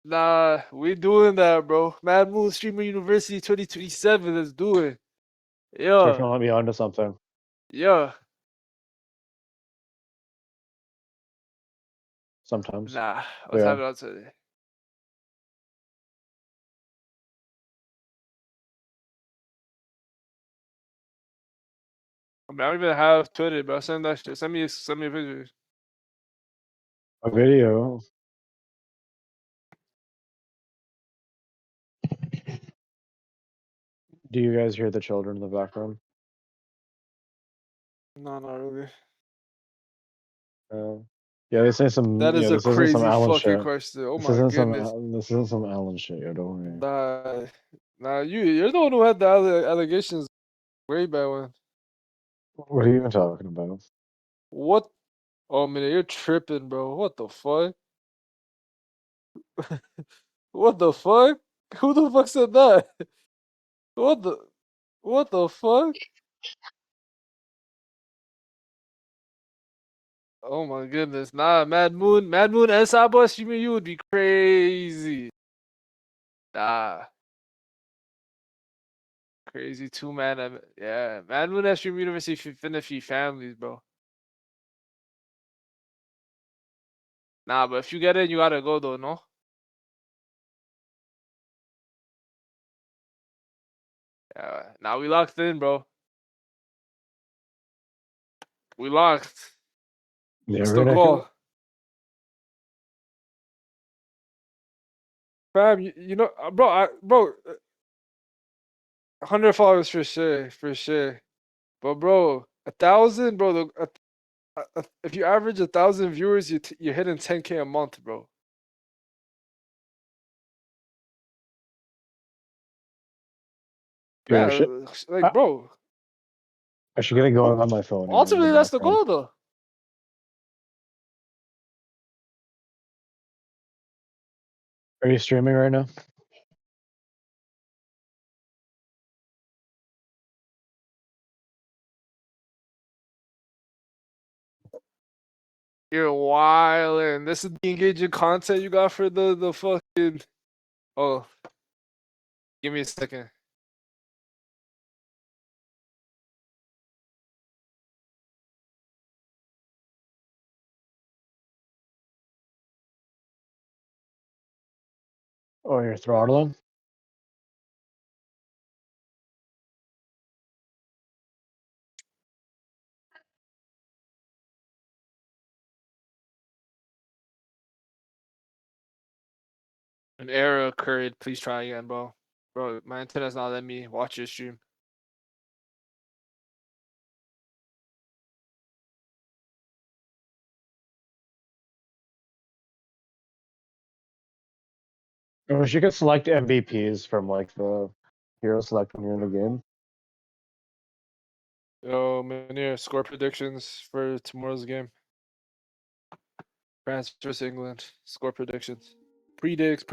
Nah, we doing that, bro. Mad Moon Streamer University 2027. Let's do it. Start Yeah, to let me onto something. yeah. Sometimes. Nah, But what's yeah. happening on today? I mean, I don't even have Twitter, bro. Send that shit. Send me a picture. A video. Do you guys hear the children in the background? No, not really. Yeah, they say some. That is Yeah, a this isn't some crazy Allen fucking shit. question. Oh This my isn't some. goodness. This isn't some Allen shit. Yo, don't worry. Nah, you're the one who had the allegations way back when. What are you even talking about? What? Oh man, you're tripping, bro. What the fuck? What the fuck? Who the fuck said that? What the? What the fuck? Oh my goodness. Nah, Mad Moon and Sabo streaming you would be crazy. Nah. Crazy two-man. Yeah, Mad Moon and Stream University finna feed families, bro. Nah, but if you get in, you gotta go though, no? Yeah. Nah, we locked in, bro. We locked. Yeah, It's the right, Echo? goal. Fam, you know, bro, 100 followers for sure, for sure. But bro, 1,000, bro. If you average 1,000 viewers, you're hitting 10K a month, bro. Yo, Yeah, shit. like I, bro. I should get it going on my phone here in the Ultimately, that's the background. goal, though. Are you streaming right now? You're wildin'. This is the engaging content you got for the fucking. Oh, give me a second. Oh, you're throttling? An error occurred. Please try again, bro. Bro, my internet's not letting me watch your stream. I wish you could select MVPs from like the hero select when you're in the game. Yo, Manir, score predictions for tomorrow's game. France versus England. Score predictions. Predicts.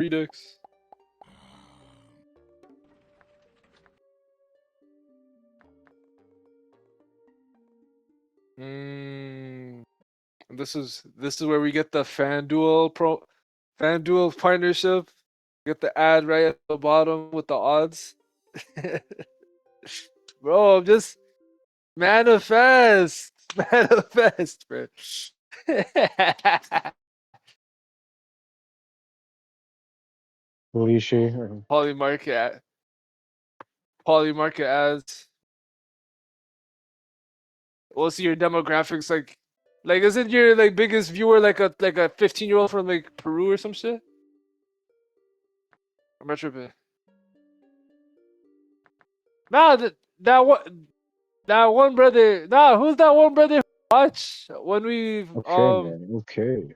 This is where we get the FanDuel partnership. Get the ad right at the bottom with the odds. Bro, I'm just manifest. Manifest, bro. Lishi or Polymarket Polymarket ads. We'll see your demographics like isn't your like biggest viewer like a 15-year-old from like Peru or some shit? I'm not tripping. Nah, that one brother. Nah, who's that one brother who watch when we okay, man. Okay.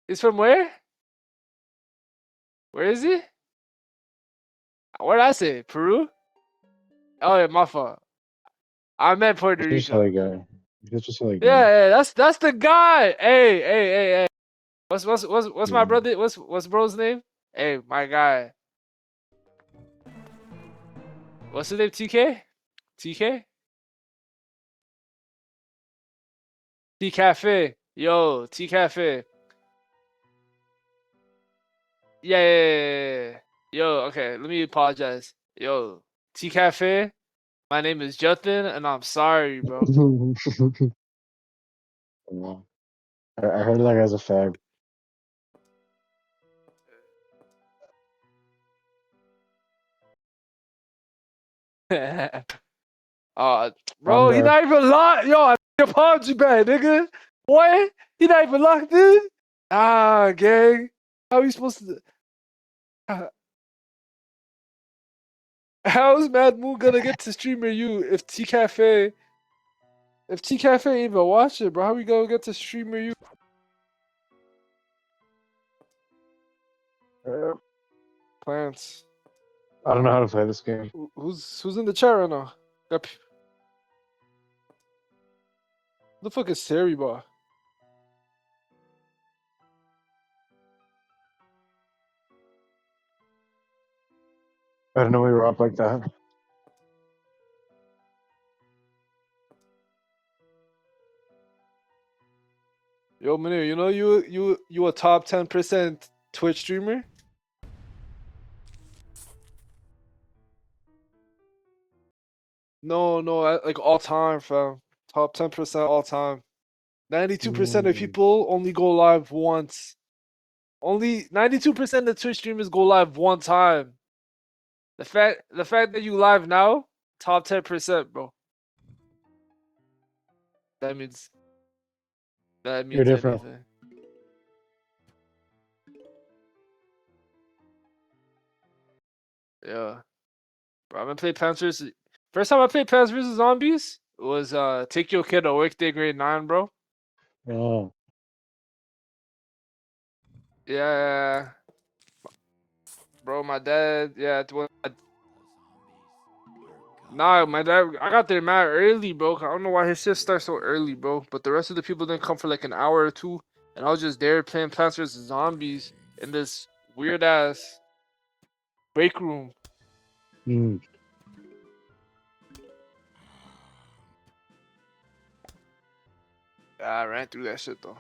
is from where? Where is he? What did I say? Peru? Oh yeah, my fault. I meant Puerto He's just a silly Rico. guy. He's just a silly Yeah, guy. yeah, that's the guy. Hey. What's my Yeah. brother? What's bro's name? Hey, my guy. What's his name? TK? TK? T Cafe. Yo, T Cafe. Yeah. Yo, okay, let me apologize. Yo, T Cafe. My name is Justin, and I'm sorry, bro. Yeah. I heard that guy's a fag. uh, I'm bro, he there. not even locked. Yo, I apology bad, nigga. What? He not even locked in? Ah, gang. How are you supposed to? How is Mad Moon gonna get to streamer you if T Cafe even watch it, bro? How we gonna get to streamer you? Uh, Plants. I don't know how to play this game. Who's in the chat right now? Got the fuck is Sari bar? I don't know we were up like that. Yo, Manir, you know you a top 10% Twitch streamer? No, like all time, fam. Top 10% all time. 92% of Mm. people only go live once. Only 92% of Twitch streamers go live one time. The fact that you live now, top 10%, bro. That means that You're means different. anything. Yeah. Bro, I've been playing Plants vs. First time I played Plants vs Zombies was Take Your Kid to Work Day Grade 9, bro. Oh. Yeah. Bro, my dad, nah, my dad, I got there mad early, bro. I don't know why his shift starts so early, bro. But the rest of the people didn't come for like an hour or two. And I was just there playing Plants vs. Zombies in this weird ass break room. Mm. Yeah, I ran through that shit though.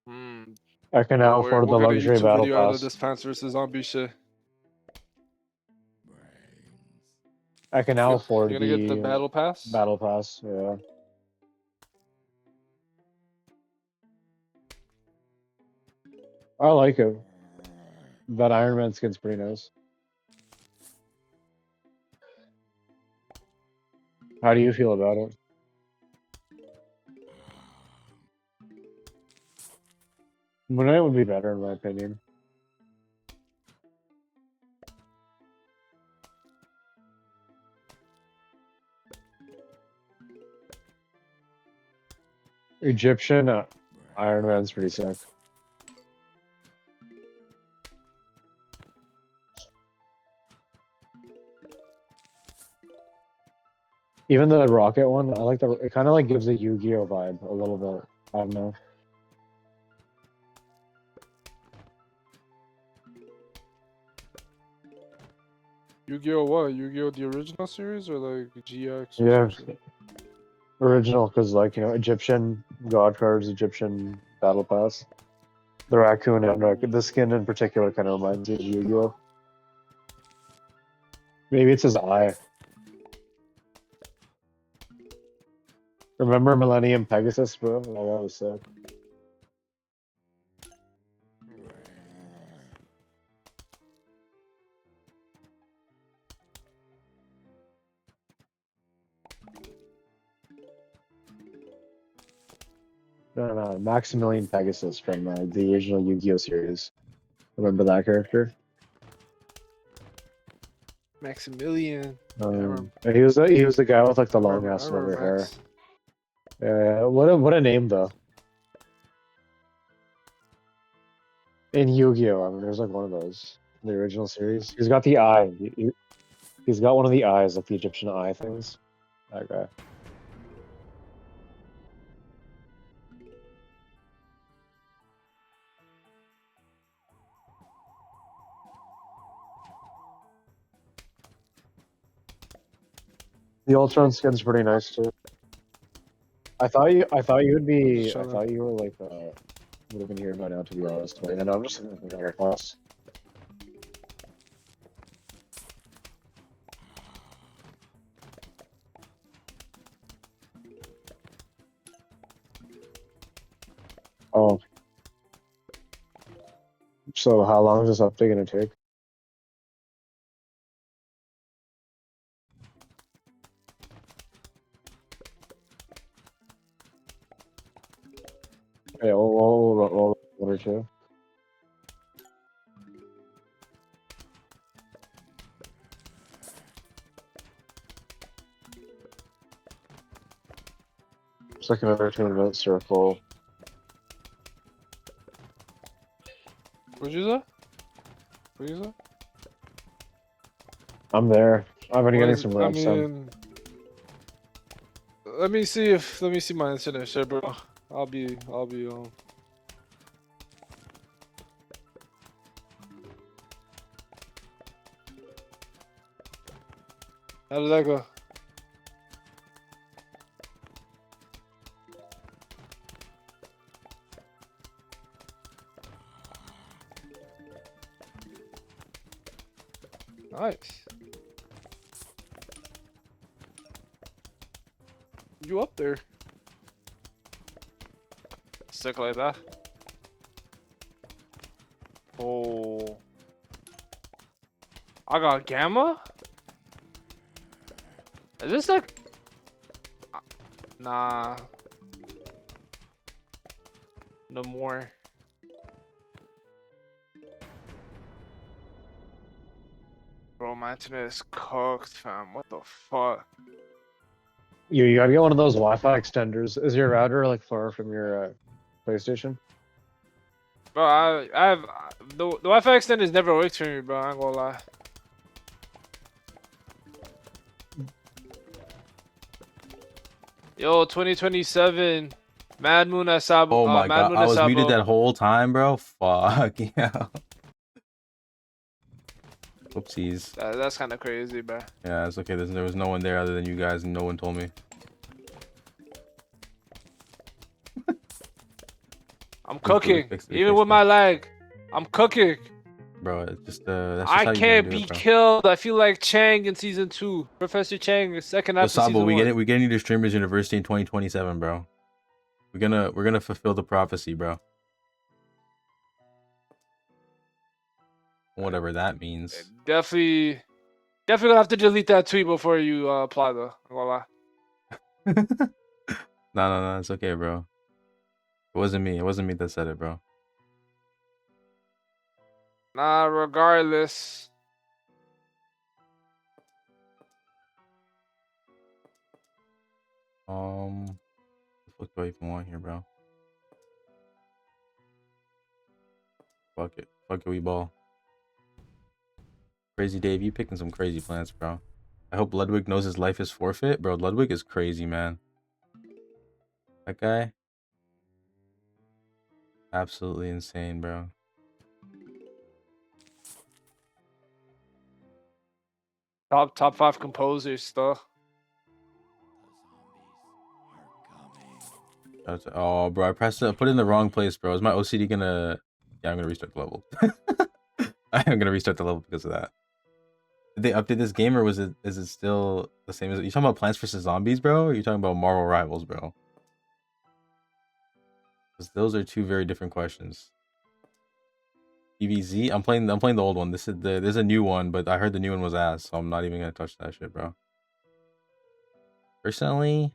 Hmm. I can now Don't worry, afford we'll the get a luxury YouTube battle video out of pass. this Plants vs. Zombie shit. I can now afford You're gonna get the the battle pass? battle pass. Yeah. I like it. That Iron Man skin's pretty nice. How do you feel about it? Moon Knight would be better in my opinion. Egyptian Iron Man's pretty sick. Even the rocket one, I like the. It kind of like gives a Yu-Gi-Oh vibe a little bit. I don't know. Yu-Gi-Oh what? Yu-Gi-Oh the original series or like GX or Yeah, some shit? original because like Egyptian god cards, Egyptian battle pass. The raccoon and the skin in particular kind of reminds me of Yu-Gi-Oh. Maybe it's his eye. Remember Millennium Pegasus, bro? Oh, that was sick. No, Maximilian Pegasus from the original Yu-Gi-Oh series. Remember that character? Maximilian. Yeah, I remember. He was the guy with like the I long remember, ass I silver remember hair. Max. Yeah, what a name though. In Yu-Gi-Oh, I mean, there's like one of those in the original series. He's got the eye. He's got one of the eyes, like the Egyptian eye things. That guy. The Ultron skin's pretty nice too. I thought you would I'm be. just I trying to. thought you were like would have been here by now, to be honest. But I'm just thinking of another class. Oh, so how long is this update gonna take? Yeah, we'll one or two. It's like another 2 minute circle. What'd you say? What'd you say? I'm there. I've been What getting is, some I reps. mean, let me see my internet shit, bro. I'll be How did that go? Nice. You up there? Stick like that. Oh. I got Gamma? Is this like? Nah. No more. Bro, my internet is cooked, fam. What the fuck? You gotta get one of those Wi-Fi extenders. Is your router like far from your PlayStation? Bro, I have the Wi-Fi extenders never worked for me, bro. I ain't gonna lie. Yo, 2027, Mad Moon Asabo, Oh my Mad god, Moon I was muted Asabo. that whole time, bro. Fuck yeah. Oopsies. That's kind of crazy, bro. Yeah, it's okay. There was no one there other than you guys, and no one told me. I'm It was cool. cooking, even with my lag. I'm cooking. Bro, it's just that's just I how you can't gotta do be it, bro. killed. I feel like Chang in season 2. Professor Chang, the second Yo, half of Sabo, season 1. we're getting to Streamers University in 2027, bro. We're gonna fulfill the prophecy, bro. Whatever that means. Definitely gonna have to delete that tweet before you apply though. I'm gonna lie. No, it's okay, bro. It wasn't me. It wasn't me that said it, bro. Nah, regardless. What the fuck do I even want here, bro? Fuck it. Fuck it, we ball. Crazy Dave, you picking some crazy plans, bro. I hope Ludwig knows his life is forfeit. Bro, Ludwig is crazy, man. That guy? Absolutely insane, bro. Top 5 composers stuff. Oh, bro, I put it in the wrong place, bro. Is my OCD gonna... Yeah, I'm gonna restart the level. I'm gonna restart the level because of that. Did they update this game, or is it still the same as... You talking about Plants vs. Zombies, bro? Or are you talking about Marvel Rivals, bro? Because those are two very different questions. PVZ? I'm playing the old one. There's a new one, but I heard the new one was ass, so I'm not even gonna touch that shit, bro. Personally...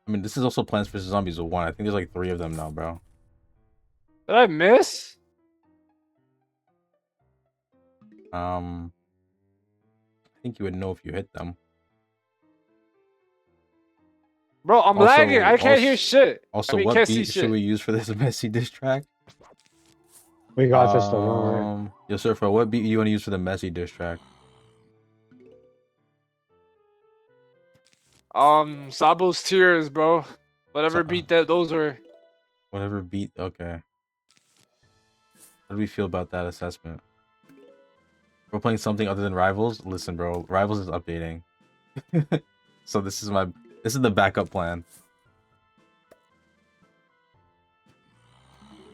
I mean, this is also Plants vs. Zombies 1. I think there's like 3 of them now, bro. Did I miss? I think you would know if you hit them. Bro, I'm lagging. I can't hear shit. Also, I mean, what can't see beat should shit. we use for this Messi diss track? We got this though, don't worry. Yo, Surfer, what beat you want to use for the Messi diss track? Sabo's Tears, bro. Whatever beat that those were. Whatever beat, okay. How do we feel about that assessment? We're playing something other than Rivals? Listen, bro, Rivals is updating. So this is the backup plan.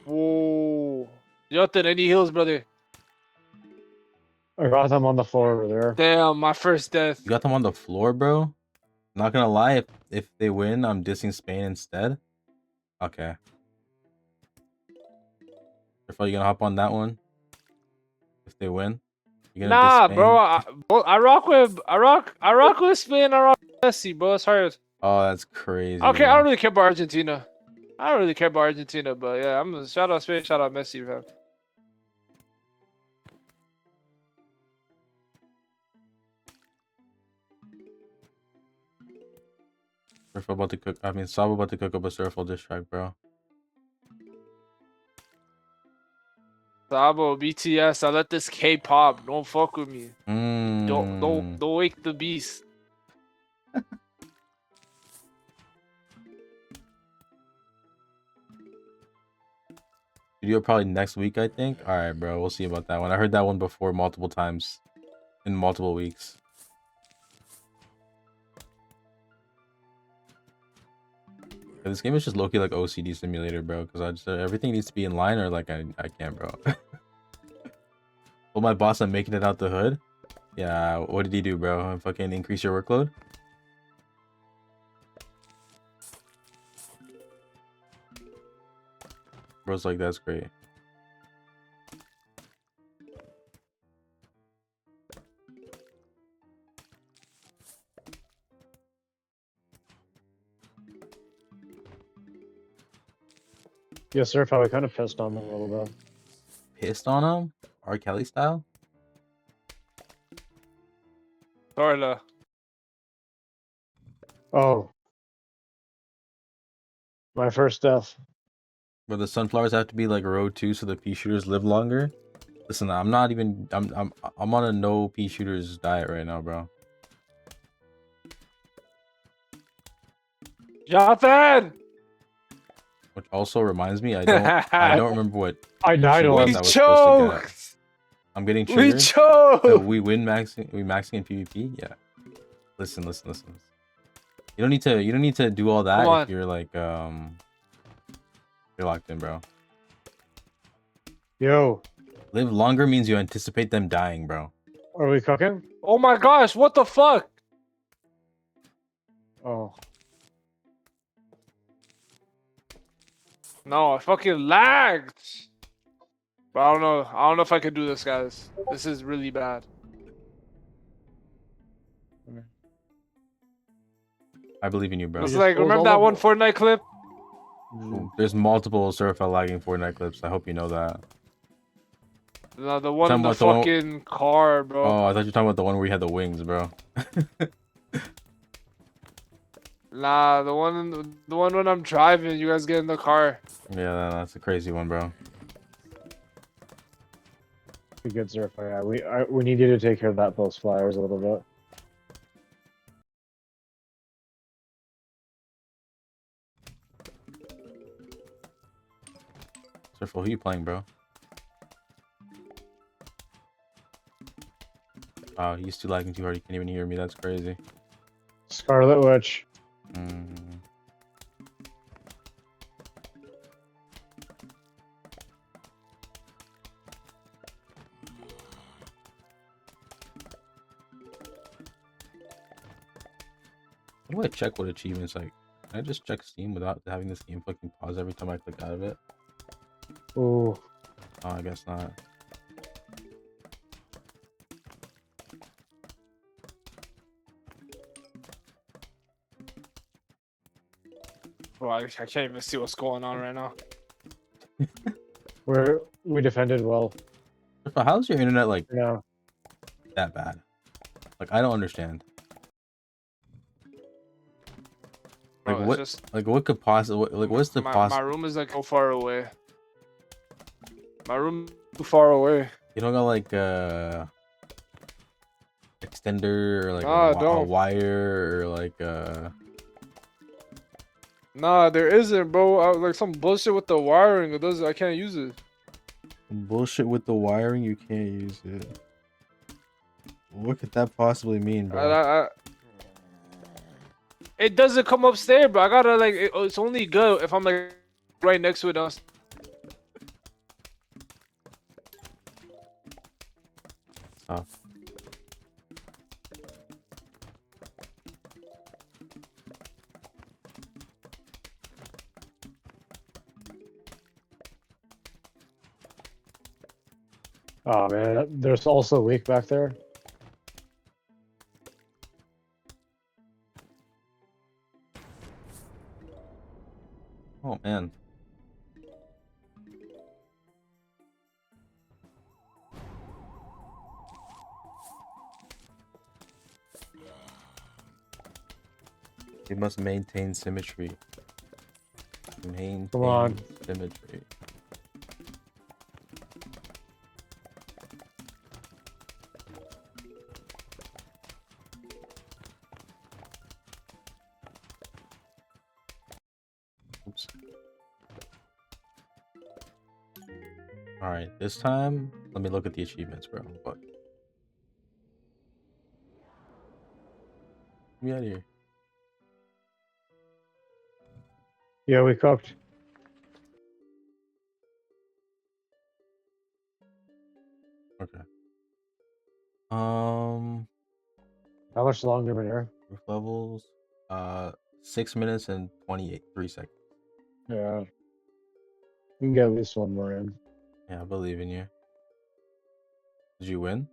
Whoa. Yotin, any heals, brother? I got them on the floor over there. Damn, my first death. You got them on the floor, bro? Not gonna lie, if they win, I'm dissing Spain instead. Okay. Are you gonna hop on that one? If they win, you're gonna Nah, diss bro. Spain? I rock with Spain. I rock with Messi, bro. It's hard. Oh, that's crazy. Okay, bro. I don't really care about Argentina. I don't really care about Argentina, but yeah, I'm shout out Spain, shout out Messi, fam. Surf about to cook. I mean, Sab about to cook up a Surfle diss track, bro. Sabo, BTS. I let this K-pop. Don't fuck with me. Mm. Don't wake the beast. Video probably next week, I think. All right, bro. We'll see about that one. I heard that one before multiple times in multiple weeks. Yeah, this game is just low-key like OCD simulator, bro. Because I just everything needs to be in line, or like I can't, bro. Well, my boss, I'm making it out the hood. Yeah, what did he do, bro? Fucking increase your workload? Bro's like, that's great. Yes, sir. Probably kind of pissed on them a little bit. Pissed on him? R. Kelly style? Sorta. Oh, my first death. Where the sunflowers have to be like road 2 so the pea shooters live longer? Listen, I'm not even I'm on a no pea shooters diet right now, bro. Jonathan! Which also reminds me, I don't remember what I died achievements We I once. was supposed to get. choked! I'm getting We triggered. choked! No, we maxing in PvP? Yeah. Listen. You don't need to do all that Come if on. you're like you're locked in, bro. Yo, Live longer means you anticipate them dying, bro. are we cooking? Oh my gosh, what the fuck? Oh, No, I fucking lagged. But I don't know. I don't know if I can do this, guys. This is really bad. I believe in you, bro. It's just like, close remember all that one the- Fortnite clip? There's multiple Surfa lagging Fortnite clips. I hope you know that. No, the one Talking in the about the one- fucking car, bro. Oh, I thought you were talking about the one where you had the wings, bro. Nah, the one when I'm driving, you guys get in the car. Yeah, that's a crazy one, bro. be good, sir. Yeah, we need you to take care of that post flyers a little bit. Surfa, who you playing, bro? Wow, he's too lagging too hard. You can't even hear me. That's crazy. Scarlet Witch. Mm. How do I check what achievements like? Can I just check Steam without having this game fucking pause every time I click out of it? Ooh, Oh, I guess not. Bro, I can't even see what's going on right now. we defended well. Surfa, how's your internet like Yeah. that bad? Like, I don't understand. Bro, Like it's what? just Like what could possibly? Like what's the my possible? room is like so far away. My room too far away. You don't got like extender or like Nah, I a don't. wire or like Nah, there isn't, bro. Like some bullshit with the wiring. It does. I can't use it. bullshit with the wiring. You can't use it. What could that possibly mean, bro? It doesn't come upstairs, bro. I gotta like. It's only good if I'm like right next to it. Oh. Oh man, there's also a leak back there. Oh man. You must maintain symmetry. Maintain Come on. symmetry. Oops. Alright, this time, let me look at the achievements, bro. What? Get me out of here. Yeah, we cooked. Okay. How much longer, Manir? Roof levels. 6 minutes and 3 seconds. Yeah. We can get at least one more in. Yeah, I believe in you. Did you win?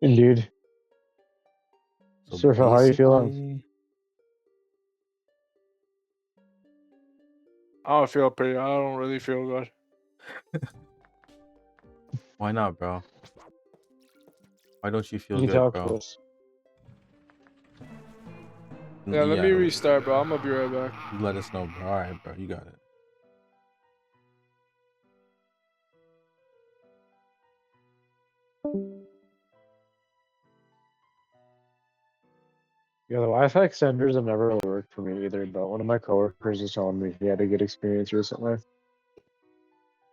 Indeed. So Surfa, how are you feeling? basically- I don't feel pretty. I don't really feel good. Why not, bro? Why don't you feel You good, talk to bro? us. Yeah, let me Yeah, restart, bro. I'm gonna be right back. you let us know, bro. All right, bro. You got it. Yeah, the Wi-Fi extenders have never really worked for me either, but one of my coworkers was telling me he had a good experience recently.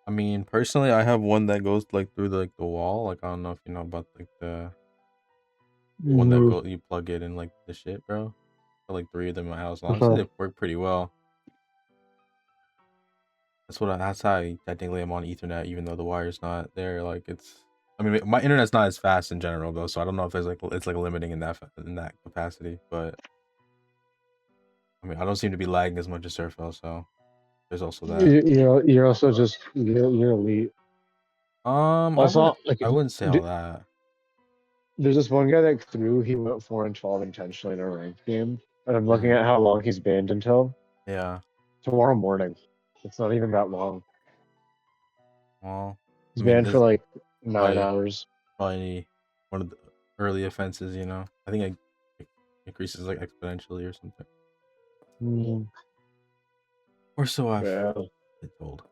I mean, personally, I have one that goes like through the wall. Like I don't know if you know about like the one that Mhm. go you plug it in like the shit, bro. Got, like 3 of them in my house. Honestly, Uh-huh. they work pretty well. That's how I technically am on Ethernet, even though the wire's not there. Like it's, I mean, my internet's not as fast in general though, so I don't know if there's like it's like limiting in that capacity. But I mean, I don't seem to be lagging as much as Surfel, so there's also that. You're also just you're elite. I Also, wouldn't like I wouldn't say all that. there's this one guy that threw. He went 4-12 intentionally in a ranked game, and I'm looking Mhm. at how long he's banned until Yeah. tomorrow morning. It's not even that long. Well, He's I mean, banned for there's like 9 probably hours. probably one of the early offenses. You know, I think it increases like exponentially or something, Mm, or so I've yeah. been told.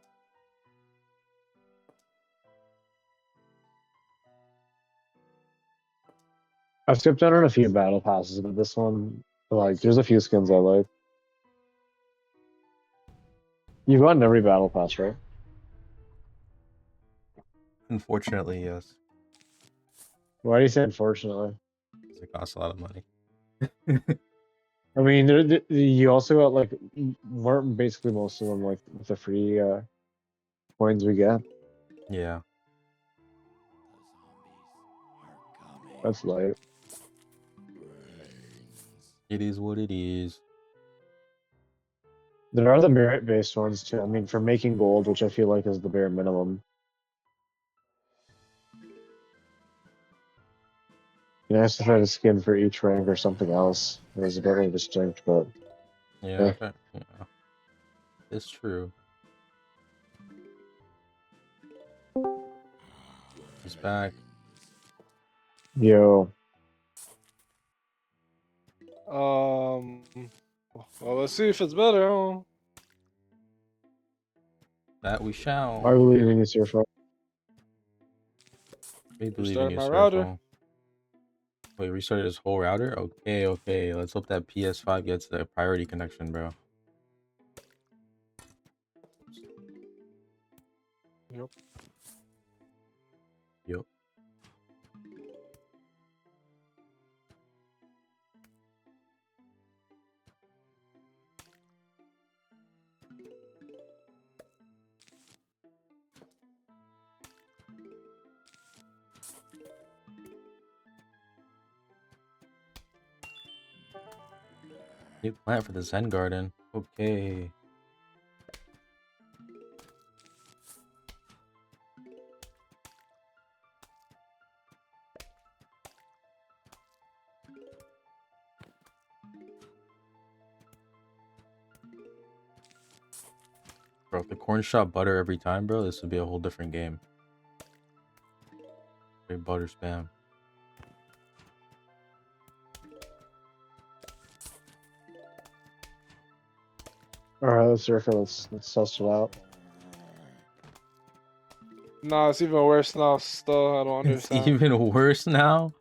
I've skipped out on a few battle passes, but this one, like, there's a few skins I like. You've gotten every battle pass, right? Unfortunately, yes, Why do you say unfortunately? 'cause it costs a lot of money. I mean, you also got like basically most of them like with the free coins we get. Yeah, That's light. it is what it is. There are the merit-based ones too. I mean, for making gold, which I feel like is the bare minimum. You know, if I had a skin for each rank or something else, it was very distinct, but Yeah, eh. okay. Yeah, it's true. He's back. Yo, Um. Well, let's see if it's better. Huh? That we shall. I believe in you, Sir. We believe in Restart you, my router. Surfo. Wait, restarted his whole router? Okay, okay. Let's hope that PS5 gets the priority connection, bro. Yep. Yep. New plant for the Zen Garden. Okay. Bro, if the corn shot butter every time, bro, this would be a whole different game. Straight butter spam. All right, let's surf it. Let's suss it out. Nah, it's even worse now. Still, I don't It's understand. even worse now?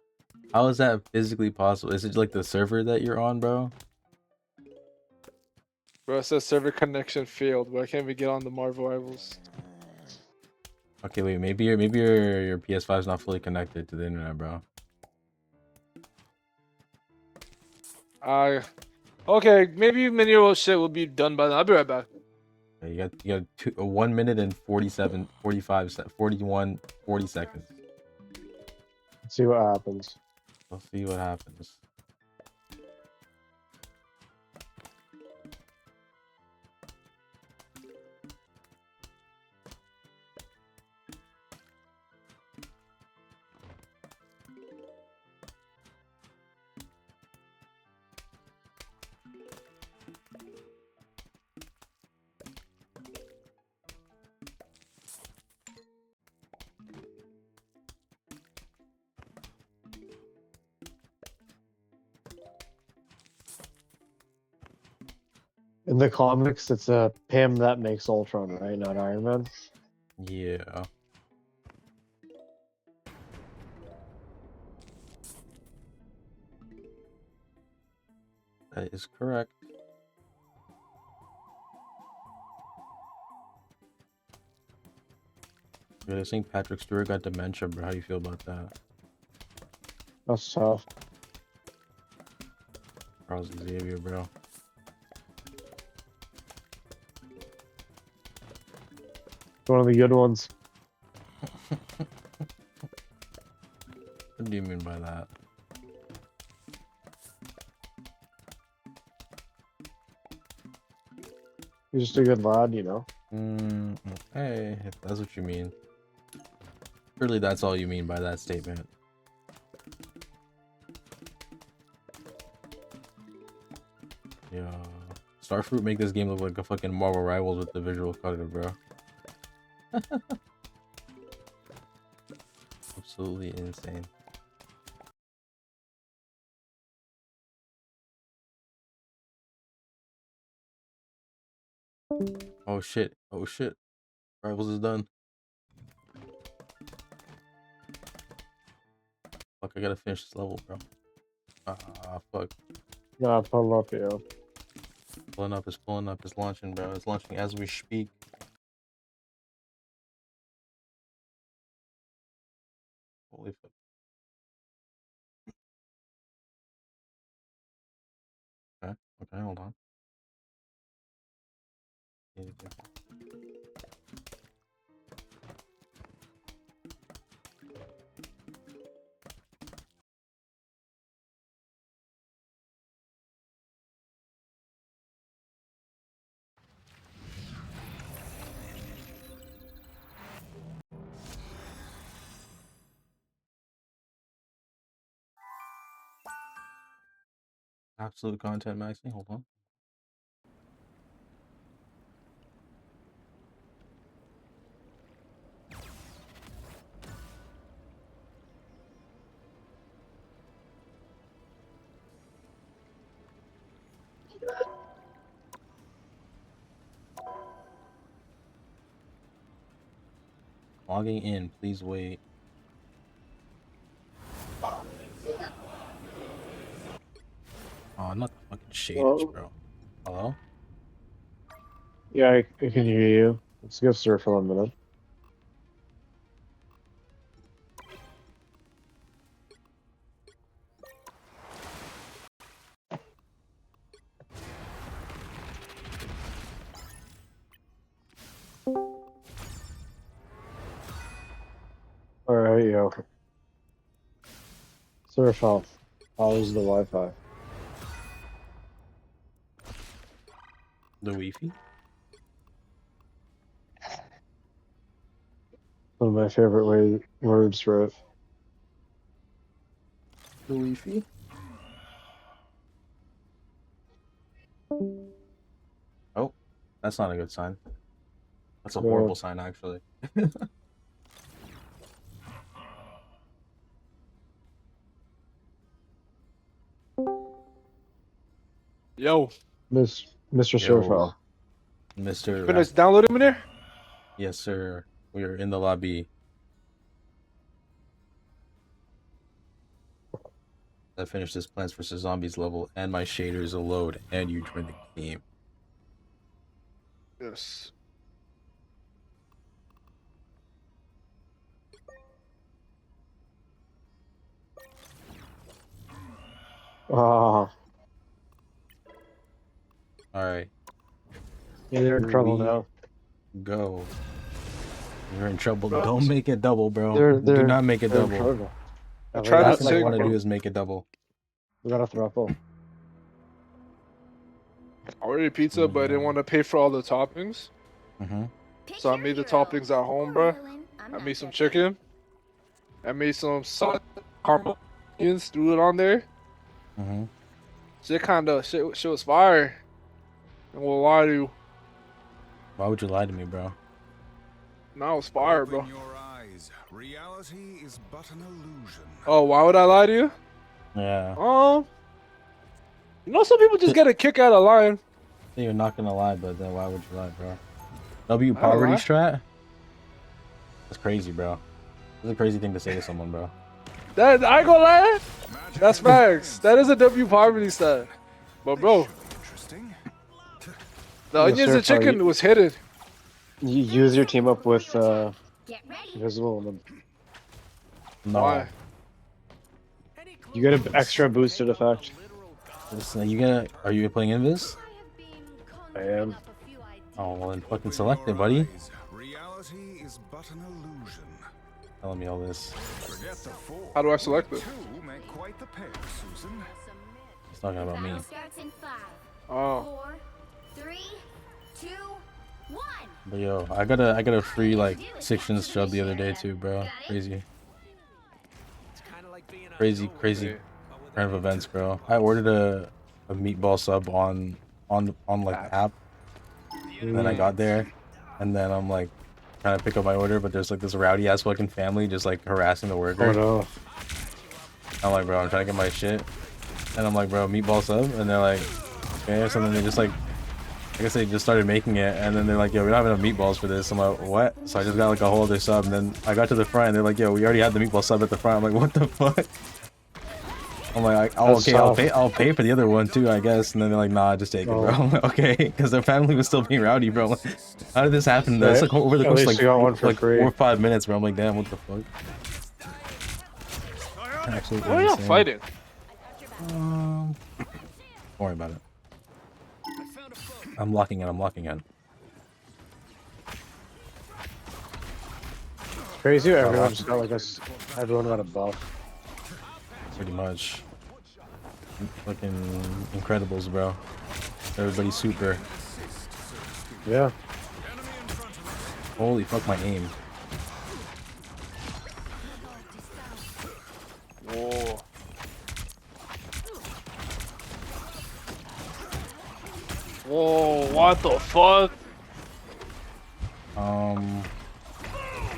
How is that physically possible? Is it like the server that you're on, bro? Bro, it says server connection failed, but I can't even get on the Marvel Rivals. Okay, wait, maybe your PS5 is not fully connected to the internet, bro. Okay, maybe many of shit will be done by then. I'll be right back. Okay, you got 1 minute and 47, 45, 41, 40 seconds. Let's see what happens. We'll see what happens. In the comics, it's Pym that makes Ultron, right? Not Iron Man. Yeah. That is correct. Yeah, I think Patrick Stewart got dementia, bro. How do you feel about that? That's tough. Charles Xavier, bro. One of the good ones. What do you mean by that? He's just a good lad, you know. Hey, if that's what you mean. Surely that's all you mean by that statement. Yeah. Starfruit make this game look like a fucking Marvel Rivals with the visual cutter, bro. Absolutely insane. Oh shit. Oh shit. Rivals is done. Fuck, I gotta finish this level, bro. Ah, fuck. Nah, pull up, yo. Pulling up, it's pulling up, it's launching, bro. It's launching as we speak. Holy fuck. Okay, okay, hold on. Yeah, yeah. Absolute content maxing, hold on. Logging in, please wait. Oh, not the fucking shaders, Well, bro. Hello? yeah, I can hear you. Let's go surf for 1 minute. Alright, yo. Surf off. How's the Wi-Fi? The Wi-Fi? One of my favorite words for it. The Wi-Fi? Oh, that's not a good sign. That's a horrible sign, actually. Yo, Mr. Yo, Surfoff. Mr. finish download him in there? Yes, sir. We are in the lobby. I finished this Plants vs. Zombies level, and my shaders will load, and you join the game. Yes. Ah, Alright, yeah, they're in Here trouble we now. go. You're in trouble. Bro, Don't make it double, bro. They're Do not make it they're in double. trouble. I Yeah, tried Last to thing I say, want to bro. do is make it double. We got a throuple. I ordered pizza, but I didn't want to pay for all the toppings. Mm-hmm. So I made the toppings at home, bro. I made some chicken. I made some salt, caramel, onions, threw it on there. Mm-hmm. Shit was fire. And we'll lie to you. Why would you lie to me, bro? Now it's fire, bro. Open your eyes. Reality is but an illusion. Oh, why would I lie to you? Yeah. You know, some people just get a kick out of lying. You're not gonna lie, but then why would you lie, bro? W I don't poverty lie. strat? That's crazy, bro. That's a crazy thing to say to someone, bro. That I ain't gonna lie. That's facts. That is a W poverty stat. But bro, Interesting. the Yes, onions sir, and chicken was hidden. You use your team up with Get ready. Invisible Woman. No. Why? You get an extra boosted effect. Listen, are you playing Invis? I am. Oh, well then fucking select it, buddy. Reality is but an illusion. Telling me all this. Forget the four. How do I select it? Two make quite the pair, Susan. He's talking about me. Battle starts in 5, Oh, 4, 3, 2, 1. But yo, I got a free like 6 sub the other day too, bro. Crazy. Crazy okay. kind of events, bro. I ordered a meatball sub on like the app. And then I got there, and then I'm like trying to pick up my order, but there's like this rowdy ass fucking family just like harassing the worker. Oh no. I'm like, bro, I'm trying to get my shit, and I'm like, bro, meatball sub, and they're like, okay. So then they just like, I guess they just started making it, and then they're like, yo, we don't have enough meatballs for this. I'm like, what? So I just got like a whole other sub, and then I got to the front, and they're like, yo, we already had the meatball sub at the front. I'm like, what the fuck? I'm like, oh, That's okay, tough. I'll pay for the other one too, I guess. And then they're like, nah, just take it, bro. Oh. I'm like, okay, because their family was still being rowdy, bro. I'm like, how did this happen? That's like over the At course of least you got one for like free. 4 or 5 minutes, bro. I'm like, damn, what the fuck? Actually, Why are y'all fighting? Don't worry about it. I'm locking in. I'm locking in. Crazy. Everyone just got like us. Everyone got a buff. Pretty much. Fucking Incredibles, bro. Everybody's super. Yeah. Holy fuck, my aim. Whoa. Whoa, what the fuck?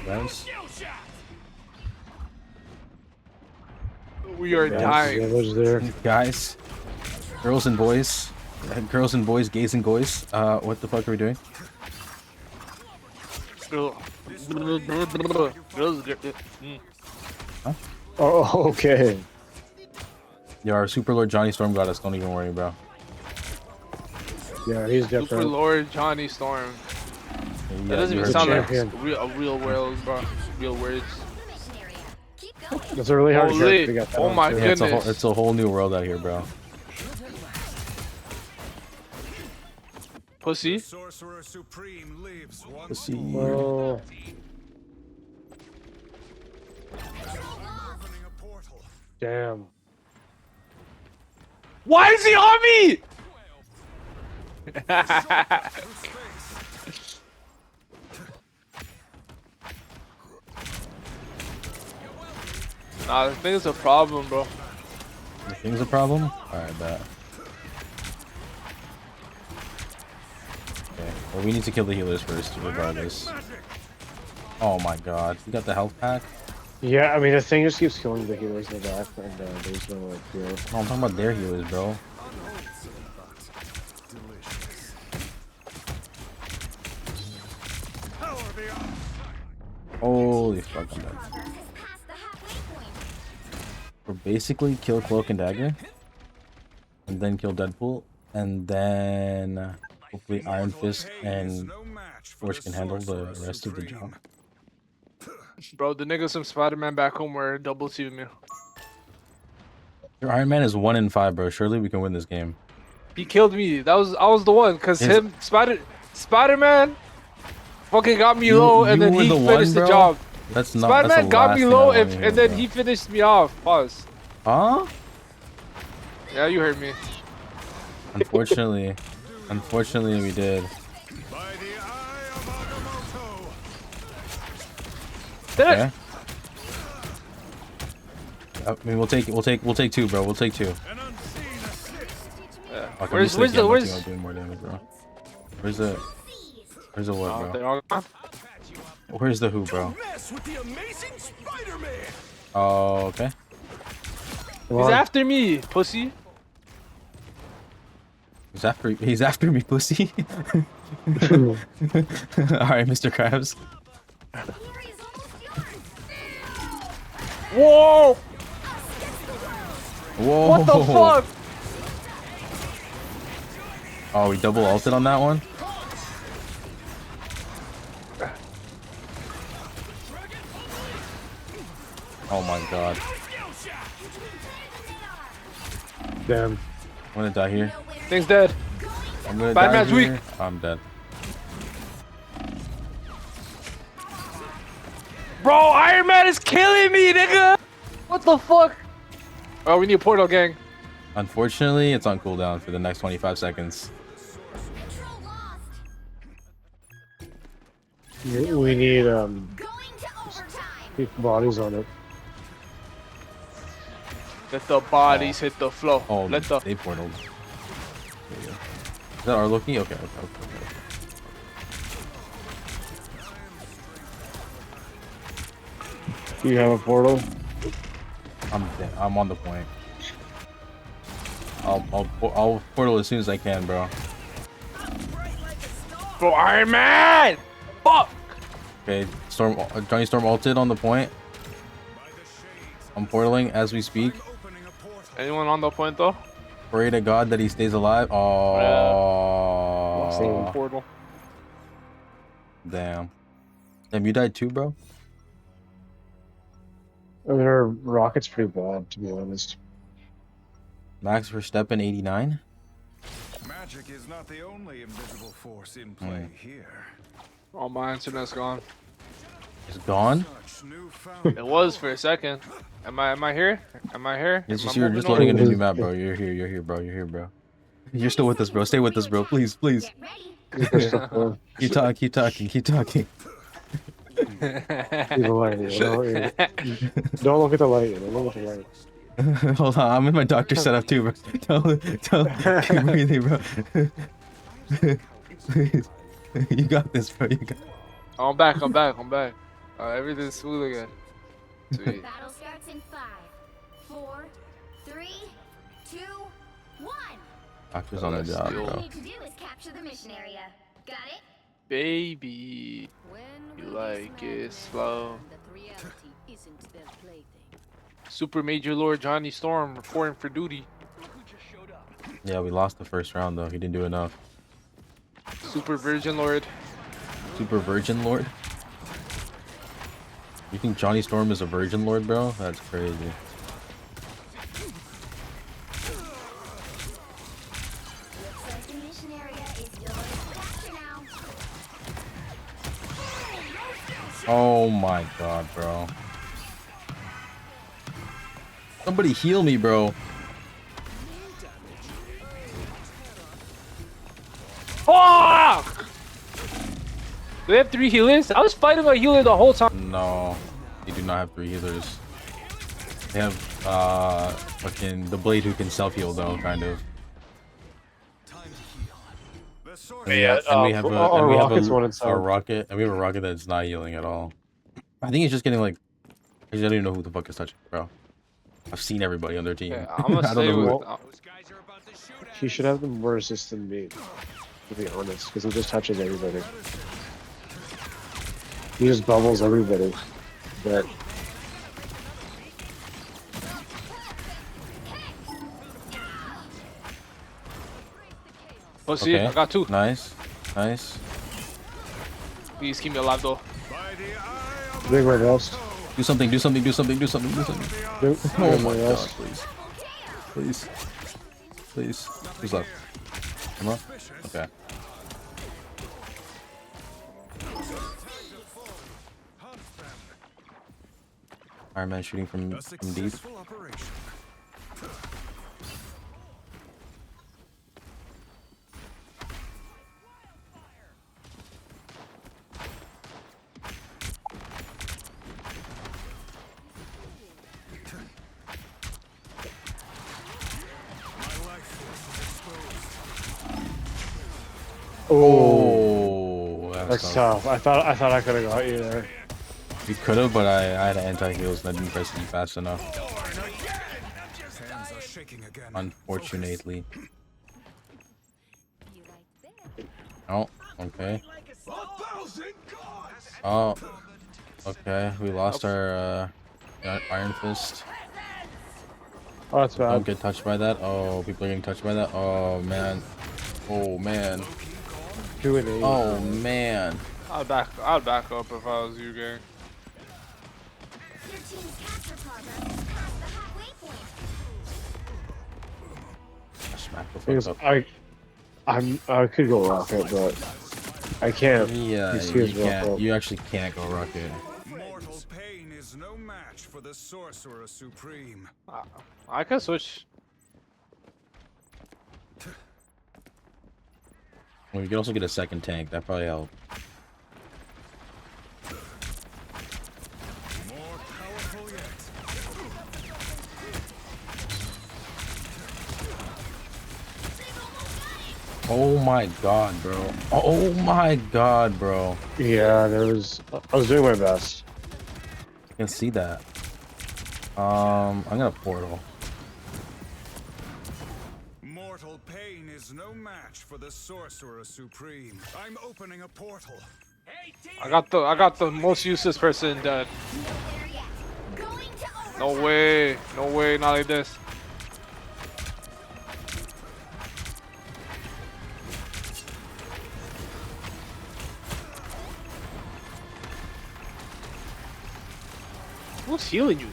Guys. We are dying. Yeah, those there. Guys. Girls and boys. Girls and boys, gays and goys. What the fuck are we doing? Oh, okay. Yeah, our Super Lord Johnny Storm got us. Don't even worry, bro. Yeah, he's Super different. Lord Johnny Storm. Yeah, That doesn't you even heard sound me. like champion. a real world, bro. Real words. Keep going. That's a really hard Holy- character to get that oh on, my too. Yeah, goodness. it's a whole new world out here, bro. Pussy. Sorcerer Supreme lives once Pussy. more. Oh, Opening a portal. damn. Why is he on me? Nah, this thing is a problem, bro. The thing's a problem? Alright, bet. Okay, well, we need to kill the healers first, regardless. Oh my god, you got the health pack? Yeah, I mean, the thing just keeps killing the healers in the back, and there's no like growth. No, I'm talking about their healers, bro. Holy fuck, I'm dead. Progress has passed the halfway point. We're basically kill Cloak and Dagger, and then kill Deadpool, and then hopefully Iron Fist and Forge can handle the rest of the job. Bro, the niggas from Spider-Man back home were double teaming me. Your Iron Man is 1 in 5, bro. Surely we can win this game. He killed me. I was the one, cause His- Spider-Man fucking got me low, and you then were he the one, finished the bro? job. That's not. Spider-Man that's the got last me thing low, I wanna hear, and then bro. he finished me off. Pause. Huh? Yeah, you heard me. Unfortunately, we did. By the eye of Agamotto. Did Okay. it? I mean, we'll take 2, bro. We'll take 2. An unseen assist. Yeah. Fuck, I'm Where's just the thinking, where's? I'm doing more damage, bro. Where's the what, Oh, bro? they're all gone. Where's the who, bro? Mess with the amazing Spider-Man. Oh, okay. Come He's on. after me, pussy. He's after me, pussy. Alright, Mr. Krabs. Glory is almost yours. Whoa! Whoa. What the fuck? Oh, we double ulted on that one? Oh my god. Damn. I'm gonna die here. Thing's dead. I'm gonna Bad die man's here. weak. I'm dead. Bro, Iron Man is killing me, nigga! What the fuck? Oh, we need a portal, gang. Unfortunately, it's on cooldown for the next 25 seconds. Control lost. We need Going to overtime. keep bodies on it. Let the bodies hit the floor. Oh, Let the... they portaled. There you go. Is that our Loki? Okay. Do you have a portal? I'm dead. I'm on the point. I'll portal as soon as I can, bro. Bro, Iron Man! Fuck! Okay, Johnny Storm ulted on the point. I'm portaling as we speak. Anyone on the point, though? Pray to God that he stays alive. Lost the Oh, portal. damn. Damn, you died too, bro? I mean, our rocket's pretty bad, to be honest. Max Verstappen 89? Magic is not the only invisible force in play here. Oh, my internet's gone. It's gone? Such newfound It was for a second. Am I here? Am I here? It's Am just I you're moving just on? loading a new map, bro. You're here, bro. You're here, bro. You're still with us, bro. Stay with us, bro. Please. Get ready. Keep talking. Keep the light. Don't look at the light. Don't look at the light. Hold on, I'm in my doctor setup too, bro. Keep breathing, bro. Please. You got this, bro. You got. Oh, I'm back. Everything's smooth again. Sweet. Battle starts in 5, 4, 3, 2, 1. Doctor's on the job, All you bro. need to do is capture the mission area. Got it? Baby, you like it slow. Super Major Lord Johnny Storm reporting for duty. Yeah, we lost the first round though. He didn't do enough. Super Virgin Lord. Super Virgin Lord. You think Johnny Storm is a Virgin Lord, bro? That's crazy. Looks like the mission area is yours to capture now. Oh my god, bro. Somebody heal me, bro. Fuck! Do they have 3 healers? I was fighting a healer the whole time. No, they do not have 3 healers. They have fucking the blade who can self heal though, kind of. the source. And we have our rocket's one a itself. rocket, and we have a rocket that's not healing at all. I think he's just getting like, I don't even know who the fuck is touching, bro. I've seen everybody on their team. Yeah, I'm gonna I don't stay know who. with. Those guys are about to shoot at He should have them more assist than me, to be honest, because he just touches everybody. He just bubbles everybody. But Oh, see, Okay. I got 2. Nice, nice. Please keep me alive though. by the eye of big my best. Do something. Do Oh my my god, best. please. Who's left? Emma? Okay. Iron Man shooting from a deep. successful operation. My life force is exposed. Oh, Oh, that's tough. I thought I could have got you there. We could have, but I had anti-heals and I didn't press it fast enough. Hands are shaking again. Unfortunately. Oh, okay. Oh, okay. We lost our Iron Fist. Oh, that's Don't bad. get touched by that. Oh, people are getting touched by that. Oh man. Oh man. 2 and 8. Oh man. I'd back up if I was you, gang. Your team's capture progress is past the halfway point. Smack the Because fuck up. I could go rocket, but I can't. Yeah, These you skills rock can't. up. You actually can't go rocket. Mortal pain is no match for the Sorcerer Supreme. I can switch. Well, you can also get a second tank. That probably help. More powerful yet. Oh my god, bro. Oh my god, bro. Yeah, there was. I was doing my best. I can see that. I'm gonna portal. Mortal pain is no match for the Sorcerer Supreme. I'm opening a portal. I got the most useless person dead. There yet. Going to overtime. No way. No way. Not like this. Who's healing you?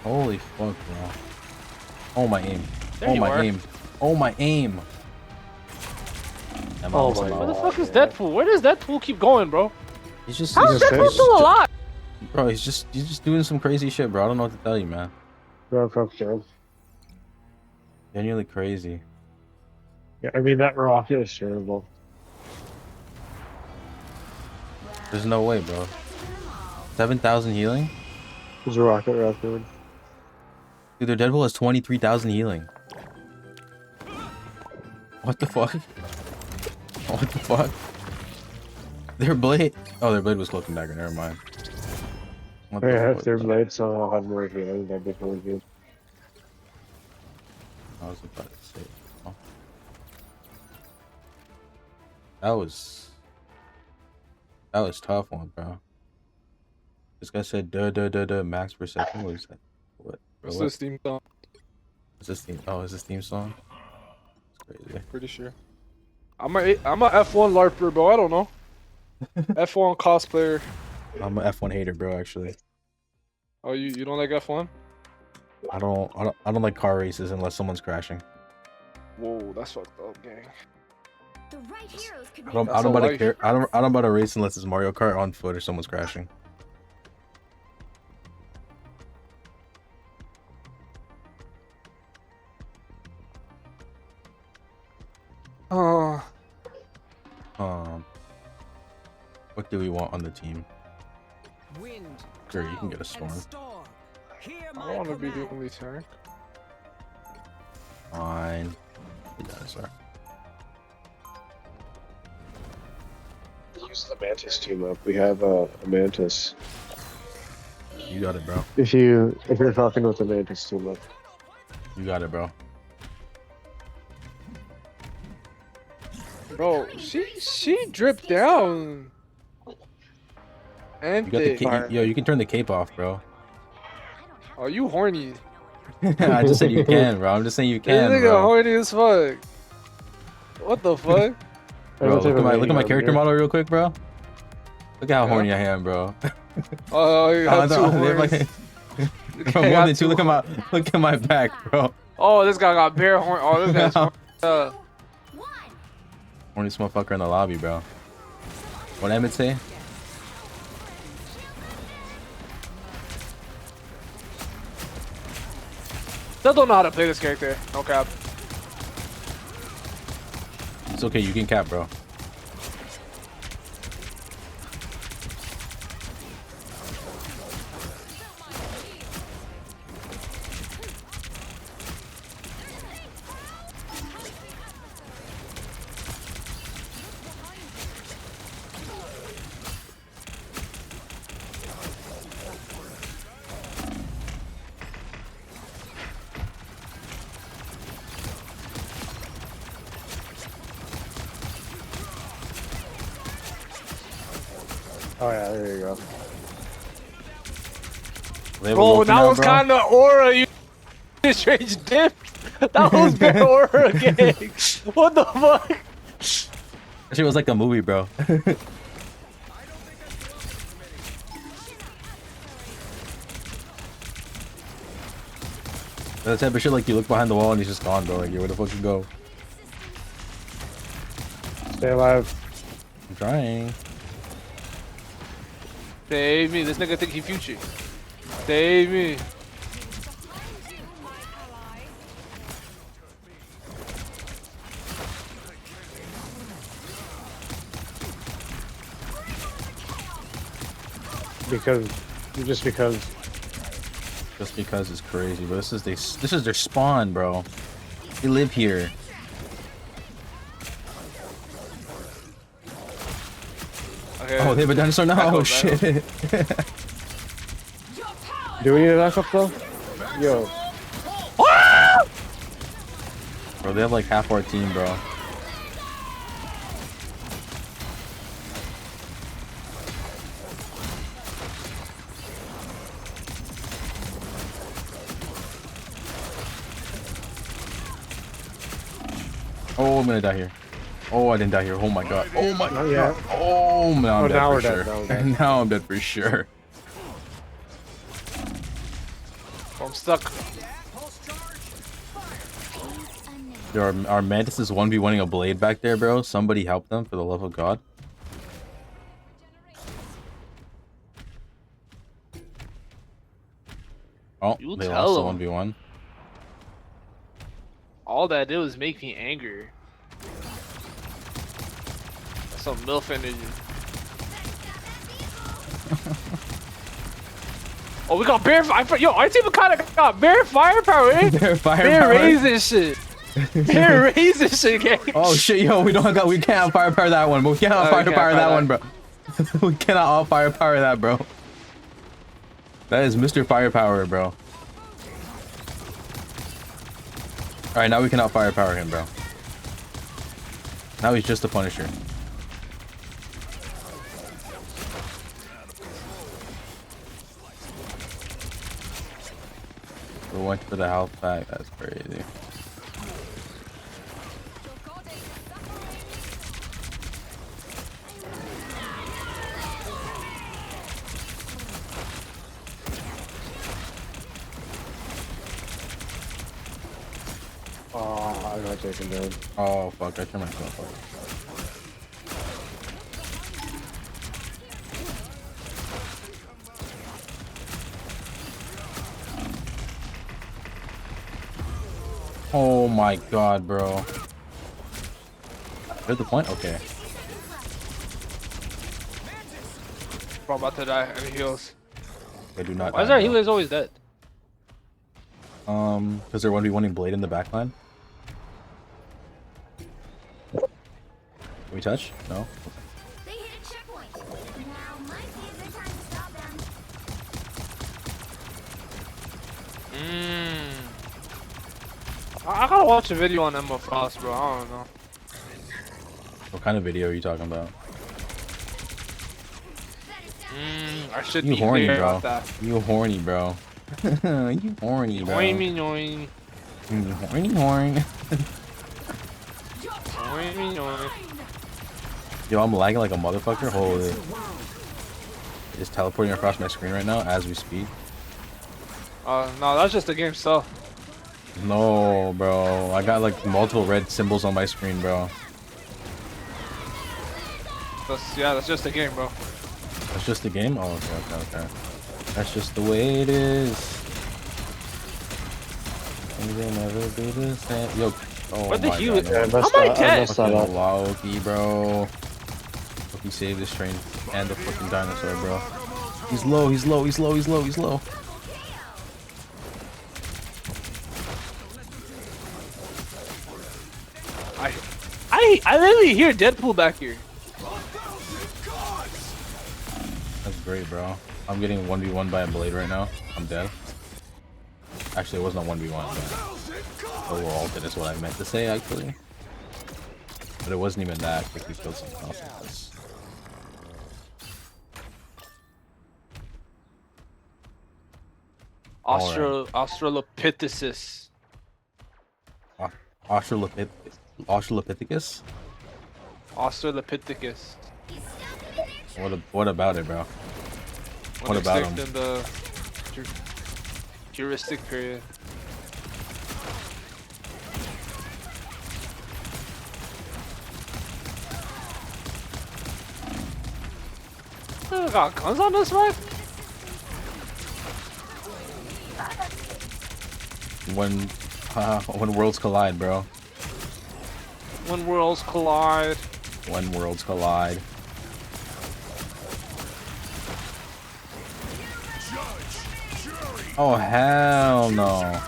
Holy fuck, bro. Oh my aim. There Oh you my are. aim. Oh my aim. I'm Oh out, my I'm Where out. the God. fuck is yeah. Deadpool? Where does Deadpool keep going, bro? He's just, How's he's just- Deadpool he's still alive? bro, he's just doing some crazy shit, bro. I don't know what to tell you, man. Rock up, Joe. Genuinely crazy. Yeah, I mean that rocket is terrible. There's no way, bro. 7,000 healing? There's a rocket record. Dude, their Deadpool has 23,000 healing. What the fuck? What the fuck? Their blade. Oh, their blade was cloaking dagger. Never mind. What the Yeah, fuck? if their blades somehow had more healing, that'd be really good. I was about to say. Oh. That was tough one, bro. This guy said duh max per second. What is that? What? Bro, What's what? this theme song? Is this theme? Oh, is this theme song? It's crazy. Pretty sure. I'm a F1 LARPer, bro. I don't know. F1 cosplayer. I'm an F1 hater, bro. Actually, Oh, you don't like F1? I don't like car races unless someone's crashing. Whoa, that's fucked up, gang. The right heroes could I make don't That's a about to life. care. I don't about to race unless it's Mario Kart on foot or someone's crashing. Oh, What do we want on the team? Wind, Sure, you can get a cloud, and storm. Hear I my don't want to be the command. only tank. Fine. You got it, sir. Use the Mantis team up. We have a Mantis. You got it, bro. If you're talking with the Mantis team up. You got it, bro. Bro, she dripped down. And You got the cape. Yo, you can turn the cape off, bro. Are you horny? I just said you can, bro. I'm just saying you This can, nigga bro. horny as fuck. What the fuck? Bro, look at my Mini character arm model real quick, bro. Look at how Yeah. horny I am, bro. Oh, you have two horns. Bro, can't more have than two. two Look at my back, bro. Oh, this guy got bare horn. Oh, this guy's horny. one. Horniest motherfucker in the lobby, bro. What Emmett say? Still don't know how to play this character. No cap. It's okay, you can cap, bro. Oh yeah, there you go. They have a Bro, Loki that now, was bro. kind of aura. You strange dip. That was bare aura gang. What the fuck? That shit was like a movie, bro. That type of shit, like you look behind the wall and he's just gone, bro. Like, where the fuck you go? Stay alive. I'm trying. Save me. This nigga think he future. Save me. Because, just because. Just because it's crazy, but this is their spawn, bro. They live here. Okay. Oh, they have a dinosaur now. Back Oh up, shit. Do we need a backup though? Yo. Bro, they have like half our team, bro. Oh, I'm gonna die here. Oh, I didn't die here. Oh my god. Oh my god. Yeah. Oh, now I'm dead now for we're sure. dead, now we're dead. Now I'm dead for sure. I'm stuck. Yo, our Mantis is 1v1ing a blade back there, bro. Somebody help them for the love of God. Oh, You they tell lost the 'em. 1v1. All that did was make me angry. That's some MILF energy. Oh, we got bear fire. Yo, our team kind of got bear firepower, eh? Their Bear firepower. raising shit. Bear raising shit, gang. Oh shit, yo, we can't firepower that one, but we cannot No, we can't firepower that fire one, bro. We cannot all firepower that, bro. That is Mr. Firepower, bro. Alright, now we cannot firepower him, bro. Now he's just a Punisher. We went for the health pack, that's crazy. Oh, I got taken down. Oh fuck, I turned myself off. Oh my god, bro. At the point? Okay. Bro, I'm about to die. Any heals? They do not. Why is die, our bro. healers always dead? Because they're 1v1ing Blade in the backline. Can we touch? No? They hit a checkpoint. Now might be a good time to stop them. I gotta watch a video on Emma Frost, bro. I don't know. What kind of video are you talking about? I should You be horny, clear bro. about that. You horny, bro. You horny, bro. Join me, join. You horny, horn. Join me, join. Yo, I'm lagging like a motherfucker. Holy. It's teleporting across my screen right now as we speak. No, that's just the game stuff. No, bro. I got like multiple red symbols on my screen, bro. That's just the game, bro. That's just the game? Oh, okay. That's just the way it is. And they never be the same. Yo, oh What the my hell? god. Yeah, I no. messed How many up. I tests? messed that Fucking up. Loki, bro. Loki saved this train and the fucking dinosaur, bro. He's low. I literally hear Deadpool back here. That's great, bro. I'm getting 1v1 by a blade right now. I'm dead. Actually, it wasn't a 1v1, but overall, that is what I meant to say, actually. But it wasn't even that. I think we killed something else. Australopithecus. Australopithecus? Australopithecus. What about it, bro? One What about extinct him? in the Jurassic period. Got guns on this one? When worlds collide, bro. When worlds collide. When worlds collide. Oh hell no!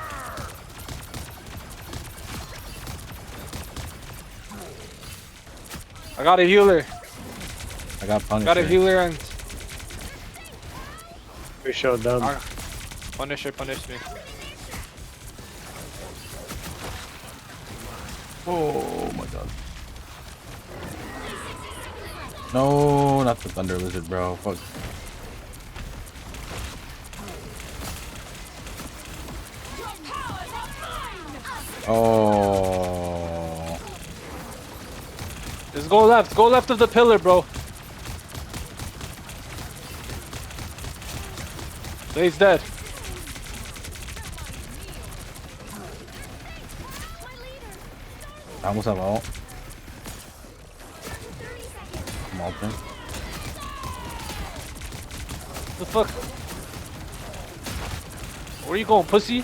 I got a healer. I got punished. Got a healer and We showed them. Punisher punished me. Oh my god. No, not the Thunder Lizard, bro. Fuck. Oh. Just go left. Go left of the pillar, bro. He's dead. I almost have ult. I'm ulting. The fuck? Where you going, pussy?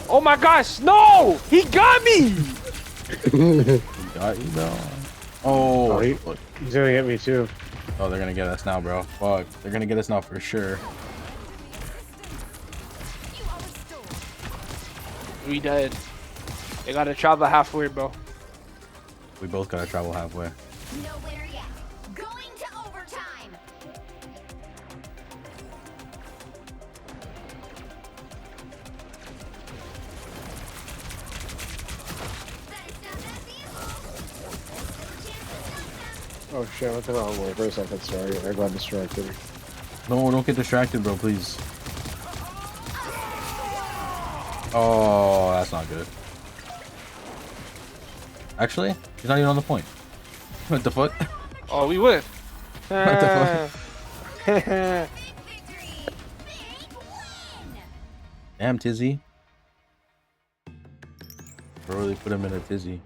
Oh my gosh, no! He got me! He got you, bro. Oh, He's gonna get me too. oh, they're gonna get us now, bro. Fuck, they're gonna get us now for sure. We dead. They gotta travel halfway, bro. We both gotta travel halfway. No winner yet. Going to overtime. That is not that vehicle. Oh shit, I went to the wrong way for a second, sorry. I got distracted. No, don't get distracted, bro, please. Oh, that's not good. Actually, he's not even on the point. What the fuck? Oh, we win. What the fuck? Victory. Big win. Damn, Tizzy. Bro, really put him in a tizzy.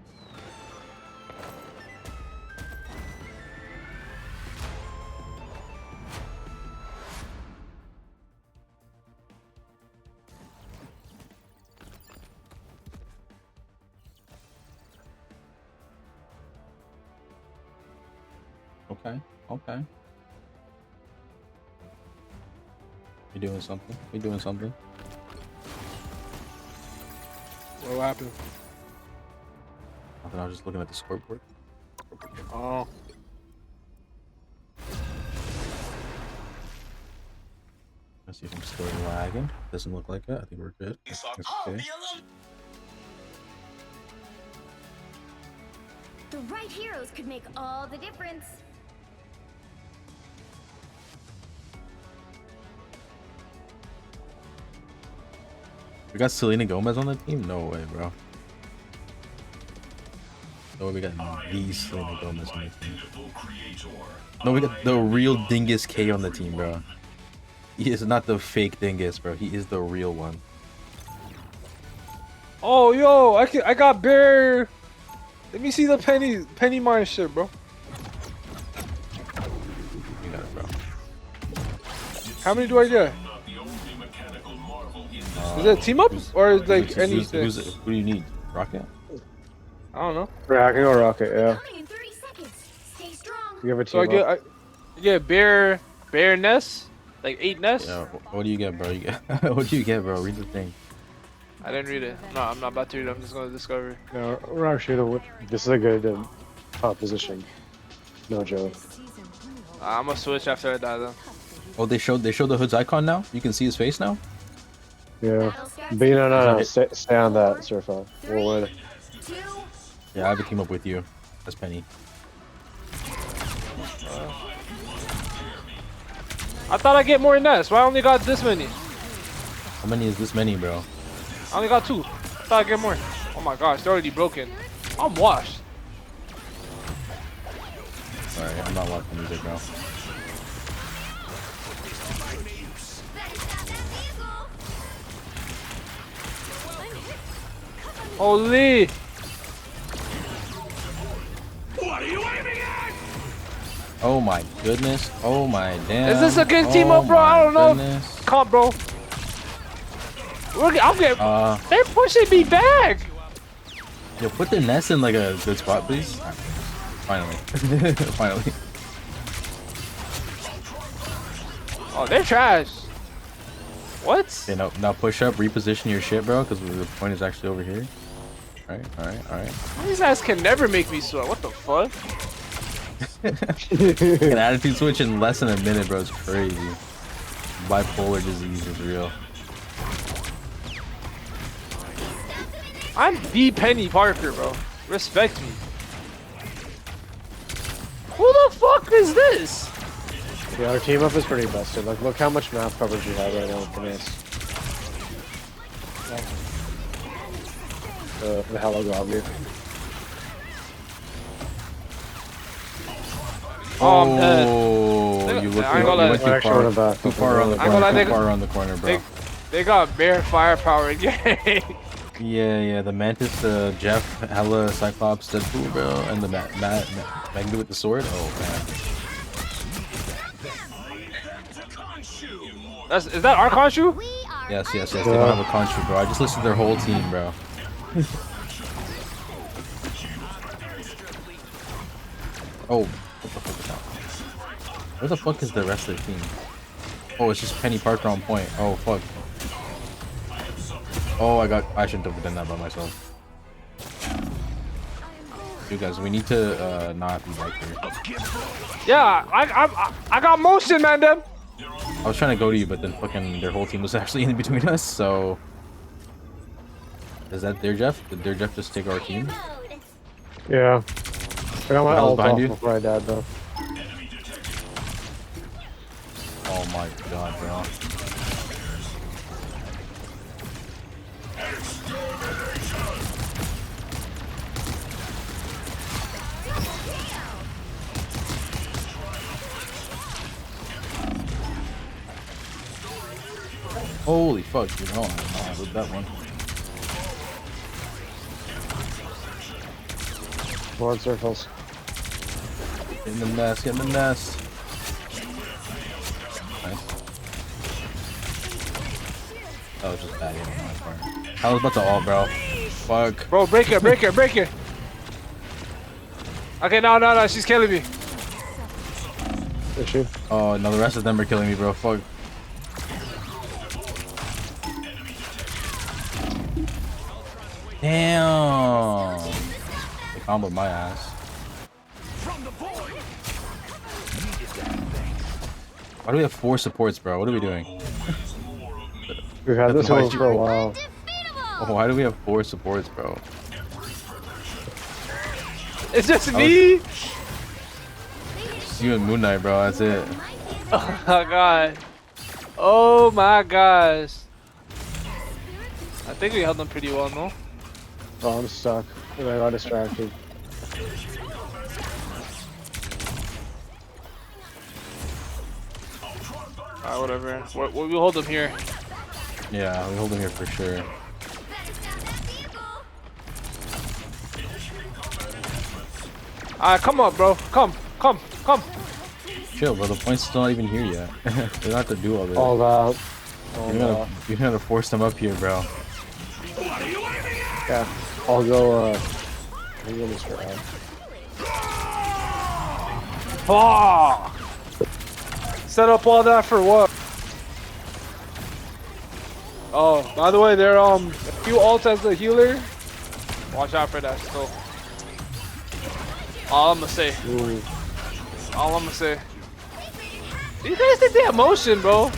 Okay, okay. We doing something. We doing something. What happened? I thought I was just looking at the scoreboard. Oh. Let's see if I'm still lagging. Doesn't look like it. I think we're good. That's okay. The right heroes could make all the difference. We got Selena Gomez on the team? No way, bro. No way we got the Selena Gomez on the team. No, we got the real Dingus K on the team, bro. He is not the fake Dingus, bro. He is the real one. Oh, yo, I got bear. Let me see the penny mine shit, bro. You got it, bro. How many do I get? Is it team up or is like anything? Who do you need? Rocket? I don't know. Yeah, I can go rocket, yeah. Counting in 30 seconds. Stay strong. You have a So team up. I get bear nests, like 8 nests. Yeah, what do you get, bro? You get what do you get, bro? Read the thing. I didn't read it. No, I'm not about to read it. I'm just gonna discover. No, we're actually this is a good composition. No joke. I'm gonna switch after I die though. Oh, they showed the Hood's icon now. You can see his face now. Yeah. But no. Stay on that, Surfa. We'll win. 2. Yeah, I have a team up with you. That's Penny. I thought I get more nests. Why I only got this many? How many is this many, bro? I only got 2. I thought I'd get more. Oh my gosh, they're already broken. I'm washed. Sorry, I'm not watching music, bro. Holy! Oh my goodness. Oh my damn. Is this a good team Oh up, bro? I my don't know. goodness. Come on, bro. I'm getting. They're pushing me back. Yo, put the nest in like a good spot, please. Finally. Finally. Oh, they're trash. What? Okay, now push up, reposition your shit, bro, because the point is actually over here. Alright. These guys can never make me sweat. What the fuck? An attitude switch in less than a minute, bro. It's crazy. Bipolar disease is real. I'm the Penny Parker, bro. Respect me. Who the fuck is this? Yeah, our team up is pretty busted. Like, look how much map coverage we have right now with the Nest. The Hello Goblin. Oh, I'm dead. Oh, you look I ain't gonna you went lie. too Actually, far. went back. Too far around the I ain't gonna lie, corner. Too nigga. far around the corner, bro. They got bare firepower again. Yeah. The Mantis, the Jeff, Hella, Cyclops, Deadpool, bro, and the Magnet with the sword. Oh man. Is that our Khonshu? We are Yes. They don't have a construct, bro. I just listed their whole team, bro. Oh, what the fuck is that? Where the fuck is the rest of the team? Oh, it's just Penny Parker on point. Oh, fuck. Oh, I shouldn't have done that by myself. You guys, we need to not be back here. Yeah, I got motion, man. Them. I was trying to go to you, but then fucking their whole team was actually in between us, so... Is that their Jeff? Did their Jeff just take our team? mode. Yeah. I got my Hell's ult behind off you? before I died, though. Oh my god, bro. Holy fuck, dude. Oh, no, with that one. More circles. In the nest, in the nest. Nice. That was just bad aim on my part. I was about to ult, bro. Fuck. Bro, break it. Okay, no, she's killing me. Is she? Oh, no, the rest of them are killing me, bro. Fuck. Damn. They comboed my ass. Why do we have 4 supports, bro? What are we doing? We've had this Why one for a while. Undefeatable. Why do we have 4 supports, bro? It's just me. It's you and Moon Knight, bro. That's it. Oh my god. Oh my gosh. I think we held them pretty well, no? Oh, I'm stuck. And I got distracted. Alright, whatever. We'll hold them here. Yeah, we hold him here for sure. Alright, come on, bro. Come. Chill, bro. The point's still not even here yet. They don't have to do all this. All that. You're gonna force them up here, bro. Yeah. I'll go this round. Fuck! Set up all that for what? Oh, by the way, they're if you ult as the healer, watch out for that still. All I'm gonna say. Ooh. All I'm gonna say. These guys think they have motion, bro.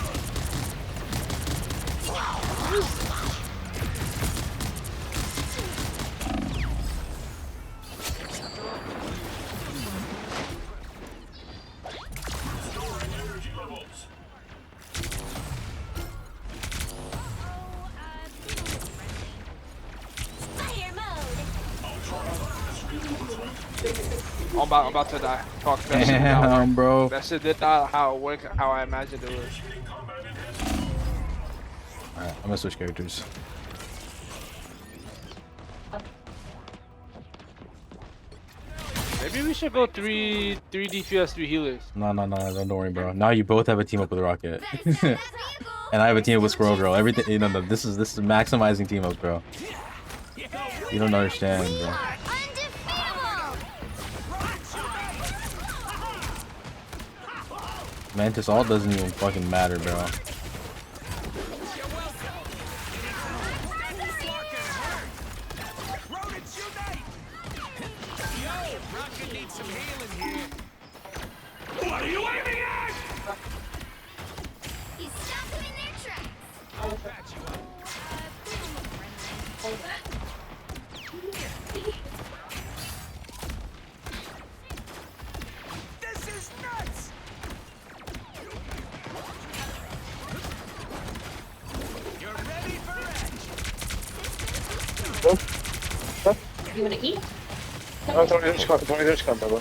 I'm about to die. Fuck, that shit did not work. Damn, bro. That shit did not how it worked, how I imagined it was. Alright, I'm gonna switch characters. Maybe we should go three DPS, 3 healers. No, don't worry, bro. Now you both have a team up with Rocket. And I have a team up with Squirrel Girl. Everything, you know, no, this is maximizing team ups, bro. You don't understand, bro. Mantis all doesn't even fucking matter, bro. What are you aiming at? He stopped them in their tracks. I'll patch you up. This is nuts! You're ready for action! You wanna eat? No, don't come, brother.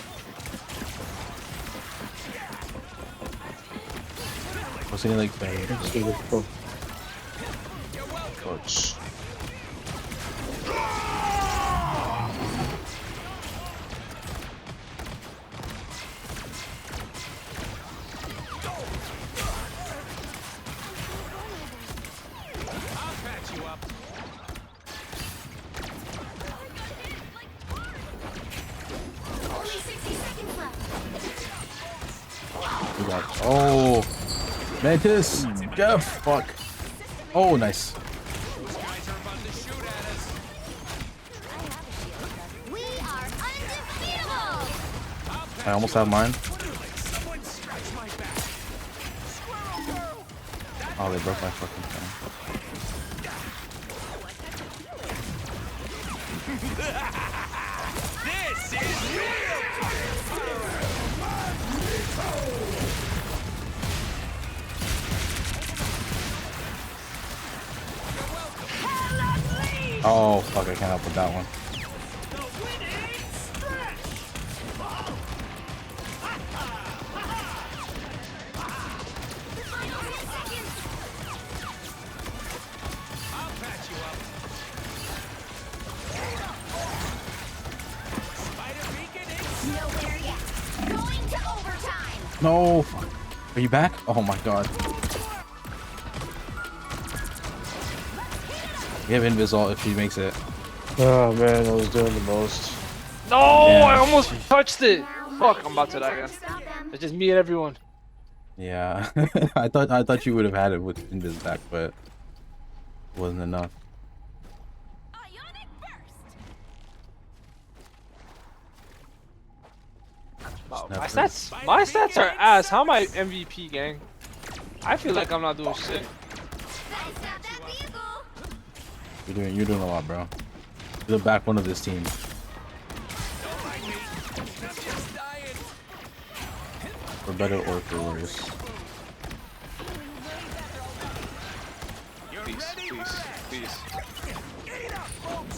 What's in like bang? Coach. I'll patch you up. Only 60 seconds left. We got, oh, Mantis, Jeff, fuck. Oh, nice. Those guys are about to shoot at us. We are undefeatable. I almost have mine. Someone scratch my back. Squirrel girl. Oh, they broke my fucking thing. This is real. Oh, fuck, I can't help with that one. I'll patch you up. Spider beacon is Nowhere yet. Going to overtime. No, fuck. Are you back? Oh my god. We have invis ult if she makes it. Oh man, I was doing the most. No, Yeah. I almost touched it. Fuck, I'm about to die again. Stop them. It's just me and everyone. Yeah, I thought you would have had it with invis back, but it wasn't enough. Ionic burst. Wow, Snap my stats are ass. How am I MVP, gang? I feel like I'm not doing shit. Gotta stop that vehicle. You're doing a lot, bro. You're the backbone of this team. For better or for worse. You're Please, ready please, for action. please. Eat up, folks.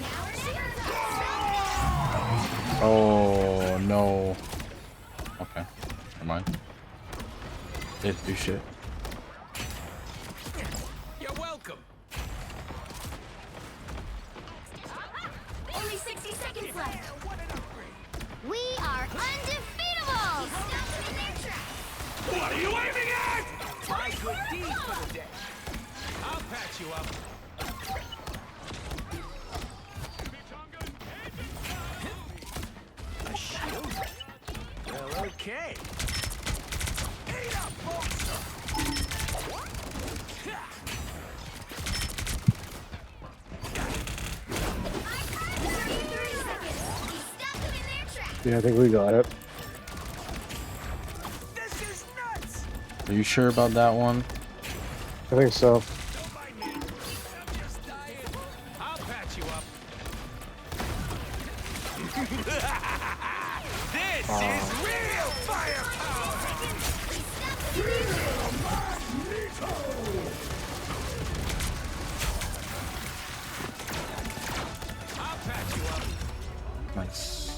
Now or never. Oh no. Okay, never mind. Didn't do shit. You're welcome. Only 60 seconds left. What an upgrade. We are undefeatable. He stopped them in their tracks. What are you aiming at? My good deed for the day. I'll patch you up. A shield? Well, okay. Eat up, folks. 30 seconds. He stopped them in their tracks. Yeah, I think we got it. This is nuts. Are you sure about that one? I think so. Don't mind me. I'm just dying. I'll patch you up. This is real firepower. I'll patch you up. Nice.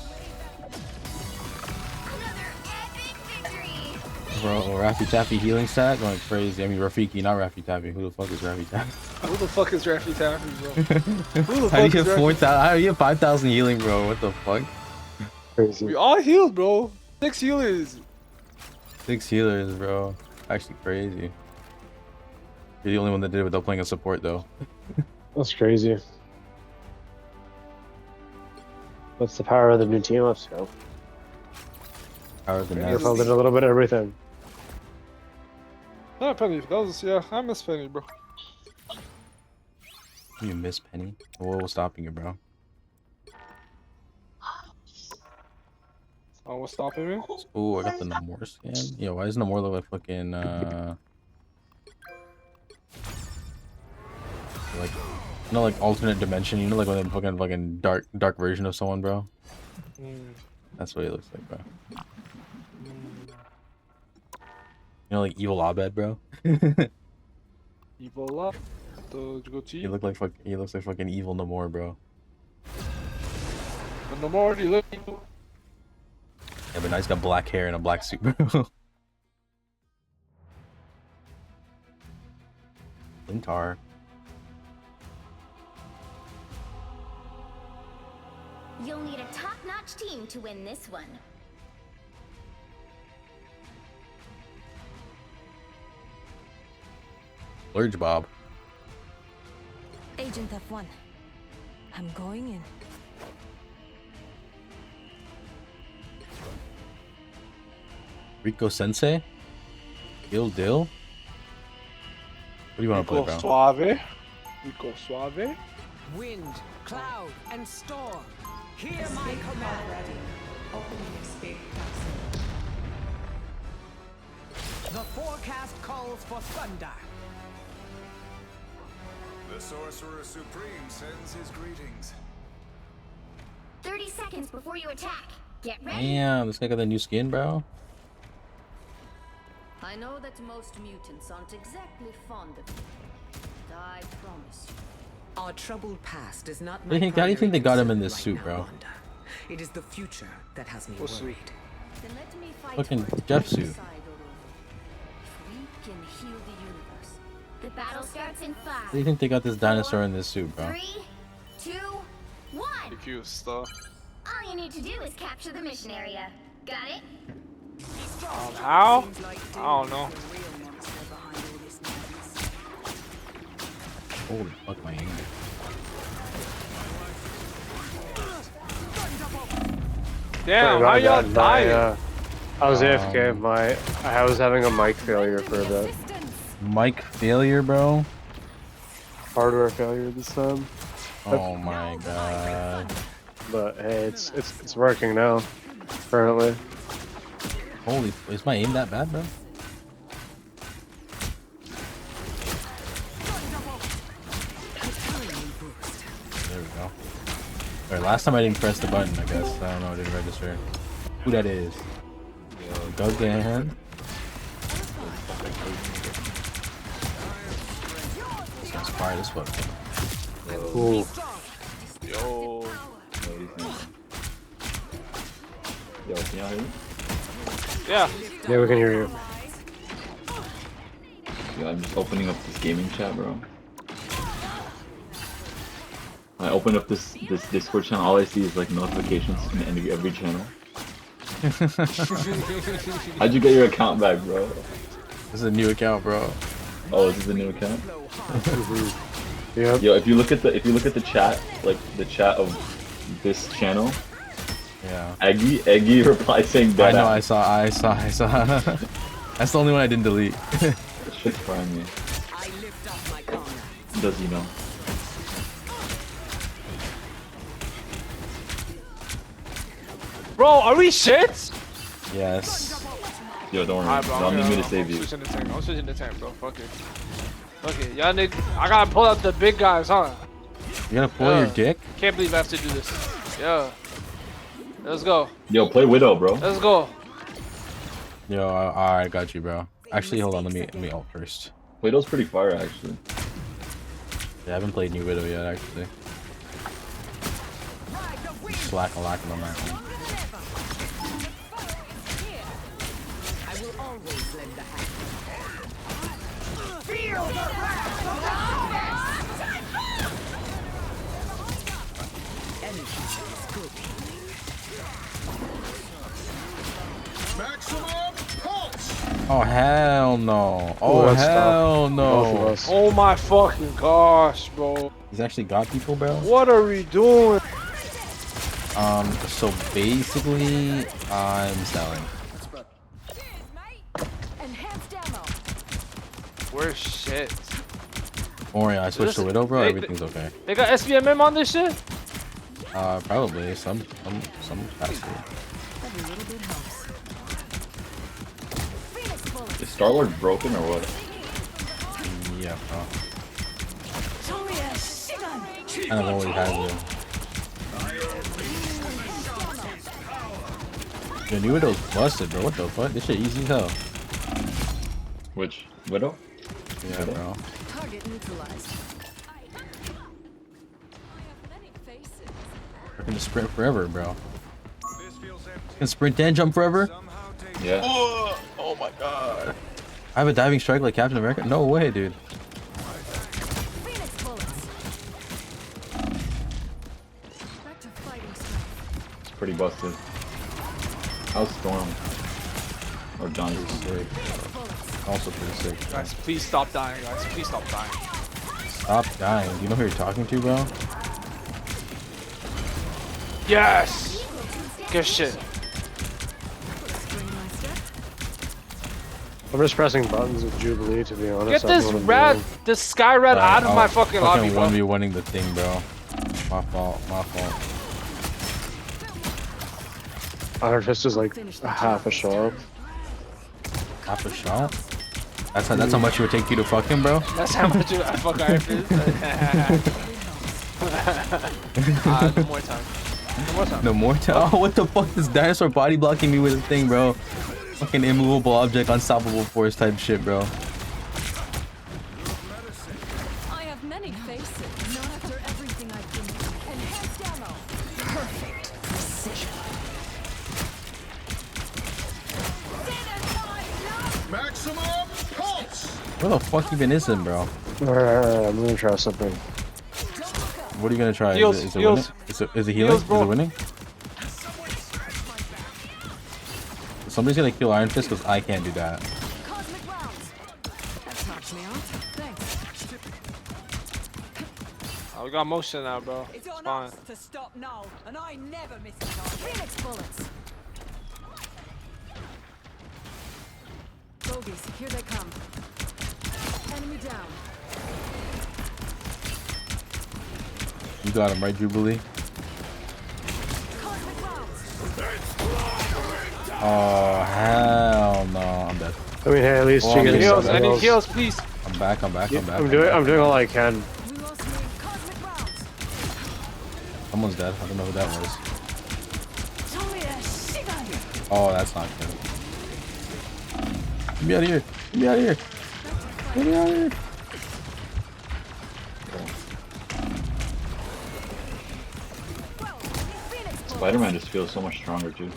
Bro, Raffy Taffy healing stat going crazy. I mean, Rafiki, not Raffy Taffy. Who the fuck is Raffy Taffy? Who the fuck is Raffy Taffy, bro? Who the How do fuck you is have Raffy? 4,000? How do you have 5,000 healing, bro? What the fuck? Crazy. We all healed, bro. 6 healers. 6 healers, bro. Actually crazy. You're the only one that did it without playing a support, though. That's crazy. What's the power of the new team ups, yo? Power of the Yeah, nest. They're did a little bit of everything. Yeah, Penny. That was, yeah, I miss Penny, bro. You miss Penny? What was stopping you, bro? Oh, what's stopping me? Oh, I got the Namor scan. Yeah, why does Namor look like fucking, like, you know, like alternate dimension? You know, like when they fucking dark version of someone, bro? That's what he looks like, bro. You know, like evil Abed, bro? Ebola. The goatee. He looks like fucking evil Namor, bro. But no more already look. Yeah, but now he's got black hair and a black suit, bro. Lintar. You'll need a top-notch team to win this one. Lurge Bob. Agent F1. I'm going in. Rico Sensei? Gil Dill? What do you want to play, Rico bro? Suave. Rico Suave. Wind, cloud, and storm. Hear my command. Ready. Opening escape capsule. The forecast calls for thunder. The Sorcerer Supreme sends his greetings. 30 seconds before you attack. Get ready. Damn, this guy got the new skin, bro. I know that most mutants aren't exactly fond of you, but I promise you. Our troubled past is not How do you think they got him in this suit, bro? Wanda. It is the future that has me What suit? worried. Then let me fight Fucking for it Jeff right suit. beside Ororo. If we can heal the universe, The battle starts in How do you 5, think they got this dinosaur in this suit, bro? 3, 2, 1. Confused stuff. All you need to do is capture the mission area. Got it? How? Seems like I don't know. the real monster behind all this madness. Holy fuck, my aim. Damn, how Sorry y'all about that. dying? I was AFK. I was having a mic failure for a bit. Mic failure, bro. Hardware failure this time. Oh my god. But hey, it's working now. Currently. Holy, is my aim that bad, bro? There we go. Alright, last time I didn't press the button, I guess. I don't know, it didn't register. Who that is? Yo, Doug Gahan. This guy's fire as fuck. Ooh. Yo. Yo, can y'all hear me? Yeah. Yeah, we can hear you. Yo, I'm just opening up this gaming chat, bro. I open up this Discord channel, all I see is like notifications from every channel. How'd you get your account back, bro? This is a new account, bro. Oh, is this a new account? Yep. Yo, if you look at the chat, like the chat of this channel, Yeah. Eggy replied saying I that. know, I saw. That's the only one I didn't delete. That shit's frying me. I lift up my comrades. Does he know? Bro, are we shit? Yes. Yo, don't worry. Alright, bro. Don't need me to save you. I'm switching the tank. I'm switching the tank, bro. Fuck it. Fuck it. Y'all need. I gotta pull out the big guys, huh? You gotta pull your dick? Can't believe I have to do this. Yeah. Let's go. Yo, play Widow, bro. Let's go. Yo, alright, got you, bro. Actually, hold on, let me ult first. Widow's pretty fire, actually. Yeah, I haven't played New Widow yet, actually. Slack a lacking on that one. I will always lend a hand. Feel the wrath of the energy is good. Maximum pulse. Oh hell no! Ooh, Oh that's tough. hell Both of no! us. Oh my fucking gosh, bro. He's actually got people, bro. What are we doing? So basically, I'm selling. Cheers, mate. Enhanced ammo. We're shit. Don't worry, I switched to Listen, Widow, bro. they- Everything's okay. They got SVMM on this shit? Probably some capacity. Every little bit helps. Phoenix bullets. Is Star-Lord broken or what? Yeah, bro. Toria, Kind of always has been. Yo, new Widow's busted, bro. What the fuck? This shit easy as hell. Which Widow? Yeah, bro. target neutralized. I have many faces. I can just sprint forever, bro. This feels empty. Can sprint and jump forever? Somehow take Yeah. Oh my god. I have a diving strike like Captain America? No way, dude. Phoenix bullets. Back to fighting strength. It's pretty busted. How's Storm? Or Johnny's? Sick. Also pretty sick. Guys, please stop dying, guys. Please stop dying. Stop dying. Do you know who you're talking to, bro? Yes! Good shit. I'm just pressing buttons with Jubilee, to be honest. Get I don't this know what I'm rat, doing. this sky rat out of my fucking lobby, bro. 1v1ing the thing, bro. My fault, my fault. Iron Fist is like a half a shot. Half a shot? That's how much it would take you to fuck him, bro? That's how much I fuck Iron Fist. No more time. No more time. No more time. Oh, what the fuck? This dinosaur body blocking me with a thing, bro. Fucking immovable object, unstoppable force type shit, bro. I have many faces. Not after everything I've been through. Enhanced ammo. Perfect precision. maximum pulse. Where the fuck even is him, bro? Alright, I'm gonna try something. What are you gonna try? Heals, Is it heals. winning? Is it healing? Heals, Is bro. it winning? Somebody's gonna kill Iron Fist because I can't do that. Cosmic rounds. That knocks me out. Thanks. Oh, we got motion now, bro. It's It's on fine. us to stop now, and I never miss a target. Phoenix bullets. Bogies, here they come. Enemy down. You got him, right, Jubilee? Cosmic rounds. Oh, hell no. I'm dead. I mean, hey, at least Oh, you I'm get getting Heals, some I need heals. heals, please. I'm back, I'm back. I'm doing all I can. We lost me. Cosmic rounds. Someone's dead. I don't know who that was. Toria, shiver. Oh, that's not good. Get me out of here. Get me out of here. Get me out of here. Spider-Man just feels so much stronger too.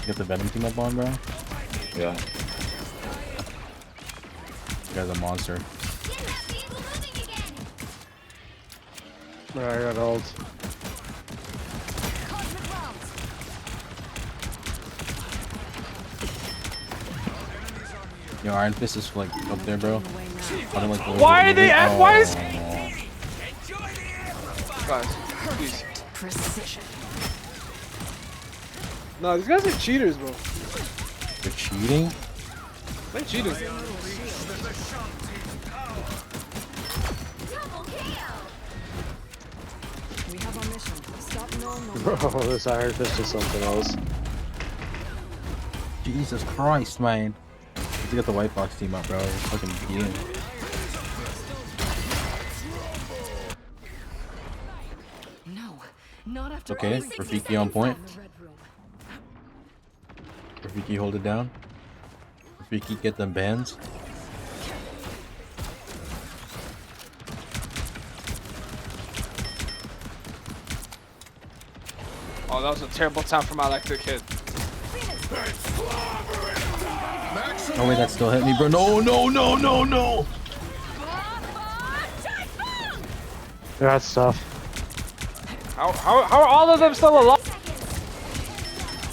Get the Venom team up on, bro. Yeah. You guy's a monster. Alright, I got ult. Cosmic rounds. Yo, Iron Fist is like up there, bro. I don't like the way Why they're are they moving. at? Why is- Oh. Guys, please. Precision. No, these guys are cheaters, bro. They're cheating? They're cheaters. We have our mission. Stop normal. Bro, this Iron Fist is something else. Jesus Christ, man. You got the White Fox team up, bro. You're fucking beating. No, not after Okay, everything Rafiki on point. in the Red Room. Rafiki, hold it down. Rafiki, get them bands. Oh, that was a terrible time for my electric kid. Oh wait, that still hit me, bro. No, no, no, no, no. That's tough. How are all of them still alive?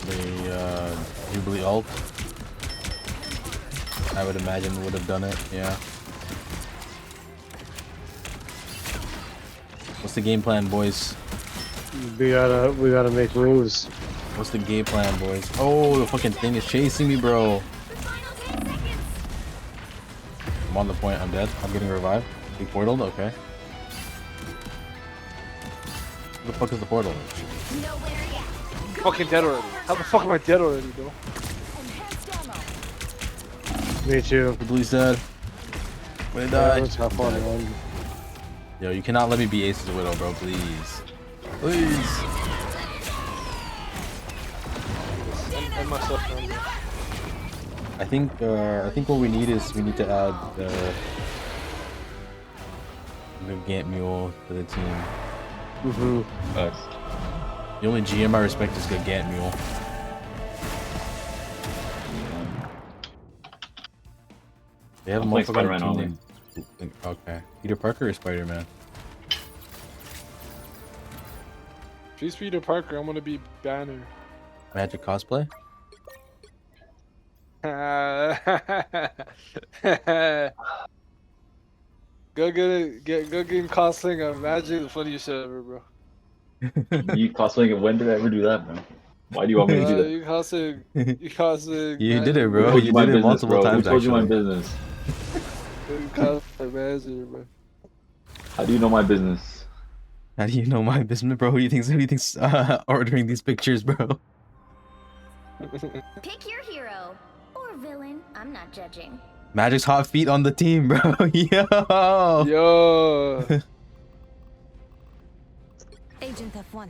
The Jubilee ult. I would imagine would have done it. Yeah. What's the game plan, boys? We gotta make moves. What's the game plan, boys? Oh, the fucking thing is chasing me, bro. I'm on the point. I'm dead. I'm getting revived. We portaled. Okay. Where the fuck is the portal? Fucking dead already. How the fuck am I dead already, bro? Me too. The Blue's dead. Wait, Yeah, die. let's have fun, man. Yo, you cannot let me be Ace's Widow, bro. Please. Please. And myself down, bro. I think what we need is we need to add the Gant Mule to the team. Nice. The only GM I respect is good Gant Mule. They have a I'm playing motherfucker Spider-Man on the only. team named- Okay. Peter Parker or Spider-Man? If he's Peter Parker, I'm gonna be Banner. Magic cosplay? Go get cosplaying a Magic, the funniest shit ever, bro. You cosplaying it? When did I ever do that, bro? Why do you want me to do that? You cosplaying. You did it, Who bro. told You my did it business, multiple bro? times, Who told you my actually. business? You cosplay Magic, bro. How do you know my business? How do you know my business, bro? Who do you think's ordering these pictures, bro? Pick your hero or villain. I'm not judging. Magic's hot feet on the team, bro. Yo. Yo. Agent F1.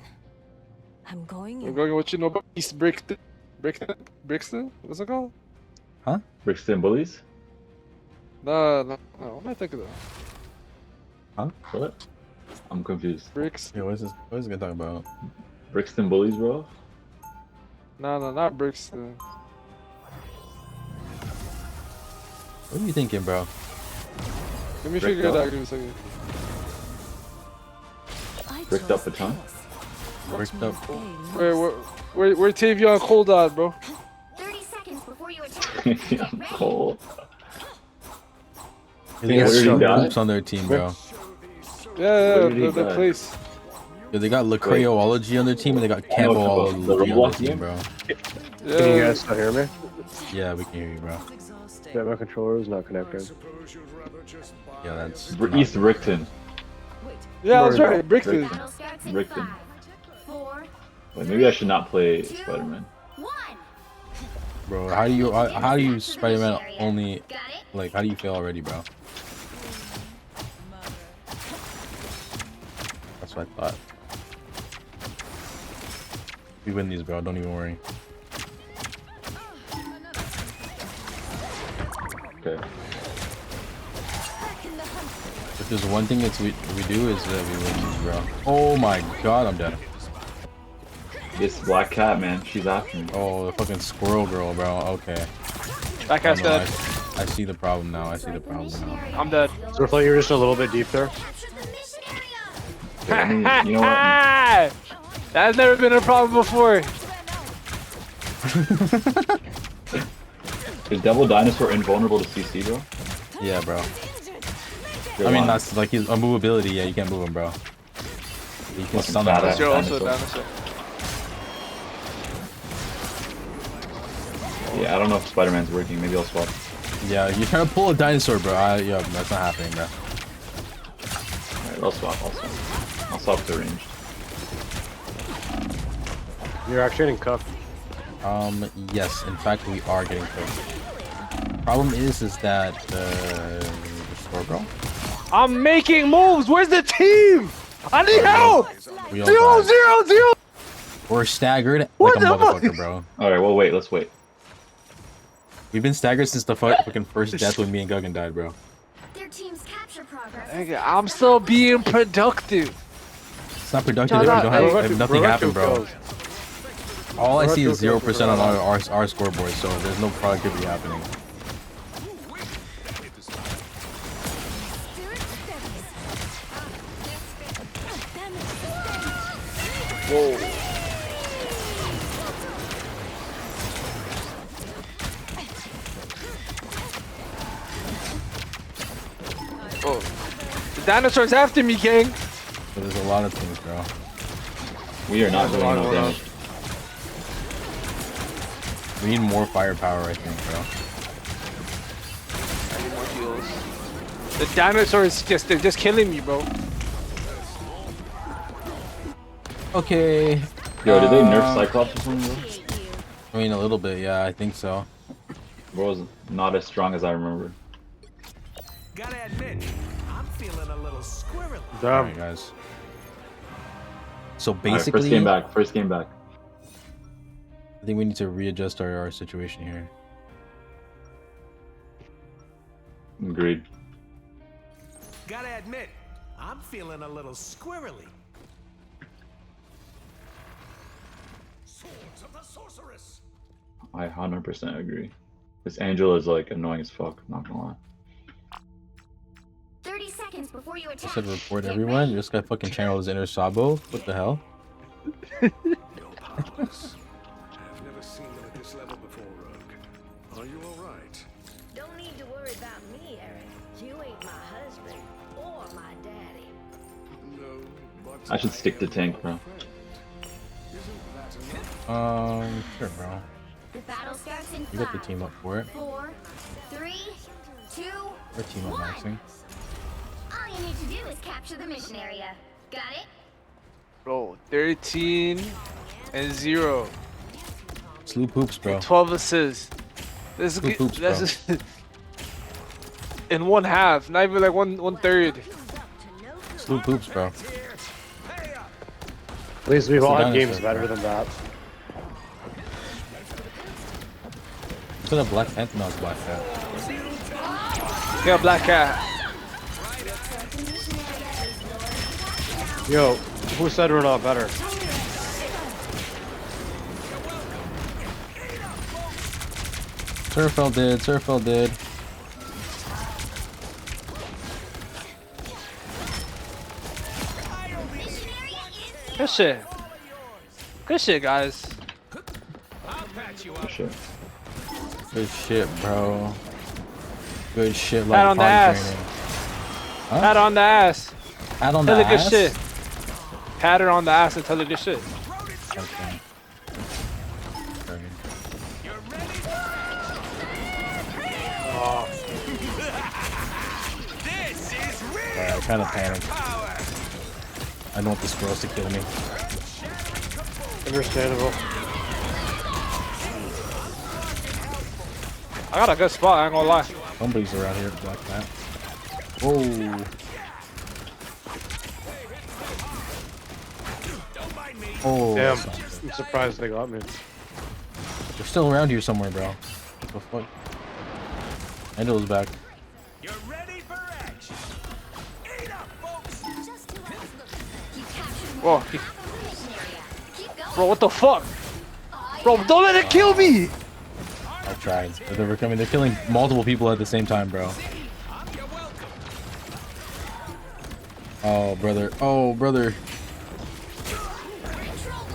I'm going We're in. going what you know about East Brixton? Brixton? What's it called? Brixton Bullies? No. What am I thinking of? What? I'm confused. Brixton. Yo, what is this guy talking about? Brixton Bullies, bro? No, not Brixton. What are you thinking, bro? Let me figure it out. Give me a second. Bricked up a ton? Bricked up. Where Tavion Cold on, bro? 30 seconds before you attack. I'm cold. They got where did he some die? hoops on their team, bro. Yeah, Where did he the die? place. Yo, they got Lacreology on their team and they got Campbellology on their Roblox team, game? bro. Can you Yeah. guys still hear me? Yeah, we can hear you, bro. Yeah, my controller is not connected. Yeah, that's East Brickton. Yeah, I was right. Brixton. Battle starts in Brickton. 5, 4, Wait, maybe I should not play Spider-Man. 1. bro. How do you Spider-Man only Got it? like? How do you fail already, bro? That's what I thought. We win these, bro. Don't even worry. Okay. If there's one thing that we do is that we win these, bro. Oh my god, I'm dead. This black cat, man, she's after me. Oh, the fucking squirrel girl, bro. Okay. That guy's No, dead. I see the problem now. I see the problem now. I'm dead. So I thought you were just a little bit deep there. I mean, you know what? That's never been a problem before. Is Devil Dinosaur invulnerable to CC, bro? Yeah, bro. You're I mean, lying. that's like his unmovability. Yeah, you can't move him, bro. You can stun him. badass. You're also a Dinosaur. dinosaur. Yeah, I don't know if Spider-Man's working. Maybe I'll swap. Yeah, you're trying to pull a dinosaur, bro. Yeah, that's not happening, bro. Alright, I'll swap. I'll swap to ranged. You're actually getting cuffed. Yes. In fact, we are getting cooked. Problem is that score, bro. I'm making moves. Where's the team? I need help. We all Zero, died. 0, 0. We're staggered What like a the fuck? motherfucker, bro. Alright, well, wait. Let's wait. We've been staggered since the fucking first death when me and Guggen died, bro. Their team's capture progress. Nigga, I'm still being productive. It's not productive. Shut We up. don't have Hey, nothing happened, bro. All I see is Roberto 0% on our scoreboard, so there's no productivity happening. Whoa. Oh, the dinosaur's after me, gang. But there's a lot of things, bro. We are not doing no damage. We need more firepower, I think, bro. I need more heals. The dinosaurs they're just killing me, bro. Okay. Yo, did they nerf Cyclops or something, bro? I mean, a little bit, yeah, I think so. Bro's not as strong as I remember. Gotta admit, I'm feeling a little squirrely. Alright, guys. So Alright, basically, first game back. First game back. I think we need to readjust our situation here. Agreed. Gotta admit, I'm feeling a little squirrely. Swords of the sorceress. I 100% agree. This Angel is like annoying as fuck, not gonna lie. 30 seconds before you I attack. said report Get everyone. ready. This guy fucking channeled his inner Sabo. What the hell? You're powerless. I've never seen them at this level before, Rogue. Are you alright? Don't need to worry about me, Eric. You ain't my husband or my daddy. No, but I should stick to tank, bro. isn't that enough? Sure, bro. The battle starts in You got the 5, team up for it. 4, 3, 2, Or team up 1. maxing. All you need to do is capture the mission area. Got it? Bro, 13-0. Slew poops, bro. 12 assists. This is Slew poops, bro. that's just in one half, not even like one third. Slew poops, bro. At least we've It's all a had games dinosaur, better bro. than that. Is that a Black Panther? No, it's Black Cat. Yeah, Black Cat. Yo, who said we're not better? Surfell did. Surfell did. Good shit. Good shit, guys. For sure. Good shit, bro. Good shit, Pat like on the potty ass. training. Huh? Pat on the ass. Pat on the Tell her good ass? shit. Pat her on the ass and tell her good shit. Okay. Sorry. Alright, I kind of panicked. I don't want the squirrels to kill me. Understandable. I got a good spot, I ain't gonna lie. Somebody's around here, Black Cat. Whoa. Oh, Damn, that's I'm surprised they got me. they're still around here somewhere, bro. What the fuck? Angel's back. You're ready for action. Eat up, folks. Whoa. Bro, what the fuck? Bro, don't let it kill me! I tried. But they're coming. They're killing multiple people at the same time, bro. Oh, brother. Oh, brother.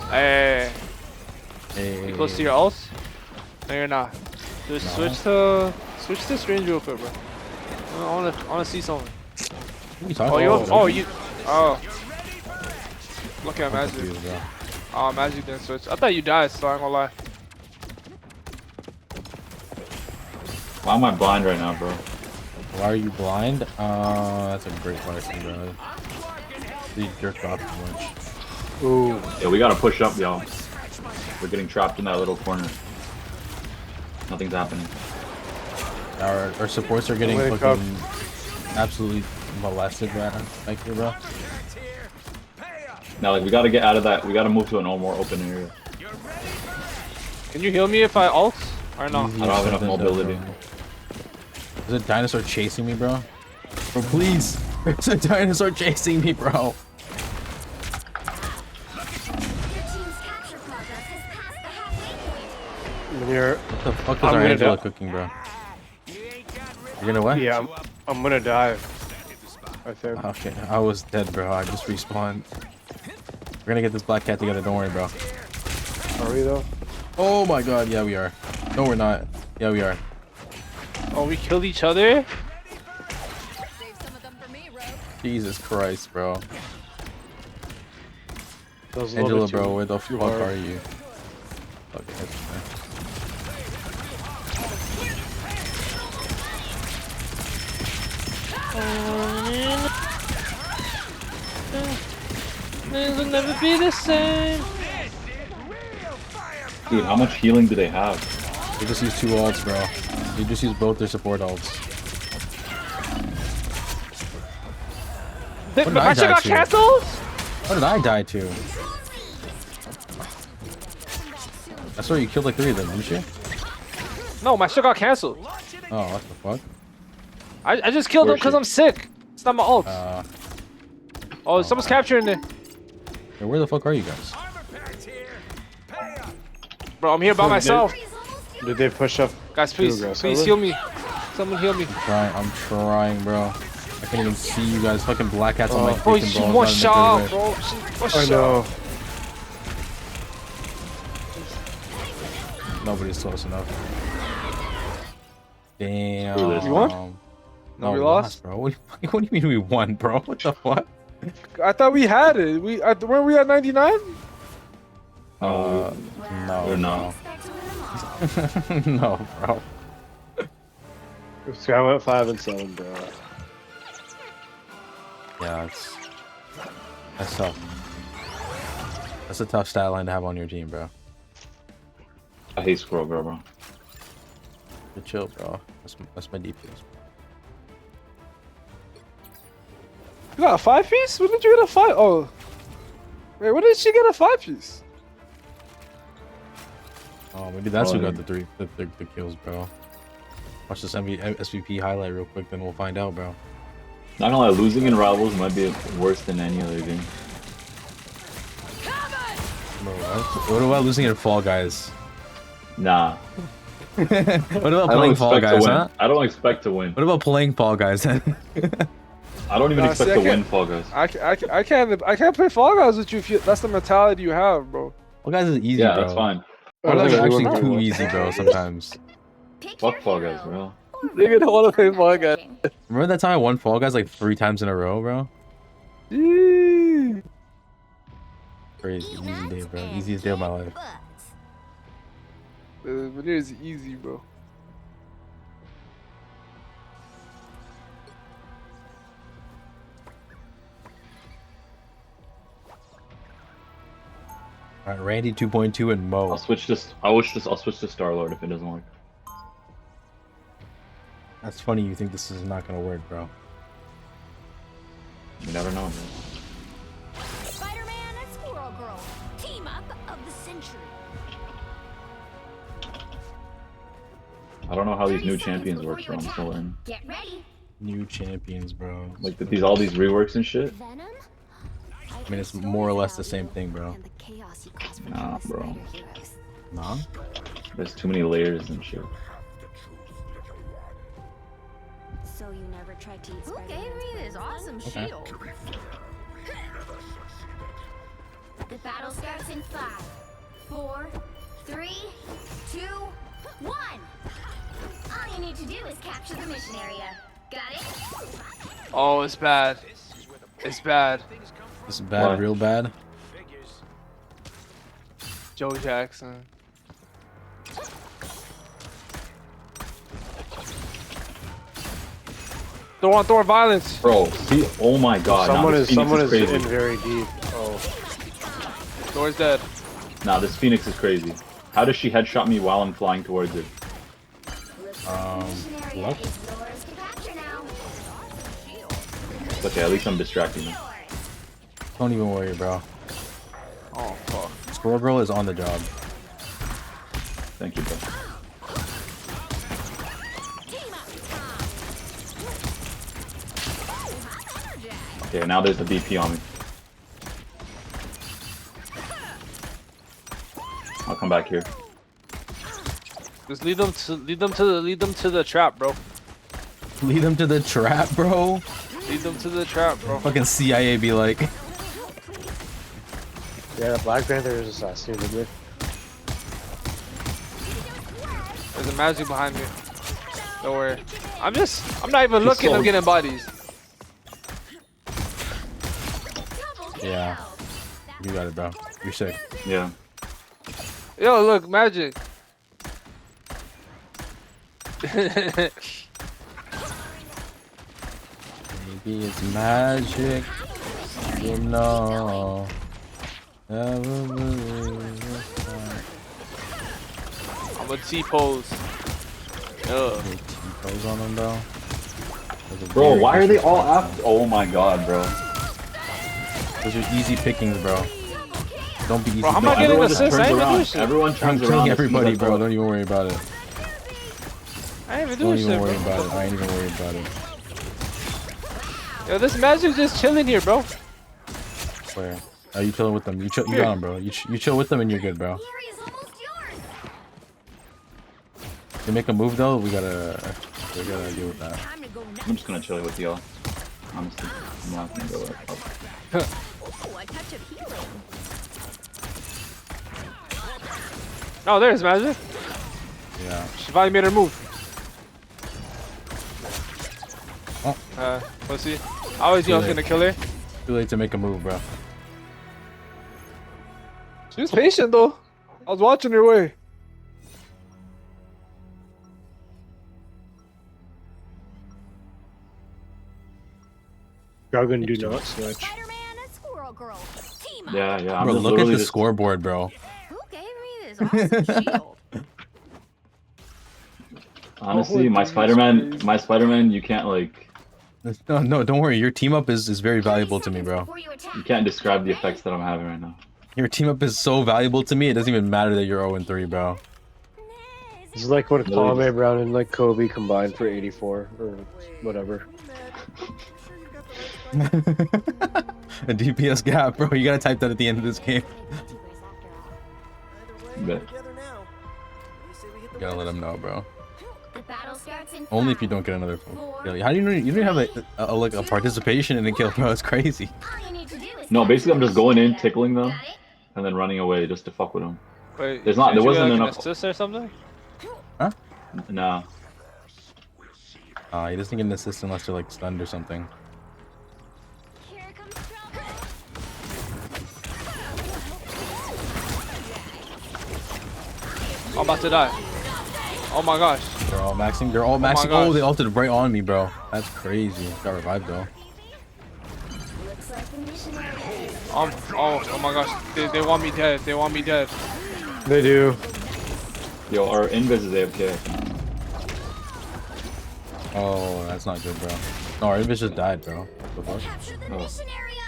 Hey, Hey. you close to your ult? No, you're not. Just switch to strange real quick, bro. I wanna see something. What are you talking Oh, about? you. Oh. Look at I'm Magic. confused, bro. Oh, Magic didn't switch. I thought you died, so I ain't gonna lie. Why am I blind right now, bro? Why are you blind? That's a great question, bro. You jerked off too much. Ooh. Yeah, we gotta push up, y'all. We're getting trapped in that little corner. Nothing's happening. Our supports are getting Wait, fucking absolutely molested right here, bro. Now, like, we gotta get out of that. We gotta move to a more open area. Can you heal me if I ult? Or no? I don't have enough mobility. There's a dinosaur chasing me, bro. Bro, please. There's a dinosaur chasing me, bro. Your team's capture progress has passed the halfway point. When you're, What the fuck is I'm our gonna Angela die. cooking, bro? You're gonna what? yeah, I'm gonna die. I think. Okay, I was dead, bro. I just respawned. We're gonna get this black cat together. Don't worry, bro. Are we though? Oh my god, yeah we are. No, we're not. Yeah, we are. Oh, we killed each other? Save some of them for me, Rogue. Jesus Christ, bro. That was a little Angela, bit too- bro, where the too fuck hard. are you? Okay, that's fine. It'll never be the same. Dude, how much healing do they have? They just use 2 ults, bro. They just use both their support ults. My did I shit die got to? canceled? What did I die to? I saw you killed like 3 of them, didn't you? No, my shit got canceled. Oh, what the fuck? I just killed Where him is because she? I'm sick. It's not my ult. Oh, oh, someone's capturing it. Hey, where the fuck are you guys? Bro, I'm here by Did they- myself. Did they push up? Guys, please, Too please aggressive? heal me. Someone heal me. I'm trying, bro. I can't even see you guys. Fucking black hats on my Bro, dick and she balls. one not in the shot, third way. bro. She one I shot. know. Nobody's close enough. Damn. Screw this. You won? No, No, we we lost? bro. What do you mean we won, bro? What the fuck? I thought we had it. Weren't we at 99? No, Or no. no, bro. So I went 5 and 7, bro. Yeah, that's tough. That's a tough stat line to have on your team, bro. I hate Squirrel Girl, bro. But chill, bro. That's my DPS. You got a 5-piece? When did you get a 5? Oh. Wait, when did she get a 5-piece? Oh, maybe that's who Oh, got the kills, bro. Watch this SVP highlight real quick, then we'll find out, bro. Not gonna lie, losing in Rivals might be worse than any other game. Bro, what about losing in Fall Guys? Nah. What about I don't playing Fall expect to Guys, win. huh? I don't expect to win. What about playing Fall Guys then? I don't even Nah, expect see, to I win can't- Fall Guys. I can't play Fall Guys with you if that's the mentality you have, bro. Fall Guys is easy, Yeah, bro. that's fine. Fall Guys is Everyone actually knows too what- easy, bro, sometimes. Fuck Fall Guys, bro. Nigga don't want to play Fall Guys. Remember that time I won Fall Guys like 3 times in a row, bro? Yee. Crazy, easy day, bro. Easiest day of my life. Veneer is easy, bro. Alright, Randy 2.2 and Mo. I'll switch this. I'll switch to Star Lord if it doesn't work. That's funny you think this is not gonna work, bro. You never know, man. Spider-Man and Squirrel Girl. Team up of the century. I don't know how these new champions work, so I'm still in. Get ready. New champions, bro. Like all these reworks and shit. Venom? I mean, it's more or less the same thing, bro. And the chaos you cause for Nah, the bro. Spider heroes. Nah? There's too many layers and shit. So you never tried to eat Who Spider-Man's gave me this brains, awesome Okay. shield? The battle starts in 5, 4, 3, 2, 1. All you need to do is capture the mission area. Got it? Oh, it's bad. It's bad. This is bad, Why? real bad. Joe Jackson. Thor violence. Bro, see, oh my god. Someone nah, is this Phoenix someone is crazy. in very deep. Oh, Thor's dead. Nah, this Phoenix is crazy. How does she headshot me while I'm flying towards it? Looks like the mission area what? is yours to capture now. It's okay, at least I'm distracting them. Don't even worry, bro. Oh fuck. Squirrel Girl is on the job. Thank you, bro. Okay, now there's the DP on me. I'll come back here. Just lead them to the trap, bro. Lead them to the trap, bro. Lead them to the trap, bro. Fucking CIA be like. Yeah, the Black Panther is assassinated me. There's a magic behind me. Don't worry. I'm not even looking. I'm getting bodies. Yeah. You got it, bro. You're sick. Yeah. Yo, look, magic. Maybe it's magic. You know. I'm a T-pose. T-pose on them, bro. Bro, why are they all after? Oh my god, bro. Those are easy pickings, bro. Don't be easy. Bro, how am I getting assists? I ain't even doing shit. Everyone I'm turns killing around. everybody, bro. Don't even worry about it. I ain't even Don't doing even shit, worry bro. about it. I ain't even worried about it. Yo, this magic's just chilling here, bro. Where? Are you chilling with them? You got them, bro. You chill with them and you're good, bro. You make a move though, we gotta deal with that. I'm just gonna chill with y'all. Honestly, I'm not gonna go up. Oh, a touch of healing. Oh, there's magic. Yeah. She finally made her move. Oh. Pussy. I always knew I was gonna kill her. Too late to make a move, bro. She was patient though. I was watching her way. Dragon do not switch. Spider-Man and Squirrel Girl. Team up. Yeah, I'm Bro, just look at literally the just- scoreboard, bro. Who gave me this awesome shield? Honestly, my Spider-Man, you can't like, No, don't worry. Your team up is very valuable to me, bro. you can't describe the effects that I'm having right now. Your team up is so valuable to me. It doesn't even matter that you're 0-3, bro. It's like what Kwame Brown and like Kobe combined for 84 or whatever. A DPS gap, bro. You gotta type that at the end of this game. But You gotta let them know, bro. The battle starts in Only if you don't get another kill. How do you know you don't have like a participation in a kill, bro? It's crazy. All you need to do is no, basically I'm just going in, tickling them, and then running away just to fuck with them. Wait, There wasn't like enough. an assist or something? Huh? Nah. He doesn't get an assist unless they're like stunned or something. Here comes trouble. I'm about to die. Oh my gosh. They're all maxing. They're all maxing. gosh. Oh, they ulted right on me, bro. That's crazy. Got revived though. Looks like the missionary. Oh my gosh. They want me dead. They want me dead. They do. Yo, our invis is AFK. Oh, that's not good, bro. No, our invis just died, bro. What the fuck? Capture the mission area.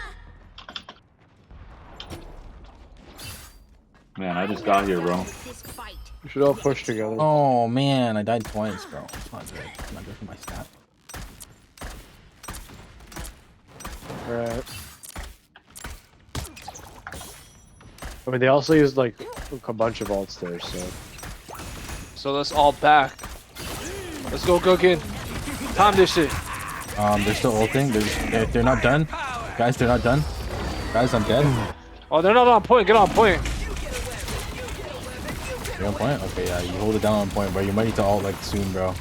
Man, I just got here, bro. This fight. We should all push together. Oh man, I died twice, bro. It's not good. It's not good for my stat. Alright. I mean, they also used like a bunch of ults there, so. So let's all back. Let's go again. Time this shit. They're still ulting. They're not done. Guys, they're not done. Guys, I'm dead. Oh, they're not on point. Get on point. You're on point? Okay, yeah, you hold it down on point, bro. You might need to ult like soon, bro.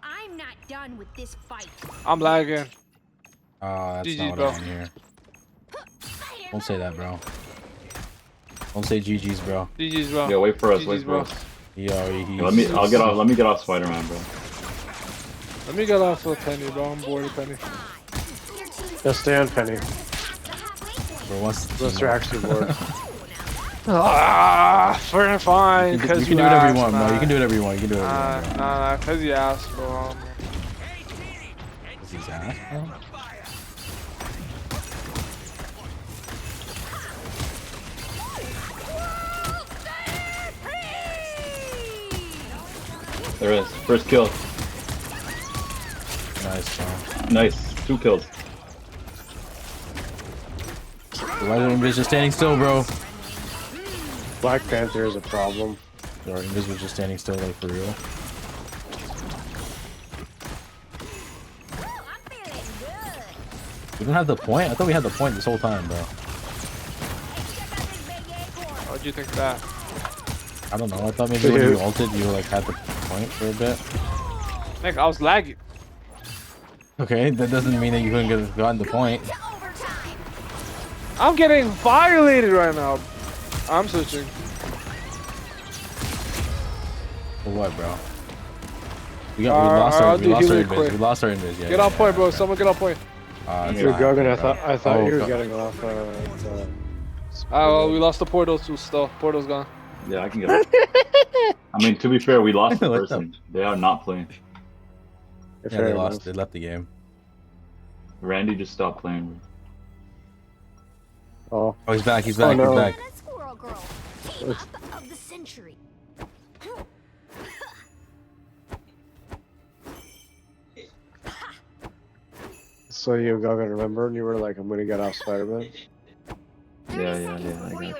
I'm not done with this fight. I'm lagging. That's GG, not what bro. I want to hear. Don't say that, bro. Don't say GG's, bro. GG's, bro. Yo, wait for us, GG's, wait for bro. us. Yo, Let me get off Spider-Man, bro. Let me get off with Penny, bro. I'm bored of Penny. Just stay on Penny. Bro, once Unless they're actually bored. We're fine. you Cause can do whatever you want, bro. You can do whatever you want. You can do whatever you want, bro. Nah, cause you asked, bro. Is his ass, bro? There is. First kill. Nice, bro. Nice. 2 kills. Why are the just standing still, bro? Black Panther is a problem. Our invis was just standing still, like, for real. We don't have the point? I thought we had the point this whole time, bro. you think that? I don't know. I thought maybe when you ulted, you like had the point for a bit. Like, I was lagging. Okay, that doesn't mean that you couldn't get gotten the point. I'm getting violated right now. I'm switching. For what, bro? We lost our invis. We lost our invis. Yeah. Get on point, bro. Someone get on point. You're Guggin. I thought you were getting off. Well, we lost the portal too. Still, portal's gone. Yeah, I can get it. I mean, to be fair, we lost the person. They are not playing. Yeah, they lost. They left the game. Randy just stopped playing. Oh, he's back. He's back. No. He's back. Squirrel girl, team up of the century. So you Guggin, remember? And you were like, I'm gonna get off Spider-Man. Yeah, I got you.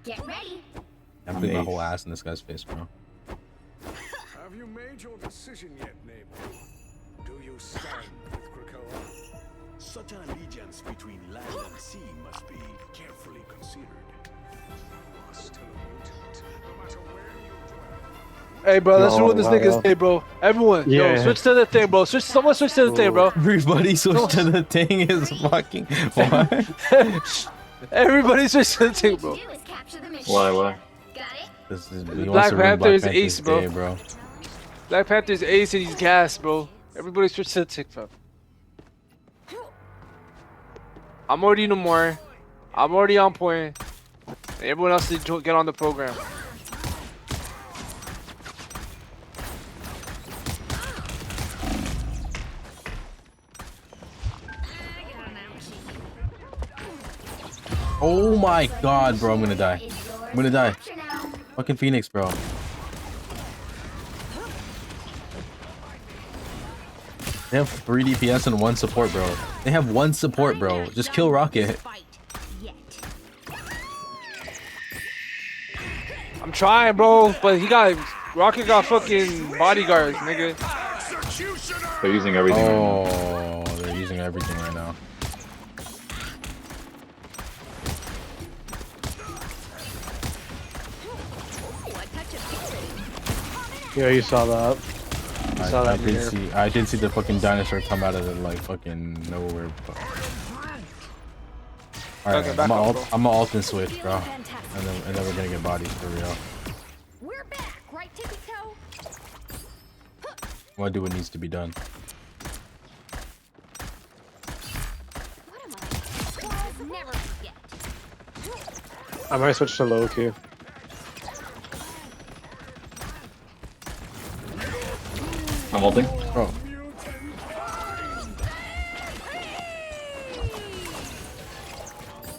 Get ready. I'm putting my whole ass in this guy's face, bro. Have you made your decision yet, neighbor? Do you stand with Krakoa? Such an allegiance between land and sea must be carefully considered. You are still a mutant, no matter where you dwell. Hey, bro, let's ruin this nigga's day, bro. Everyone, Yeah. yo, switch to the thing, bro. Someone switch to the thing, bro. Everybody switch to the thing is fucking what? Everybody switch to the thing, bro. Why? This is Black Panther's ace, bro. Day, bro. Black Panther's ace and he's gas, bro. Everybody switch to the tick, fam. I'm already no more. I'm already on point. Everyone else needs to get on the program. Oh my god, bro, I'm gonna die. I'm gonna die. Fucking Phoenix, bro. They have 3 DPS and 1 support, bro. They have 1 support, bro. Just kill Rocket. I'm trying, bro, but Rocket got fucking bodyguards, nigga. They're using everything right now. Oh, they're using everything right now. Yeah, you saw that. I did see the fucking dinosaur come out of the like fucking nowhere. Alright, Okay, I'm up, gonna ult and switch, bro. And then we're gonna get bodies for real. We're back, right, Tippy Toe? I'm gonna do what needs to be done. What am I? Never forget. I might switch to low key. I'm ulting. Bro.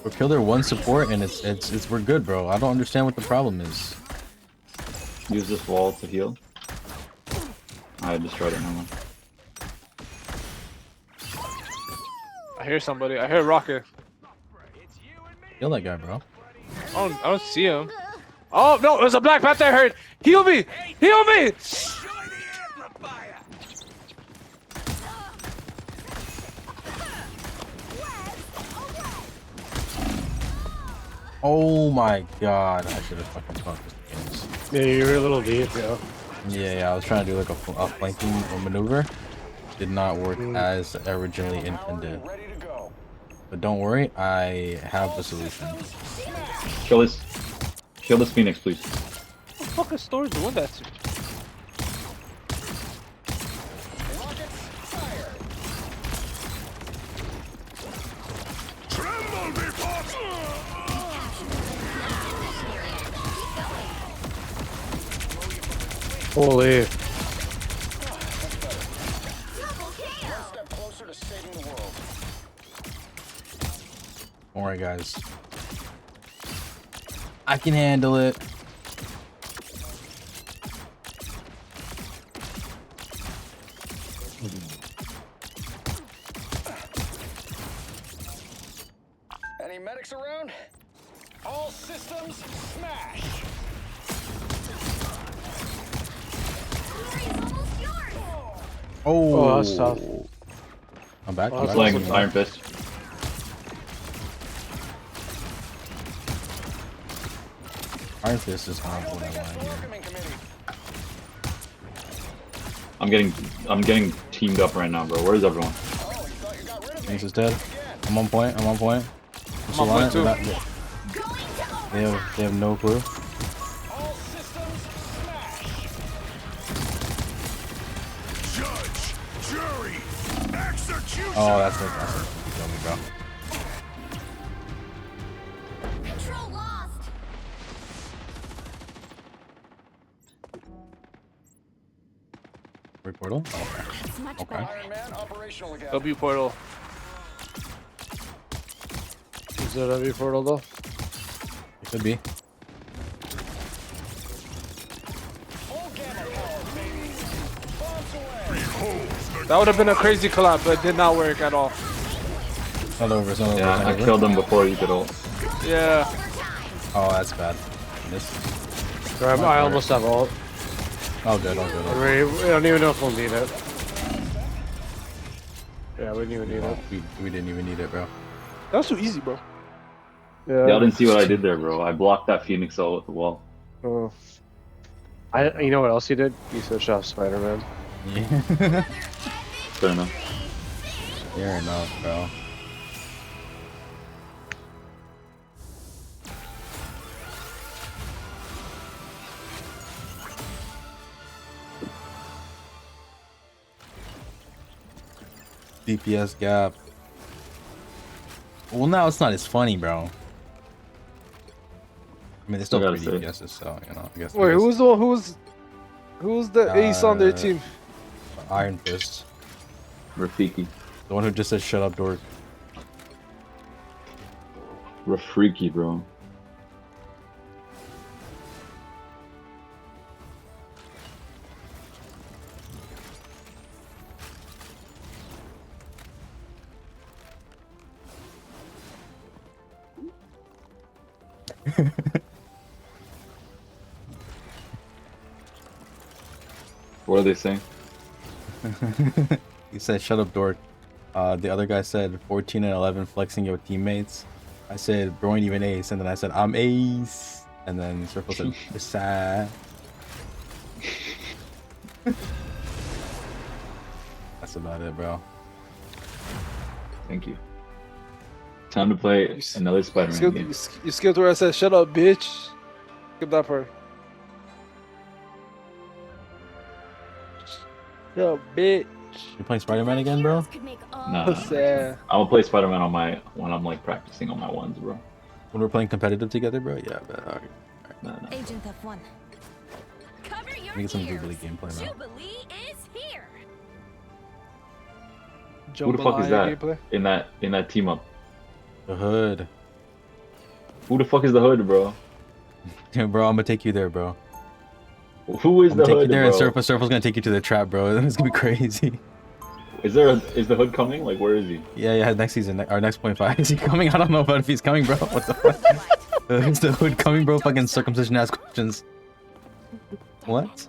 We killed their 1 support and it's we're good, bro. I don't understand what the problem is. Use this wall to heal. I destroyed it, no one. I hear somebody. I hear Rocket. Kill that guy, bro. I don't see him. Oh no, there's a Black Panther I heard. Heal me! Heal me! Oh my god, I should have fucking fucked this game. Yeah, you were a little deep, yeah. Yeah, I was trying to do like a flanking maneuver. Did not work as originally intended. But don't worry, I have the solution. Kill this Phoenix, please. What the fuck is Storm doing that to? Holy. Don't worry, guys. I can handle it. Any medics around? All systems smash! Oh, that's tough. I'm back. Oh, I'm playing Iron Fist. Iron Fist is not what I want here. I'm getting teamed up right now, bro. Where's everyone? Mace is dead. I'm on point. I'm on point. I'm on point too. They have no clue. Judge, jury, execution. Oh, that's it. You killed me, bro. Control lost. Wait, portal? Oh, That's much okay. better. Iron Man operational again. W portal. Is that a portal though? It could be. That would have been a crazy collab, but it did not work at all. It's not over. It's not over. Yeah, It's not I over. killed him before you could ult. Yeah. Oh, that's bad. Missed. I almost have ult. All good. All good. All good. We don't even know if we'll need it. Yeah, we didn't even need it. We didn't even need it, bro. That was too easy, bro. Yeah. Y'all didn't see what I did there, bro. I blocked that Phoenix ult with the wall. Oh. You know what else you did? You switched off Spider-Man. Yeah. Fair enough. Fair enough, bro. DPS gap. Well, now it's not as funny, bro. I mean, there's still I 3 gotta say. DPSs, so you know. I guess. Wait, who was the one? Who was the ace on their team? Iron Fist, Rafiki. the one who just said "shut up, dork." Rafiki, bro. What are they saying? He said, "Shut up, dork." The other guy said, 14 and 11 flexing your teammates. I said, "Bro ain't even ace," and then I said, "I'm ace," and then Circle said, "You're sad." That's about it, bro. Thank you. Time to play another Spider-Man game. You skipped where I said, "Shut up, bitch." Skip that part. Shut up, bitch. You playing Spider-Man again, bro? Nah, Yeah. I'm gonna play Spider-Man on my when I'm like practicing on my ones, bro. When we're playing competitive together, bro? Yeah, but okay. Nah. Agent F1. Cover your Let me get some ears. Jubilee gameplay, man. Jubilee is here. Who the fuck is that Gameplay. in that team up? The hood. Who the fuck is the hood, bro? Yeah, bro, I'm gonna take you there, bro. Who is I'm the gonna take you hood, there, bro? and Surf's gonna take you to the trap, bro. It's gonna be crazy. Is the hood coming? Like, where is he? Yeah, next season, our next 0.5. Is he coming? I don't know if he's coming, bro. What the fuck? Is the hood coming, bro? Fucking circumcision ass questions. What?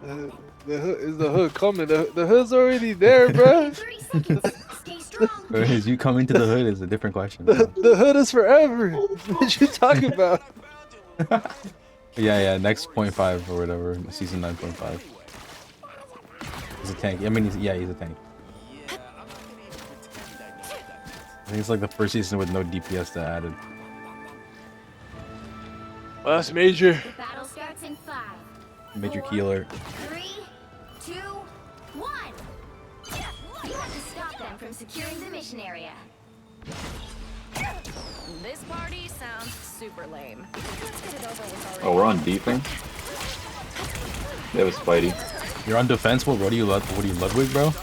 The hood, is the hood coming? The hood's already there, bro. 30 seconds. Stay strong. Or is you coming to the hood is a different question. The hood is forever. What you talking about? Yeah, next 0.5 or whatever, season 9.5. He's a tank. I mean, he's a tank. I think it's like the first season with no DPS that added. Well, that's major. The battle starts in 5. Major 4, key alert. 3, 2, 1. You have to stop them from securing the mission area. This party sounds super lame. Let's get it over with already. Oh, we're on defense. They have a Spidey. You're on defense. What are you, Ludwig, bro?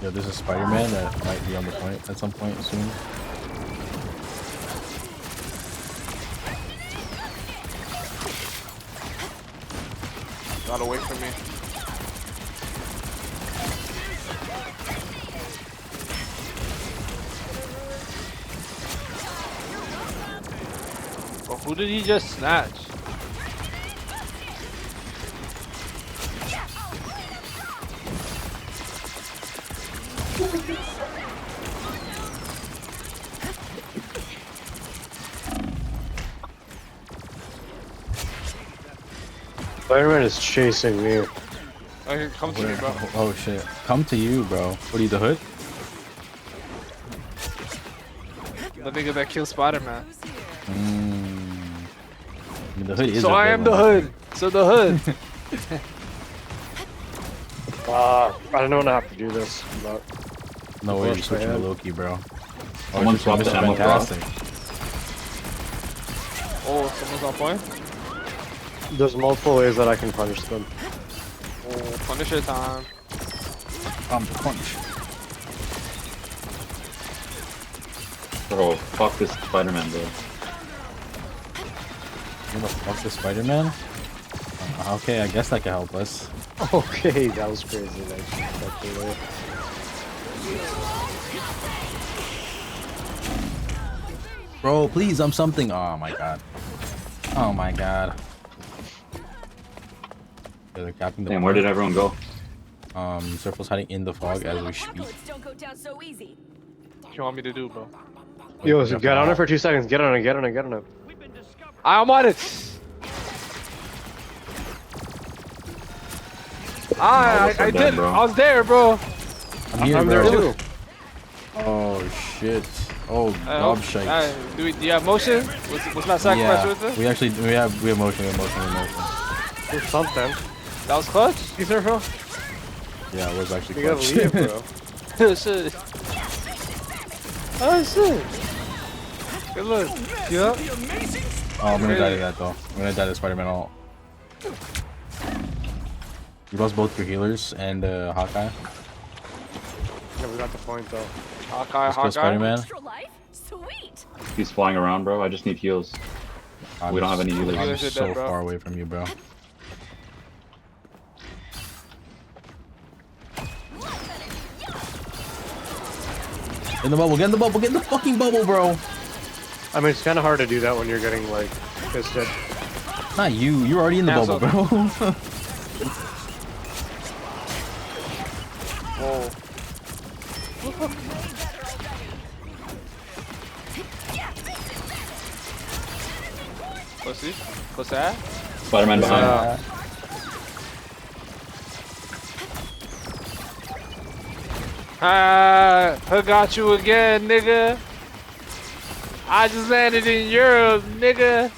Yeah, there's a Spider-Man that might be on the point at some point soon. Got away from me. Well, who did he just snatch? Spider-Man is chasing me. Okay, come to me, bro. Oh shit. Come to you, bro. What are you, the hood? The nigga that killed Spider-Man. I mean, the hood is So a I am the villain. hood. So the hood. I don't know when I have to do this, but No way, you're Force switching my to hand. Loki, bro. Someone it's swapped Mr. the ammo cross. Fantastic. Oh, someone's on point. there's multiple ways that I can punish them. Oh, Punisher time. Punch. Bro, fuck this Spider-Man, bro. You wanna fuck the Spider-Man? Okay, I guess that could help us. Okay, that was crazy. Actually. Bro, please, I'm something. Oh my god. Oh my god. Yeah, they're capping the Damn, where did everyone go? Circle's hiding in the fog as we speak. Don't go down so easy. What you want me to do, bro? Yo, so get on it for 2 seconds. Get on it. Get on it. Get on it. I'm on it. I dead, did. bro. I was there, bro. I'm here, I'm bro. there too. Oh shit. Oh, gob shite. Do you have motion? What's my sacrifice with it? We have motion. We have motion. There's something. That was clutch. You there, bro? Yeah, it was actually You gotta clutch. leave, bro. Oh shit. Oh shit. Good look. Yeah. Oh, I'm gonna die to that though. I'm gonna die to Spider-Man ult. You lost both your healers and Hawkeye. Yeah, we got the point though. Hawkeye, Let's go Hawkeye. Spider-Man. Extra life? Sweet. He's flying around, bro. I just need heals. We don't have any healers. I'm Healers are so dead, bro. far away from you, bro. In the bubble, get in the bubble, get in the fucking bubble, bro. I mean, it's kind of hard to do that when you're getting like fisted. Not you. You're already in the bubble, bro. Whoa. Pussy. What's that? Spider-Man behind. I got you again, nigga. I just landed in Europe, nigga.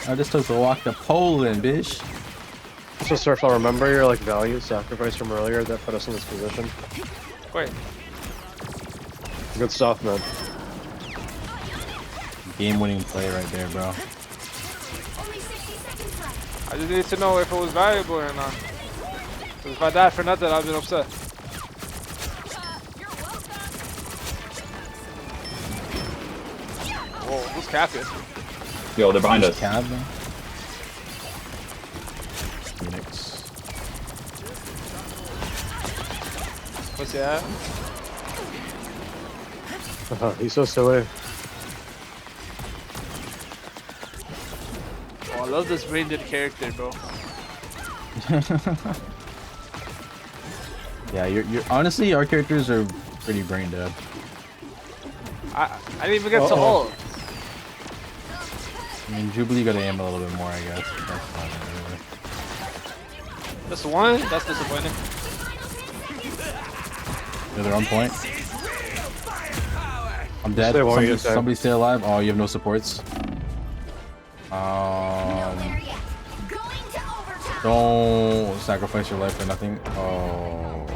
I just took the walk to Poland, bitch. So, Surf, I'll remember your like value sacrifice from earlier that put us in this position. Wait. Good stuff, man. Game-winning play right there, bro. Only 60 seconds left. I just needed to know if it was valuable or not. 'Cause if I died for nothing, I'd been upset. Whoa, who's capping? Yo, they're behind us. Cab. Phoenix. What's that? He's so silly. Oh, I love this brain-dead character, bro. Yeah, you're honestly our characters are pretty brain dead. I didn't even get to ult. I mean, Jubilee got to aim a little bit more, I guess. That's fine. Whatever. Just one? That's disappointing. Yeah, they're on point. I'm dead. Stay while you're Somebody stay alive. Oh, you have no supports. Don't sacrifice your life for nothing. Oh,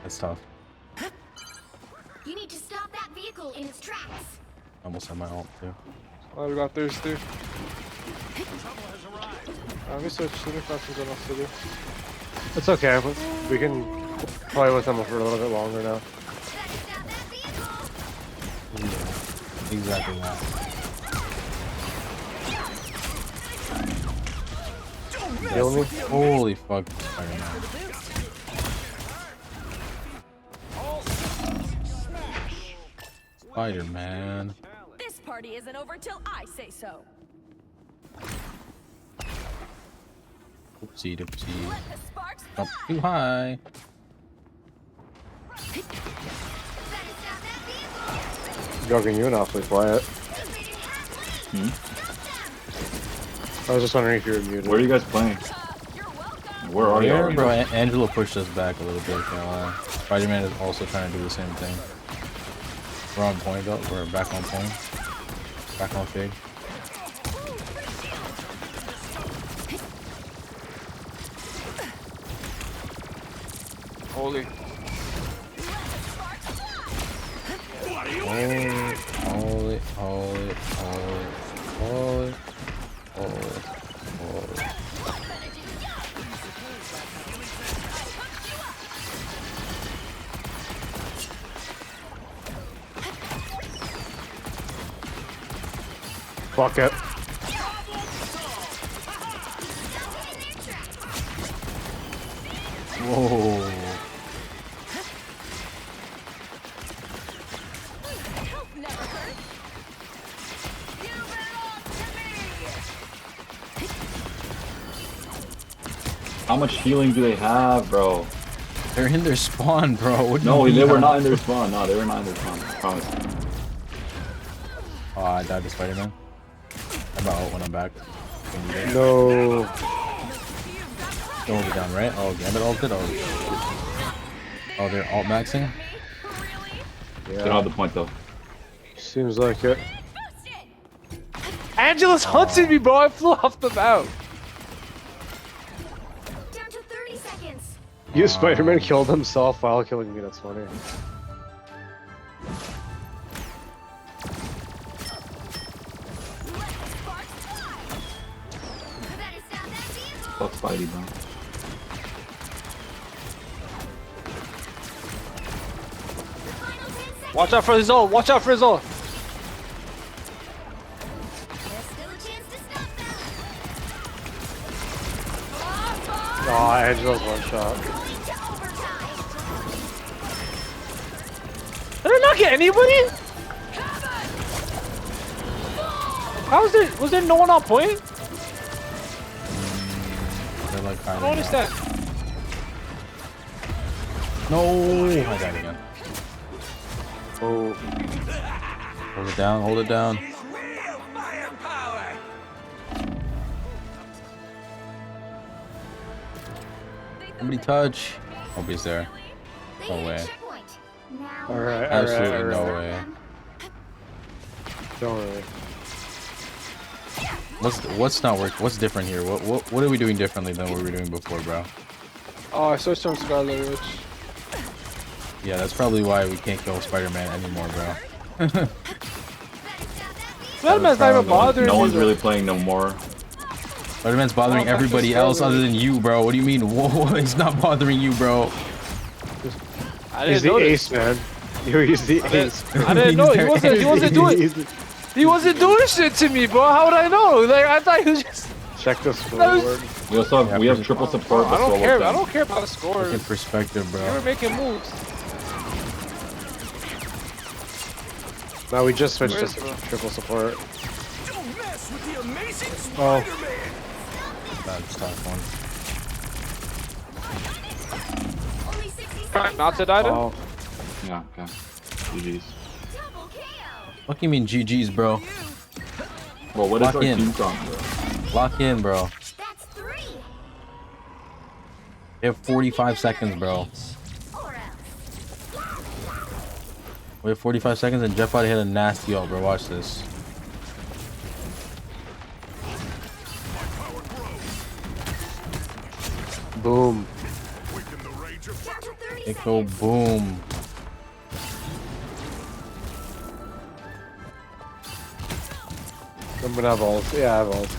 that's tough. You need to stop that vehicle in its tracks. I almost had my ult too. Oh, we got thirsty. Let me switch. Let me find something else to do. It's okay. We can play with him for a little bit longer now. Yeah, exactly that. Kill me. Holy fuck, Spider-Man. Spider-Man. This party isn't over till I say so. Oopsie doopsie. Let the sparks Up too high. Jogging you and awfully quiet. I was just wondering if you were muted. Where are you guys playing? Where are you? Here, bro, Angelo pushed us back a little bit. Spider-Man is also trying to do the same thing. We're on point though. We're back on point. Back on fig. Holy. Holy. Fuck it. Whoa. How much healing do they have, bro? They're in their spawn, bro. What do No, you they mean? were not in their spawn. No, they were not in their spawn. I promise. Oh, I died to Spider-Man. I'm out when I'm back. No. Don't hold it down, right? Oh, Gambit ulted? Oh, they're alt maxing? They don't have the point though. Seems like it. Angela's hunting me, bro. I flew off the map. Down to 30 seconds. You Spider-Man killed himself while killing me. That's funny. Fuck Spidey, bro. Watch out for his ult. Watch out for his ult. Aw, Angela's one shot. Did I not get anybody? How is there? Was there no one on point? They're like I don't understand. No! I died again. Oh. Hold it down, hold it down. Somebody touch. Hope he's there. No way. Alright, Absolutely no way. Don't worry. What's not working? What's different here? What are we doing differently than what we were doing before, bro? Oh, I switched from Scarlet Witch. Yeah, that's probably why we can't kill Spider-Man anymore, bro. Spider-Man's not even bothering me. No one's really playing no more. Spider-Man's bothering everybody else other than you, bro. What do you mean? Whoa, it's not bothering you, bro. He's the ace, man. He's the ace. I didn't know. He wasn't doing shit to me, bro. How would I know? Like, I thought he was just... Check the scoreboard. We also have, we have triple support. I don't care. I don't care about the scores. Look at perspective, bro. You were making moves. No, we just switched to triple support. Don't mess with the amazing Oh. Spider-Man. That's tough one. Not to die, Oh. Yeah, okay. GG's. What do you mean GG's, bro? Well, what is Lock our in. team song, bro? Lock in, bro. That's 3. We have 45 seconds, bro. We have 45 seconds and Jeff out hit a nasty ult, bro. Watch this. Boom. It go boom. I'm gonna have ult. Yeah, I have ult.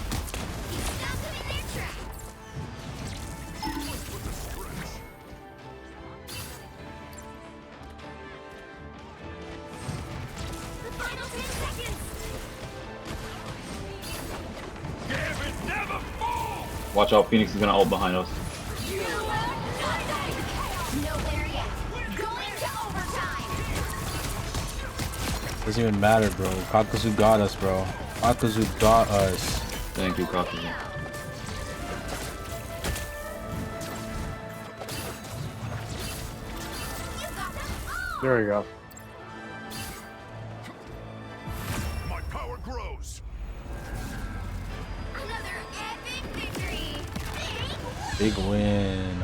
Watch out, Phoenix is gonna ult behind us. Doesn't even matter, bro. Kakazu got us, bro. Kakazu got us. Thank you, Kakazu. There we go. My power grows. Another Big win.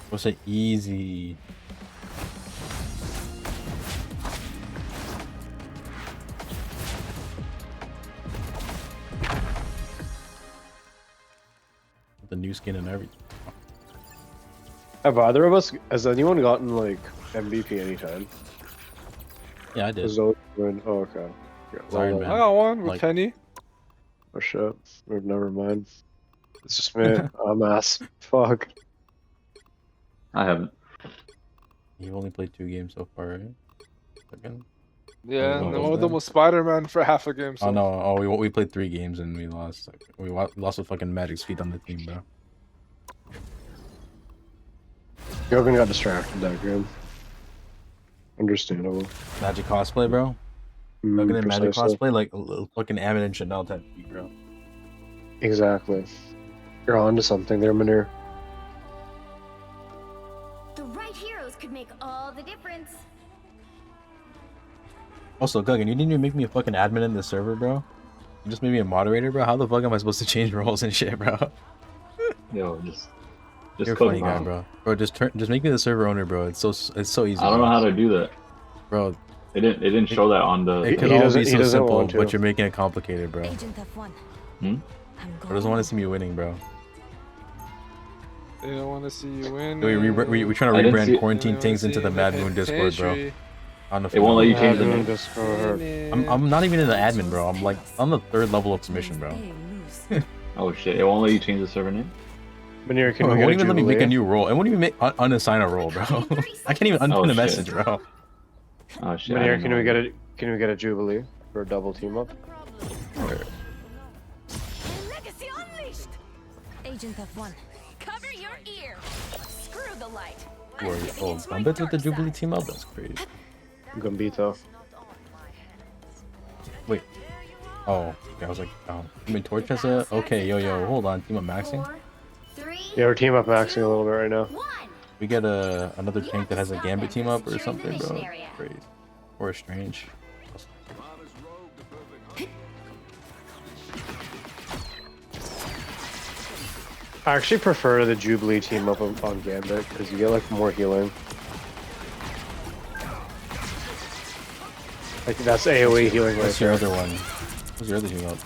What's it easy? The new skin and everything. Have either of us, has anyone gotten like MVP anytime? Yeah, I did. Oh, okay. Yeah, Iron I Man. got one with Like- Penny. Oh shit. Never mind. It's just me. I'm ass. Fuck. I haven't. You've only played 2 games so far, right? Second? Yeah, Oh, and those one of them then? was Spider-Man for half a game. So. Oh no! Oh, we played 3 games and we lost. We lost with fucking Magic's feet on the team, bro. Yogan got distracted that game. Understandable. Magic cosplay, bro. Looking at Magic Precisely. cosplay like fucking Ammon and Chanel type feet, bro. Exactly. You're on to something there, Manir. The right heroes could make all the difference. Also, Guggen, you didn't even make me a fucking admin in the server, bro. You just made me a moderator, bro. How the fuck am I supposed to change roles and shit, bro? Yo, just You're a click funny guy, wrong. bro. Bro, just make me the server owner, bro. It's so easy. I don't know bro. how to do that. Bro, It didn't show that on the. it could He all doesn't- be he so doesn't simple, want to. but you're making it complicated, bro. Agent F1. Hmm? I doesn't want to see me winning, bro. They don't want to see you win. We're trying I to didn't see- rebrand Quarantine Things into the Mad Moon Discord, bro. On the It won't let you change the Admin name. Discord. I'm not even in the admin, bro. I'm like on the 3rd level of submission, bro. Stay loose. Oh shit! It won't let you change the server name. Manir, can Bro, we it get won't a even let me make a Jubilee? new role. It won't even make unassign a role, bro. I can't even unpin Oh, a shit. message, bro. Oh shit! I Manir, didn't can know we that. get a Jubilee for a double team up? Legacy unleashed. Agent F1. Cover your ear. Screw the light. Where oh, Gambit with the Jubilee team up? That's crazy. Gambito. Wait. Oh, okay, I was like, oh. I mean, Torch has a. Okay, yo, hold on. Team up maxing? 4, 3, Yeah, we're team up maxing a little bit right now. 1. We get another tank that has a Gambit team up or something, bro. Crazy. Or a Strange. I actually prefer the Jubilee team up on Gambit because you get like more healing. Like that's AoE healing right What's your there. other one? Who's your other team up?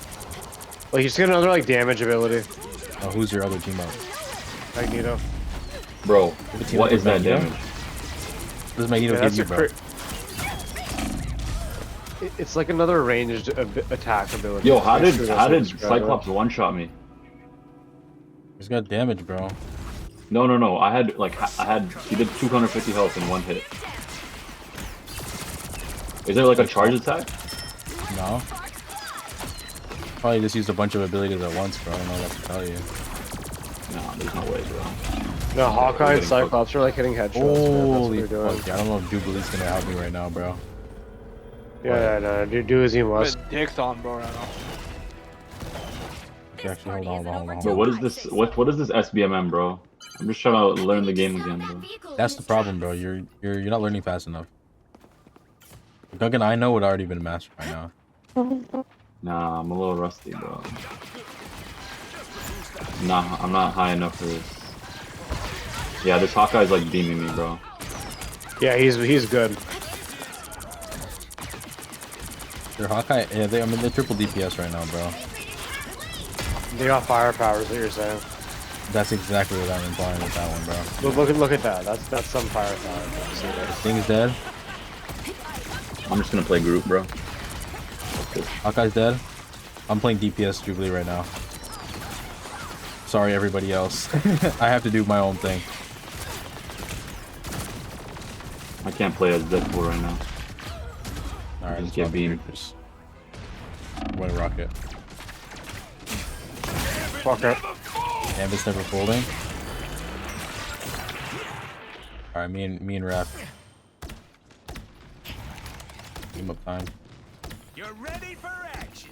Like you just get another like damage ability. Oh, who's your other team up? Magneto. Bro, The team what up is with that Magneto? damage? What does Magneto Yeah, give that's you, a bro? It's like another ranged attack ability. Yo, how Basically, did that's what it's Cyclops one shot me? He's got damage, bro. No. I had he did 250 health in one hit. Is there like a charge attack? No. Probably just used a bunch of abilities at once, bro. I don't know what to tell you. No, there's no way, bro. No, Hawkeye and getting Cyclops are like hitting headshots. man. That's what Holy they're doing. fuck! Yeah, I don't know if Jubilee's gonna help me right now, bro. Yeah, no, do as you must. With dicks on, bro, right now. Okay, actually, hold on. Bro, what is this? What is this SBMM, bro? I'm just trying to learn the game again, bro. That's the problem, bro. You're not learning fast enough. Guggen, I know would already been mastered by now. Nah, I'm a little rusty, bro. Nah, I'm not high enough for this. Yeah, this Hawkeye's like beaming me, bro. Yeah, he's good. Your Hawkeye, yeah, they're triple DPS right now, bro. They got firepower, is what you're saying. That's exactly what I'm implying with that one, bro. Look at that. That's some firepower. See that? Thing's dead. I'm just gonna play group, bro. Hawkeye's dead. I'm playing DPS Jubilee right now. Sorry, everybody else. I have to do my own thing. I can't play as Deadpool right now. Alright, Just get beamed. What a rocket. Fuck it. Canvas never folding. Alright, me and Raph. Team up time. You're ready for action.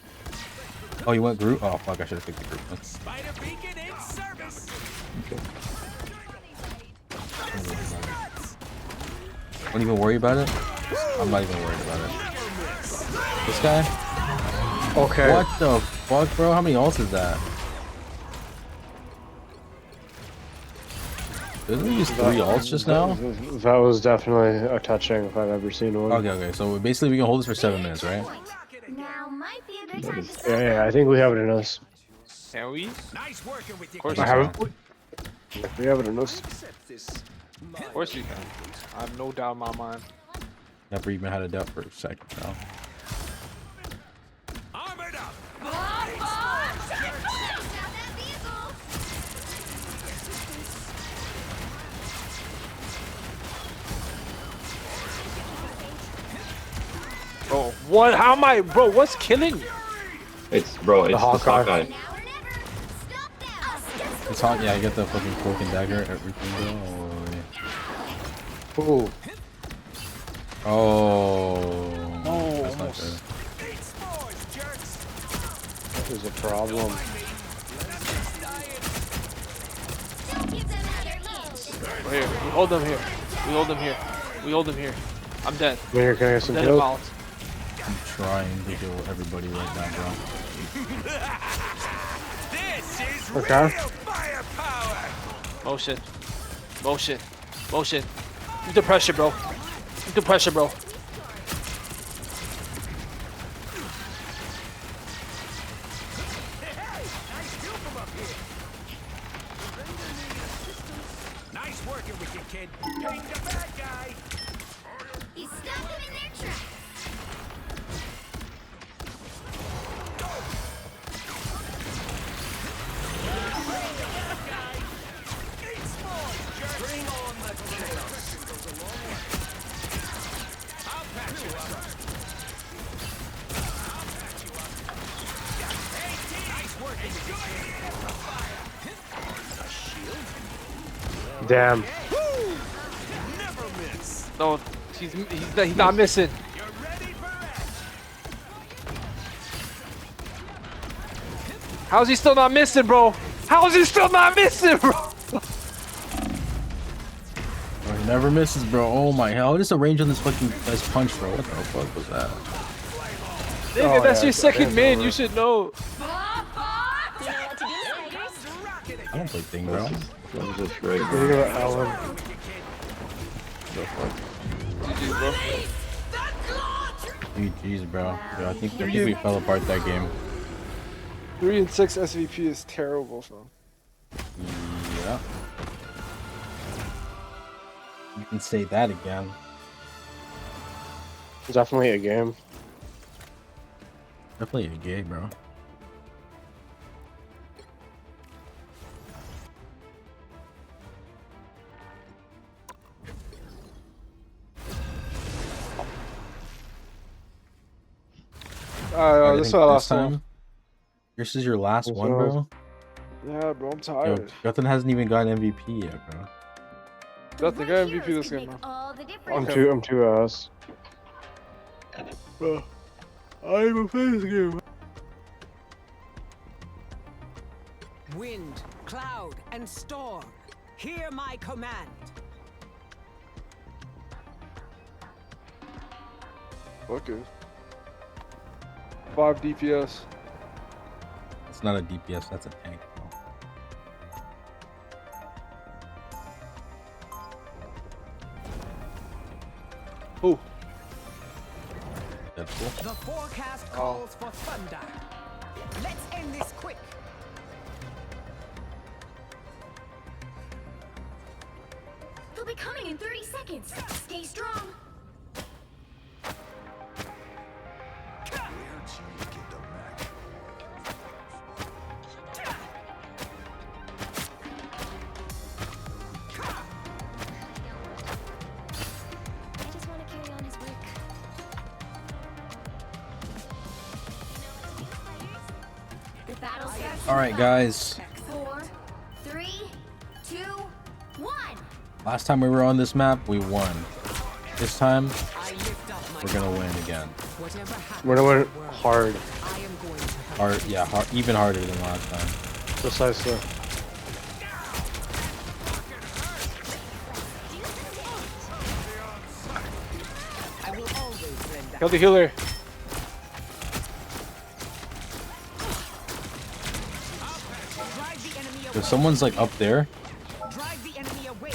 Oh, you went group? Oh fuck, I should have picked the group. Spider beacon in service. Don't even worry about it. I'm not even worried about it. This guy? Okay. What the fuck, bro? How many ults is that? Didn't we use 3 ults just now? That was definitely a touching if I've ever seen one. Okay. So basically, we can hold this for 7 minutes, right? Now might be a good time to stop. Yeah, I think we have it in us. Can we? Nice working with you. Of course I we think can. so. We have it in us. Of course we can. I have no doubt in my mind. Never even had a doubt for a second now. Armored up. Bro, what? How am I? Bro, what's killing me? It's Hawkeye. Now or never. Stop them. It's hot. Yeah, I get the fucking cloak and dagger, everything, bro. Ooh. Oh, that's not good. That is a problem. Don't give them another inch. Right here. We hold them here. We hold them here. We hold them here. I'm dead. Here, can I get some Dead kills? about. I'm trying to kill everybody right now, bro. This is Okay. real firepower. Motion. Motion. Motion. Keep the pressure, bro. Keep the pressure, bro. Nice working with you, kid. Take the bad guy. He stopped them in their tracks. Bring on the chaos. I'll patch you up. Hey, nice working with you. Damn. Never miss. No, he's not missing. You're ready for that. How's he still not missing, bro? How is he still not missing, bro? Bro, he never misses, bro. Oh my hell! What is the range on this fucking nice punch, bro? What the fuck was that? Nigga, that's yeah, your it's second okay, man. bro. You should know. You know what to do, Tigers. I don't play thing, bro. That was just great. Look at Alan. GG's, bro. Yo, I think we fell apart that game. 3 and 6 SVP is terrible, fam. Yeah. You can say that again. Definitely a game. Definitely a gay, bro. This is our last time. This is your last This one, was- bro? Yeah, bro, I'm Yo, tired. Gutton hasn't even gotten MVP yet, bro. Nothing. Got MVP this game, man. All the I'm difference. I'm two ass. Bro, I even play this game. Wind, cloud, and storm. Hear my command. Okay. 5 DPS. It's not a DPS, that's a tank, bro. Who? Deadpool. The forecast calls for thunder. Let's end this quick. They'll be coming in 30 seconds. Stay strong. I just want to carry on his work. The battle starts in Alright, guys. 4, 3, 2, 1. Last time we were on this map, we won. This time, I lift up my we're gonna win again. Whatever happens, We're gonna win in the world, hard. I am going to help. Hard, yeah, even harder than last time. Precisely. I will always lend Kill the healer. Drive the enemy away. So someone's like up there. Drive the enemy away.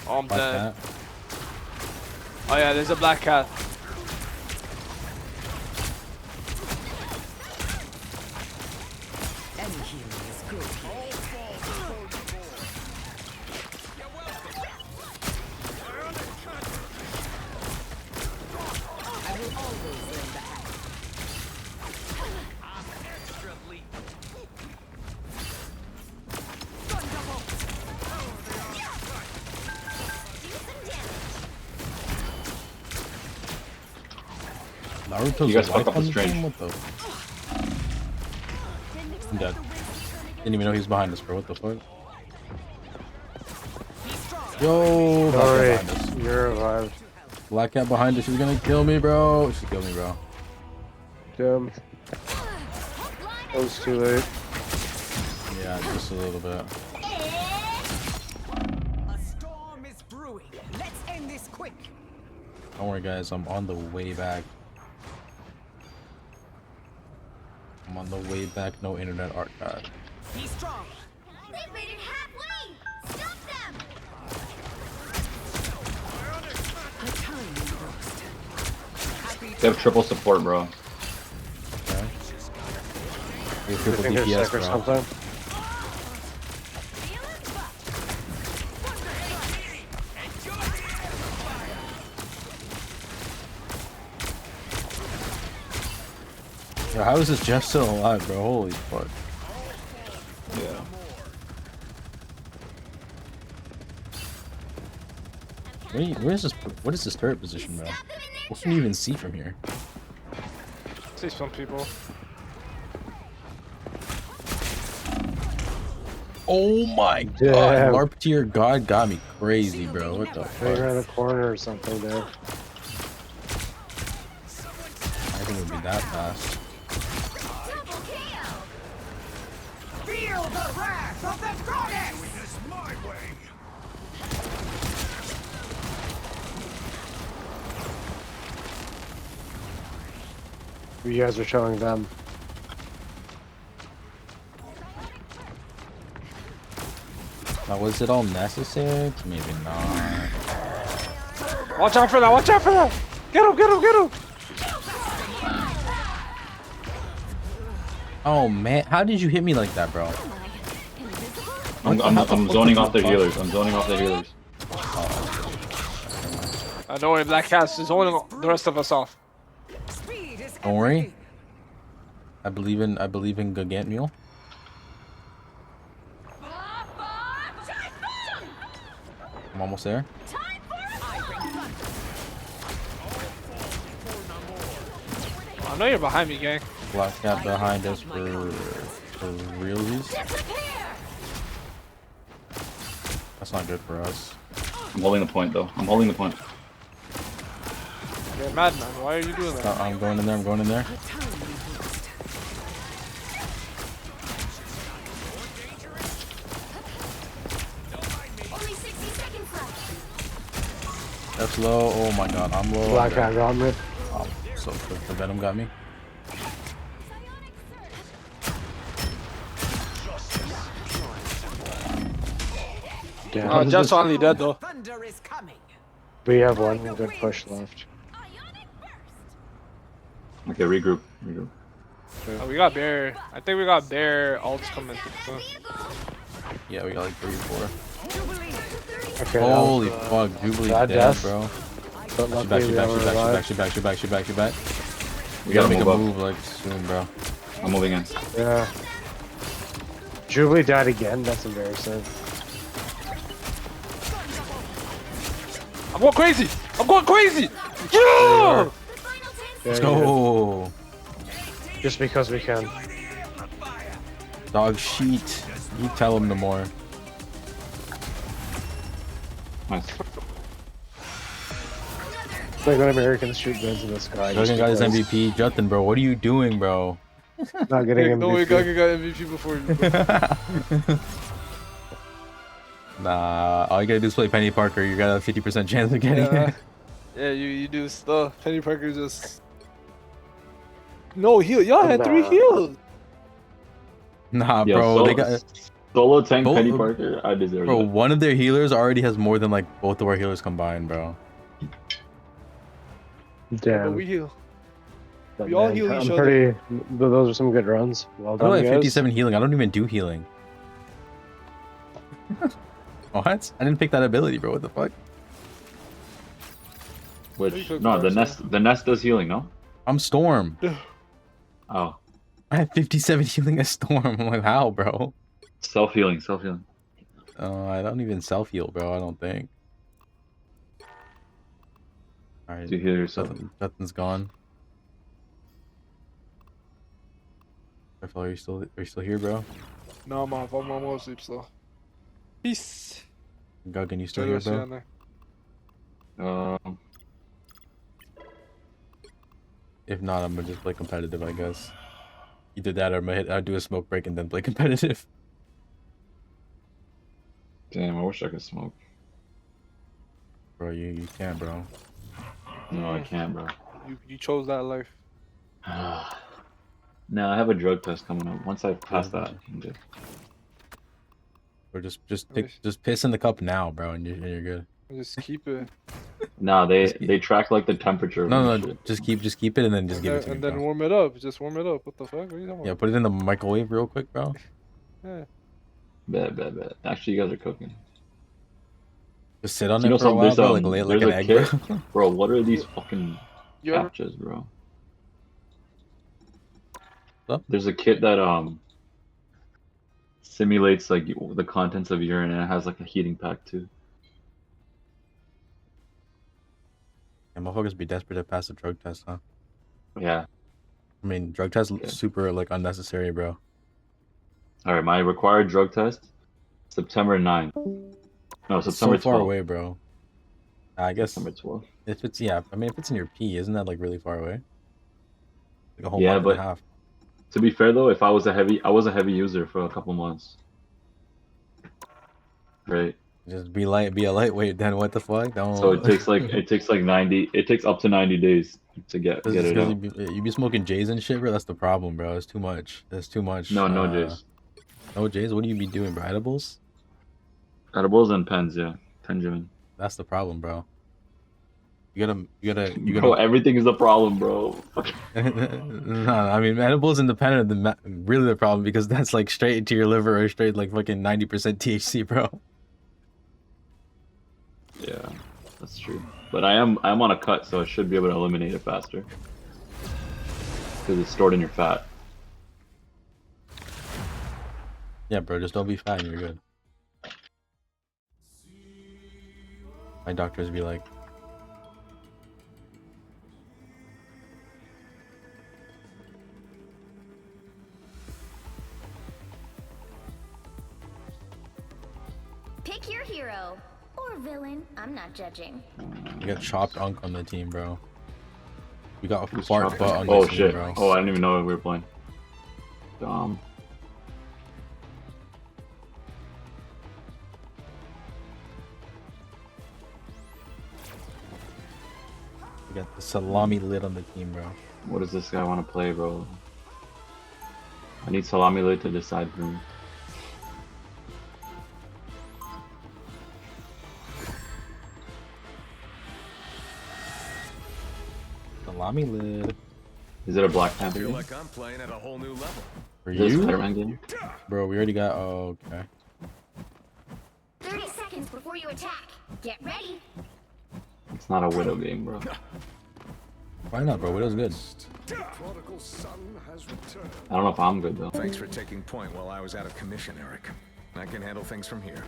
Oh, I'm Black dead. cat. Oh yeah, there's a black cat. Any healing is good. I will always lend a hand. Naruto's You guys wife fuck up on the this strange. game? What the? I'm dead. Didn't even know he was behind us, bro. What the fuck? Yo, black Sorry, cat behind us. you're revived. Black cat behind us. She's gonna kill me, bro. She killed me, bro. Damn. That was too late. Yeah, just a little bit. A storm is brewing. Let's end this quick. Don't worry, guys. I'm on the way back. I'm on the way back. No internet archive. Be strong. They've made it halfway! Stop them! A tiny burst. Happy They have triple support, bro. Okay. We have I triple think they're DPS, sick or bro. something. Bro, how is this Jeff still alive, bro? Holy fuck. Yeah. Where's this? What is this turret position, bro? What can you even see from here? See some people. Oh my god! Damn. LARP tier god got me crazy, bro. What the Right around fuck? the corner or something there. I think it would be that fast. Double KO! Feel the wrath of the goddess! It's my way. You guys are showing them. Now, was it all necessary? Maybe not. Watch out for that! Watch out for that! Get him! Get him! Get him! Oh man, how did you hit me like that, bro? I'm zoning off their healers. I'm zoning off their healers. Don't worry, Black Cat's is holding the rest of us off. Speed is Don't worry. everything. I believe in Gigant Mule. I'm almost there. I know you're behind me, gang. Black cat behind us for realsies. That's not good for us. I'm holding the point, though. I'm holding the point. You're a madman. Why are you doing that? I'm going in there. I'm going in there. A tiny burst. Only 60 seconds left. That's low. Oh my god, I'm low. Black cat got me. Oh, so quick. The Venom got me. Damn. Just finally dead though. Thunder is coming. We have one good push left. Okay, regroup. Regroup. Oh, we got bear. I think we got bear ults coming. So. Yeah, we got like 3 or 4. Okay, Holy that was, fuck, Jubilee bad dead, death. bro. but She luckily back, she we back, were she back, she back, alive. she back, she back, she back, she back. We We gotta gotta make a move up. move like soon, bro. I'm moving in. Yeah. Jubilee died again. That's embarrassing. I'm going crazy! I'm going crazy! Yeah! Let's go. Just because we can. Dog sheet. You tell him no more. Nice. It's like when Americans shoot guns in the sky. just Justin got his because. MVP. Justin, bro, what are you doing, bro? Not getting No way, MVP. Gaga got MVP before you. Nah, all you gotta do is play Penny Parker. You got a 50% chance of getting Yeah, it. yeah, you do stuff. Penny Parker just. No heal. Y'all had 3 Nah. heals. Nah, Yeah, bro, so, they got Solo tank Both- Penny Parker. I deserve Bro, it. one of their healers already has more than like both of our healers combined, bro. But Damn. we heal. But We all man, heal each I'm other. pretty. Those are some good runs. Well How do I done, have guys. 57 healing? I don't even do healing. What? I didn't pick that ability, bro. What the fuck? Which took no, the Dark nest does healing, no? I'm Storm. Oh, I have 57 healing as Storm. I'm like, how, bro? self healing, self healing. I don't even self heal, bro. I don't think. All right, Do you heal yourself? Nothing's gone. Careful, are you still here, bro? No, I'm off. I'm almost asleep still. Peace. Guggen, you still Later, here, see you bro? on there. If not, I'm gonna just play competitive, I guess. Either that or I'll do a smoke break and then play competitive. Damn, I wish I could smoke. Bro, you can't, bro. No, I can't, bro. You chose that life. No, I have a drug test coming up. Once I pass that, I'm good. Or just piss in the cup now, bro, and you're good. Just keep it. Nah, they track like the temperature. Of No, my no, shit. just keep it and then just give it to me, And then bro. warm it up. Just warm it up. What the fuck? What are you talking Yeah, about? put it in the microwave real quick, bro. Yeah. Bet. Actually, you guys are cooking. Just sit on You it know, for a while, bro. Like lay it like there's an a egg, kit, bro. bro. What are these fucking You ever? captures, bro? What? There's a kit that simulates like the contents of urine, and it has like a heating pack too. Yeah, motherfuckers be desperate to pass the drug test, huh? Yeah. I mean, drug test Okay. super like unnecessary, bro. All right, my required drug test, September 9th. No, It's September so far 12th. away, bro. I guess September 12th. if it's I mean, if it's in your pee, isn't that like really far away? Like a whole Yeah, month but and a half. to be fair though, if I was a heavy user for a couple months. Right. Just be a lightweight. Then what the fuck? Don't. So it takes like 90. It takes up to 90 days to get it out. You be smoking J's and shit, bro. That's the problem, bro. It's too much. That's too much. No, no J's. No J's. What do you be doing, bro? Edibles? Edibles and pens, yeah. Tangerine. That's the problem, bro. You gotta. Bro, everything is the problem, bro. No, I mean, edibles independent of really the problem because that's like straight into your liver or straight like fucking 90% THC, bro. Yeah, that's true. But I'm on a cut, so I should be able to eliminate it faster. Because it's stored in your fat. Yeah, bro, just don't be fat and you're good. My doctors be like, Pick your hero or villain. I'm not judging. you got chopped unk on the team, bro. We got a Who's fart chopped? butt on Oh the team, shit. bro. Oh, I didn't even know we were playing. We got the salami lid on the team, bro. What does this guy want to play, bro? I need Salami Lid to decide for me. Salami lid. Is it a Black Panther Feel game? like I'm playing at a whole new level. For Is it a you? Spider-Man game? Bro, we already got. Oh, okay. 30 seconds before you attack. Get ready. It's not a Widow game, bro. Why not, bro? Widow's good. Prodigal son has returned. I don't know if I'm good though. Thanks for taking point while I was out of commission, Eric. I can handle things from here.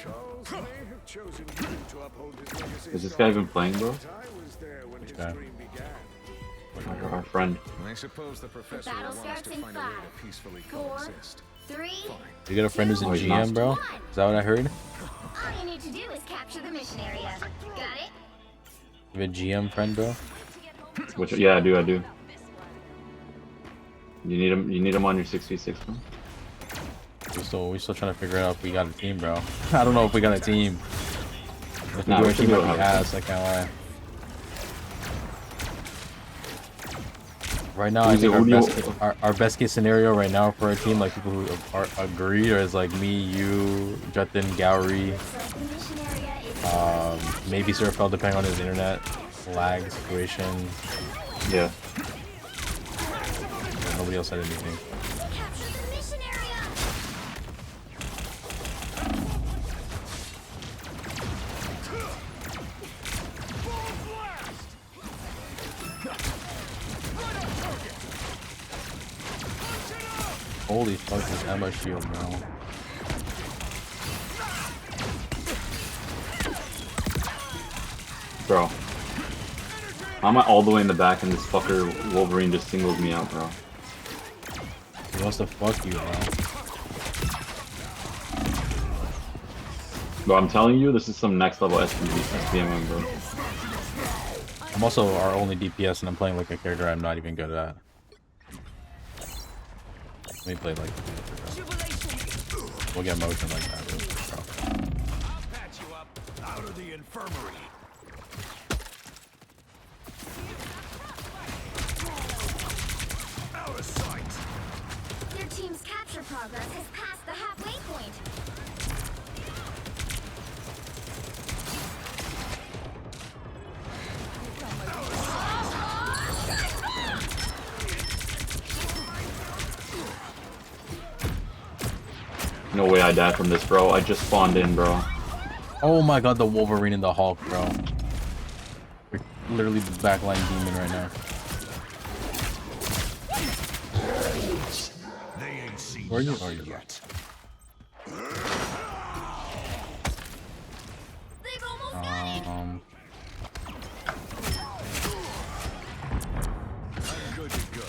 Charles may have chosen you to uphold his legacy. Is this guy even playing, bro? But I was there when his guy? dream began. Our friend. I suppose the professor battle will want us to starts in find a way 5, to peacefully 4, coexist. 3. You got a friend who's in Oh, he's not. GM, bro? Is that what I heard? All you need to do is capture the mission area. Got it? You have a GM friend, bro? Which, yeah, I do. You need him on your 6v6, bro. We're still trying to figure out if we got a team, bro. I don't know if we got a team. If we Nah, do we a should team, be might able be to have a ass, I can't lie. Right now, I think our best case scenario right now for our team, like people who are agree, or is like me, you, Jutin, Gowrie, maybe Surfell, depending on his internet lag situation. Yeah. Nobody else said anything. Holy fuck, this Emma shield, bro. Bro. I'm all the way in the back and this fucker Wolverine just singles me out, bro. He wants to fuck you, bro. Bro, I'm telling you, this is some next level SBMM, bro. I'm also our only DPS and I'm playing like a character I'm not even good at. Let me play like... We'll get motion like that, bro. I'll patch you up out of the infirmary. Out of sight. Your team's capture progress has passed the halfway point. No way I died from this, bro. I just spawned in, bro. Oh my god, the Wolverine and the Hulk, bro. We're literally the backline demon right now. They ain't seen Where are you? nothing yet. They've almost got it. I'm good to go.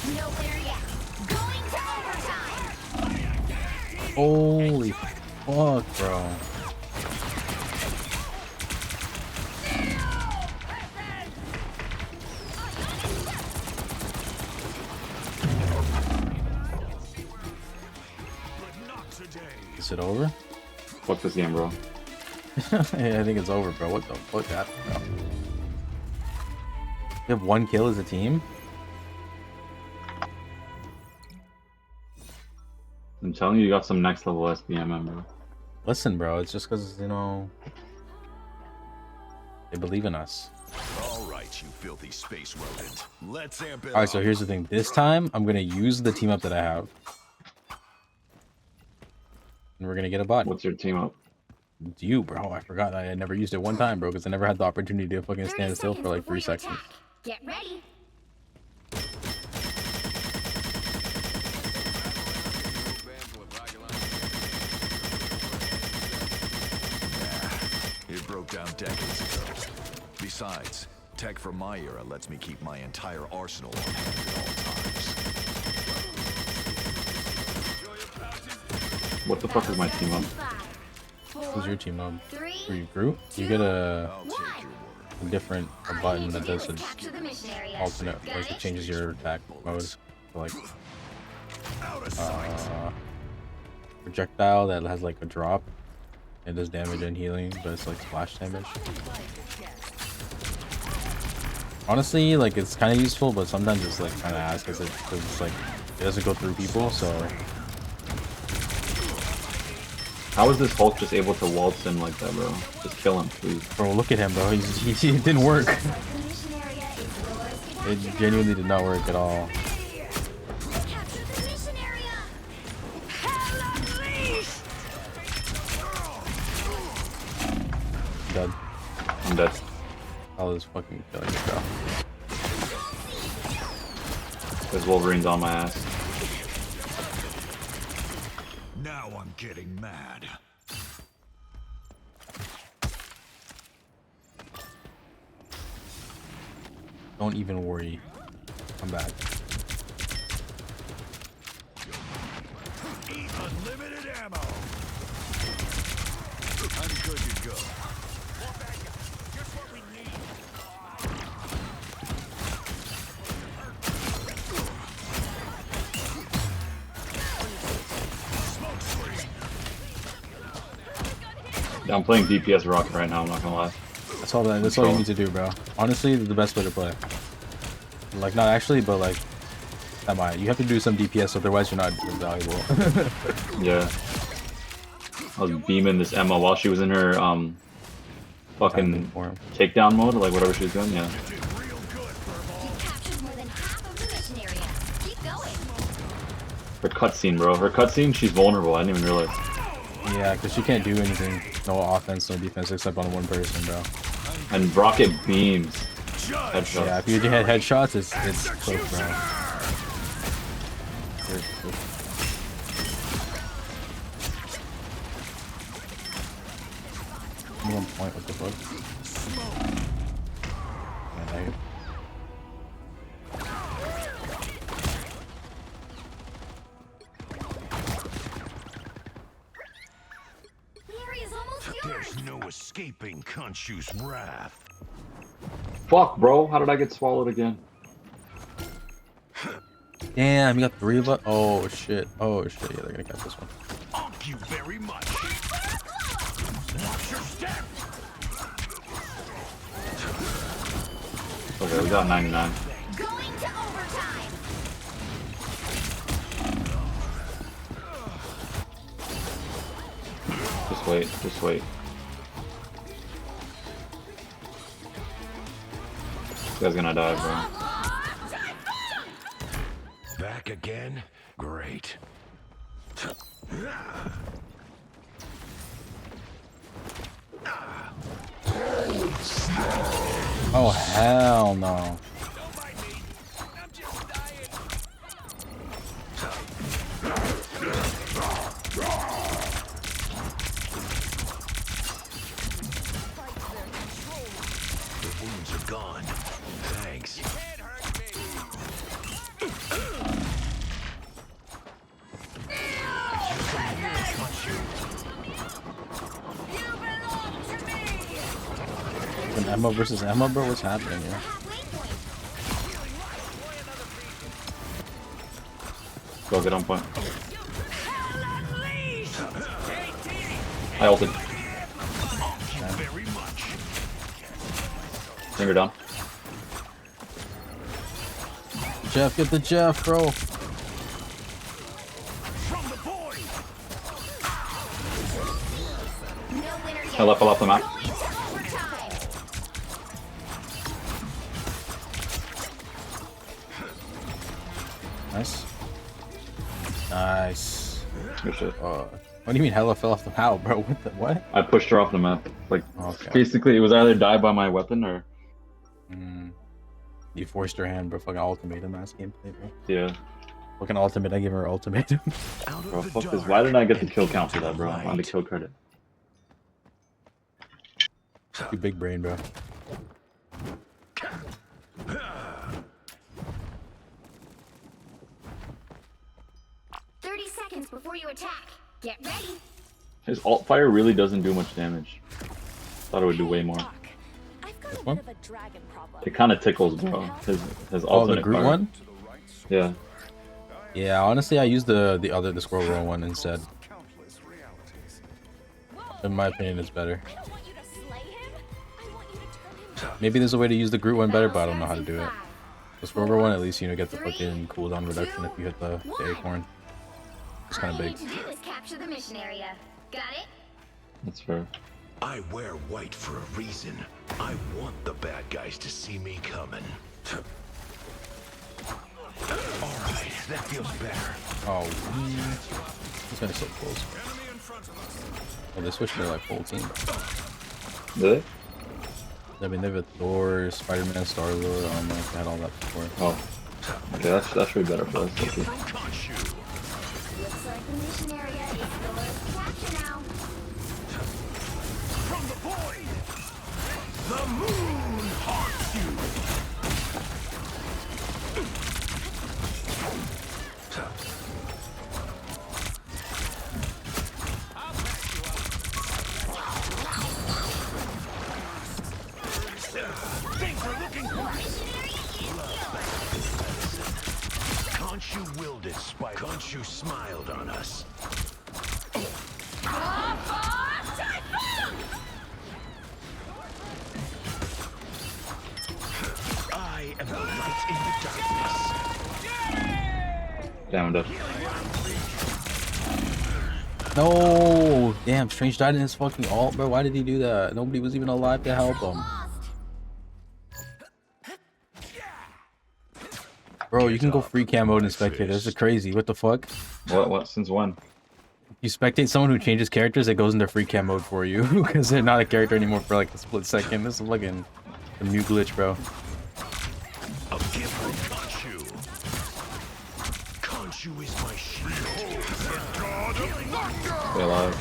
Nowhere yet. Going to overtime. Holy fuck, bro. Is it over? Fuck this game, bro. Yeah, I think it's over, bro. What the fuck happened, bro? You have 1 kill as a team? I'm telling you, you got some next level SBMM, bro. Listen, bro, it's just because, you know, they believe in us. All right, you filthy space rodent. Let's amp it Alright, so up. here's the thing. This time, I'm going to use the team up that I have. And we're going to get a bot. What's your team up? It's you, bro. I forgot I had never used it one time, bro, because I never had the opportunity to fucking stand still for like 3 seconds. Get ready. It broke down decades ago. Besides, tech from my era lets me keep my entire arsenal on hand at all times. What the fuck is my team up? Who's your team up? For your group? You get a different button that does an alternate, like it changes your attack mode. So like projectile that has like a drop. It does damage and healing, but it's like splash damage. Honestly, like it's kind of useful, but sometimes it's like kind of ass because it's like it doesn't go through people. So how is this Hulk just able to waltz in like that, bro? Just kill him, please. Bro, look at him, bro. He didn't work. It genuinely did not work at all. Dead. I'm dead. All this fucking killing me, bro. This Wolverine's on my ass. Now I'm getting mad. Don't even worry. I'm back. Eat unlimited ammo. I'm good to go. Just what we need. I'm playing DPS Rocket right now. I'm not gonna lie. That's all. That's all you need to do, bro. Honestly, the best way to play. Like, not actually, but like, you have to do some DPS, otherwise you're not valuable. Yeah. I was beaming this Emma while she was in her fucking takedown mode, like whatever she was doing. Yeah. Her cutscene, bro. Her cutscene, she's vulnerable. I didn't even realize. Yeah, because she can't do anything. No offense, no defense, except on one person, bro. And Rocket beams. Headshots. Yeah, if you hit headshots, it's close, bro. One point with the book. There's no escaping Khonshu's wrath. Fuck, bro. How did I get swallowed again? Damn, you got 3 of us. Oh shit. Oh shit. Yeah, they're gonna catch this one. Thank you very much. Watch your step. Okay, we got 99. Going to overtime. Just wait. Just wait. This guy's gonna die, bro. Back again? Great. Oh hell no. The wounds are gone. Thanks. An Emma versus Emma, bro? What's happening here? Go get on point. I ulted. Finger down. Jeff, get the Jeff, bro. I left the map. Nice. Nice. Good shit. What do you mean hella fell off the map, bro? What the what? I pushed her off the map. Like, Okay. basically, it was either die by my weapon or... You forced her hand, bro. Fucking ultimatum ass gameplay, bro. Yeah. Fucking ultimate, I gave her ultimatum. Bro, fuck this. Why didn't I get the kill count for that, bro? I want the kill credit. You big brain, bro. Before you attack, get ready. His alt fire really doesn't do much damage. Thought it would do way more. This one? It kind of tickles, bro. His alternate the Groot fire. one? Yeah. Yeah, honestly, I used the Squirrel Roll one instead. In my opinion, it's better. Maybe there's a way to use the Groot one better, but I don't know how to do it. The Squirrel Roll one, at least, you know, get the fucking cooldown reduction if you hit the acorn. It's kind of big. All you need to do is capture the mission area. Got it? That's fair. I wear white for a reason. I want the bad guys to see me coming. Alright, that feels better. Oh, this guy's so close. Oh, they switched to like full team. Did I mean, they have Thor, Spider-Man, Star-Lord, like, they had all that before. Oh. Okay, that should be better for us. Okay. Looks like the mission area is yours to capture now. From the void, the moon haunts you. Things are looking bright. Khonshu willed it, Spider. Khonshu smiled on us. Damn, I'm dead. No! Damn, Strange died in his fucking ult, bro. Why did he do that? Nobody was even alive to help him. Bro, you can go free cam mode and spectate. This is crazy. What the fuck? What? Since when? You spectate someone who changes characters, it goes into free cam mode for you. Because they're not a character anymore for like a split second. This is like a new glitch, bro. Khonshu is my shield. Stay alive.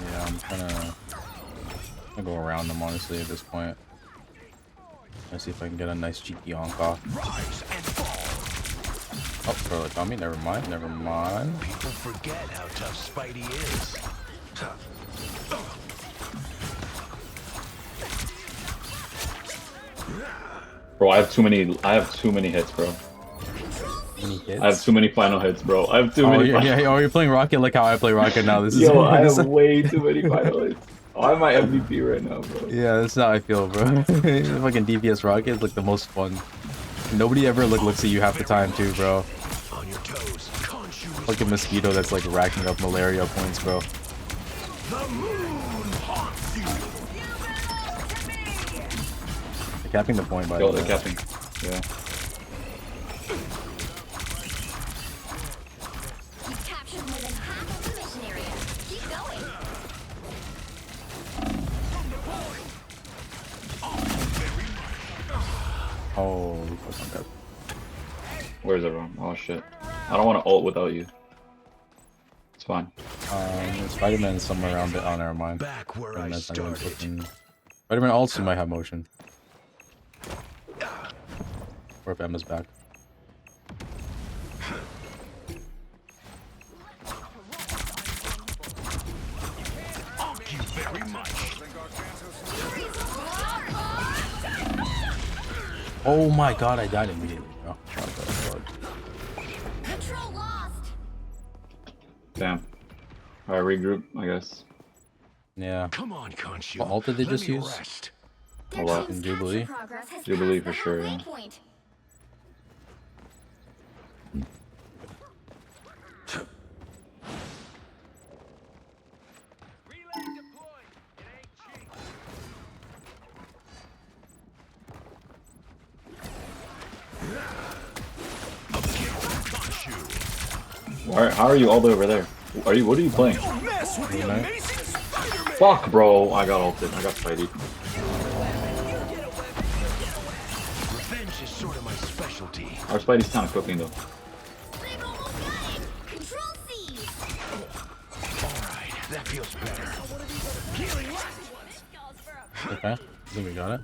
Yeah, I'm gonna go around them honestly at this point. Let's see if I can get a nice cheeky onk off. Oh, bro, it's on me. Never mind. Never mind. People forget how tough Spidey is. Bro, I have too many hits, bro. I have too many final hits, bro. I have too many. Oh, you're playing Rocket like how I play Rocket now. This is Yo, I have way too many final hits. Oh, I'm my MVP right now, bro. Yeah, that's how I feel, bro. Fucking DPS Rocket is like the most fun. Nobody ever looks at you half the time too, bro. On your toes. Like a mosquito that's like racking up malaria points, bro. The moon haunts you. They're capping the point, by the Yo, way. they're capping. Yeah. You've captured more than half of the mission area. Keep going. Oh, fucking dead. Where's everyone? Oh shit. I don't want to ult without you. It's fine. Spider-Man's somewhere around it on our mind. Back where I started. Spider-Man also might have motion. Or if Emma's back. Thank you very much. Oh my god, I died immediately, bro. Control lost. Damn. Alright, regroup, I guess. Yeah. Come on, Khonshu. What ult did they just use? Rest. A lot. In Jubilee? Jubilee for sure, yeah. Alright, how are you all the way over there? What are you playing? Fuck, bro! I got ulted. I got Spidey. Revenge is sort of my specialty. Our Spidey's kind of cooking though. Control C. Alright, that feels better. Okay, I think we got it.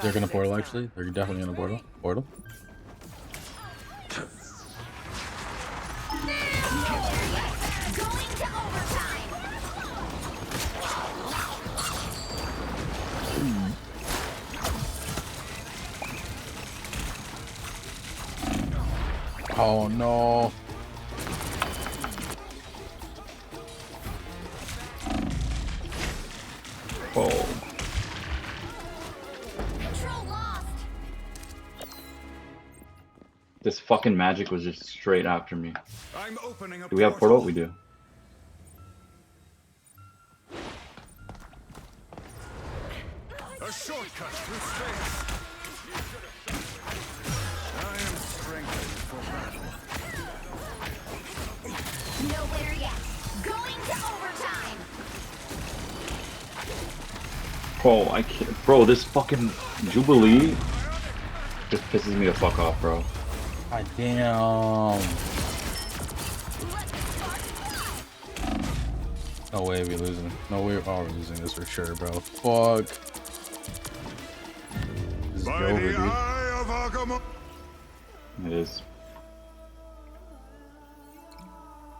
They're gonna portal actually. They're definitely gonna portal. Portal. Going to overtime. Oh no. Oh. Control lost. This fucking magic was just straight after me. I'm opening a Do we have portal? We do. A shortcut through space. I am strengthened for battle. Nowhere yet. Going to overtime. Oh, I can't. Bro, this fucking Jubilee just pisses me the fuck off, bro. God damn. No way we're losing. No way. Oh, we're losing this for sure, bro. Fuck. This is over, dude. It is.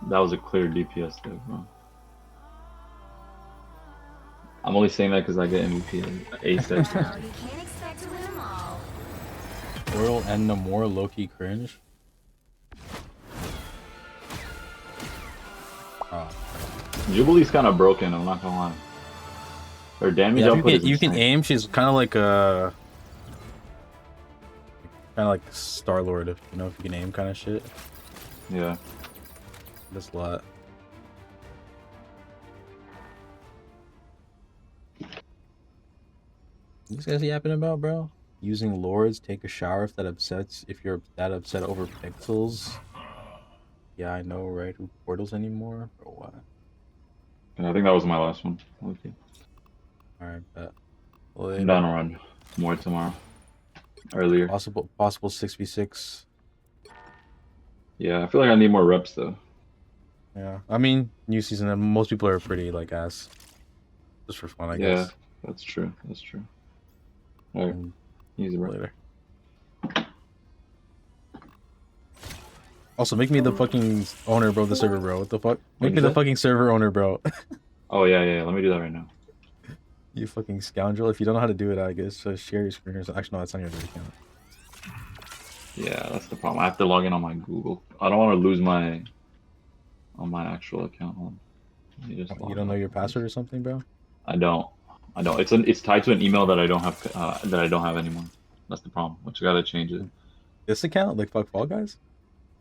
That was a clear DPS there, bro. I'm only saying that because I get MVP ace. Well, you can't expect to win them all. Portal and no more low-key cringe. Oh. Jubilee's kind of broken, I'm not gonna lie. Her damage Yeah, output is you can insane. aim. She's kind of like a kind of like Star-Lord, if you know, if you can aim kind of shit. Yeah. This lot. These guys yapping about, bro? Using lords, take a shower if you're that upset over pixels. Yeah, I know, right? Who portals anymore? Or what? Yeah, I think that was my last one. Okay. Alright, bet. I'm down to run more tomorrow. Earlier. Possible 6v6. Yeah, I feel like I need more reps though. Yeah. I mean, new season and most people are pretty like ass. Just for fun, I guess. Yeah, that's true. That's true. Alright. Easy, bro. Later. Also, make me the fucking owner, bro, of the server, bro. What the fuck? Make me the fucking server owner, bro. Oh, yeah. Let me do that right now. You fucking scoundrel. If you don't know how to do it, I guess share your screen or something. Actually, no, that's on your account. Yeah, that's the problem. I have to log in on my Google. I don't want to lose my actual account. You don't know your password or something, bro? I don't. It's tied to an email that I don't have anymore. That's the problem. Which I gotta change it. This account, like fuck Fall Guys?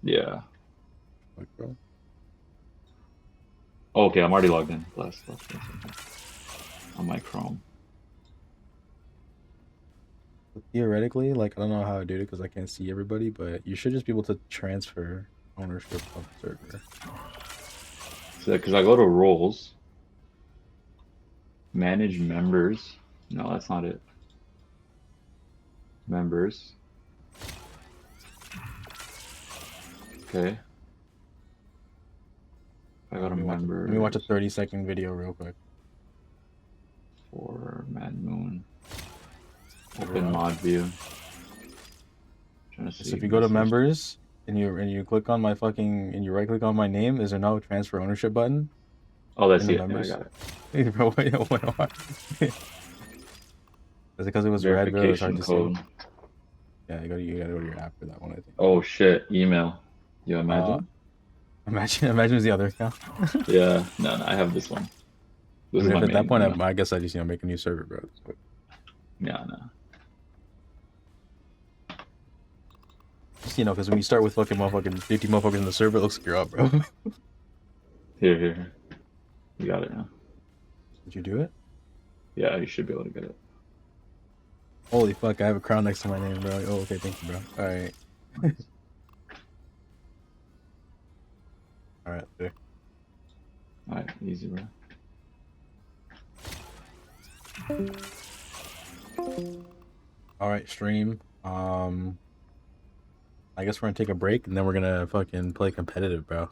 Yeah. Fuck, bro. Oh, okay, I'm already logged in. Bless. On my Chrome. But theoretically, like I don't know how to do it because I can't see everybody, but you should just be able to transfer ownership of the server. So, because I go to roles, manage members. No, that's not it. Members. Okay. I got a member. Let me watch a 30-second video real quick. For Mad Moon. Open mod view. So if you go to members and you click on my fucking and you right click on my name, is there no transfer ownership button? Oh, that's it. Yeah, I got it. Bro, wait. Is it because it was red, bro? It was hard to see. Yeah, you gotta go to your app for that one, I think. Oh shit, email. You imagine? Imagine it's the other account. Yeah, no, I have this one. This is my at that point, email. I guess I just make a new server, bro. Yeah, no. Just because when you start with fucking motherfucking 50 motherfuckers in the server, it looks like you're up, bro. Here. You got it now. Did you do it? Yeah, you should be able to get it. Holy fuck, I have a crown next to my name, bro. Oh, okay, thank you, bro. Alright. Alright, there. Alright, easy, bro. Alright, stream. I guess we're gonna take a break and then we're gonna fucking play competitive, bro.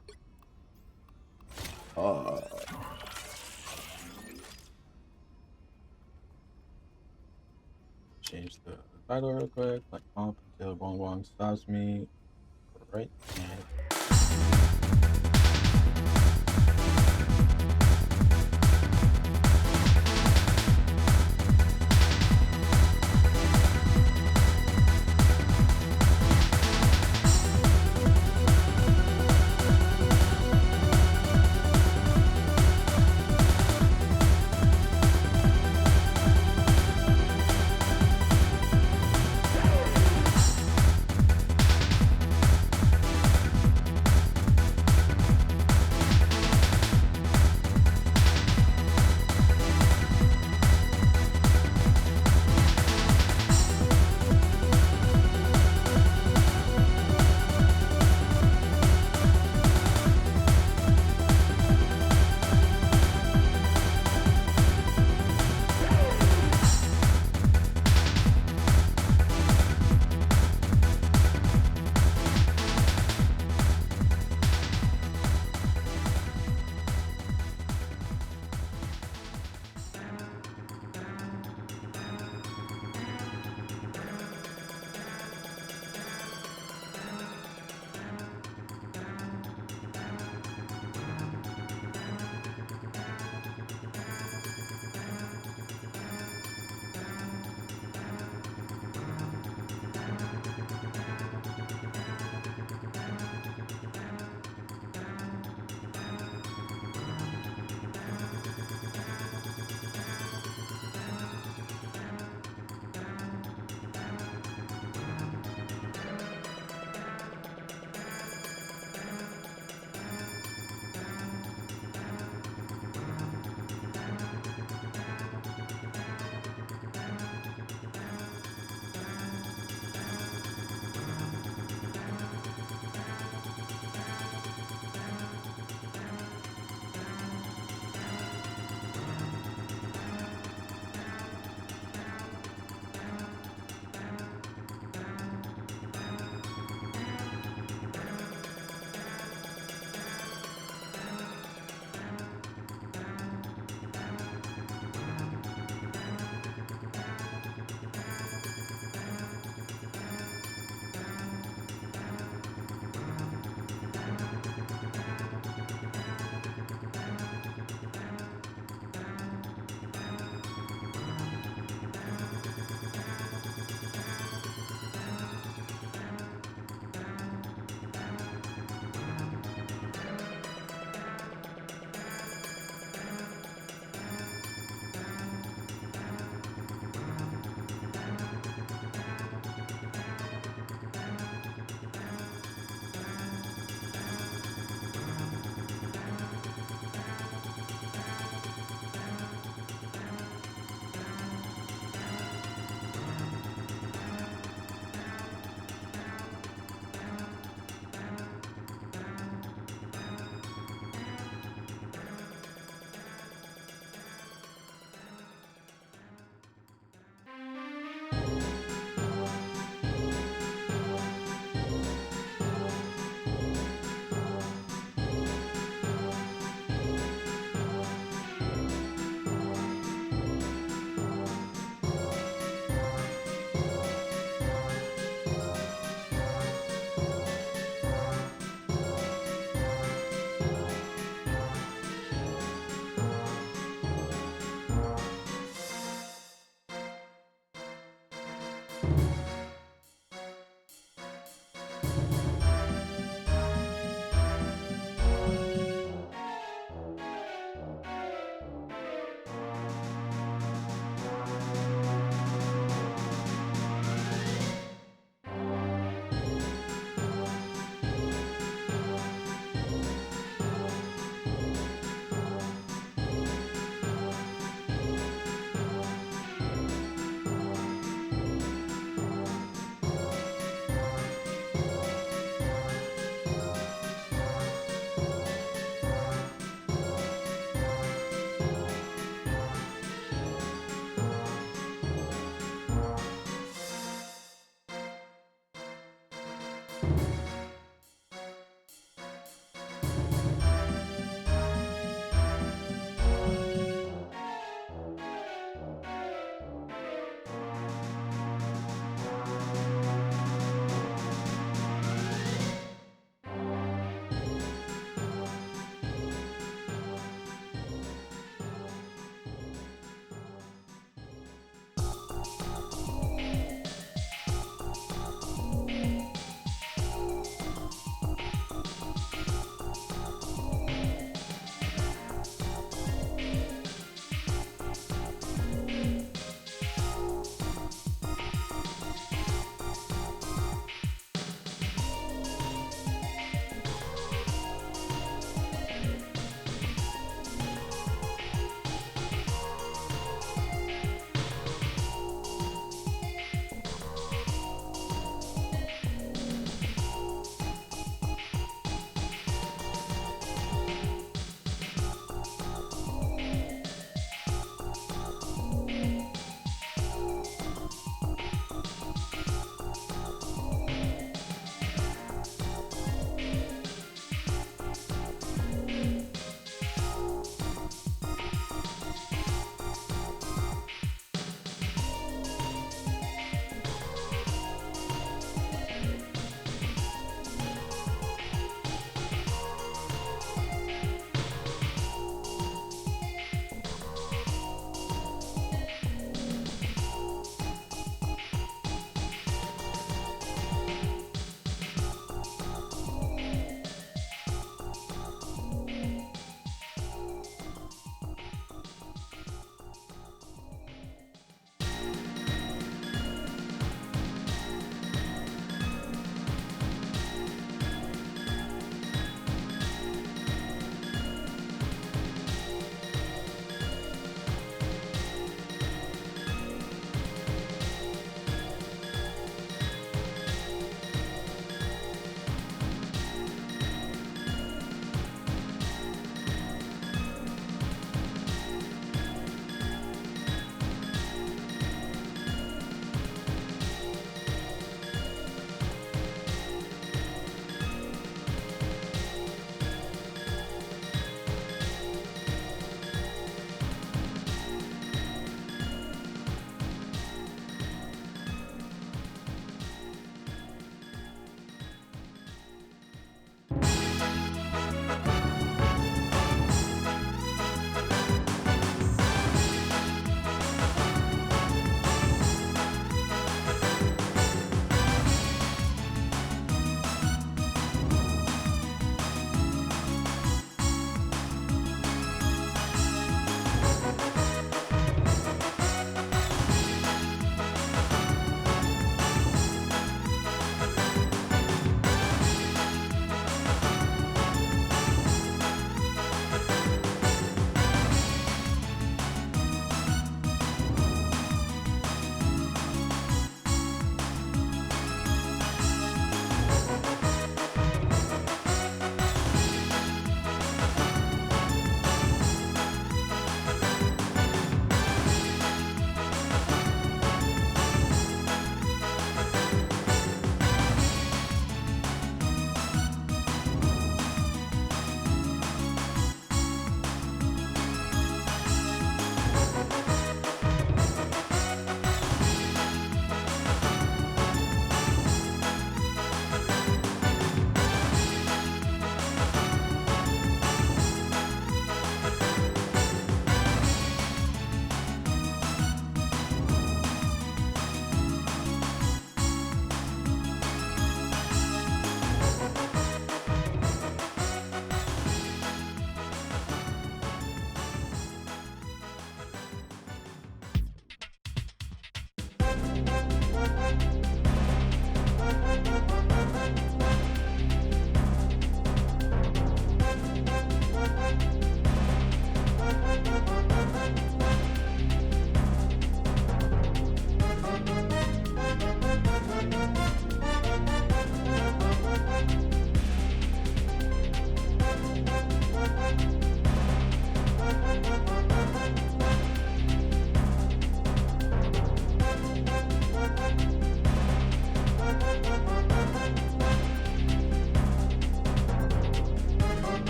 Change the title real quick. Like pump until Guang stops me. Right.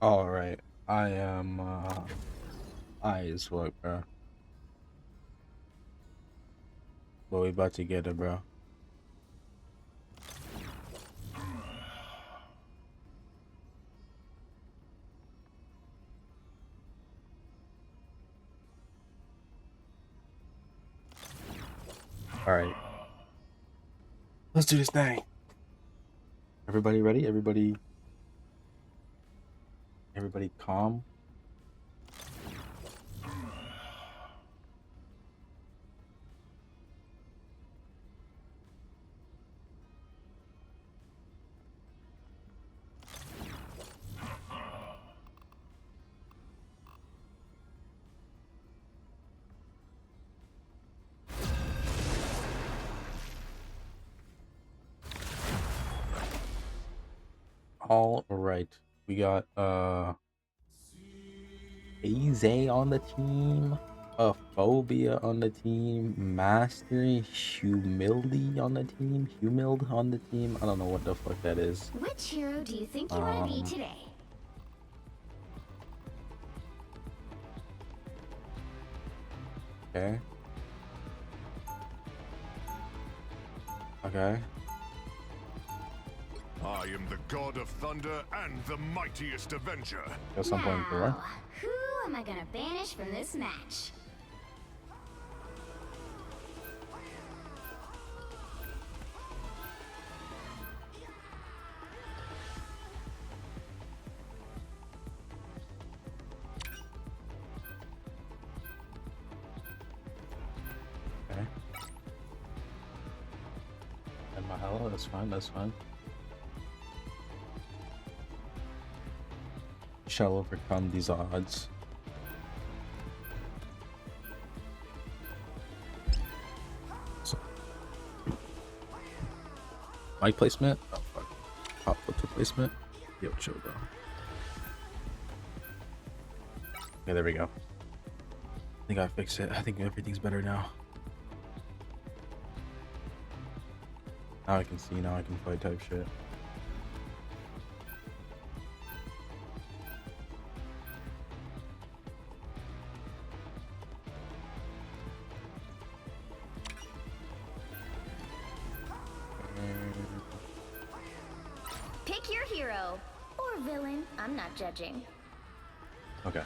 All right, I am I as fuck, bro. But we about to get it, bro. All right, let's do this thing. Everybody ready? Everybody calm. All right, we got Aze on the team, Phobia on the team, Mastery, Humility on the team, Humild on the team. I don't know what the fuck that is. Which hero do you think you want to be today? Okay. Okay. I am the god of thunder and the mightiest avenger. Got some point for Now, who am I gonna banish from this match? Okay. And Mahalo, that's fine, that's fine. Shall overcome these odds. So, mic placement? Oh fuck. Pop filter placement? Yo, chill bro. Okay, there we go. I think I fixed it. I think everything's better now. Now I can see, now I can fight type shit. Pick your hero or villain. I'm not judging. Okay.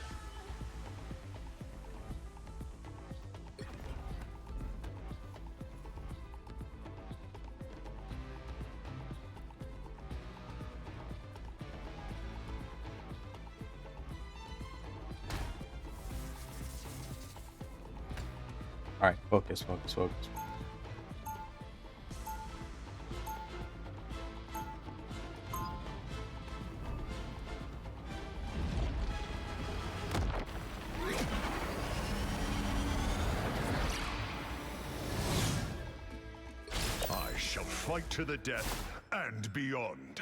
All right, focus, focus, focus. I shall fight to the death and beyond.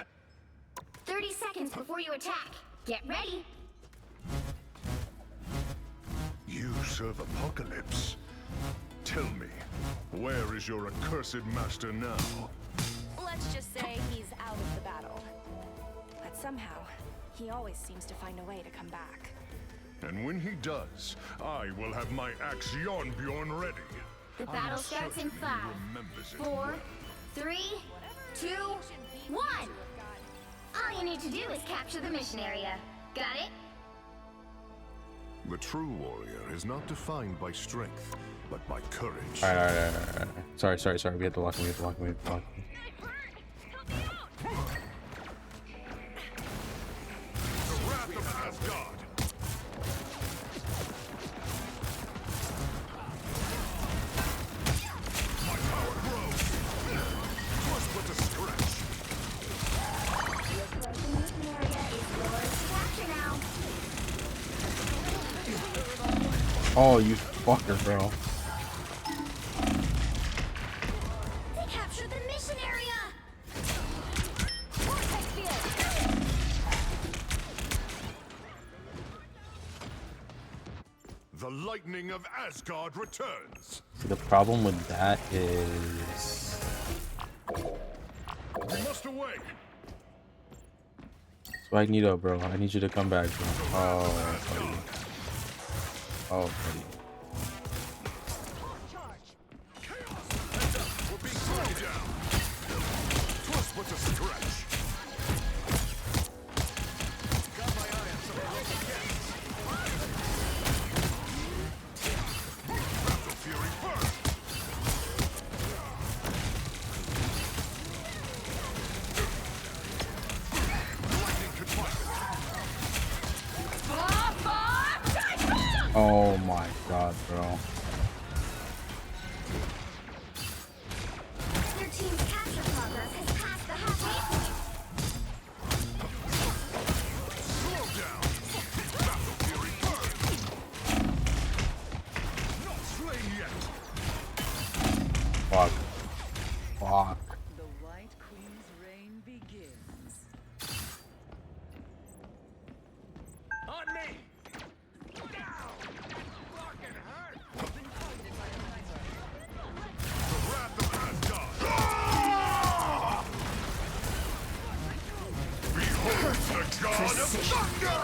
30 seconds before you attack. Get ready. You serve Apocalypse. Tell me, where is your accursed master now? Let's just say he's out of the battle. But somehow, he always seems to find a way to come back. And when he does, I will have my axe Bjorn ready. The battle starts in 5, 4, 3, 2, 1. All you need to do is capture the mission area. Got it? The true warrior is not defined by strength, but by courage. All right. Sorry. We have to lock him. We have to lock him. The wrath of Asgard. My power grows. 'Twas but a stretch. Your closing mission area is yours to capture now. Oh, you fucker, bro. They captured the mission area. The lightning of Asgard returns. See, the problem with that is We must away. Magneto, bro. I need you to come back, bro. Oh, buddy. Oh, buddy. We're being slowed down. Plus puts a stretch. Got my eye on some broken gaps. Battle Fury first. Lightning confinement. Oh my god, bro. Your team's capture progress has passed the halfway point. Slow down. Battle Fury first. Not slain yet. Fuck. Fuck. The White Queen's reign begins. On me. Down. Fucking hurt. Been targeted by a sniper. The wrath of Asgard. Behold the god of thunder!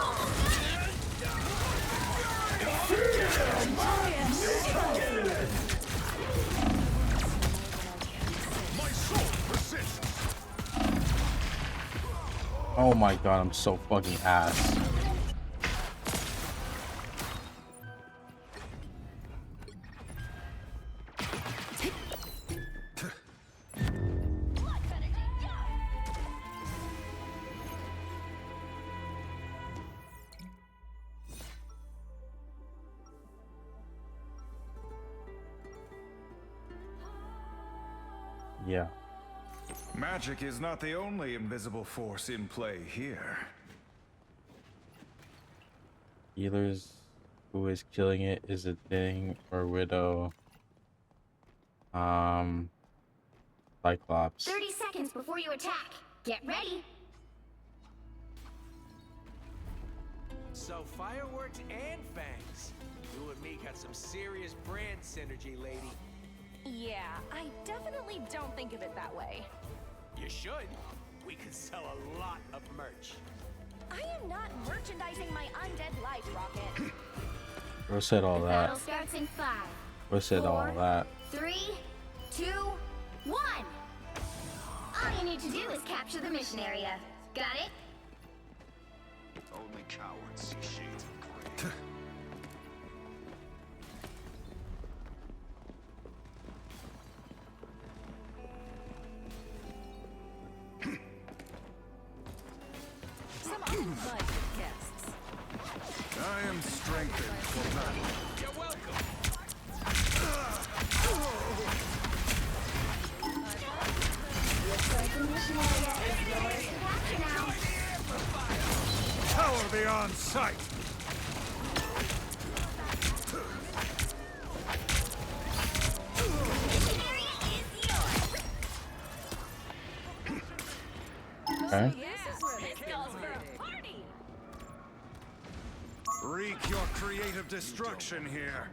My soul persists. Oh my god, I'm so fucking ass. Yeah. Magic is not the only invisible force in play here. Healers, who is killing it, is a thing, or Widow. Cyclops. 30 seconds before you attack. Get ready. So fireworks and fangs. You and me got some serious brand synergy, lady. Yeah, I definitely don't think of it that way. You should. We could sell a lot of merch. I am not merchandising my undead life, Rocket. Bro said all The that. battle starts in 5, Bro said all 4, that. 3, 2, 1. All you need to do is capture the mission area. Got it? Only cowards see shades of gray. Some unlikely guests. I am strengthened for battle. You're welcome. Looks like the mission area is yours to capture now. Tower beyond sight. Mission area is yours. Okay. This calls for a party. Wreak your creative destruction here.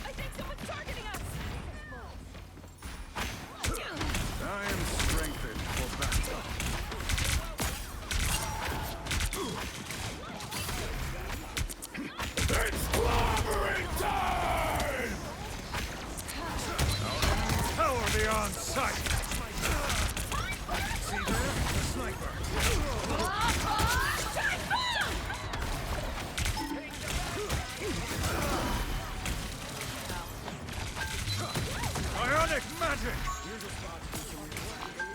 I think someone's targeting us. I am strengthened for battle. It's clobbering time! Tower beyond sight! See there? The sniper! Ionic magic!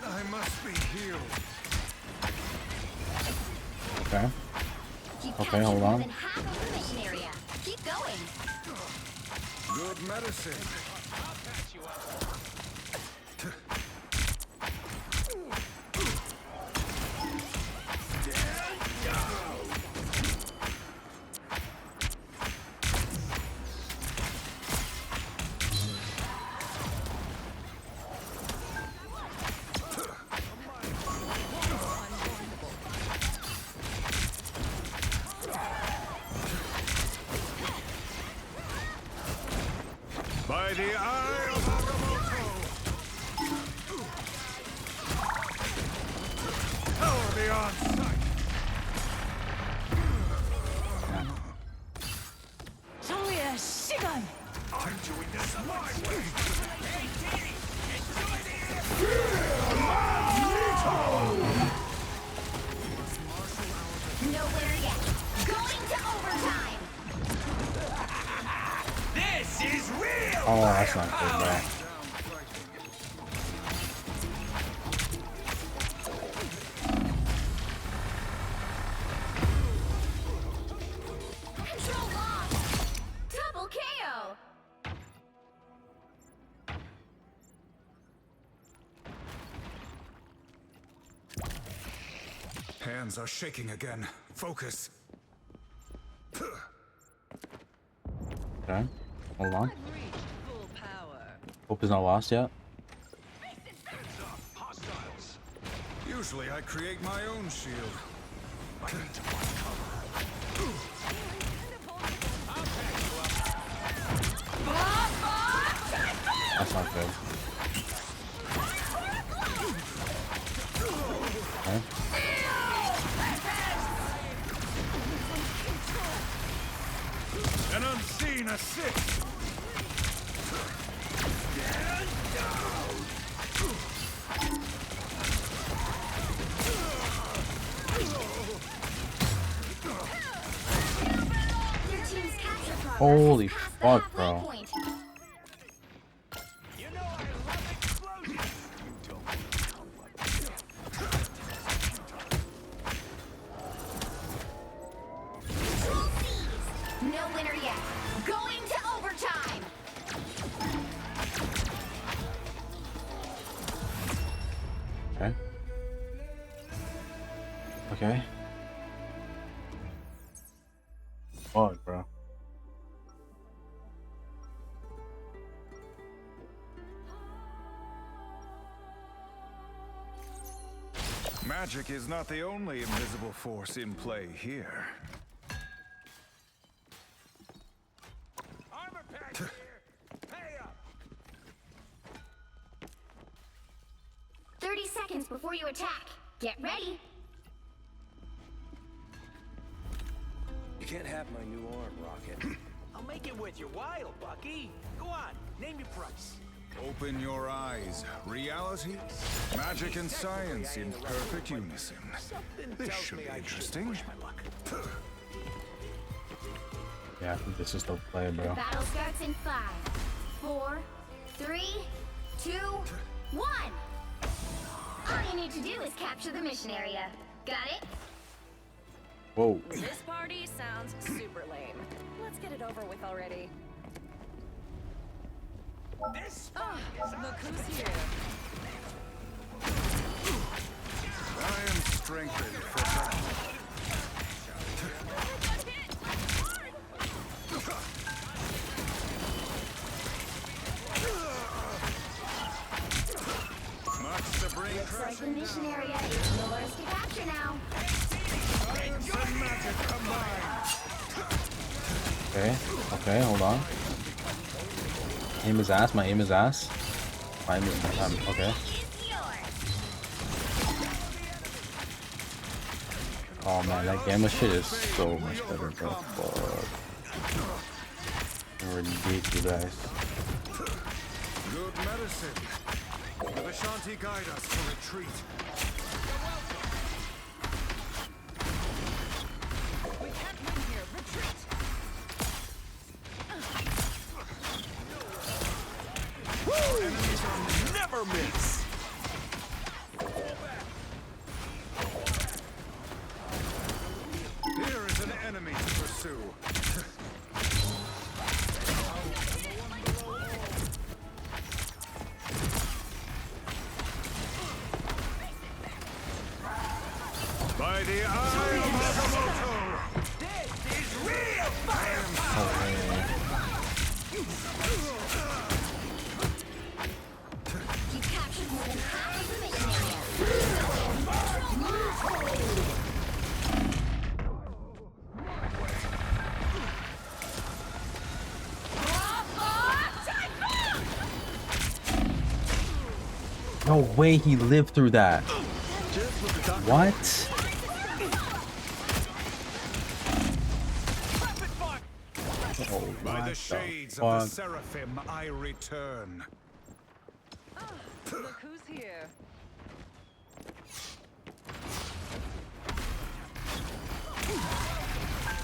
I must be healed. Okay. You've Okay, captured hold more on. than half of the mission area. Keep going. Good medicine. By the eye of Agamotto! Oh, that's not good, bro. Control lost. Double KO. Hands are shaking again. Focus. Okay, hold on. Hope is not lost yet. Usually I create my own shield. That's not good. Okay. An unseen assist. Your team's capture progress Holy has passed the fuck, halfway bro. point. You know I love explosions. Control seized. No winner yet. Going to overtime. Okay. Okay. Fuck, bro. Magic is not the only invisible force in play here. Armor pack here. Pay up. 30 seconds before you attack. Get ready. You can't have my new arm, Rocket. I'll make it worth your while, Bucky. Go on, name your price. Open your eyes. Reality, magic, and science in perfect unison. This should be interesting. Yeah, I think this is the play, bro. Battle starts in 5, 4, 3, 2, 1. All you need to do is capture the mission area. Got it? Whoa. This party sounds super lame. Let's get it over with already. This Look who's here. I am strengthened for battle. Much to bring Looks like the crashing mission down. area is yours to capture now. Science and magic combined. Okay, okay, hold on. Aim is ass, my aim is ass. My aim is, okay. Oh man, that gamma shit is so much better, bro. Fuck. Ridiculous. Good medicine. The Vishanti guide us to retreat. We can't win here. Retreat. never miss. Here is an enemy to pursue. By the eye of Agamotto! This is real firepower. You captured more than half of the mission No way he lived through that. What? Oh, By the what shades the of the fuck? Seraphim, I return. Look who's here.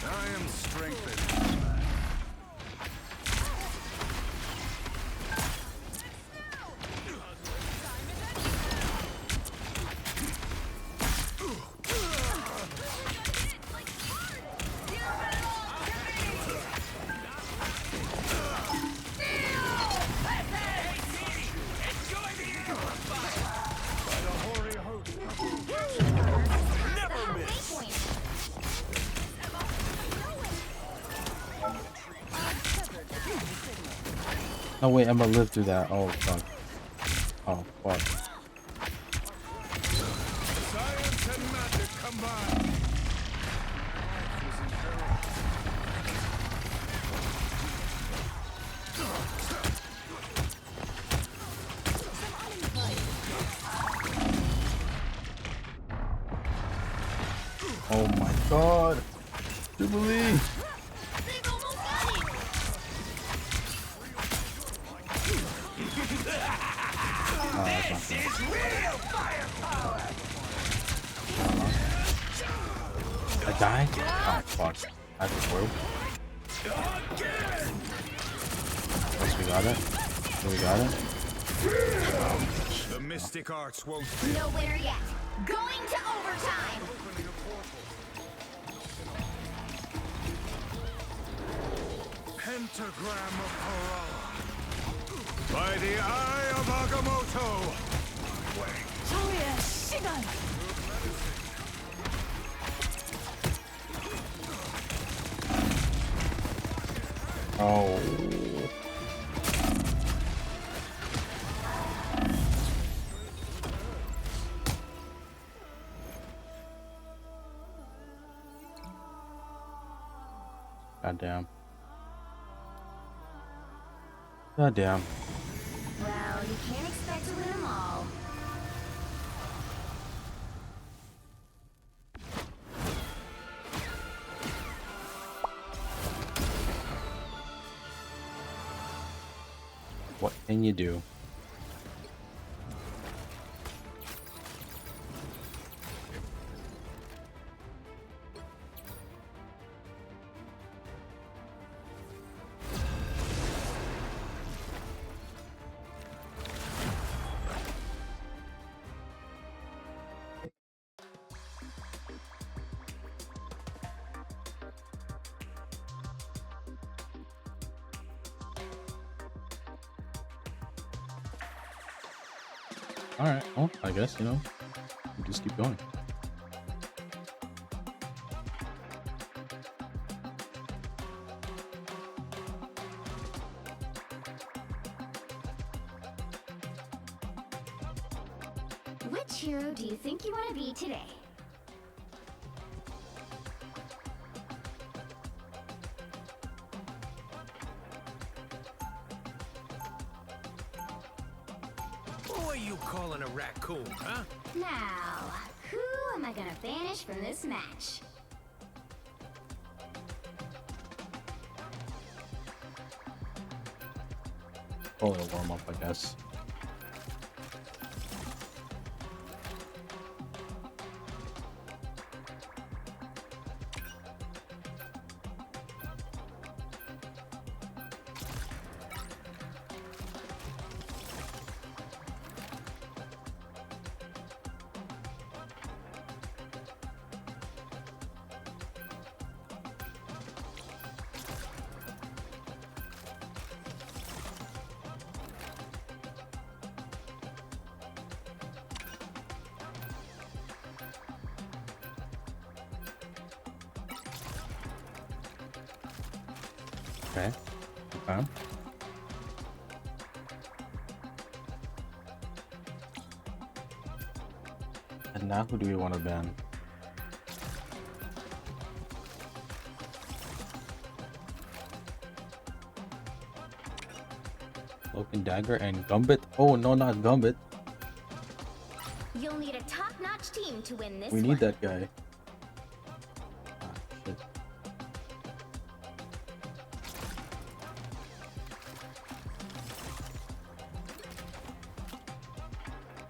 I am strengthened. No wait, Emma lived through that. Oh fuck. Oh fuck. Science and magic combined. Oh my god. Jubilee. This is real firepower. I died? Oh fuck. I just broke. Yes, we got it. We got it. The mystic arts won't No winner yet. Going to overtime. Pentagram of Corella. By the eye of Agamotto. Oh. God damn. God damn. Well, you can't expect to win them all. What can you do? Alright, well, I guess, you know, we just keep going. Which hero do you think you want to be today? Who are you calling a raccoon, huh? Now, who am I gonna banish from this match? Oh, a warm up, I guess. Okay. Okay. And now who do we want to ban? Cloak and Dagger and Gambit? Oh no, not Gambit. You'll need a top-notch team to win this We one. need that guy. Ah, shit.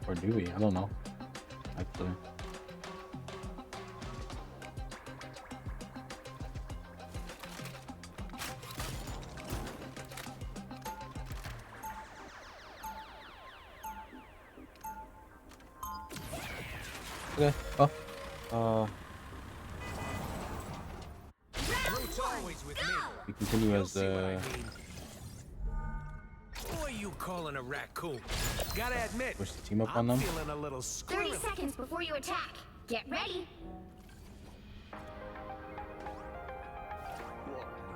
Or do we? I don't know. Actually. Okay. Oh. Root's always with me. We continue You'll as see what I mean. Who are you calling a raccoon? Gotta admit, push the team up I'm on them. feeling a little 30 squirrely. seconds before you attack. Get ready.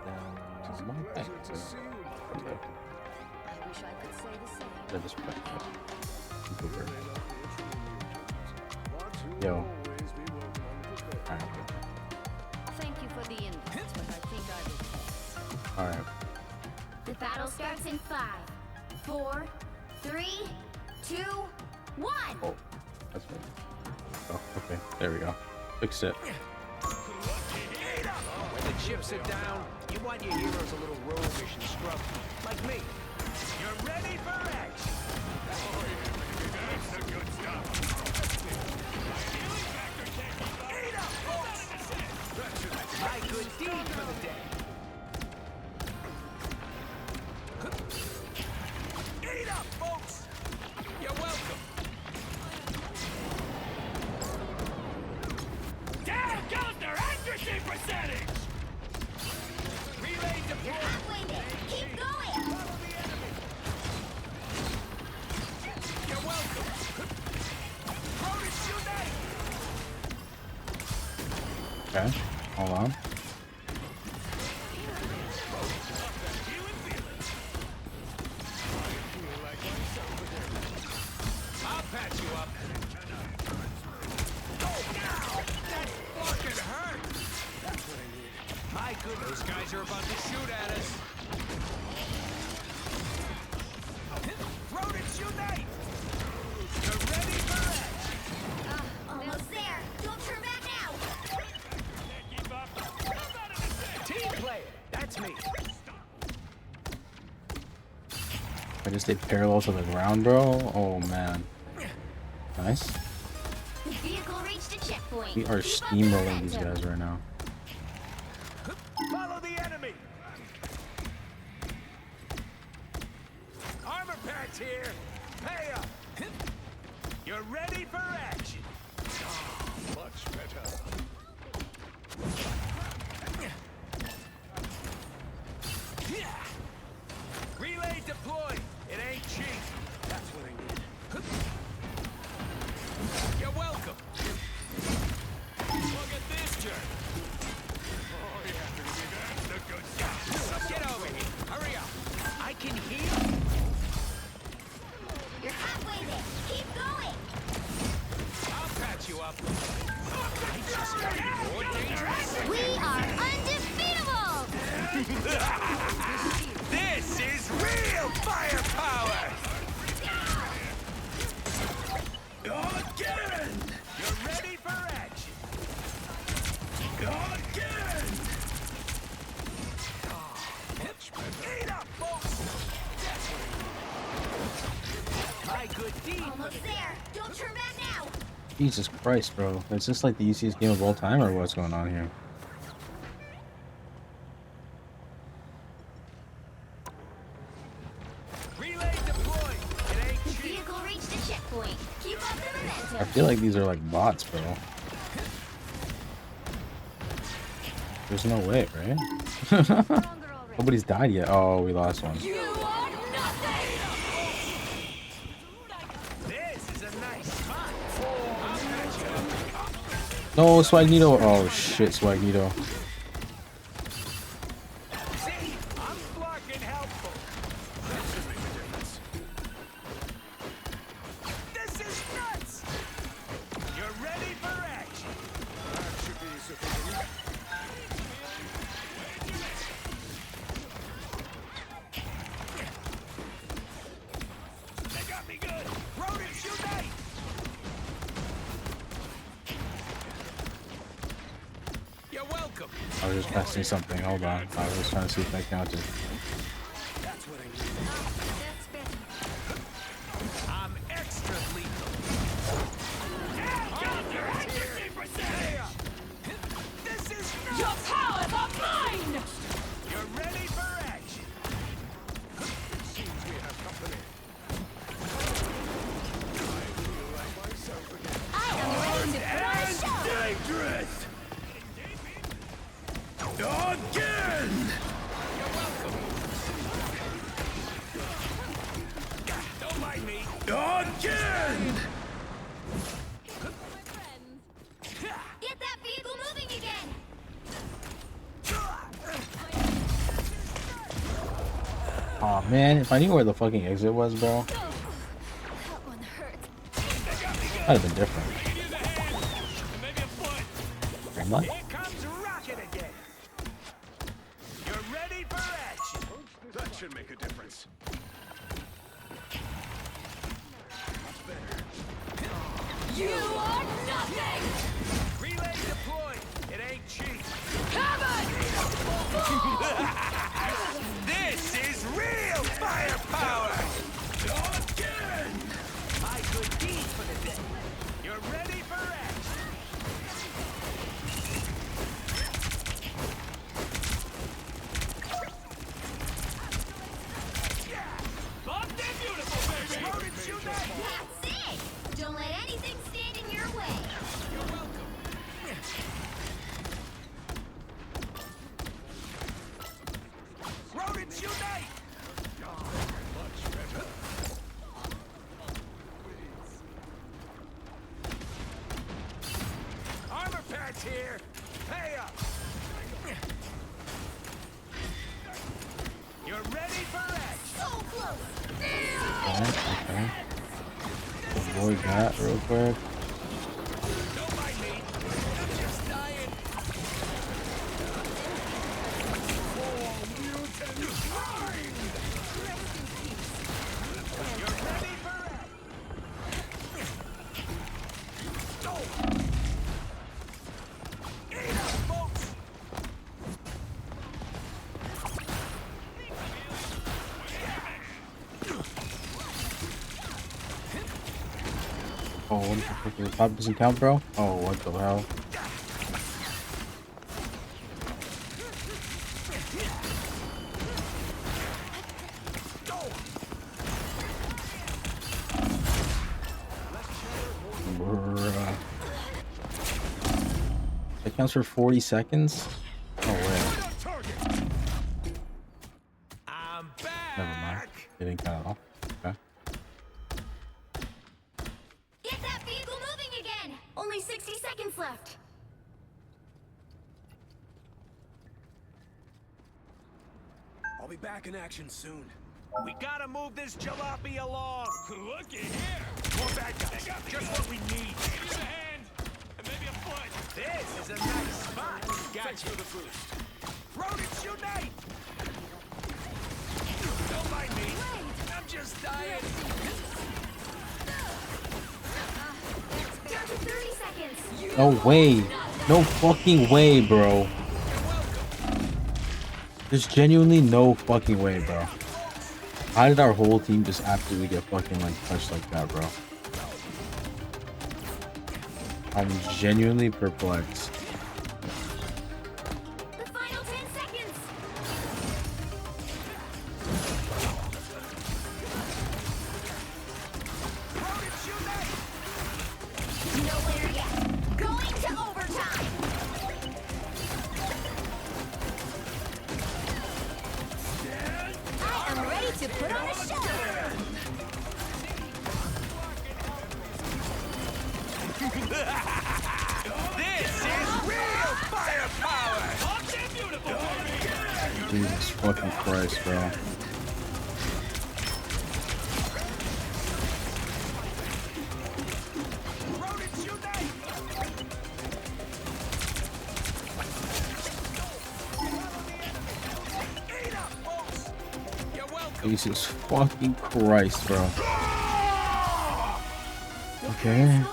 Then, Pleasure to see you. okay. wish I could say the same. They're just Cooper. Yo. Alright. Thank you for the invite, but I think I will pass. Alright. The battle starts in 5, 4, 3, 2, 1. Oh, that's right. Oh, okay. There we go. Fix it. When the chips are down, you want your heroes a little roguish and scruffy, like me. You're ready for action. That's the good stuff. Eat up, folks! My good deed for the day. Eat up, folks! You're welcome. Down goes their accuracy percentage! Relay deployed! You're halfway there. Keep going. Follow the enemy! You're welcome! Cronus unite! Okay. Hold on. I'll patch you up. Oh, now! That fucking hurt! That's what I need. My goodness. Those guys are about to shoot at us. Rodents unite! You're ready for action! Almost there. Don't turn back now. Team player! That's me. I just stay parallel to the ground, bro. Oh man. Nice. The vehicle reached a checkpoint. We are Keep up the steamrolling these momentum. guys right now. Follow the enemy! Armor patch here! Pay up! You're ready for action! Much better. Relay deployed! It ain't cheap! That's what I need. You're welcome! Look at this jerk! Oh yeah, baby, that's the good stuff! Get over here! Hurry up! I can heal! You're halfway there. Keep going. I'll patch you up! I just got more dangerous! We are undefeatable. This is real firepower! Again! You're ready for action! Again! Eat up, folks! That's what I need. My good deed. Almost there. Don't turn back now. Jesus Christ, bro. Is this like the easiest game of all time, or what's going on here? Relay deployed! It ain't The cheap! vehicle reached a checkpoint. Keep up the I momentum. feel like these are like bots, bro. There's no way, right? Nobody's died yet. Oh, we lost one. You are nothing. This is a nice spot! I'll patch you up! No, Swagnito. Oh shit, Swagnito. See? I'm flarking helpful! That should make a difference. This is nuts! You're ready for action! That should be sufficient. They got me good! Rodents unite! You're welcome! I was just testing something. Hold on. I was trying to see if I counted. That's what I need. That's better. I'm extra lethal. This is Your powers are mine! You're ready for action. It seems we have company. I feel like myself again. I am ready to put on a show. Dangerous! Again! You're welcome. Don't mind me. Again! Get that vehicle moving again. Oh man, if I knew where the fucking exit was, bro, That one hurt. that'd have been different. Pretty much. Here comes Rocket again. You're ready for action. That should make a difference. You are nothing! Relay deployed. It ain't cheap. This is real firepower. Again. My good deed for the day. You're ready for action. Bumped and beautiful, baby. Loaded shoot that. That's it! Don't let anything stand in your way. You're welcome. Rodents unite! Much better. Armor pads here. Pay up. You're ready for action. So close! Okay. Avoid that real quick. Don't mind me. I'm just dying. You're ready for action. Eat up, folks. Oh, what the fuck? The top doesn't count, bro? Oh, what the hell? Bruh. That counts for 40 seconds? Oh, wait. I'm back. Never mind. It didn't count at all. Okay. Get that vehicle moving again! Only 60 seconds left. I'll be back in action soon. We gotta move this jalopy along. Looky here. More bad guys. Just what we need. Give me a hand. And maybe a foot. This is a nice spot. Thanks for the boost. Rodents unite! Don't mind me. I'm just dying. Down to 30 seconds. No way. No fucking way, bro. There's genuinely no fucking way, bro. How did our whole team just absolutely get fucking like touched like that, bro? I'm genuinely perplexed. The final 10 seconds. Rodents unite! No winner yet. Going to overtime. I am ready to put on a show. This is real firepower! Hot and beautiful! Jesus fucking Christ, bro. Rodents unite! Eat up, folks! You're welcome. Jesus fucking Christ, bro. Okay.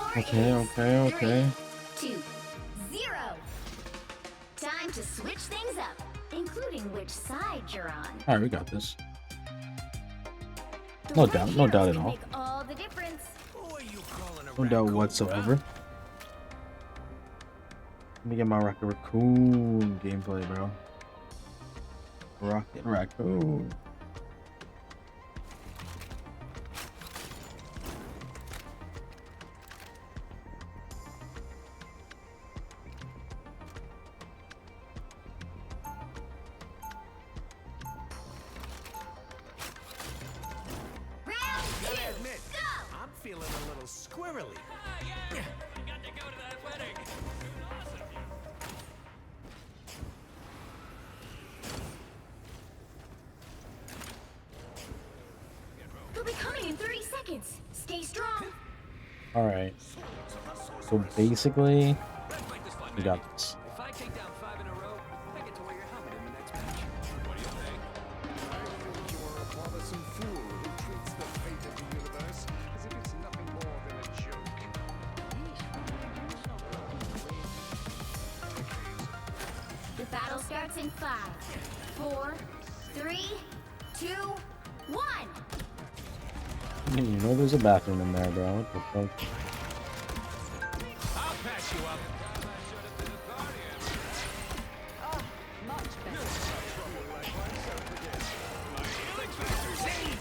2-0. Time to switch things up, including which side you're on. Alright, we got this. The No right doubt, no heroes doubt at can all. Make all the difference. Who are you calling a No doubt raccoon, whatsoever. Let me get my Rocket Raccoon gameplay, bro. Rocket Raccoon. Round 2. Gotta admit, Go. I'm feeling a little squirrely. seconds. Stay strong. All right. So basically, we got this. If I take down 5 in a row, I get to wear your helmet in the next match. What do you think? I think you're a bothersome fool who treats the fate of the universe as if it's nothing more than a joke. The battle starts in 5, 4, 3, 2, 1. You know there's a bathroom in there, bro. What the fuck? I'll patch you up.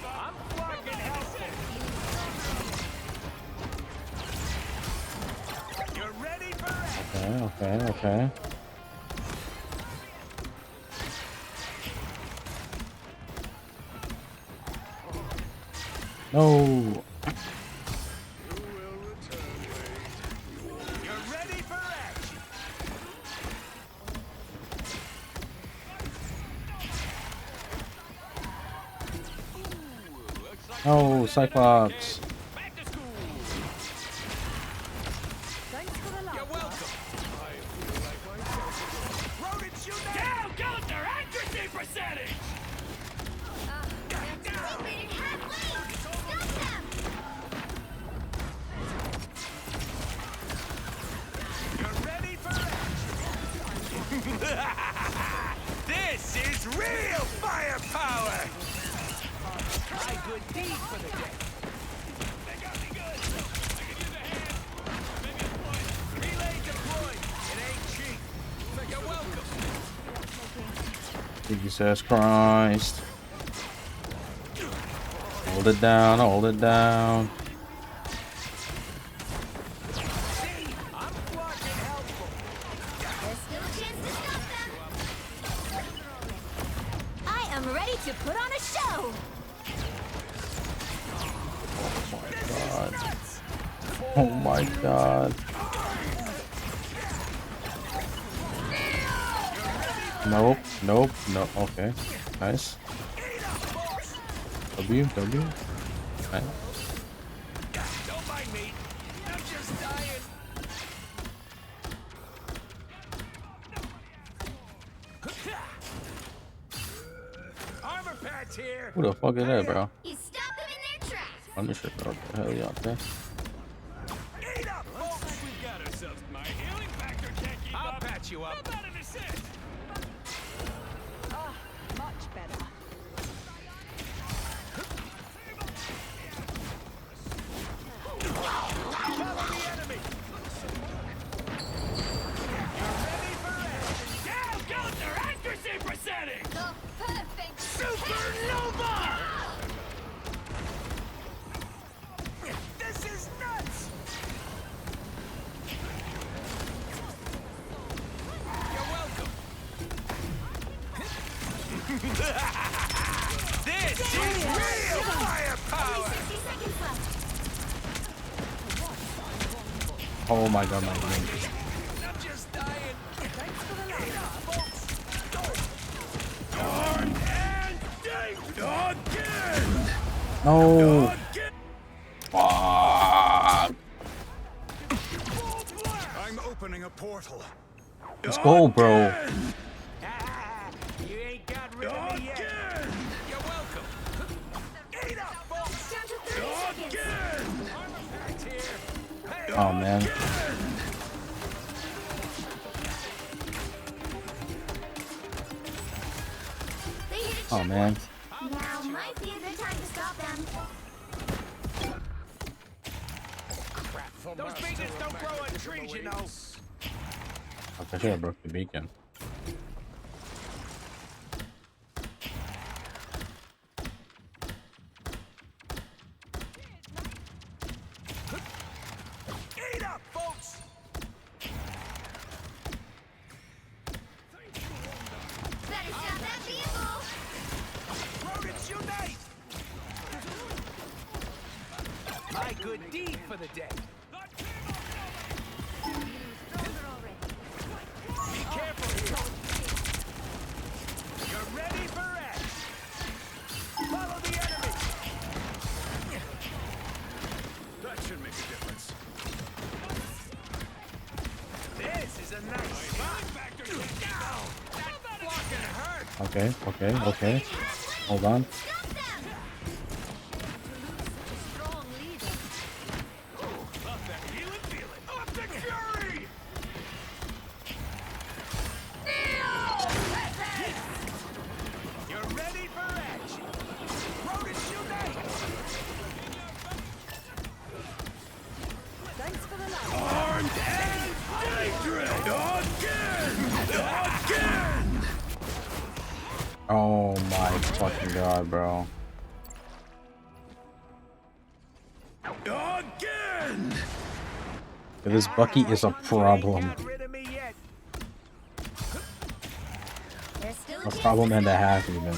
I'm fucking helpful. You're ready for it. Okay. No. You're ready for action. No, Cyclops. Back to school. You're welcome. Rodents, you down goes their accuracy percentage. You're ready for action. This is real firepower. My good deed for the day. They got me good. I can use a hand. Maybe a foot. Relay deployed. It ain't cheap. But you're welcome. Jesus Christ. Hold it down, hold it down. See, I'm fucking helpful. There's still a chance to stop them. I am ready to put on a show. Oh my god. Nope. No. Okay. Nice. W. Nice. Don't mind me. I'm just dying. Armor patch here. Who the fuck is that, bro? You stop them in their tracks. Punisher, bro. What the hell you out there? Eat up, folks. Looks like we've got ourselves. My healing factor can't keep up. I'll patch you up. How about an assist? Much better. Follow the enemy. You're ready for action. Down goes their accuracy percentage. The perfect Supernova! This is nuts! You're welcome. This is real firepower! 60 seconds left. Oh my god, my name. I'm just dying. Thanks for the love, folks. Darn and dang again! No. Fuck. I'm opening a portal. Let's go, bro. You ain't got rid of me yet. You're welcome. Eat up, folks. Down to 30 seconds. Armor patch here. Hey, Oh man. They hit a Oh man. Now might be a good time to stop them. those beacons don't grow on trees, you know. I should have broke the beacon. Eat up, folks. Better stop that vehicle. Rodents unite. My good deed for the day. Be careful here. You're ready for action. Follow the enemy. Okay, okay, okay. Hold on. You're ready for action. Rodents unite. Thanks for the laugh. Armed and dangerous. Again. Oh my fucking god, bro. Again. This Bucky is a problem. A problem and a half, even. Only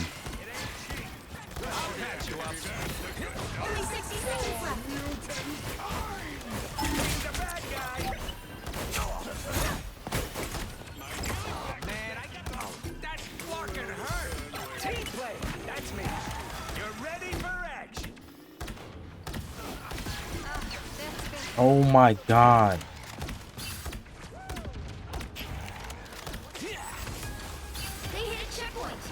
60 seconds left. Man, that fucking hurt. Team play. That's me. You're ready for action. Oh my god. They hit a checkpoint.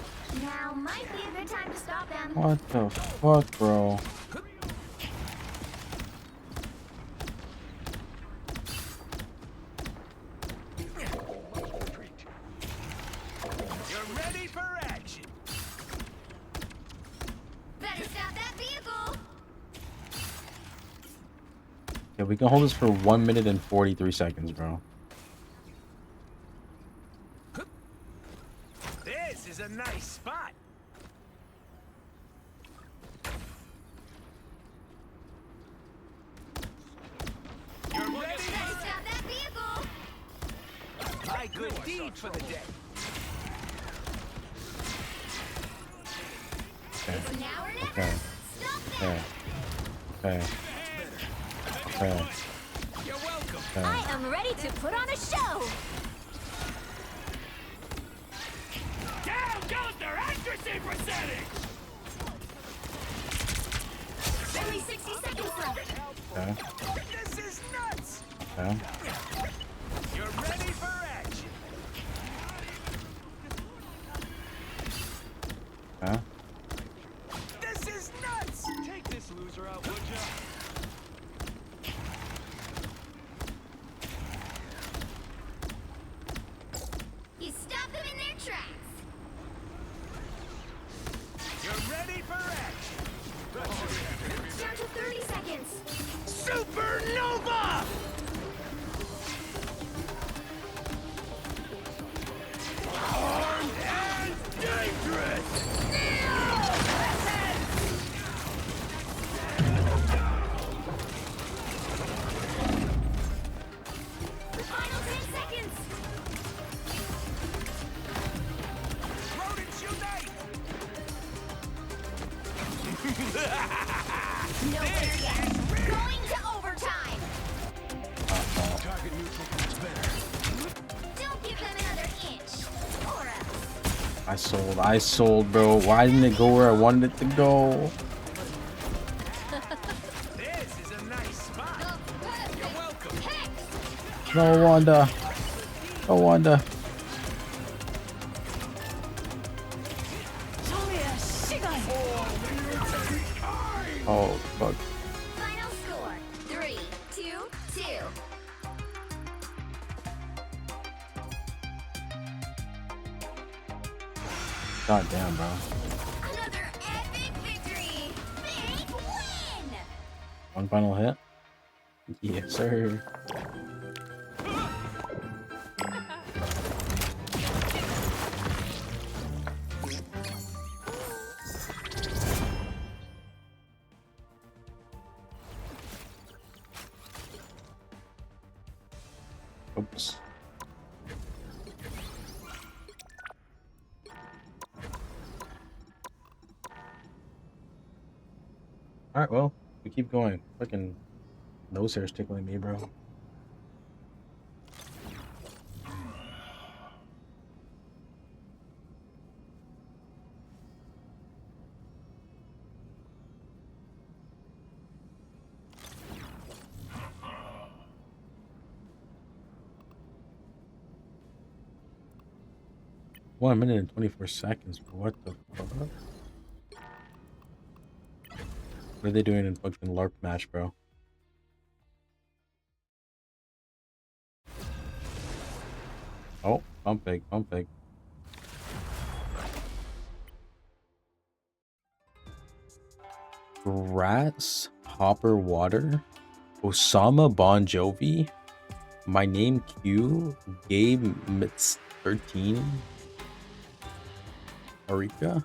Now might be a good time to stop them. What the fuck, bro? You're ready for action. Better stop that vehicle. Yeah, we can hold this for 1 minute and 43 seconds, bro. This is a nice spot. You're ready. Better stop that vehicle. My good deed for the day. Okay. It's now or never. Okay. Stop Okay. them. Okay. Okay. You're welcome. Okay. I am ready to put on a show. Down goes their accuracy percentage. Only 60 seconds left. Okay. This is nuts. Okay. You're ready for action. Okay. This is nuts. Take this loser out, would ya? You stop them in their tracks. You're ready for action. Down to 30 seconds. Supernova! Armed and dangerous! Final 10 seconds. Rodents unite! No better yet. Going to overtime. Target neutral is better. Don't give them another inch. Or else. I sold, bro. Why didn't it go where I wanted it to go? This is a nice spot. You're welcome. No wonder. No wonder. Oh, fuck. Final score. 3, 2, 2. God damn, bro. Another epic victory. Big win. One final hit? Yes, sir. Oops. Alright, well, we keep going. Fucking nose hair's tickling me, bro. 1 minute and 24 seconds. What the fuck? What are they doing in fucking LARP match, bro? Oh, pump fake, pump fake. Grasshopper Water, Osama Bon Jovi, My Name Q, Gabe Mitz 13, Arika,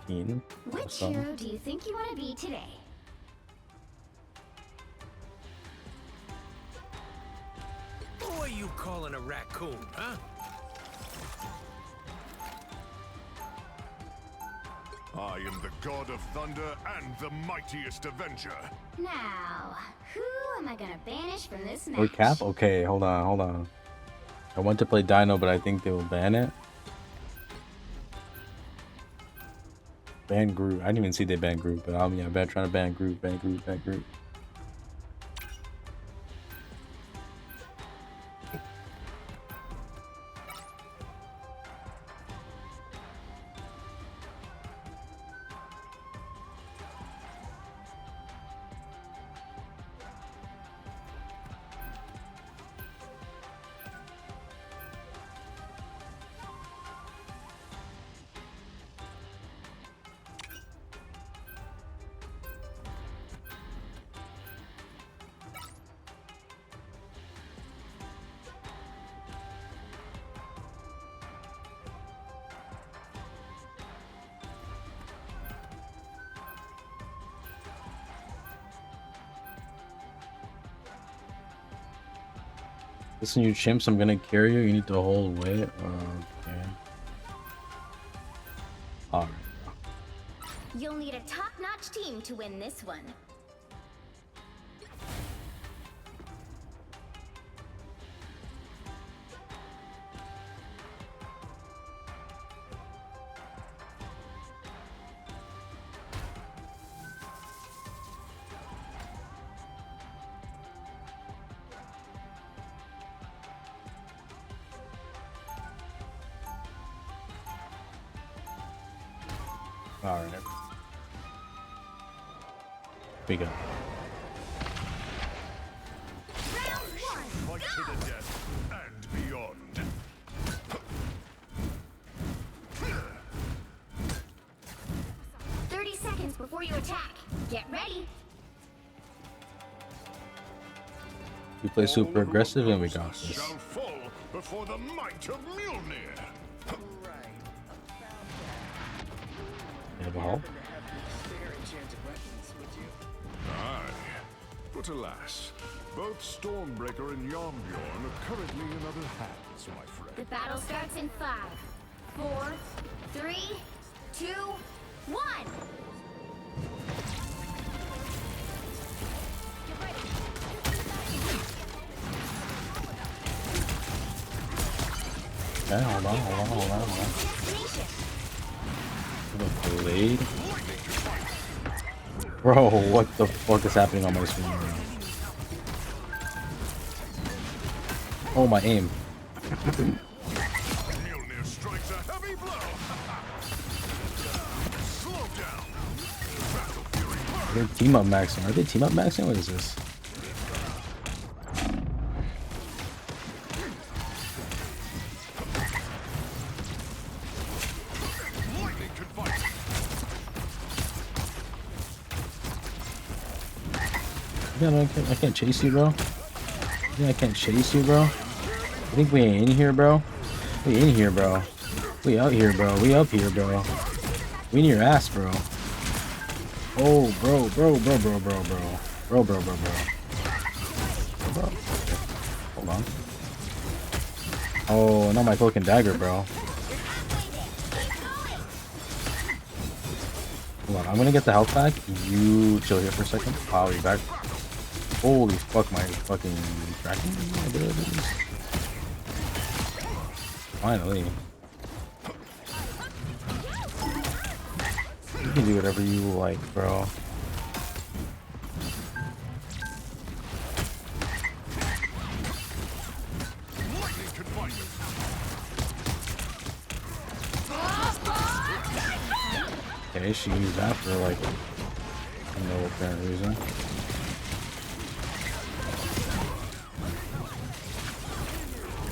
15. Which hero do you think you want to be today? Who are you calling a raccoon, huh? I am the god of thunder and the mightiest avenger. Now, who am I gonna banish from this match? Or Cap? Okay, hold on, hold on. I want to play Dino, but I think they will ban it. Ban Groot. I didn't even see they banned Groot, but I'm trying to ban Groot, ban Groot, ban Groot. Listen, you chimps, I'm gonna carry you. You need to hold weight. Okay. Alright. You'll need a top-notch team to win this one. Alright. We go. Fight to the death and beyond. 30 seconds before you attack. Get ready. We play super aggressive and we got this. Shall fall before the might of Mjolnir. You have a halt? Aye, but alas, both Stormbreaker and Yarnbjorn are currently in other hands, my friend. The battle starts in 5, 4, 3, 2, 1. Okay, hold on, hold on, hold on, hold on. The blade? Bro, what the fuck is happening on my screen right now? Oh, my aim. Mjolnir strikes a heavy blow. Slow down. Battle Fury burn. They're team up maxing. Are they team up maxing? What is this? Lightning can fight. Yeah, I can't chase you, bro. Yeah, I can't chase you, bro. I think we ain't in here, bro. We in here, bro. We out here, bro. We up here, bro. We in your ass, bro. Oh, bro. Bro. Hold on. Oh, not my cloak and dagger, bro. Hold on, I'm gonna get the health back. You chill here for a second. I'll be back. Holy fuck, my fucking tracking abilities. Finally. You can do whatever you like, bro. Okay, she used that for like no apparent reason.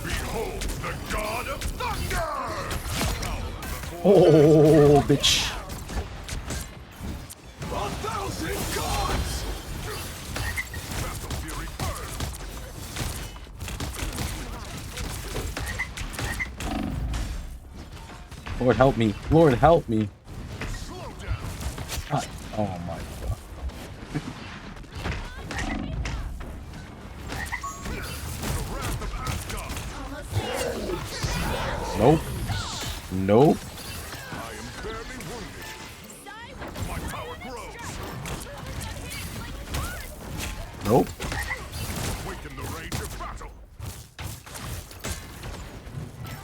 Behold the god of thunder! Oh, bitch. 1,000 gods! Lord help me. Lord help me. Ah, oh my god. Nope. Nope. Nope.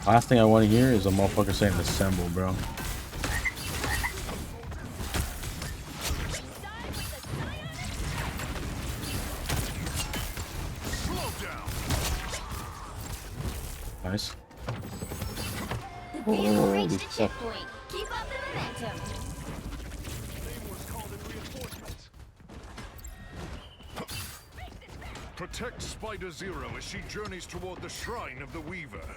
Last thing I want to hear is a motherfucker saying assemble, bro. Nice. The vehicle reached the checkpoint. Keep up the momentum. Protect Spider Zero as she journeys toward the shrine of the Weaver.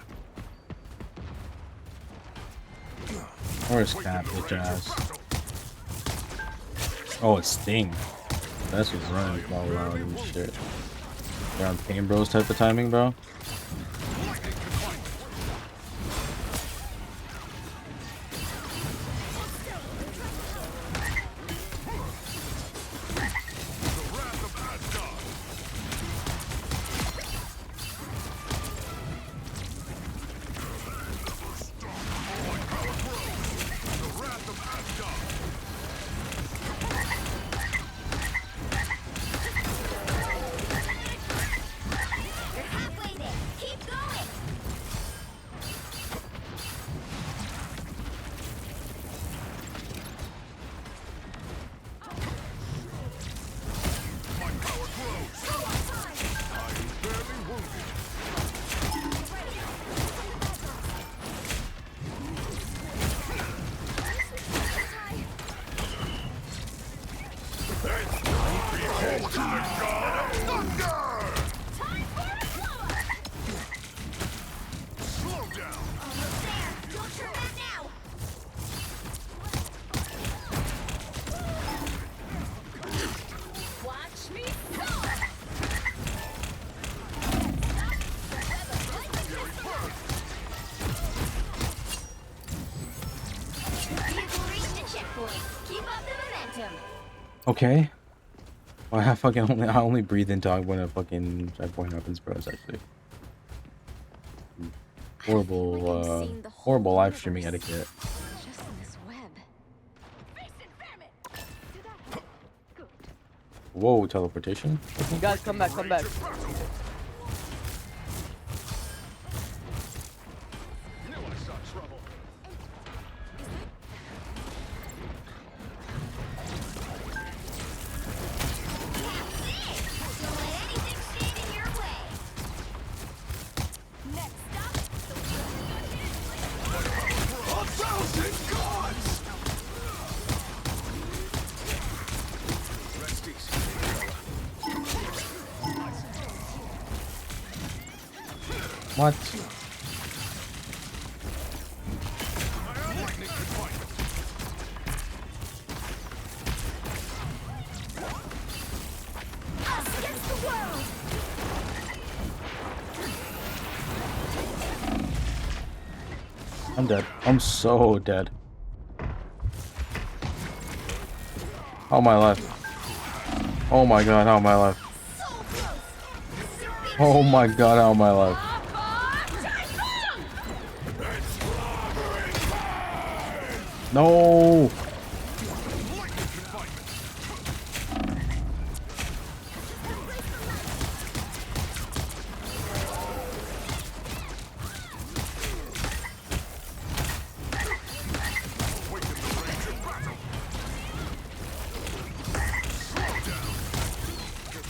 Where's Cap, bitch ass? Oh, it's Sting. That's what's running all around and shit. They're on Pain Bros type of timing, bro. Okay. Well, I only breathe and talk when a fucking checkpoint happens, bro. It's actually horrible live streaming etiquette. Whoa, teleportation? You guys come back, come back. What? I'm dead. I'm so dead. How am I left? Oh my god, how am I left? Oh my god, how am I left? No!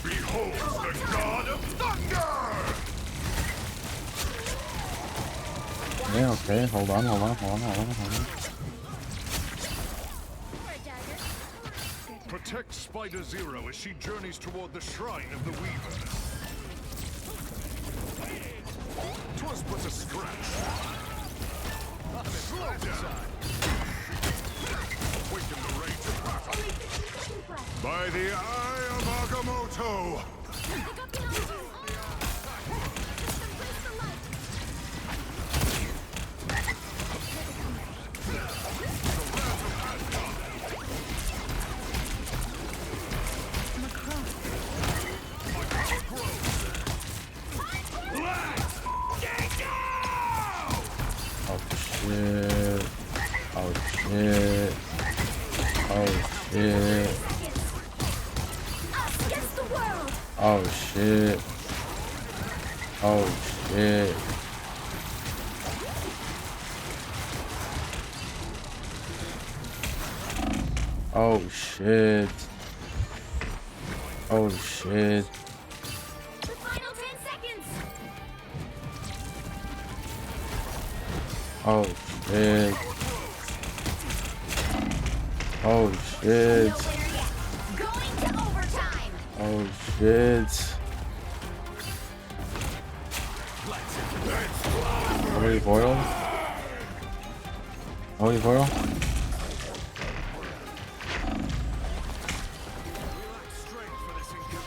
Behold the god of thunder! Yeah, okay, hold on. Protect Spider Zero as she journeys toward the shrine of the Weaver. 'Twas but a scratch. Slow down. Awaken the rage of battle. By the eye of Agamotto. Shit. Oh shit. Oh shit. Oh shit. Oh shit. Oh shit. Oh shit. The final 10 seconds. Oh shit. Oh shit. Going to overtime. Oh shit. Holy boil? Holy boil?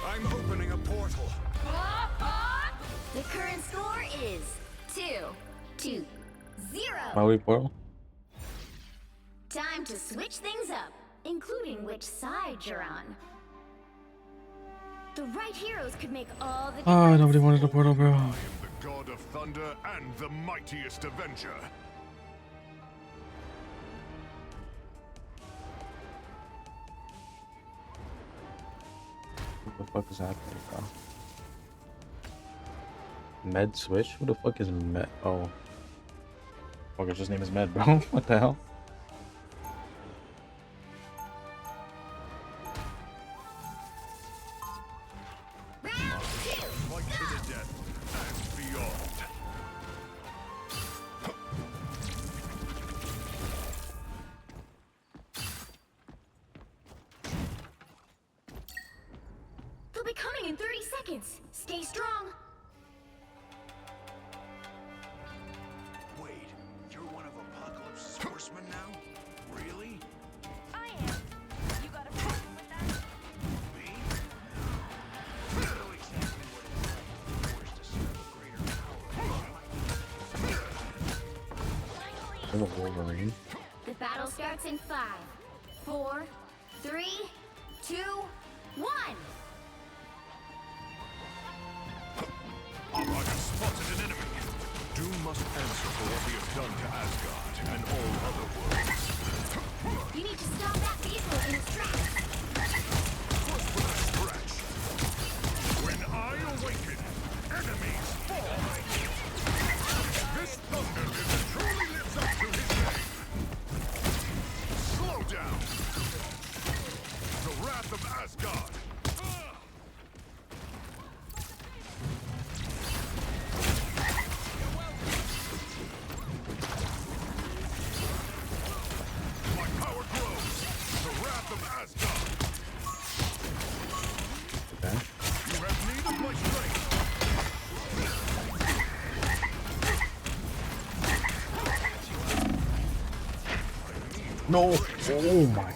I'm opening a portal. The current score is 2-0. Holy boil? Time to switch things up, including which side you're on. The right heroes could make all the difference. Oh, nobody wanted a portal, bro. I am the god of thunder and the mightiest avenger. What the fuck is happening, bro? Med switch? Who the fuck is Med? Oh. Fucker's just name is Med, bro. What the hell? Fight to the death and beyond. They'll be coming in 30 seconds. Stay strong. Wait, you're one of Apocalypse's horsemen now? Really? I am. You got a problem with that? Me? I know exactly what it's like forced to serve a greater power. There's a Wolverine. The battle starts in 5, 4, 3, 2, 1. I have spotted an enemy. Doom must answer for what we have done to Asgard and all other worlds. You need to stop that vehicle in its tracks. First with a scratch. When I awaken, enemies fall. This thunder truly lives up to his name. Slow down. The wrath of Asgard. My power grows. The wrath of Asgard. Okay. You have need of my strength. No! Oh my.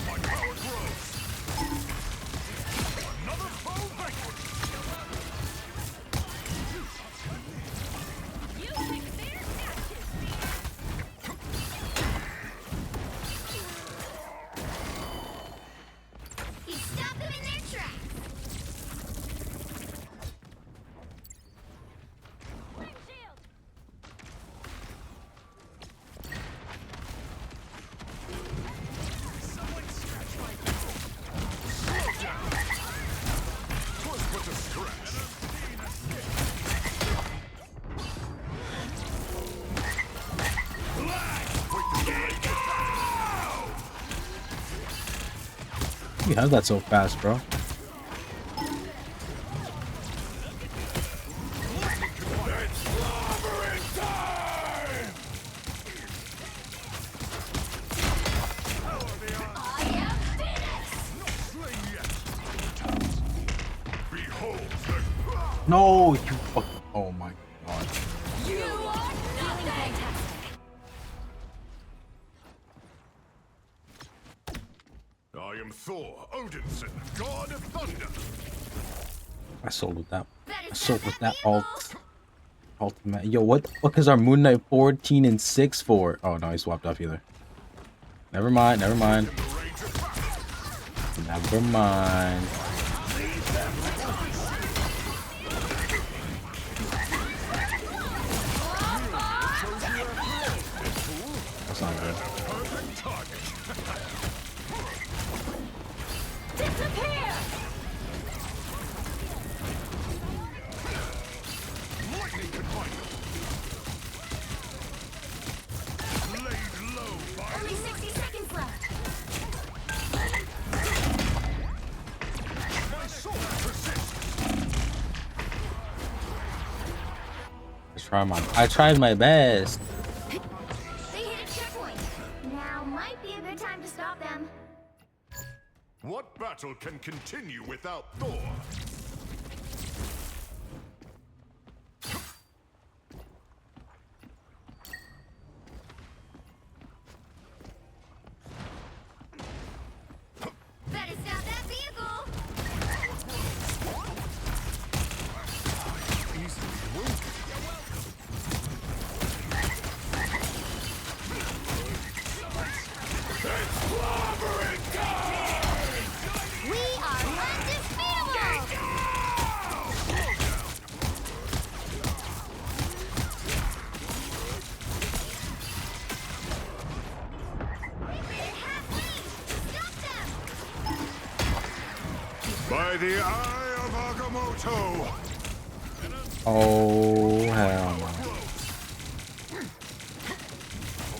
My power grows. Another foe vanquished. You think they're active, He stopped them in their tracks. Windshield! Someone scratch my throat. Slow down. 'Twas but a scratch. You have that so fast, bro. It's slobbering time! No, you fucking. Oh my god. You are nothing. I am Thor Odinson, god of thunder. I sold with that. I sold with that ultimate. Yo, what the fuck is our Moon Knight 14 and 6 for? Oh no, he swapped off either. Never mind. Never mind. Never mind. That's not good. Disappear! Lightning can fight. Laid low by Only 60 seconds left. my sword persists. I tried my best. They hit a checkpoint. Now might be a good time to stop them. What battle can continue without Thor? Better stop that vehicle. Easily wounded. We are undefeatable. By the eye of Agamotto. Oh hell no.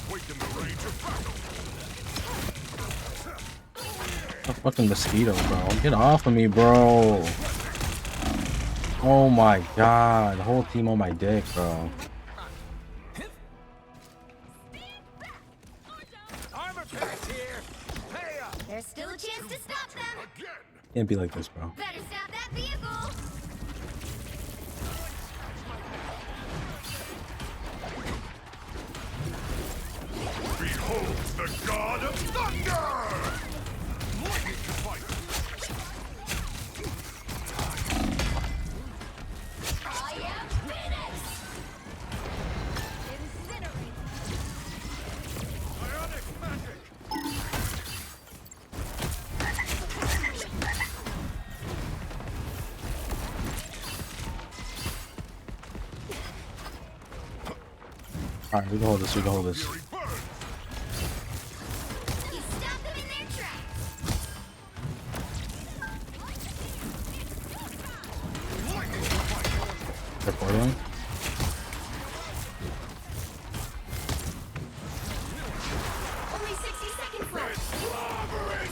Awaken the rage of battle. A fucking mosquito, bro. Get off of me, bro. Oh my god. The whole team on my dick, bro. Armor pack here. Pay up. There's still a chance to stop them. Can't be like this, bro. Better stop that vehicle. Behold the god of thunder! Lightning can fight. I am Phoenix. Incinerate. Ionic magic. Alright, we can hold this, we can hold this. Fury burn. You stop them in their tracks. Lightning can fight. They're portaling. Only 60 seconds left.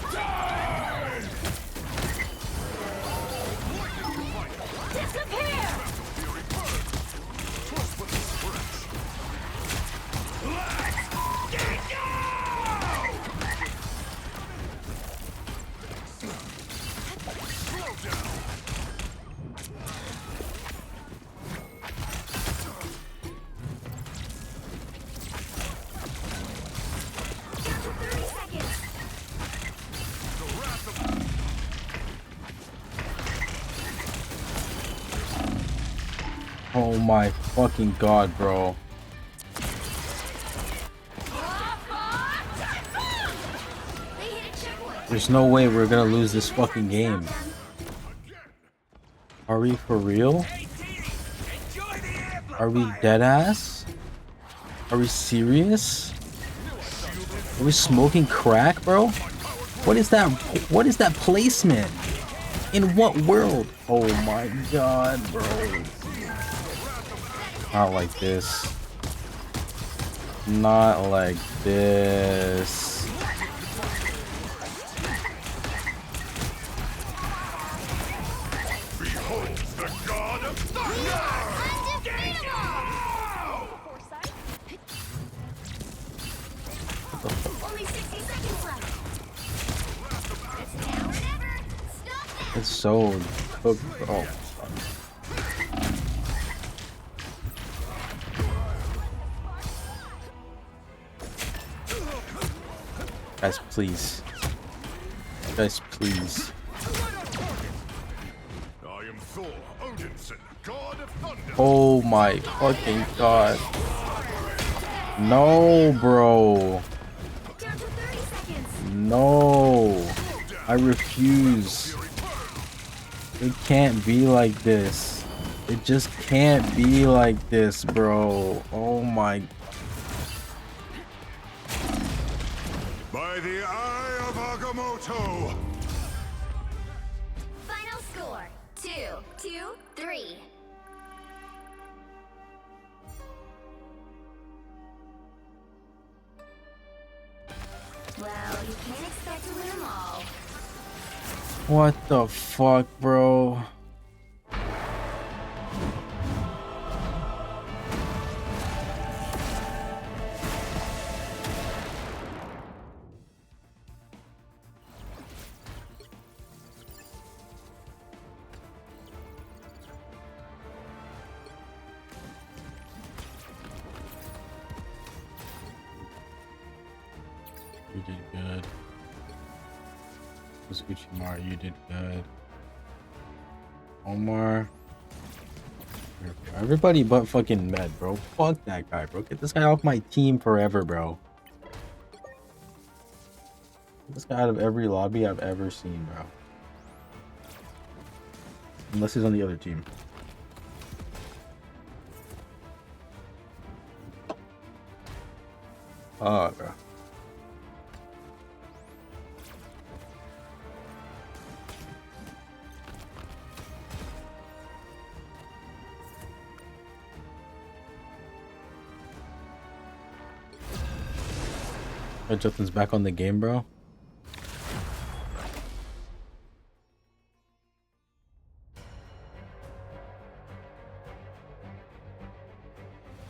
Disappear! Fury burn. Twist with the stretch. Slow down. Down to 30 seconds. The wrath of Oh my fucking god, bro. They hit a checkpoint. There's no way we're gonna lose this fucking game. Are we for real? Are we dead ass? Are we serious? Are we smoking crack, bro? What is that? What is that placement? In what world? Oh my god, bro. Not like this. Not like this. behold the god of thunder! Only 60 seconds left. It's now or never. Stop them. It's so cooked. Oh, Guys, please. Guys, please. I am Thor Odinson, god of thunder. Oh my fucking god. No, bro. No. I refuse. It can't be like this. It just can't be like this, bro. Oh my. By the eye of Agamotto. Final score 2-3. Well, you can't expect to win them all. What the fuck, bro? You did good. Uchimar, you did good. Omar. Everybody but fucking Med, bro. Fuck that guy, bro. Get this guy off my team forever, bro. Get this guy out of every lobby I've ever seen, bro. Unless he's on the other team. Oh, bro. Justin's back on the game, bro.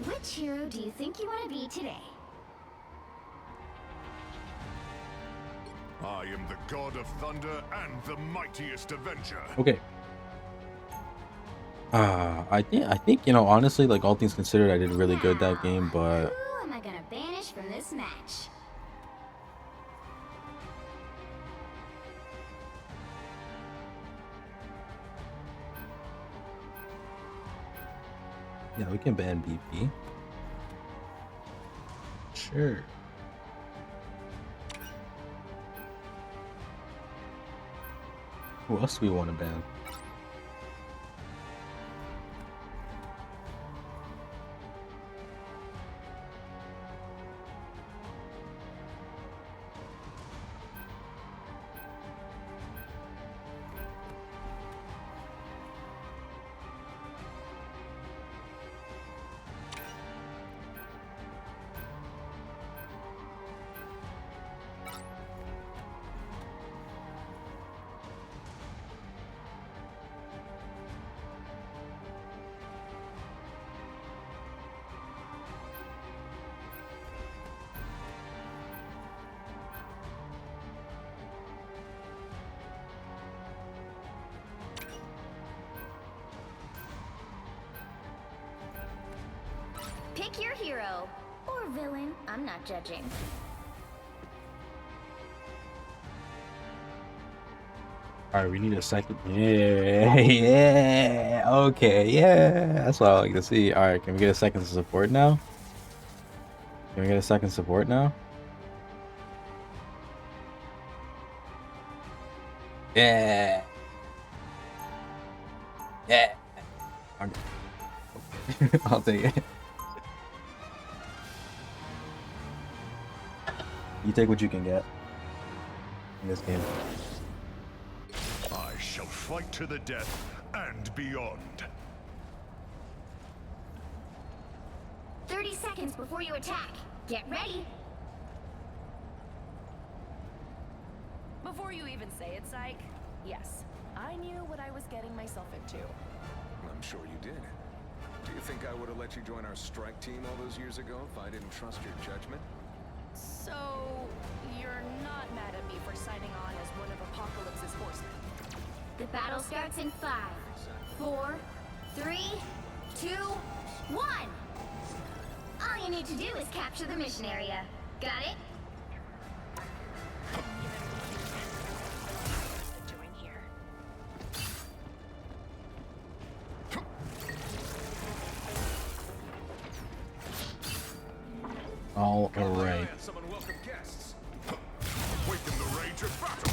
Which hero do you think you want to be today? I am the god of thunder and the mightiest avenger. Okay. I think you know, honestly, like all things considered, I did really good that game, but Who am I gonna banish from this match? yeah, we can ban BP. Sure. Who else do we want to ban? Pick your hero or villain. I'm not judging. Alright, we need a second. Yeah, yeah. Okay, yeah. That's what I like to see. Alright, can we get a second support now? Can we get a second support now? Yeah. Yeah. I'll take it. You take what you can get in this game. I shall fight to the death and beyond. 30 seconds before you attack. Get ready. Before you even say it, Psych, yes, I knew what I was getting myself into. I'm sure you did. Do you think I would have let you join our strike team all those years ago if I didn't trust your judgment? So, you're not mad at me for signing on as one of Apocalypse's horsemen? The battle starts in 5, 4, 3, 2, 1. All you need to do is capture the mission area. Got it? All right. Summon welcome guests. Awaken the rage of battle.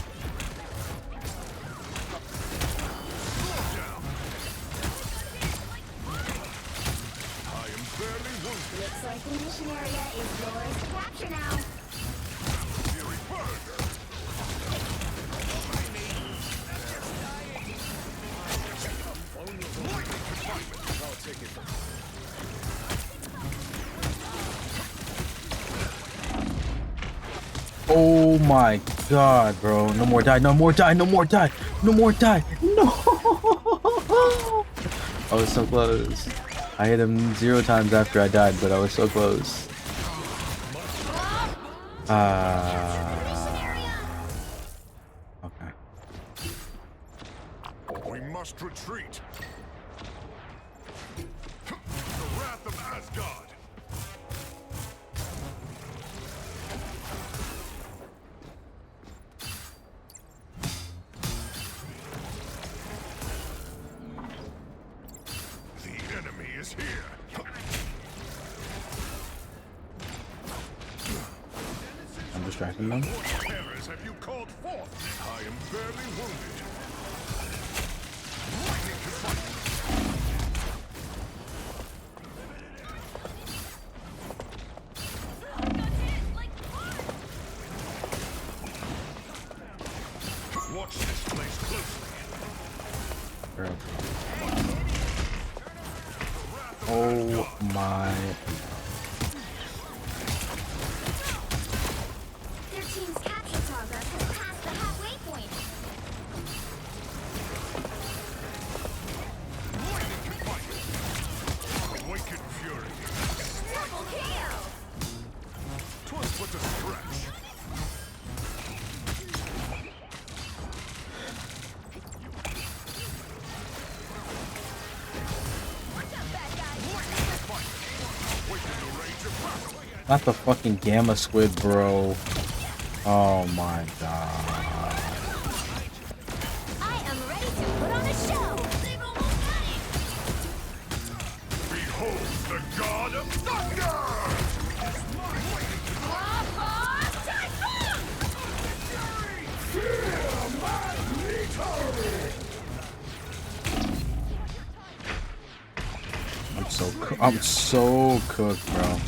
I am barely wounded. Looks like the mission area is yours to capture now. Fury burn. I'll take it. Oh my god, bro. No more die, no more die, no more die, no more die. No! I was so close. I hit him 0 times after I died, but I was so close. Okay. We must retreat. The wrath of Asgard. The enemy is here. I'm distracting them. What terrors have you called forth? I am barely wounded. Lightning to fight. Watch this place closely. Bro. Oh my. Their team's capture progress has passed the halfway point. Lightning to fight. Awaken fury. Double KO! 'Twas but a stretch. Not the fucking gamma squid, bro. Oh my god. I am ready to put on a show! They've almost got it! Behold the god of thunder! I'm so cooked, bro.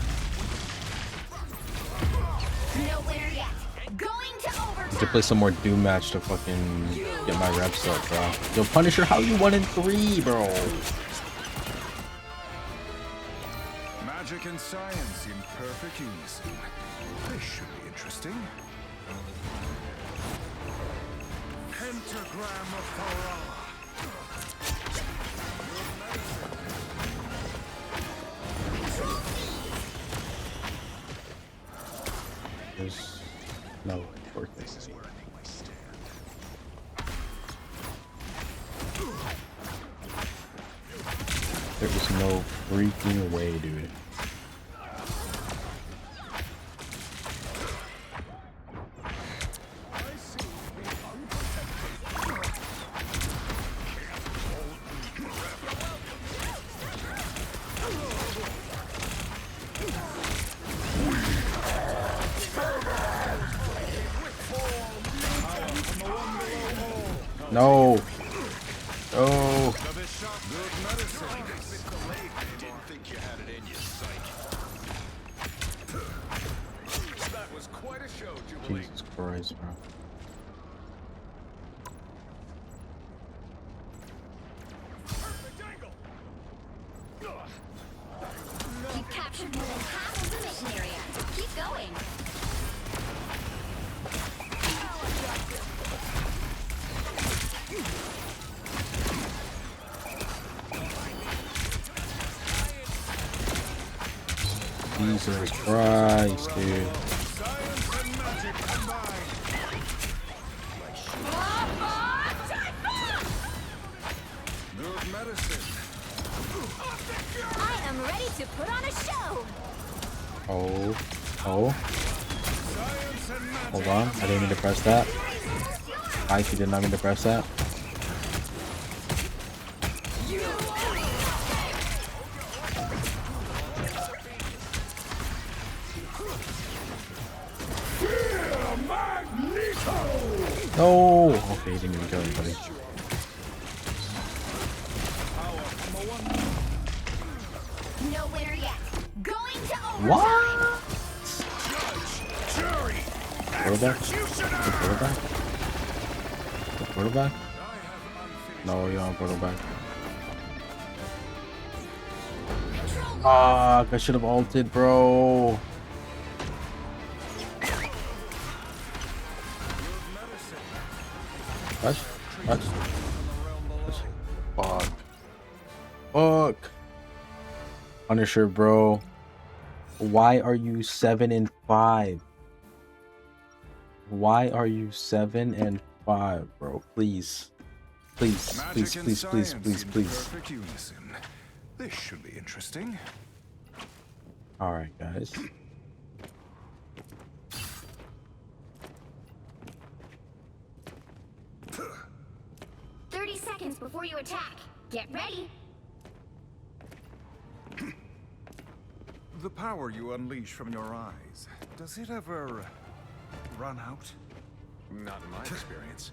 Nowhere yet. Going to I need to overtime. play some more Doom match to fucking get my reps up, bro. Yo, Punisher, how you 1-3, bro? Magic and science in perfect unison. This should be interesting. Pentagram of Thora. There's no work this is. There is no freaking way, dude. No. Oh. Jesus Christ, bro. You've captured more than half of the mission area. Keep going. Jesus Christ, dude. Good medicine. I am ready to put on a show. Oh. Oh. Hold on. I didn't mean to press that. I did not mean to press that. No! Okay, he didn't even kill anybody. No winner yet. Going to overtime. What? Quarterback? The quarterback? The quarterback? No, you don't have quarterback. Fuck, I should have ulted, bro. What? What? Fuck. Fuck. Punisher, bro. Why are you 7-5? Why are you 7-5, bro? Please. Please, please, please, please, please, please. This should be interesting. Alright, guys. Seconds before you attack. Get ready. The power you unleash from your eyes, does it ever run out? Not in my experience.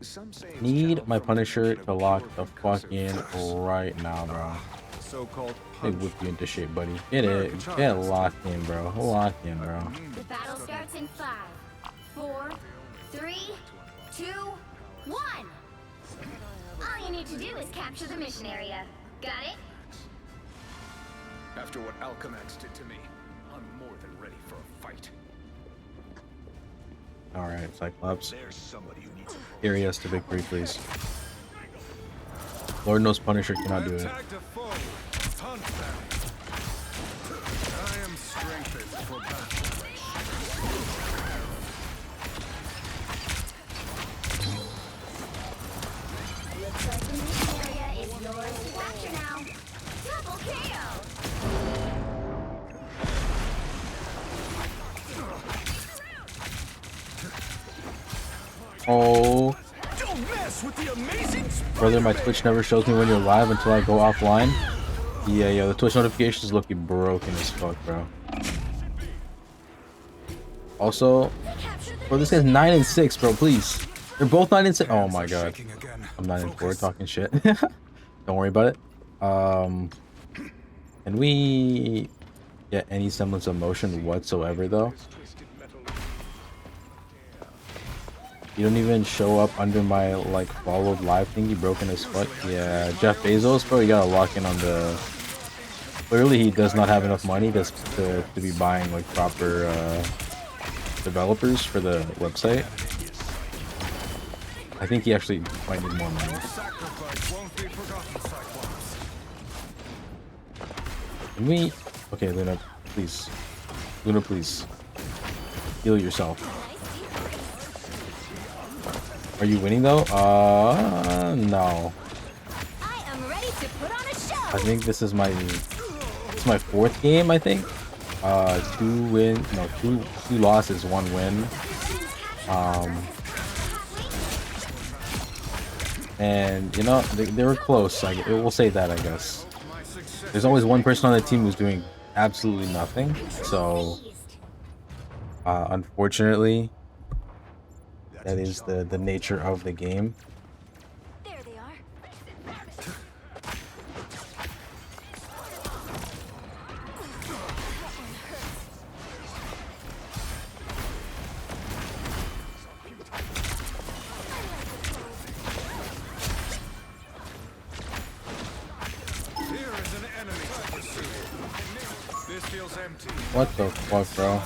Some say it's Need my Punisher to lock the fuck in right now, bro. So-called They whip you into shape, buddy. Get it. Get locked in, bro. Locked in, bro. The battle starts in 5, 4, 3, 2, 1. All you need to do is capture the mission area. Got it? After what Alchemax did to me, I'm more than ready for a fight. Alright, Cyclops. There's somebody who needs Carry us to victory, please. Lord knows Punisher cannot do it. I am strengthened for battle. Looks like the mission area is yours to capture now. Double KO! Oh. Don't mess with the amazing Brother, my Twitch never shows me when you're live until I go offline. Yeah, yo, the Twitch notifications is looking broken as fuck, bro. Also, bro, this guy's 9 and 6, bro. Please, they're both 9 and 6. Oh my god, I'm 9 and 4 talking shit. Don't worry about it. Can we get any semblance of motion whatsoever, though? You don't even show up under my like followed live thingy, broken as fuck. Yeah, Jeff Bezos, bro, you gotta lock in on the. Clearly, he does not have enough money to be buying like proper developers for the website. I think he actually might need more money. Can we? Okay, Luna, please. Luna, please. Heal yourself. Are you winning though? No. I am ready to put on a show. I think this is my 4th game, I think. 2 losses, 1 win. And you know, they were close. We'll say that, I guess. There's always one person on the team who's doing absolutely nothing. So, unfortunately, that is the nature of the game. There they are. Here is an enemy to pursue. This feels empty. What the fuck, bro?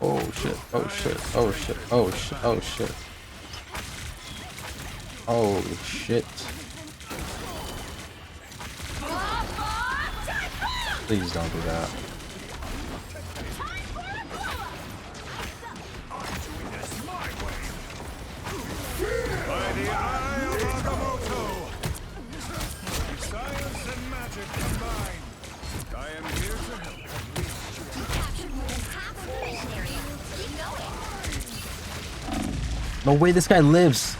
Oh shit, oh shit, oh shit, oh shit, oh shit. Oh shit. Please don't do that. By the eye of Agamotto! Science and magic combined. I am here to help. Captured more than half of the mission area. Keep going. No way this guy lives.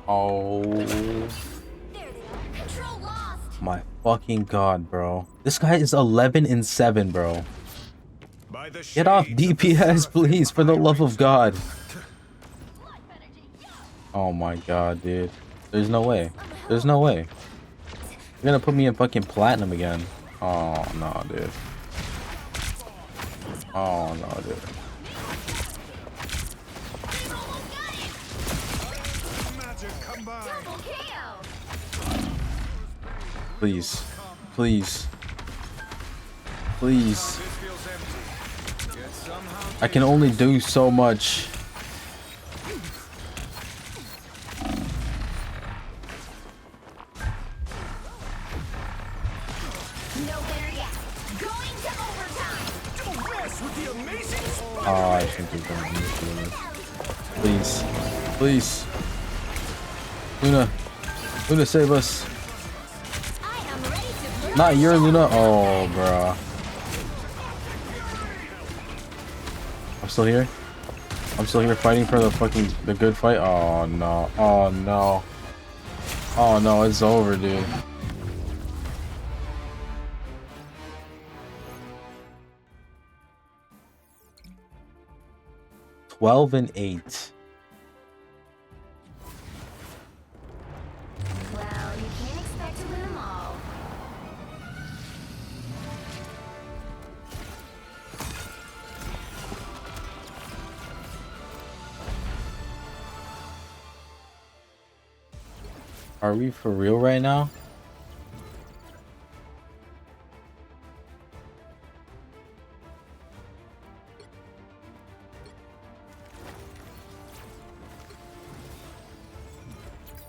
Oh Control lost. my fucking god, bro. This guy is 11 and 7, bro. by the Get off shades of the DPS, please, for the love of God. Oh my God, dude. There's no way. There's no way. You're gonna put me in fucking platinum again. Oh no, dude. Oh no, dude. Please. Please. Please. I can only do so much. Oh, I think we're going to please. Please. Luna. Luna, save us. Not your Luna. Oh, bro. I'm still here. I'm still here fighting for the good fight. Oh, no. Oh, no. Oh, no. It's over, dude. $12 and 8. Well, you can't expect to win them all. Are we for real right now?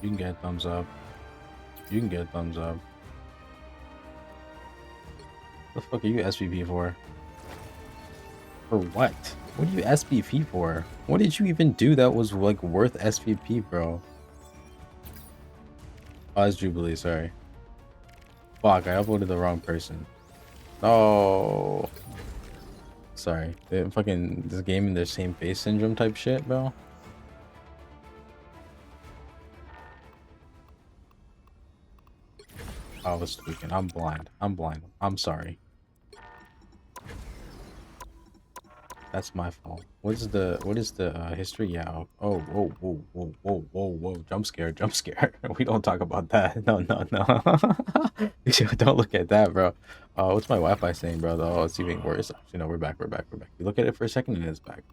You can get a thumbs up. You can get a thumbs up. What the fuck are you SVP for? For what? What are you SVP for? What did you even do that was like worth SVP, bro? Oh, it's Jubilee, sorry. Fuck, I uploaded the wrong person. Oh. Sorry. They fucking this game in the same face syndrome type shit, bro. I was tweaking. I'm blind. I'm blind. I'm sorry. That's my fault. What is the history? Yeah. Oh, whoa, whoa, whoa, whoa, whoa, whoa. Jump scare, jump scare. We don't talk about that. No, no, no. Don't look at that, bro. What's my Wi-Fi saying, bro? Oh, it's even worse. Actually, no, we're back. We're back. We're back. You look at it for a second and it's back.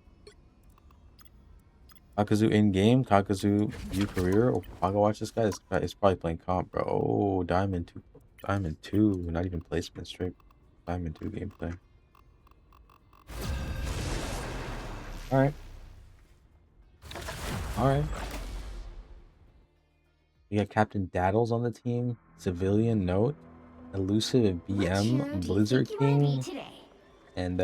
Kakazu in game, Kakazu view career. Oh, Paga, watch this guy. This guy is probably playing comp, bro. Oh, Diamond 2. Diamond 2. Not even placement, straight Diamond 2 gameplay. Alright. Alright. We got Captain Daddles on the team. Civilian Note. Elusive BM. Blizzard King. And,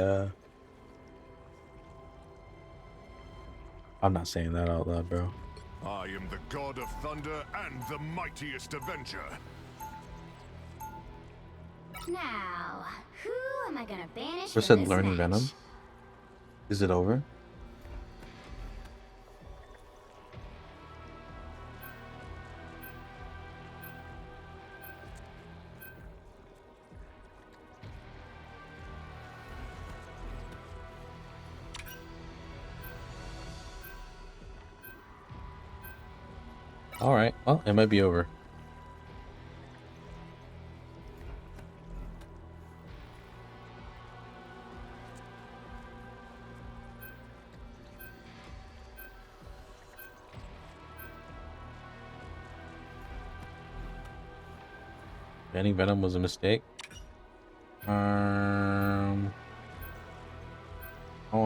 I'm not saying that out loud, bro. I am the god of thunder and the mightiest avenger. Now, who am I gonna banish? Who said learning Venom? Is it over? Alright, well, it might be over. Banning Venom was a mistake. Oh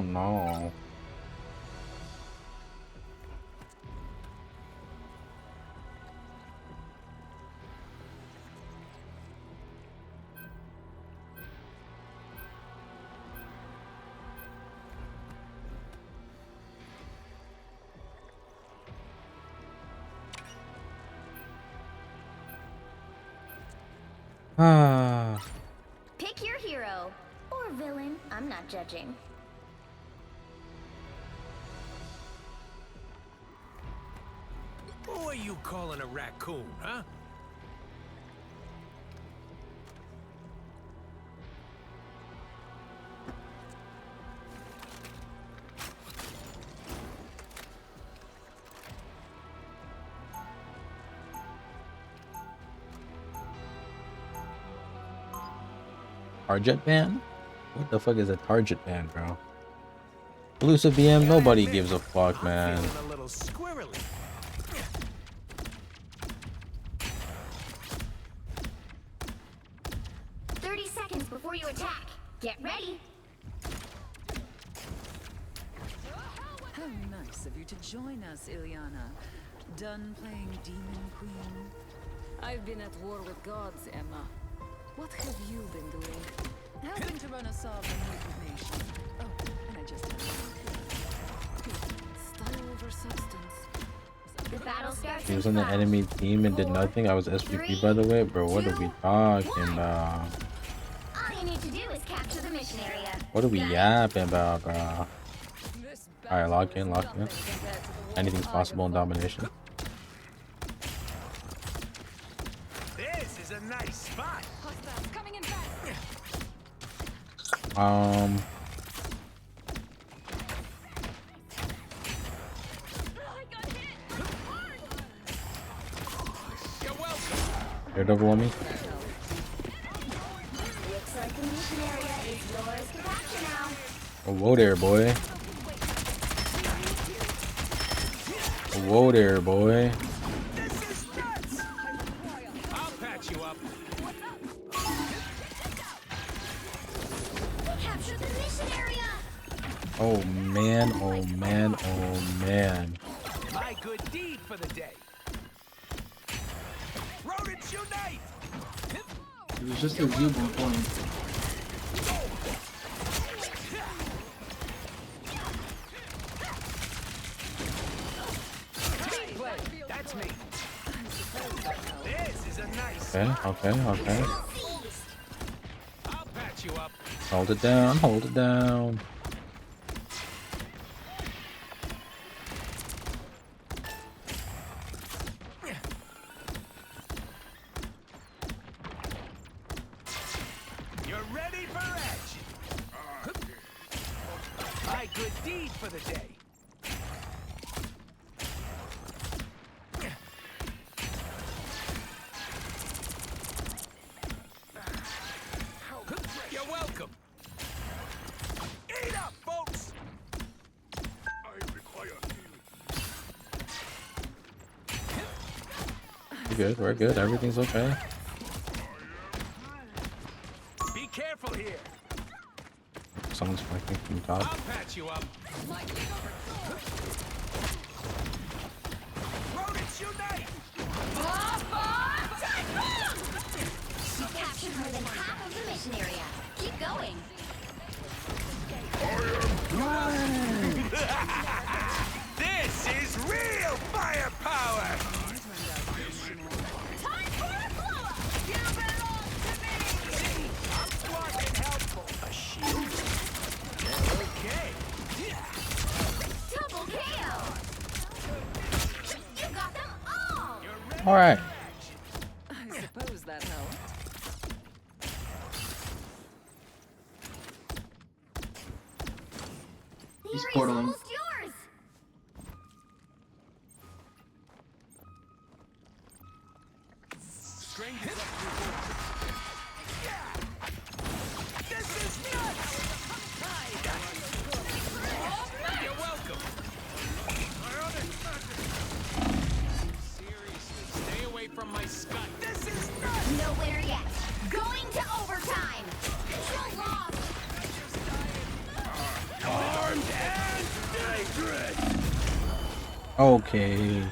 no. Pick your hero or villain. I'm not judging. Who are you calling a raccoon, huh? Target ban? What the fuck is a target ban, bro? Elusive BM, nobody gives a fuck, man. A little squirrely. 30 seconds before you attack. Get ready. How nice of you to join us, Ilyana. Done playing Demon Queen? I've been at war with gods, Emma. What have you been doing? Helping to run a sovereign liquid nation. Oh, and I just had style over substance. The battle starts. He was on the enemy team and did nothing. I was SVP, by the way, bro. What are we talking about? All you need to do is capture the mission area. What are we yapping about, bro? Alright, lock in, lock in. Anything's possible in domination. This is a nice spot. Coming in fast. Daredevil on me. Looks like the mission area is yours to capture now. Oh, whoa there, boy. Whoa there, boy. I'll patch you up. Capture the mission area. Oh man, oh man, oh man. My good deed for the day. Rodents unite! It was just a viewable point. That's me. This is a nice. Okay, okay, okay. I'll patch you up. Hold it down, hold it down. You're ready for action. My good deed for the day. You're welcome. Eat up, folks. I require healing. We're good, we're good. Everything's okay. Be careful here. Someone's flanking from I'll top. patch you up. Rodents unite! You captured more than half of the mission area. Keep going. This is real firepower! Time for a blow-up. You belong to me. I'm smart and helpful. A shield? Okay. Double KO. You got them all. All right. I suppose that helped. He's The area's portaling. almost yours. Strangers up to yeah. This is nuts! You're welcome. Seriously, stay away from my scut. This is nuts! Nowhere yet. Going to overtime. Control lost. Armed and dangerous! Okay.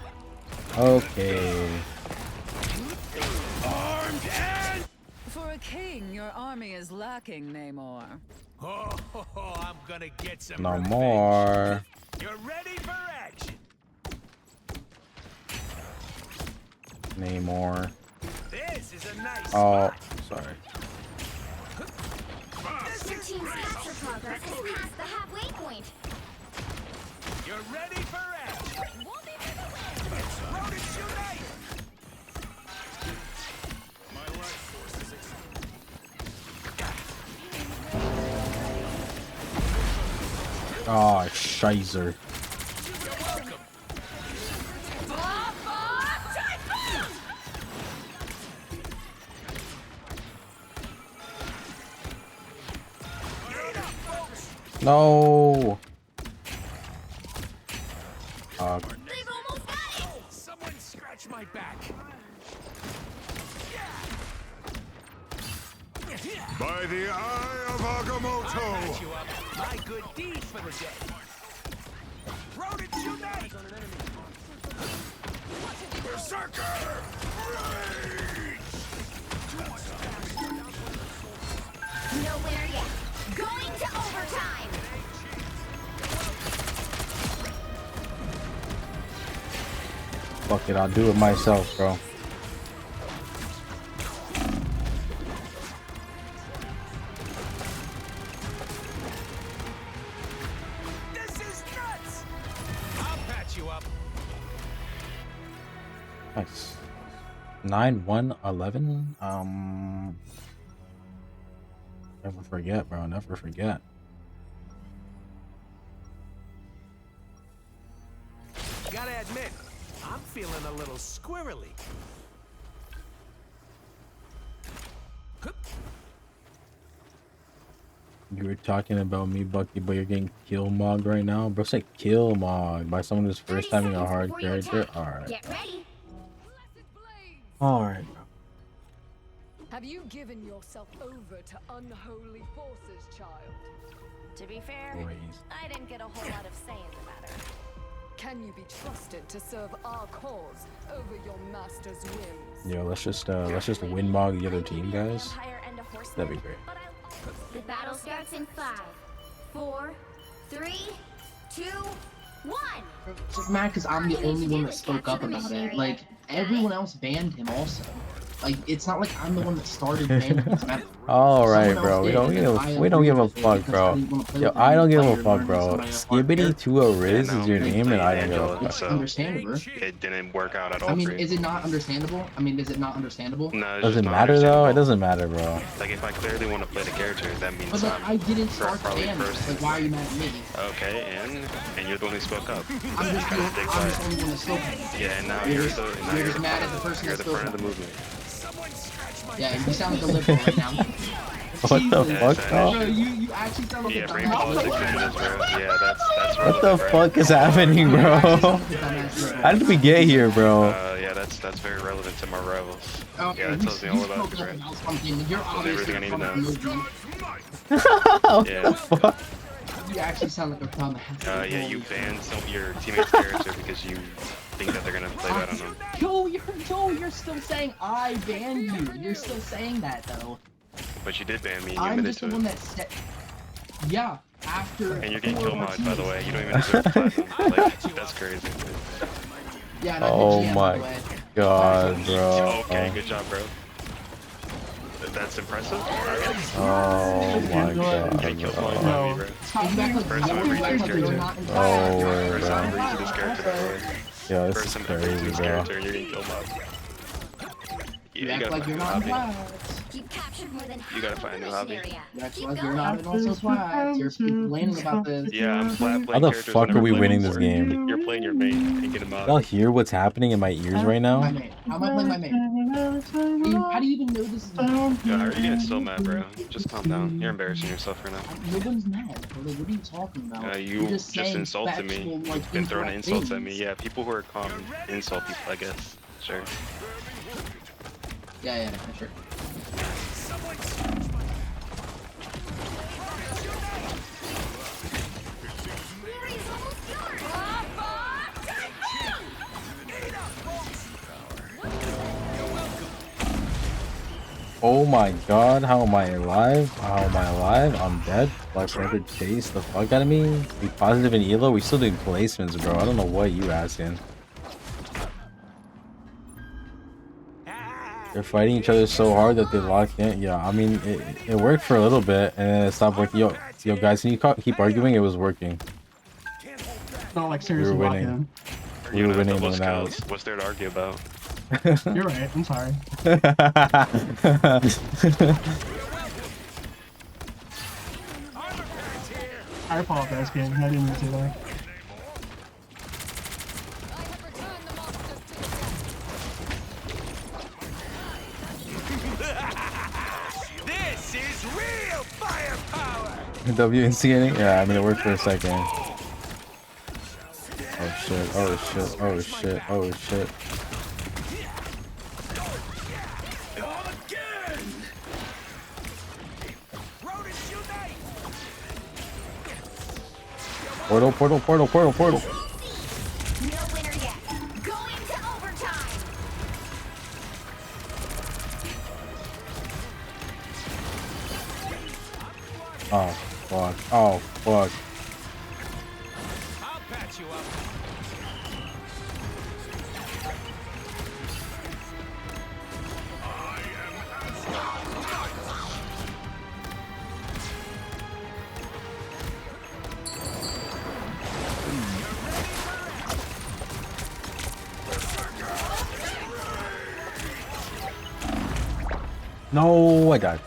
Okay. Armed and... For a king, your army is lacking, Namor. Oh, I'm gonna get some No revenge. more. You're ready for action. Namor. This is a nice Oh, spot. sorry. Your team's capture progress has passed the halfway point. You're ready for action. Rodents unite! My life force is Oh, shizer. You're welcome. No. Someone scratch my back. By the eye of Agamotto! My good deed for the day. Rodent unite! Berserker! Nowhere yet. Going to overtime. Fuck it, I'll do it myself, bro. This is nuts! I'll patch you up. Nice. 9-1-11. Never forget, bro. Never forget. Gotta admit, I'm feeling a little squirrely. You were talking about me, Bucky, but you're getting kill mogged right now. Bro, say kill mogged by someone who's first timing a hard character. Alright. Get ready. Alright, bro. Have you given yourself over to unholy forces, child? To be fair, Please. I didn't get a whole lot of say in the matter. Can you be trusted to serve our cause over your master's whims? Yo, let's just win mog the other team, guys. That'd be great. The battle starts in 5, 4, 3, 2, 1. It's just mad because I'm the only one that spoke up about it. Like, everyone else banned him also. Like, it's not like I'm the one that started banning him. Alright, bro. We don't give a fuck, bro. Yo, I don't give a fuck, bro. Skibbity to a Riz is your name, and I don't give a fuck. Understandable. It didn't work out at all. I mean, for you. is it not understandable? No, it's Does it matter though? It doesn't matter, bro. Like, if I clearly want to play the character, that means But like, I didn't start probably banning. first. Like, why are you mad at me? Okay, and you're the one who spoke up. I'm just the only one that spoke. Yeah, and now You're you're just- the you're just mad at the person you're that the front spoke of the movement. Yeah, you sound like a liberal right now. What the Yeah, fuck, Bro, bro? you actually sound like Yeah, a bring dumbass. politics into this, bro. Yeah, that's What the relevant, bro. fuck is happening, bro? How did we get here, bro? Yeah, that's very relevant to my rivals. Okay, Yeah, that tells me all about this, right? You're Tells me obviously everything I a need to fucking know. What Yeah. the fuck? You actually sound like a dumbass. Yeah, you banned your teammate's character because you think that they're gonna play that on them. You're still saying I banned you. You're still saying that though. But you did ban me, and you I'm admitted just to the it. one that said. Yeah, after. And you're getting 4 kill of our mods, by the way. teammates- You don't even deserve platinum. Like, that's crazy. Yeah, and I'm the Oh GM, by the my way. god, bro. Okay, good job, bro. That's impressive. Oh my god, Getting kill bro. mods by me, bro. You act like First time you ever act using this like you're character. not in Oh, First time bro. ever using this character, by the way. Yo, this First is time ever crazy, using this bro. character, and you're getting kill mods. You Yeah, act like you're not in class. You've captured more than You gotta find a new hobby. You act like you're not in also class. You're complaining about this. Yeah, I'm flat How playing the characters fuck I never are we played winning this before. game? You're playing your main and getting mods. Y'all hear what's happening in my ears right My now? mate. How am I playing my mate? How do you even know this is my Yo, how are you getting so mad, bro? Just calm down. You're embarrassing yourself right now. No one's mad. Bro. Like, what are you talking about? You You're just saying insulted me. factual, like, You've been throwing incorrect insults at me. things. Yeah, people who are calm insult people, I guess. Sure. Yeah, sure. Oh my god, how am I alive? How am I alive? I'm dead. Black Panther chased the fuck out of me. We positive in ELO? We still doing placements, bro. I don't know what you asking. They're fighting each other so hard that they locked in. Yeah, I mean, it worked for a little bit, and then it stopped working. Yo, guys, can you keep arguing? It was working. No, like We seriously, were lock winning. in. We were winning Double when that was. skills. What's there to argue about? You're right. I'm sorry. I apologize, King. I didn't mean to say that. This is real firepower! W instigating? Yeah, I mean it worked for a second. Oh shit, oh shit, oh shit, oh shit. Portal, portal, portal, portal, portal. No winner yet. Going to overtime. Oh fuck, oh fuck. I'll patch you up. No, I died.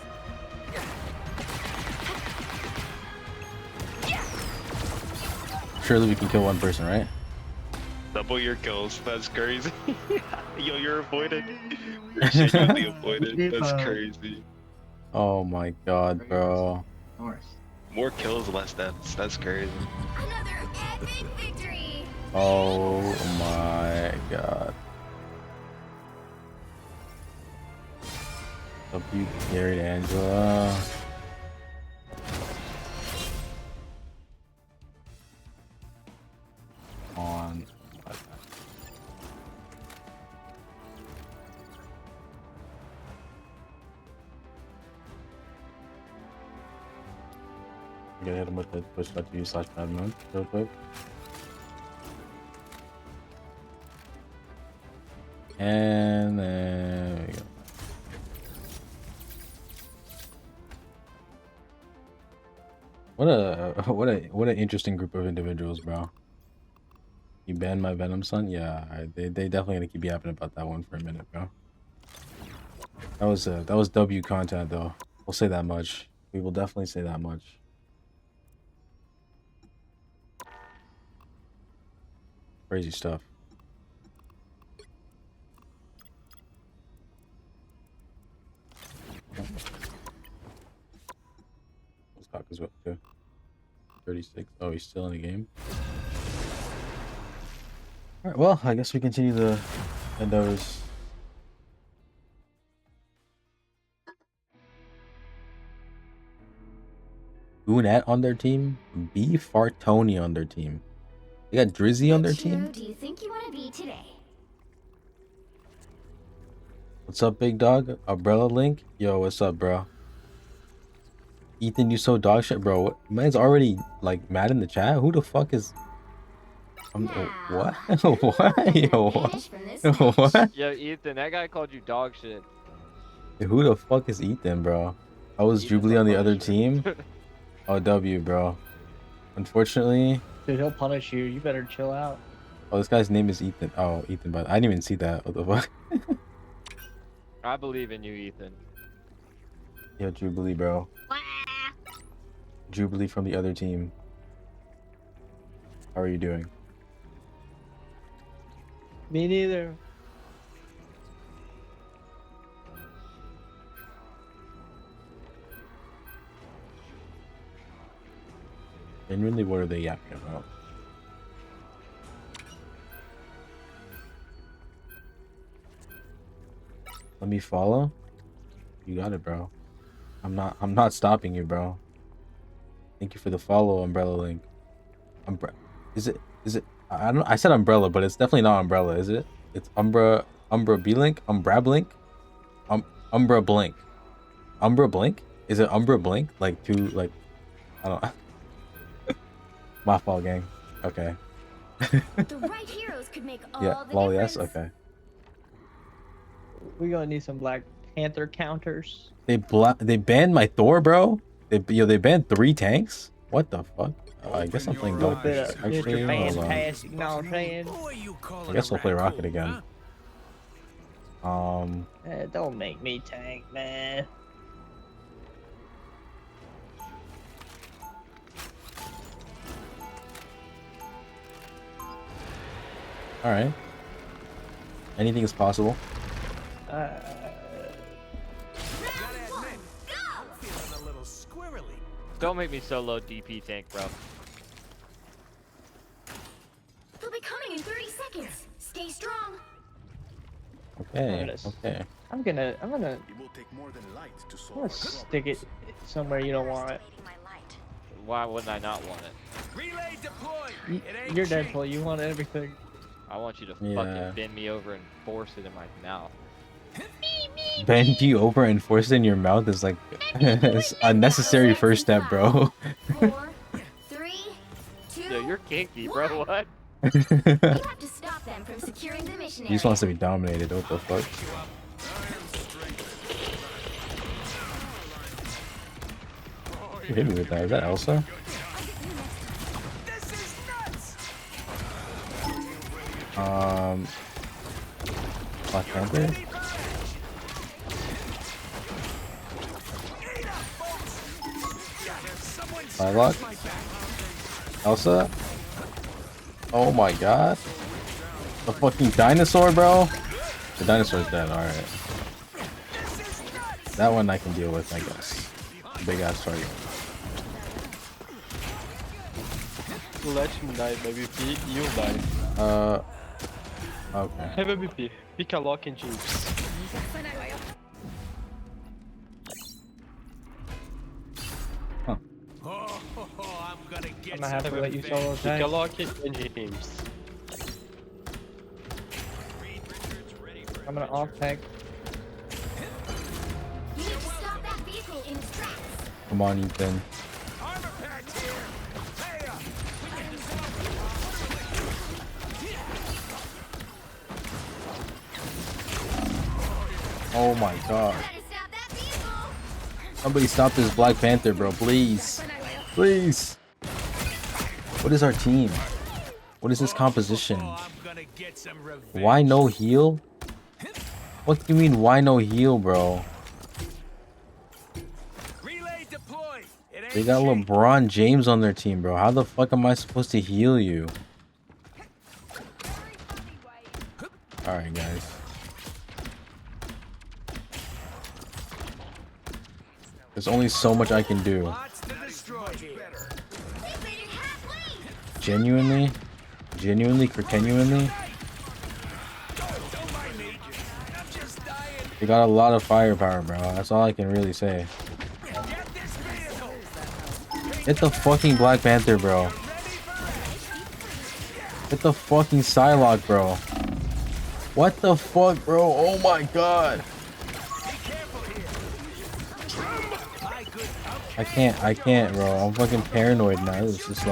Surely we can kill one person, right? Double your kills. That's crazy. Yo, you're avoided. You're genuinely avoided. That's crazy. Oh my god, bro. More kills, less deaths. That's crazy. Another epic victory. Oh my god. W carried Angela. On. I'm gonna hit him with the push.tv/bad mode real quick. And then we go. What an interesting group of individuals, bro. You banned my Venom son? Yeah, they definitely gonna keep yapping about that one for a minute, bro. That was W content though. We'll say that much. We will definitely say that much. Crazy stuff. Let's talk as well too. 36. Oh, he's still in the game. All right. Well, I guess we continue the endeavors. Boonette on their team. B Fartoni on their team. They got Drizzy on their team. Do you think you want to be today? What's up, big dog? Umbrella Link? Yo, what's up, bro? Ethan, you so dog shit, bro. What? Man's already like mad in the chat. Who the fuck is? What? What? Yo, what? What? Yo, Ethan, that guy called you dog shit. Who the fuck is Ethan, bro? I was Jubilee on the other team. Oh, W, bro. Unfortunately. Dude, he'll punish you. You better chill out. Oh, this guy's name is Ethan. Oh, Ethan, but I didn't even see that. What the fuck? I believe in you, Ethan. Yo, Jubilee, bro. Jubilee from the other team. How are you doing? Me neither. Genuinely, what are they yapping about? Let me follow. You got it, bro. I'm not stopping you, bro. Thank you for the follow, Umbrella Link. Is it? I don't. I said Umbrella, but it's definitely not Umbrella, is it? It's Umbra B Link, Umbra Blink, Umbra Blink, Umbra Blink. Is it Umbra Blink? Like two, like I don't. My fault, gang. Okay. The right heroes could make all Yeah. the Well, difference. yes. Okay. We gonna need some Black Panther counters. They banned my Thor, bro. They banned 3 tanks. What the fuck? I guess I'm playing Gold. Actually, hold on. Fantastic, you know what I'm saying? I guess I'll play Rocket again. Don't make me tank, man. All right. Anything is possible. Feeling a little squirrely. Don't make me solo DP tank, bro. They'll be coming in 30 seconds. Stay strong. Okay. Okay. I'm gonna It will take more than light to I'm solve gonna our stick it somewhere you don't want it. Why wouldn't I not want it? Relay deployed. You're Deadpool. You want everything. I want you to Yeah. fucking bend me over and force it in my mouth. Bend you over and force it in your mouth is like it's a necessary first step, bro. 4, 3, 2. Yo, you're kinky, bro. What? You have to stop them from securing the mission He just area. wants to be dominated. What the fuck? Who hit me with that? Is that Elsa? Black Panther? Psylocke? Elsa? Oh my god. The fucking dinosaur, bro? The dinosaur's dead, alright. That one I can deal with, I guess. Big ass target. Let him die, baby. You die. Okay. Have a BP. Pick a lock and Jinx. I'm gonna have to let you solo Pick tank. a lock and Jinx. I'm gonna off tank. You need to stop that vehicle in its tracks. Come on, Ethan. Oh my god. Somebody stop this Black Panther, bro, please. Please. What is our team? What is this composition? Why no heal? What do you mean, why no heal, bro? They got LeBron James on their team, bro. How the fuck am I supposed to heal you? Alright, guys. There's only so much I can do. Genuinely? Genuinely? Genuinely? You got a lot of firepower, bro. That's all I can really say. Hit the fucking Black Panther, bro. Hit the fucking Psylocke, bro. What the fuck, bro? Oh my god. I can't, bro. I'm fucking paranoid now. This is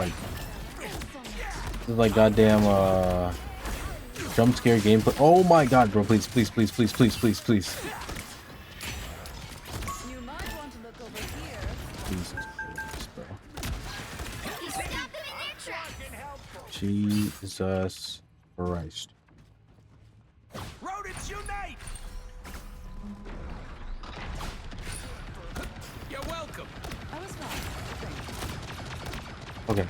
like goddamn jump scare gameplay. Oh my god, bro. Please, please, please, please, please, please, please. Jesus Christ. Rodents unite! You're welcome. Okay.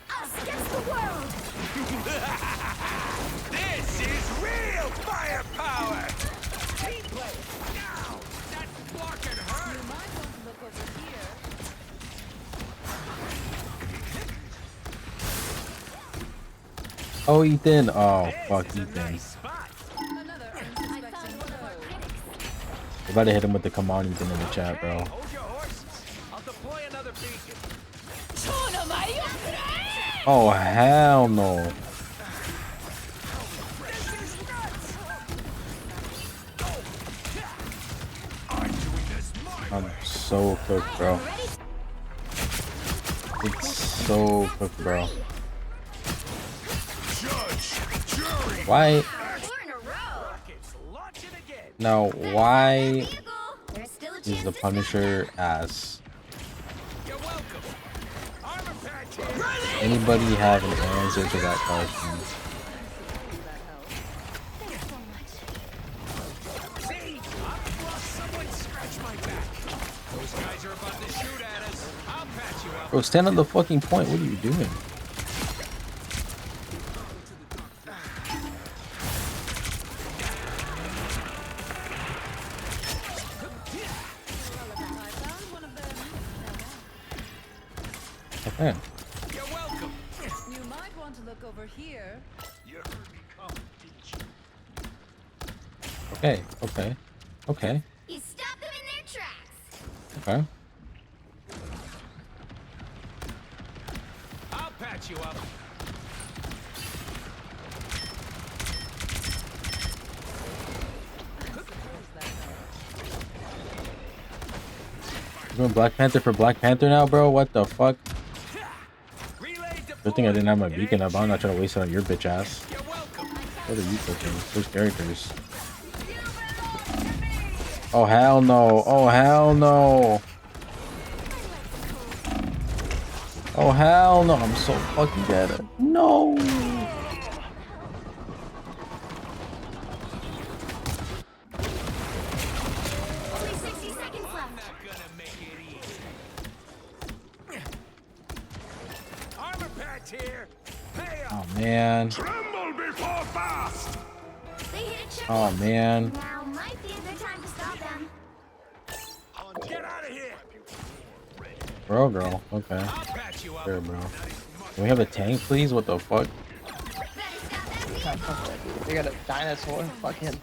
Us against the world. This is real firepower! Team play! Now! That's blocking her! You might want to look over here. Oh, Ethan. Oh, fuck, Ethan. We about to hit him with the come on, Ethan, in the chat, bro. I'll deploy another beacon. Oh, hell no. I'm so cooked, bro. It's so cooked, bro. Why? Now, why is the Punisher ass? Anybody have an answer to that question? Bro, stand on the fucking point. What are you doing? Okay. You're welcome. You might want to look over here. You heard me coming, didn't you? Okay. Okay. Okay. You stop them in their tracks. Okay. I'll patch you up. You doing Black Panther for Black Panther now, bro? What the fuck? Good thing I didn't have my beacon up. I'm not trying to waste it on your bitch ass. What are you cooking? Those characters. Oh hell no! Oh hell no! Oh hell no! I'm so fucking dead. No! Only 60 seconds left. Armor patch here. Hey up. Oh man! Tremble before fast. They hit a check. Oh man! Now might be a good time to stop them. Get out of here. Bro, girl. Okay. Sure, bro. Can we have a tank, please? What the fuck? They got a dinosaur. Fucking.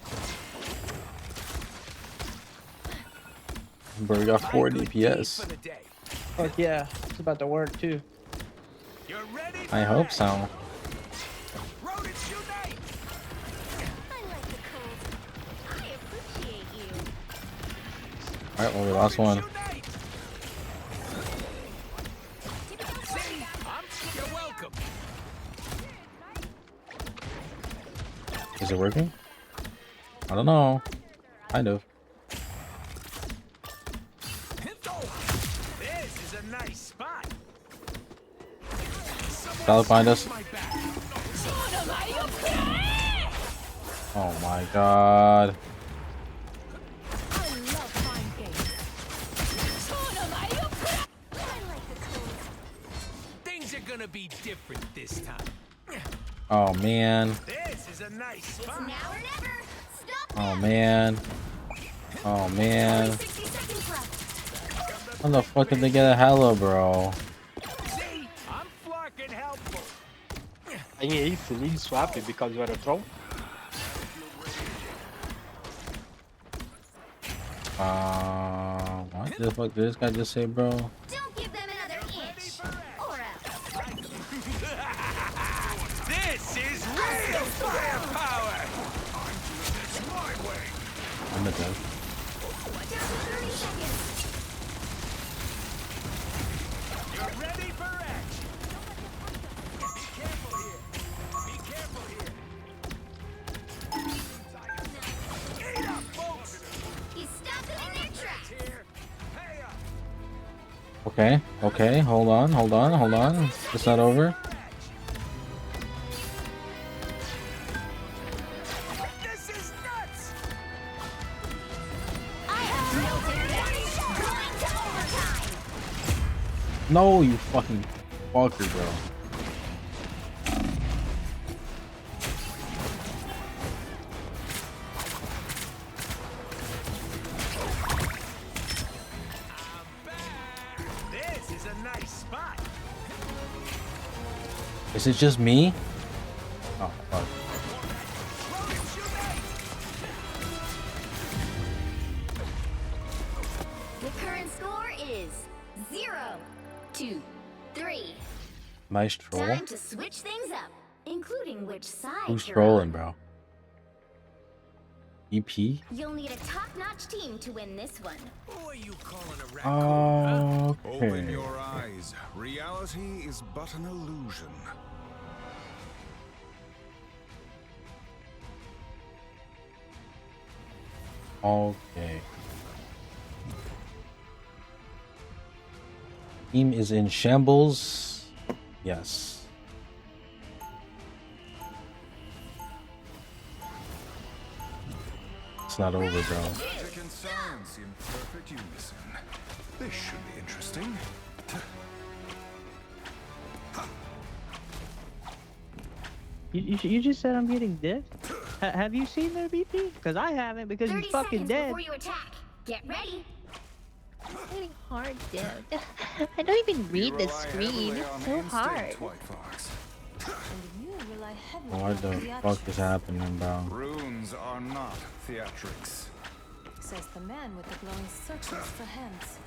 Bro, we got 4 DPS. Fuck yeah. It's about to work too. I hope so. I like the cold. I appreciate you. Alright, well, we lost one. You're welcome. Is it working? I don't know. Kind of. This is a nice spot. Solid find us. Oh my god. Things are gonna be different this time. Oh man. This is a nice spot. Now or never. Stop. Oh man. Oh man. 60 seconds left. How the fuck did they get a hello, bro? See, I'm fucking helpful. I need feeling swappy because you are a troll. What the fuck did this guy just say, bro? Don't give them another inch. Or else. This is real firepower. It's my way. I'm a dead. Down to 30 seconds. You're ready for action. Be careful here. Be careful here. Eat up, folks. You stop them in their tracks. Hey up. Okay, okay, hold on. It's not over. This is nuts. I have melted down. Going to overtime. No, you fucking fucker, bro. This is a nice spot. Is it just me? Oh, fuck. The current score is 0-3. Nice troll. Time to switch things up, including which side Who's you're trolling, on. bro? EP? You'll need a top-notch team to win this one. Who are you calling a raccoon? Okay. Open your eyes. Reality is but an illusion. Okay. Team is in shambles. Yes. It's not over, bro. Magic and science in perfect unison. This should be interesting. You just said I'm getting dead? Have you seen their BP? Because I haven't, because 30 he's fucking seconds dead. before you attack. Get ready. I'm getting hard, dude. I don't even read the screen. It's so hard. What the fuck is happening, bro? Runes are not theatrics. Says the man with the glowing circles for hands.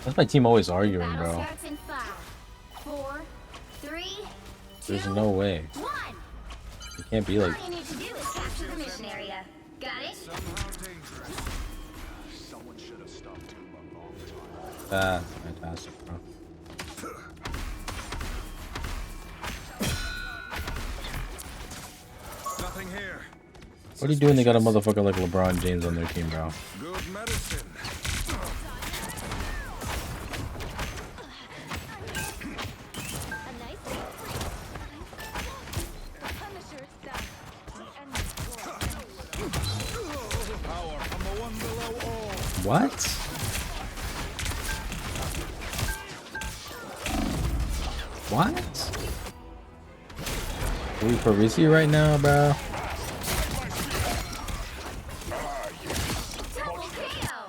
That's my team always arguing, bro. Starts in 5, 4, 3, 2, There's no way. 1. You can't be like. All you need to do is capture the mission area. Got it? Somehow dangerous. Someone should have stopped him a long time. Ah, fantastic, bro. Nothing here. What are you doing? They got a motherfucker like LeBron James on their team, bro. Good medicine. Power from the one below all. What? What? Are we Parisi right now, bro?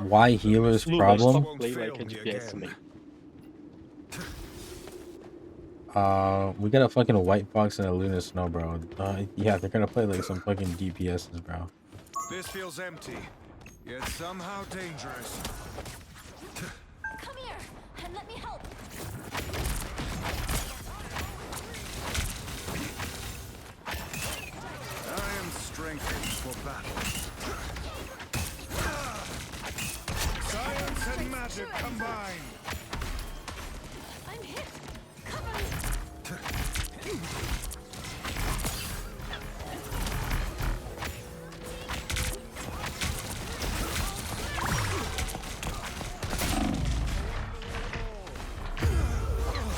Why healer's problem? Play like a GPS mate. We got a fucking White Fox and a Luna Snow, bro. Yeah, they're gonna play like some fucking DPSs, bro. This feels empty, yet somehow dangerous. Come here and let me help. I am strengthened for battle. Science and magic combined. I'm hit. Cover me.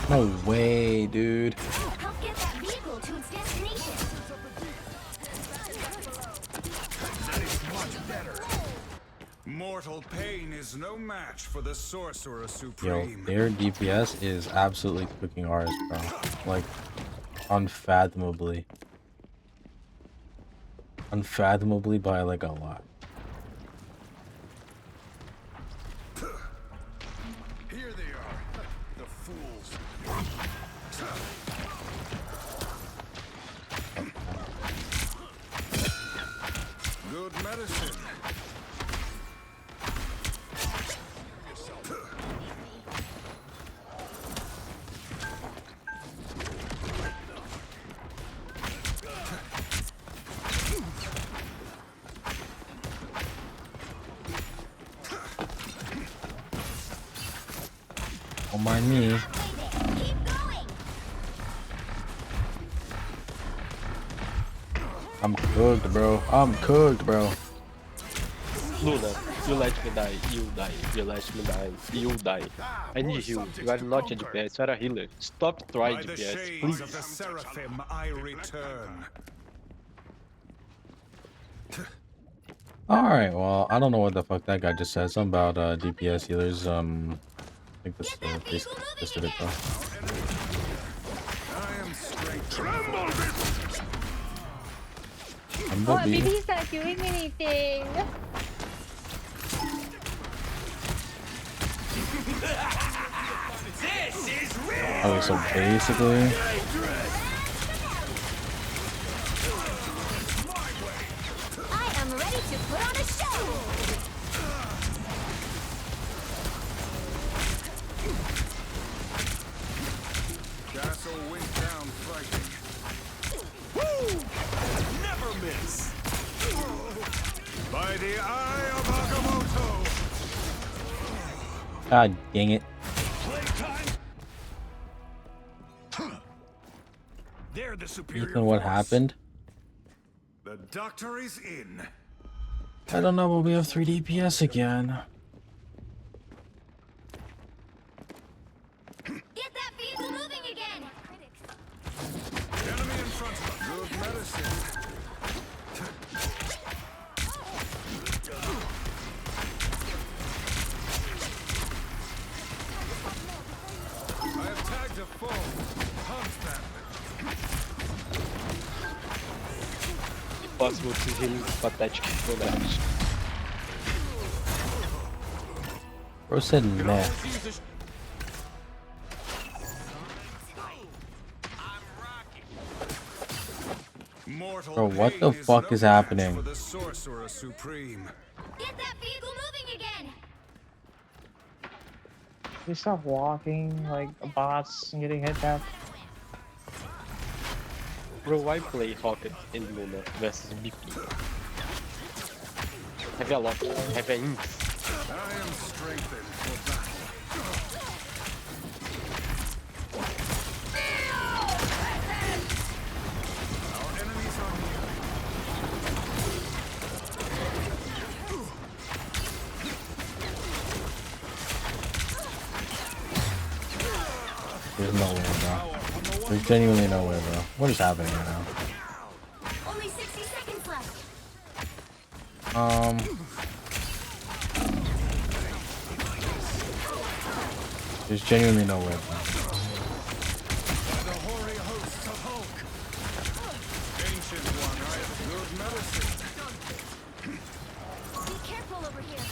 No way, dude. Help get that vehicle to its destination. That is much better. Mortal pain is no match for the Sorcerer Yo, Supreme. their DPS is absolutely cooking ours, bro. Like, unfathomably. Unfathomably by like a lot. Here they are, the fools. Good medicine. Don't mind me. I'm cooked, bro. I'm cooked, bro. Luna, you let me die, you die. You let me die, you die. I need heal. You are not a DPS, you are a healer. Stop trying By the DPS, shades of the please. Seraphim, I return. Alright, well, I don't know what the fuck that guy just said. Something about DPS healers. I think that's basically just it, bro. I am strength. Oh, Bumblebee. maybe he's not doing anything. Okay, so basically, I am ready to put on a show. Castle went down fighting. Woo! Never miss. By the eye of Agamotto. god dang it. They're the superior Ethan, what force. happened? The doctor is in. I don't know, but we have 3 DPS again. Get that vehicle moving again. Enemy in front of us. Good medicine. I have tagged a foe. Hunt them. Possible to heal pathetic bonus. Bro said meh. Bro, what the fuck is happening? Get that vehicle moving again. They stop walking like bots and getting hit back. Bro, why play Rocket in Luna versus BP? Have a lot. Have a ink. I am strengthened for battle. Our enemies are near. There's no way, bro. There's genuinely no way, bro. What is happening right now? Only 60 seconds left. There's genuinely no way, bro. The hoary hosts of Hulk. Ancient one, I have good medicine. Be careful over here.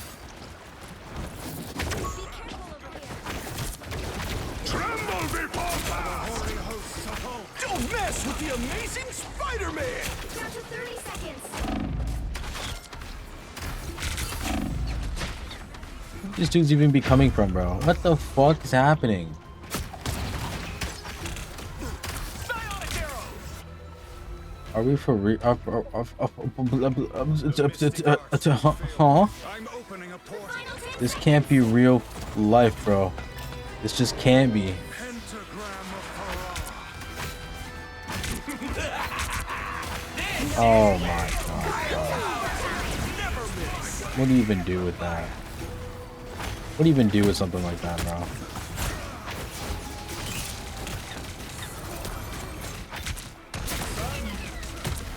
Be careful over here. Tremble before the hoary hosts of Hulk. Don't mess with the amazing Spider-Man! Down to 30 seconds. Where this dude's even be coming from, bro? What the fuck is happening? Are we for real? Huh? This can't be real life, bro. This just can't be. Oh my god, bro. What do you even do with that? What do you even do with something like that, bro?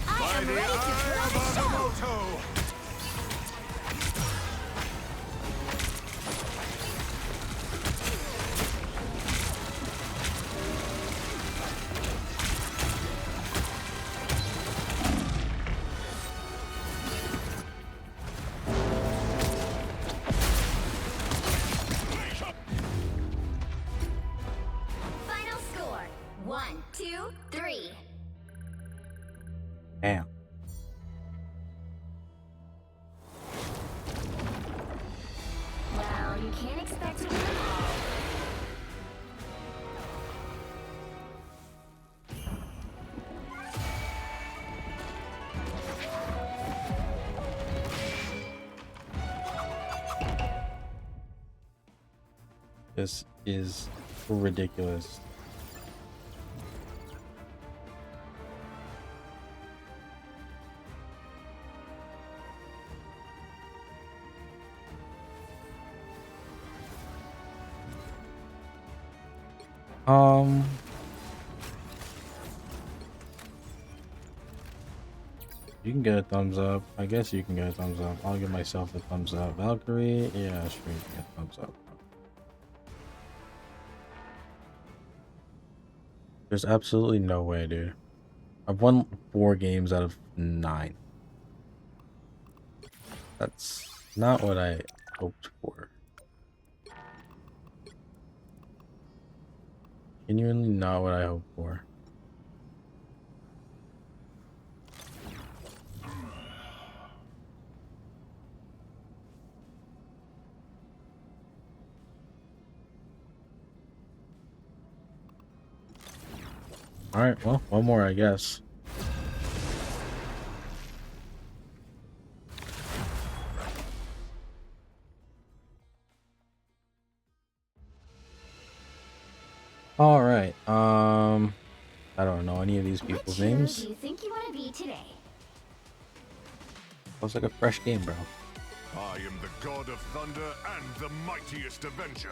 By the eye of Agamotto. Final score. 1, 2, 3. Damn. Well, you can't expect to win all. This is ridiculous. You can get a thumbs up. I guess you can get a thumbs up. I'll give myself a thumbs up. Valkyrie, yeah, sure, you can get a thumbs up. There's absolutely no way, dude. I've won 4 games out of 9. That's not what I hoped for. Genuinely not what I hoped for. Alright, well, one more, I guess. Alright, I don't know any of these people's Which hero names. do you think you want to be today? Looks like a fresh game, bro. I am the god of thunder and the mightiest avenger.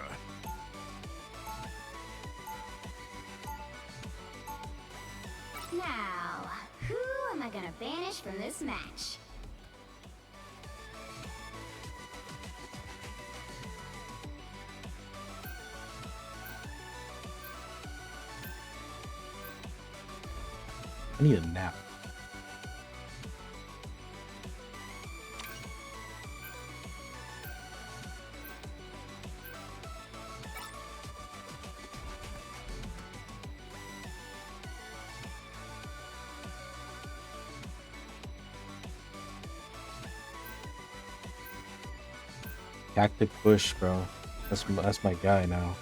Now, who am I gonna banish from this match? I need a nap. Cactic Bush, bro. That's my guy now.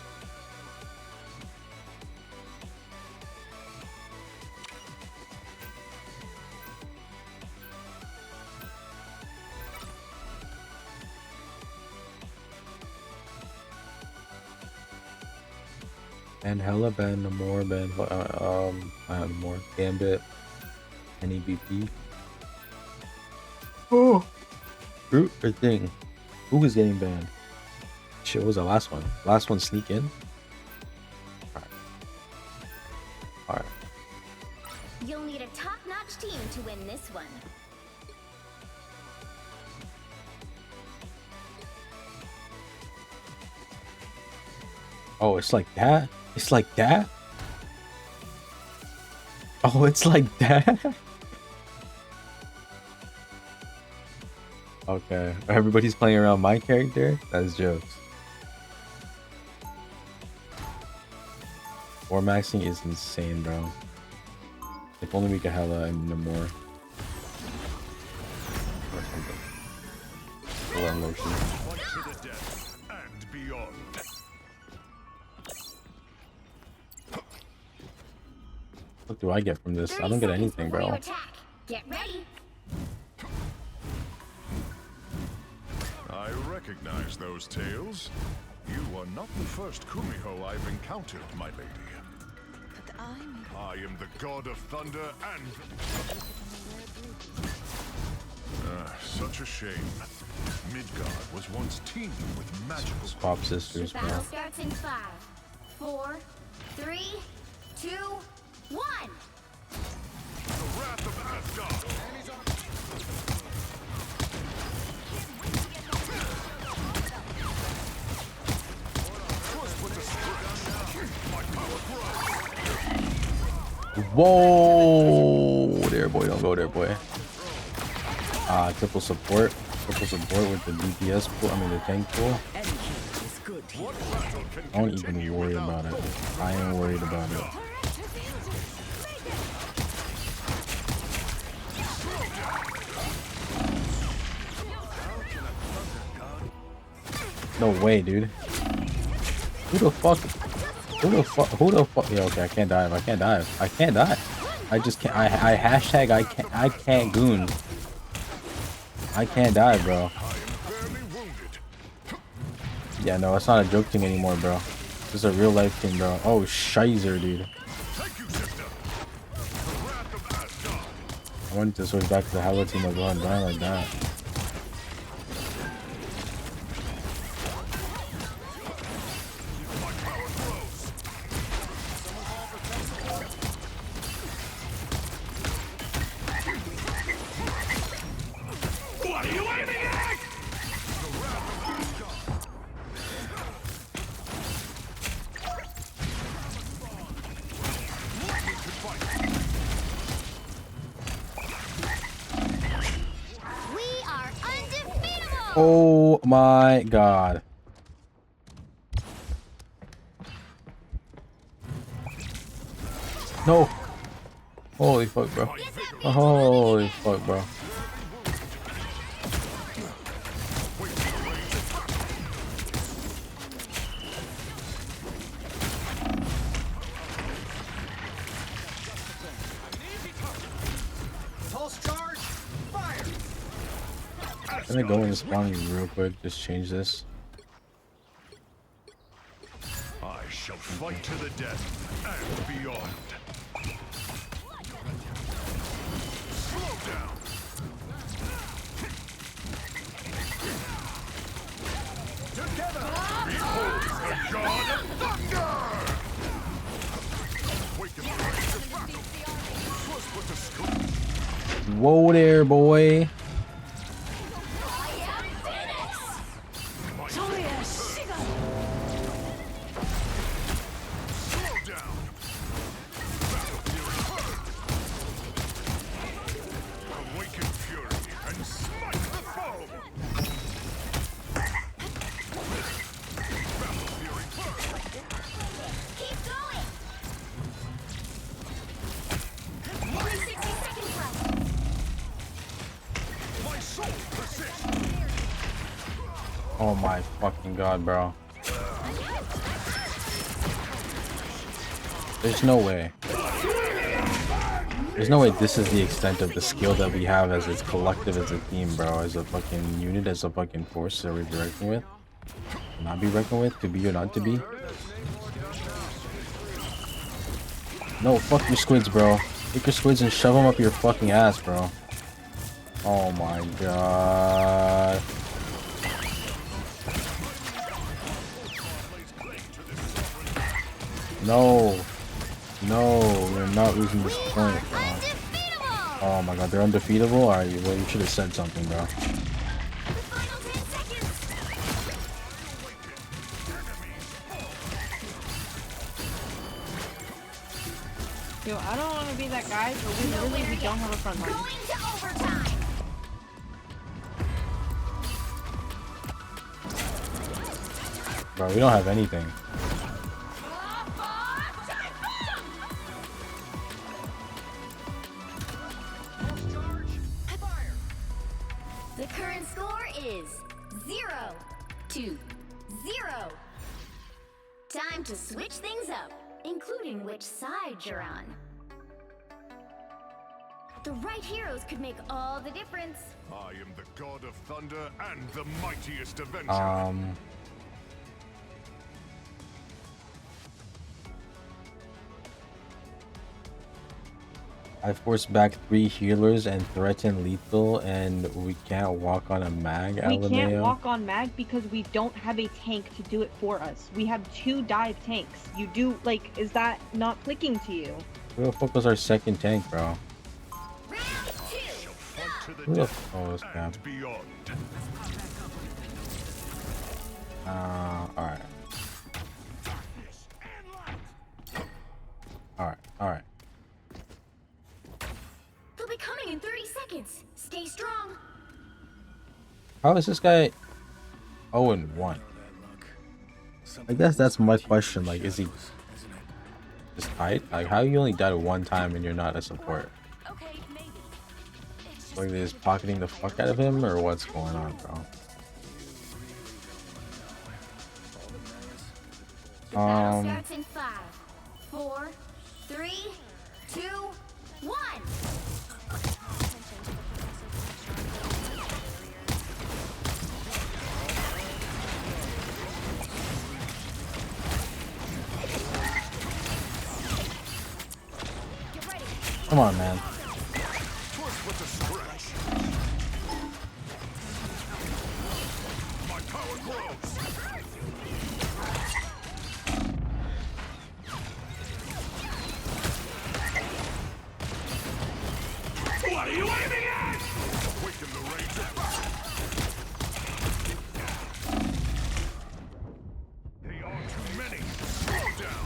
And hella Ben, no more Ben, more Gambit, NEBP. Oh, Root or thing. Who was getting banned? Shit, what was the last one? Last one sneak in? Alright. You'll need a top-notch team to win this one. Oh, it's like that? It's like that? Oh, it's like that? Okay. Everybody's playing around my character? That is jokes. War maxing is insane, bro. If only we could have no more. Or something. Or lotion. What do I get from this? I don't get anything, bro. Get ready. I recognize those tales. You are not the first Kumiho I've encountered, my lady. But I am the god of thunder and... such a shame. Midgard was once teeming with magical... Swap sisters, The bro. battle starts in 5, 4, 3, 2, 1. The wrath of Asgard. Whoa! There, boy. Don't go there, boy. Triple support. Triple support with the DPS pool. I mean, the tank pool. I don't even worry about it. I ain't worried about it. No way, dude. Who the fuck? Who the fuck? Who the fuck? Yeah, okay, I can't dive. I can't dive. I can't dive. I just can't. I hashtag I can't goon. I can't dive, bro. Yeah, no, it's not a joke thing anymore, bro. This is a real life thing, bro. Oh, shizer, dude. I wanted to switch back to the Hello team as well and die like that. Oh my god. No. Holy fuck, bro. Holy fuck, bro. Pulse charge, fire. Let me go in the spawn real quick. Just change this. I shall fight to the death and beyond. Slow down. Together, behold the god of thunder! Awaken the rage of battle. Twas but a scoop. Whoa there, boy. Oh my fucking god, bro. There's no way. There's no way this is the extent of the skill that we have as a collective, as a team, bro. As a fucking unit, as a fucking force that we're reckoning with. Not be reckoned with, to be or not to be. No, fuck your squids, bro. Take your squids and shove them up your fucking ass, bro. Oh my god. No. No, you're not losing this point, bro. Oh my god, they're undefeatable? Alright, well, you should have said something, bro. Yo, I don't want to be that guy, but we don't have a front line. Bro, we don't have anything. The current score is 0-0. Time to switch things up, including which side you're on. The right heroes could make all the difference. I am the god of thunder and the mightiest avenger. I forced back 3 healers and threatened lethal, and we can't walk on a mag. We can't walk on mag because we don't have a tank to do it for us. We have 2 dive tanks. You do, like, is that not clicking to you? Who the fuck was our second tank, bro? Who the fuck was that? Alright. Alright. They'll be coming in 30 seconds. Stay strong. How is this guy 0-1? I guess that's my question. Like, is he just tight? Like, how you only died 1 time and you're not a support? Like, they're just pocketing the fuck out of him, or what's going on, bro? The battle starts in 5, 4, 3, 2, 1. Come on, man. My power grows. What are you aiming at? Awaken the rage of battle. They are too many. Slow down.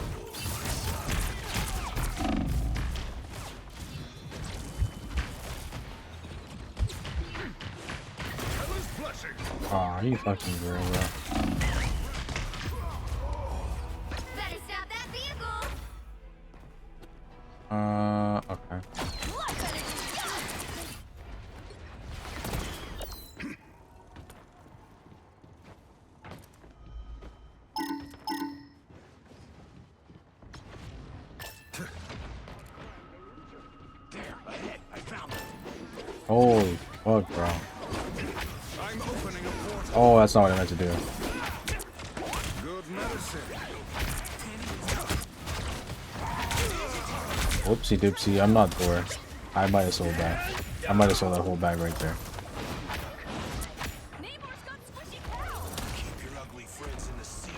Aw, you fucking girl, bro. Better stop that vehicle. Okay. Holy fuck, bro. Oh, that's not what I meant to do. Good medicine. Whoopsie doopsie, I'm not Thor. I might have sold that. I might have sold that whole bag right there. Keep your ugly friends in the sea.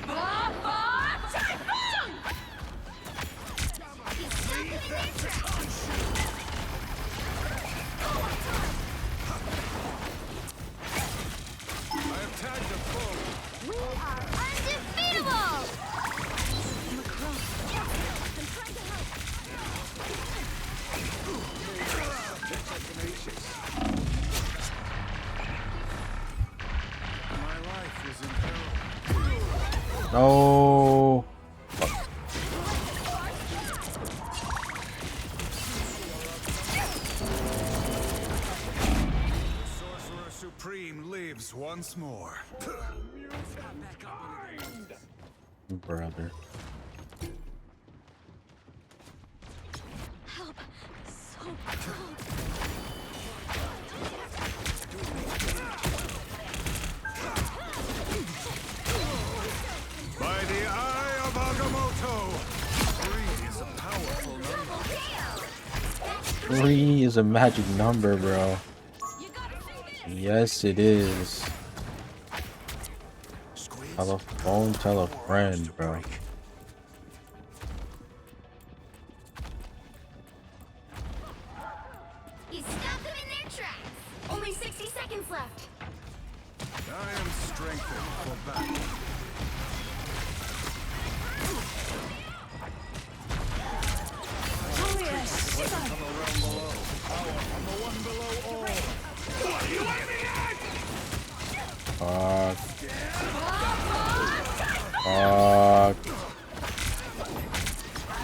We are undefeatable! My life is in peril. No. Sorcerer Supreme lives once more. Brother. Help! So cold. By the eye of Agamotto, 3 is a powerful number. 3 is a magic number, bro. Yes, it is. Tell a phone, tell a friend, bro. You stopped them in their tracks. Only 60 seconds left. I am strengthened for battle. From the realm below, power from the one below all. What are you aiming at? Fuck.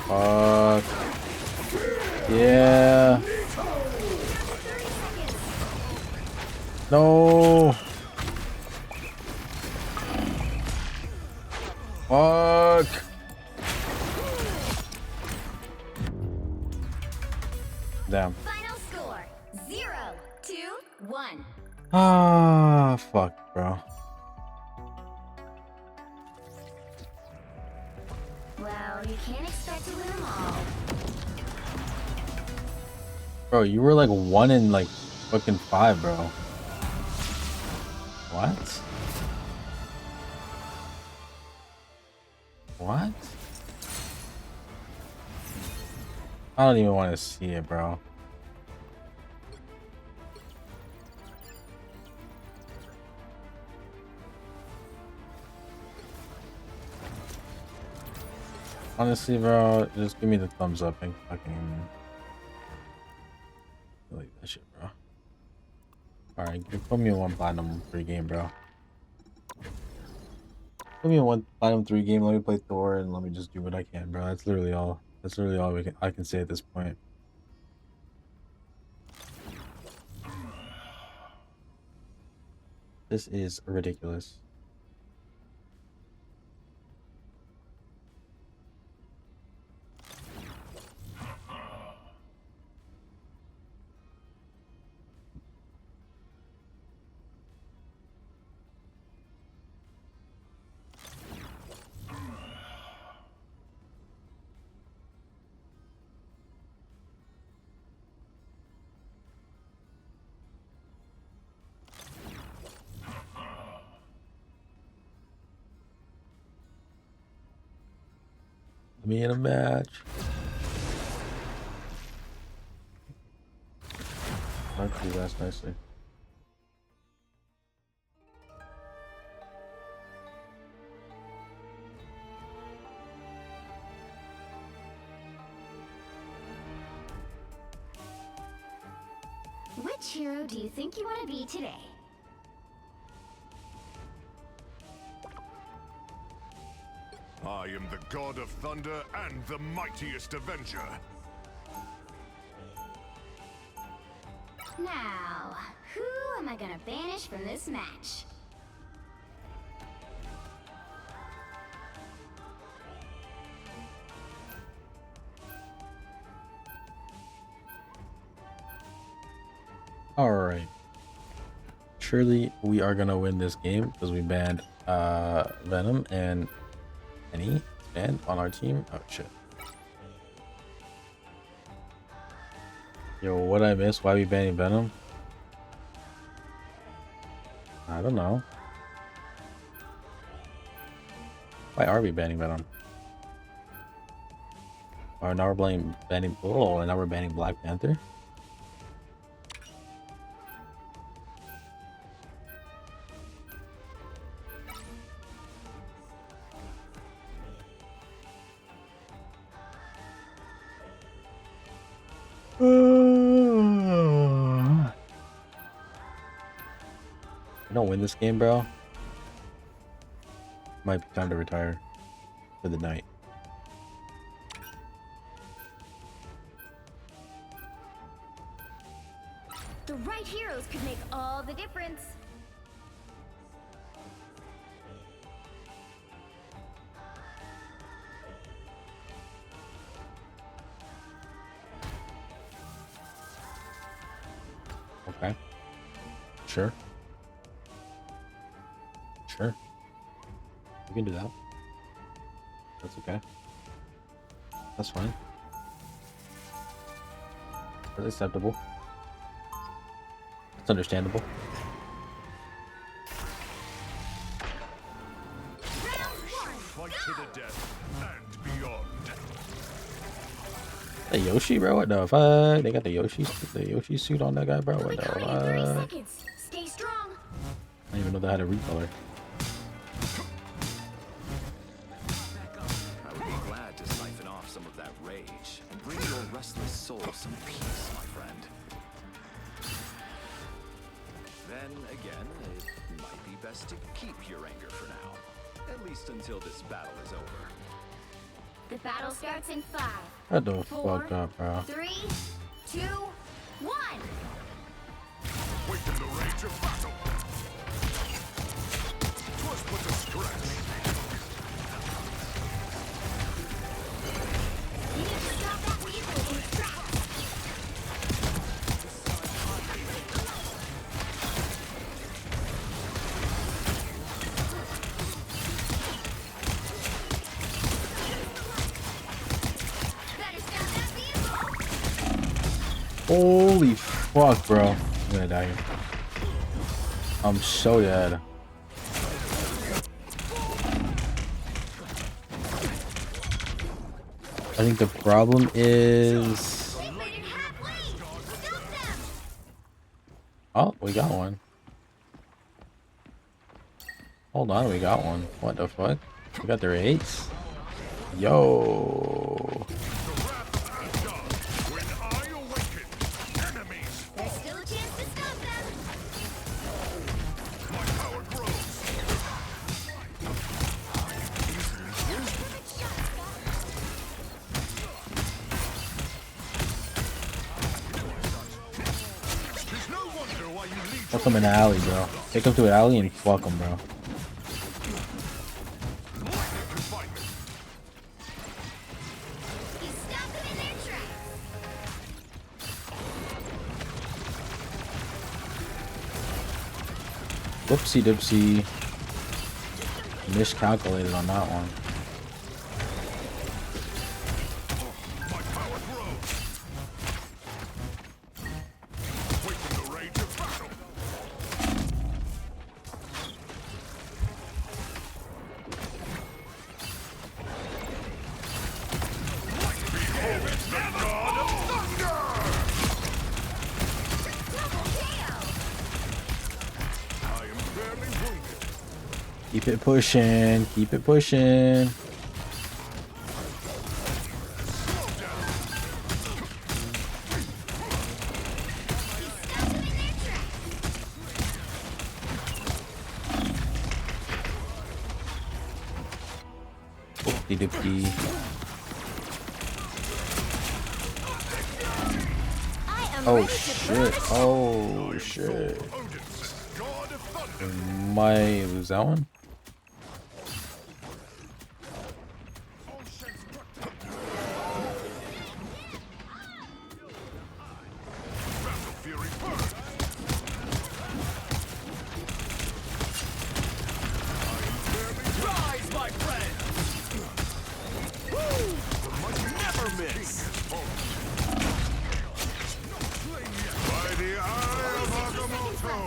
Fuck. Yeah. No. Fuck. Damn. Final score 0-1. Ah, fuck, bro. Well, you can't expect to win them all. Bro, you were like 1 in like fucking 5, bro. What? What? I don't even want to see it, bro. Honestly, bro, just give me the thumbs up and fucking like that shit, bro. Alright, put me in 1 platinum 3 game, bro. Put me in 1 platinum 3 game. Let me play Thor and let me just do what I can, bro. That's literally all. That's literally all I can say at this point. This is ridiculous. Me in a match. I'll do that nicely. Which hero do you think you want to be today? I am the god of thunder and the mightiest avenger. Now, who am I gonna banish from this match? Alright. Surely we are gonna win this game because we banned Venom and Penny banned on our team. Oh shit. Yo, what I miss? Why we banning Venom? I don't know. Why are we banning Venom? Or now we're banning Bull, and now we're banning Black Panther? Don't win this game, bro. Might be time to retire for the night. The right heroes could make all the difference. Okay. Sure. Sure. You can do that. That's okay. That's fine. That's acceptable. It's understandable. Fight to the death and beyond. The Yoshi, bro. What the fuck? They got the Yoshi suit on that guy, bro. What the fuck? Stay strong. I didn't even know they had a recolor. I would be glad to siphon off some of that rage and bring your restless soul some peace, my friend. Then again, it might be best to keep your anger for now. At least until this battle is over. The battle starts in 5. Shut the 4, fuck up, bro. 3, 2, 1. Wait in the rage of battle. 'Twas but a scratch. You need to stop that vehicle in its tracks. Holy fuck, bro. I'm gonna die here. I'm so dead. I think the problem is... Oh, we got one. Hold on, we got one. What the fuck? We got their 8s? Yo. There's still a chance to stop them. My power grows. There's no wonder why you lead. Fuck them in the alley, bro. Take them to an alley and fuck them, bro. Whoopsie dipsy. Miscalculated on that one. Keep it pushing, keep it pushing. Oopsie-doopsie. Oh shit, oh shit. Might lose that one? Rise, my friend! Woo! Never miss! By the eye of Agamotto.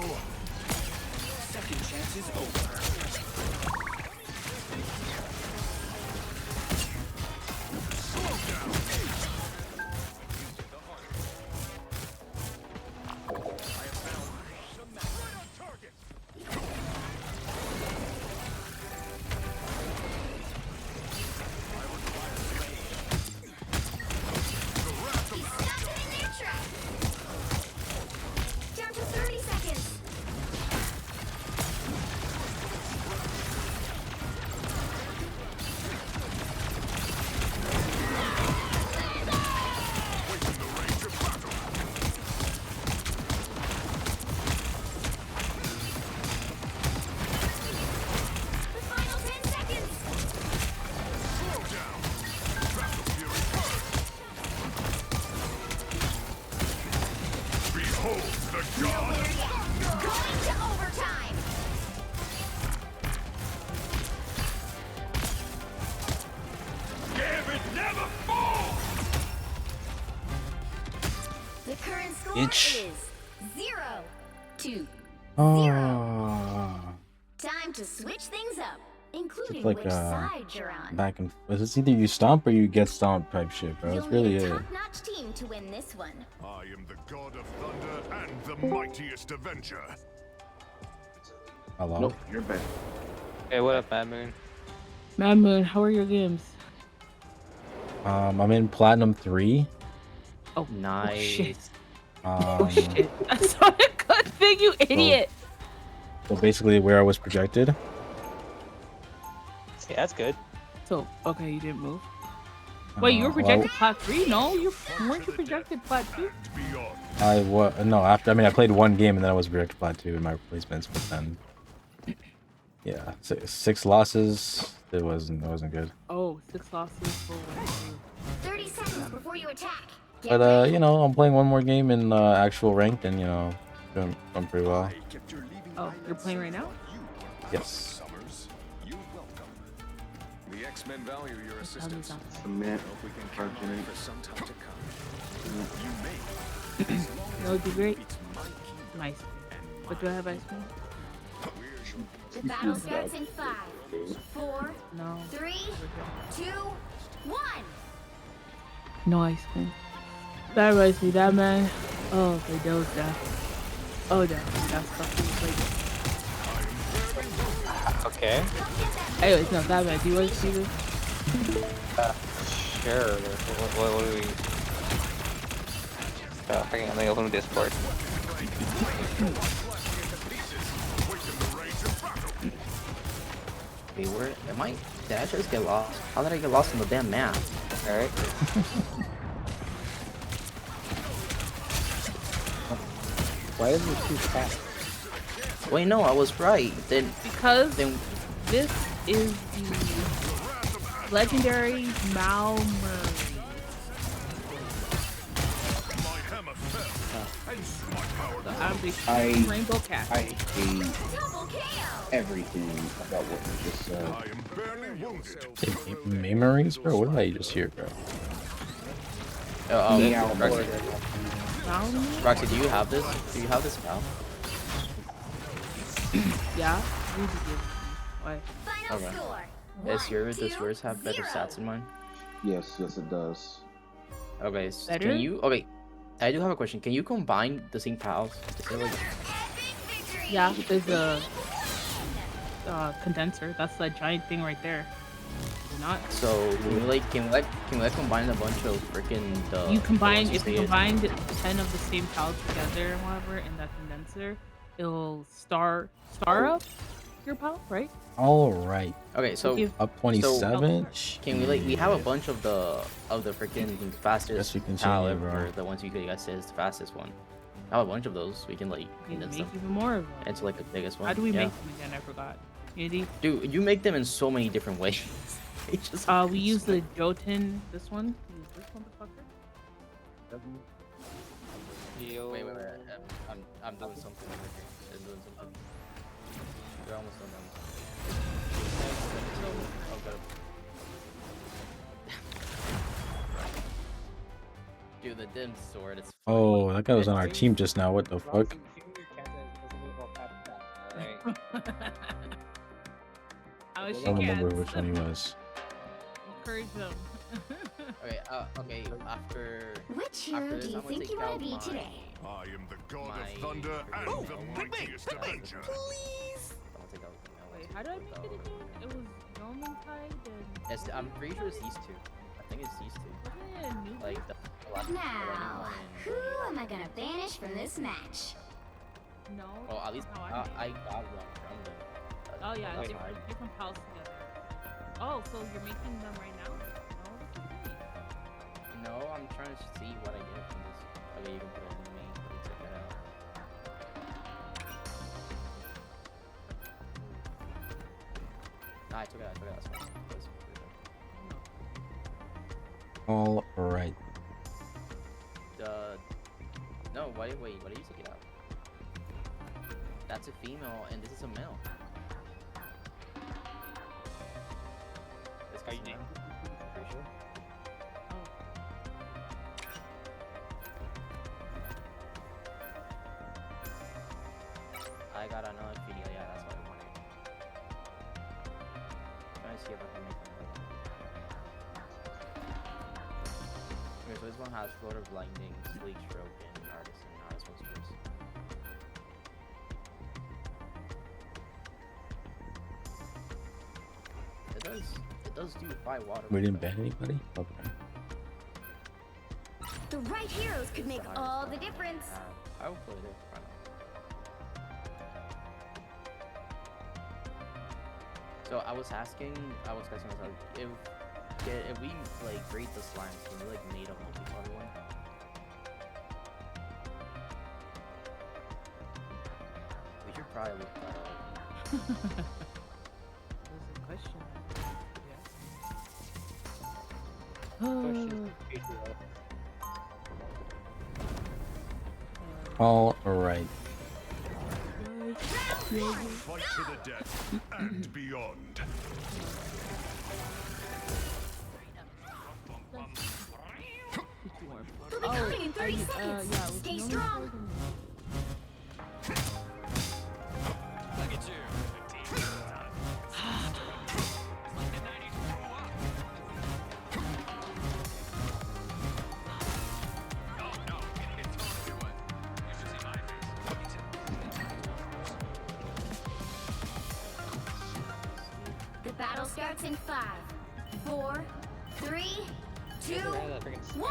Second chance is over. Itch. is 0-2. Oh. Time to switch things up, It's including like which side you're on. back and it's either you stomp or you get stomped type shit, bro. It's You'll really need a it. top-notch team to win this one. I am the god of thunder and the mightiest avenger. Hello. Nope, you're back. Hey, what up, Mad Moon? Mad Moon, how are your games? I'm in Platinum 3. Oh, Nice. Oh, shit. Oh shit. That's not a good thing, you idiot. So basically where I was projected. Yeah, that's good. So, okay, you didn't move. Wait, you were projected plat 3? No, weren't you projected plat 2? No, after I played one game and then I was projected plat 2 in my replacements, but then yeah, six losses. It wasn't good. Oh, 6 losses for 30 seconds before you attack. But I'm playing one more game in actual ranked and doing pretty well. Oh, you're playing right now? Yes. The X-Men value your assistance. Man, Hope we can count on you for some time to come. You may. That would be great. Nice. What do I have ice cream? The battle starts in 5, 4, No. 3, 2, 1. No ice cream. That reminds me, that man. Oh, okay, that was that. Oh, that's fucking like. Okay. Anyways, no, that man. Do you want to see this? Sure. What do we? Hang on, let me open Discord. Wait, where am I? Did I just get lost? How did I get lost on the damn map? Alright. Why is it too fast? Wait, no, I was right. Because this is the legendary Malmurray. I Rainbow Cat. I hate everything about what you just said. Memories, bro? What did I just hear, bro? Roxy, do you have this? Do you have this now? Yeah. You can give it. Why? Okay. Does yours have better stats than mine? Yes, it does. Okay, so Better? can you? Okay, I do have a question. Can you combine the same pals? Is there like? Yeah, there's a condenser. That's that giant thing right there. You're not. So can we combine a bunch of freaking the? You combine the ones if you say it? combined 10 of the same pals together and whatever in that condenser, it'll star up your pal, right? All right. Okay, so up 27. Can we have a bunch of the freaking fastest Yes, we can pal change it, bro. ever, the ones you guys say is the fastest one. I have a bunch of those. We can like condense Make them even more of them. into like the biggest one. How do we yeah. make them again? I forgot. Unity? Dude, you make them in so many different ways. We use the Jotun. This one. Use this motherfucker. Wait. I'm doing something over here. I'm doing something. You're almost done. Dude, the dim sword is. Oh, that guy was on our team just now. What the fuck? I don't remember which one he was. Encourage them. Okay. After. Which hero do you think you want to be today? I am the god of thunder and the mightiest avenger. Please. Wait, how do I make it again? It was Roman Tide and. I'm pretty sure it's these two. I think it's these two. Like the last Now, who am I gonna banish from this match? No. Oh, at least no, I got one from them. Oh yeah, That's different pals together. Oh, so you're making them right now? No, I'm trying to see what I get from this. Okay, you can put it in me. Let me check that out. Nah, I took it out. That's fine. All right. No, wait, why do you take it out? That's a female and this is a male. Are you named? Pretty sure. got another video, yeah, that's what I wanted. Trying to see if I can make another one. Okay, so this one has Floater Blinding, Sleek Stroke, and Artisan. Now this one's first. It does do 5 water. We didn't ban anybody? Okay. The right heroes could make all the difference. I will put it there. Why not? So I was asking myself if we like grade the slimes, can we like made a multicolor one? We should probably look that up. That's a question. All right. Fight to the death and beyond. We'll be coming in 30 seconds. Stay strong. Look at you. The battle starts in 5, 4, 3, 2, 1.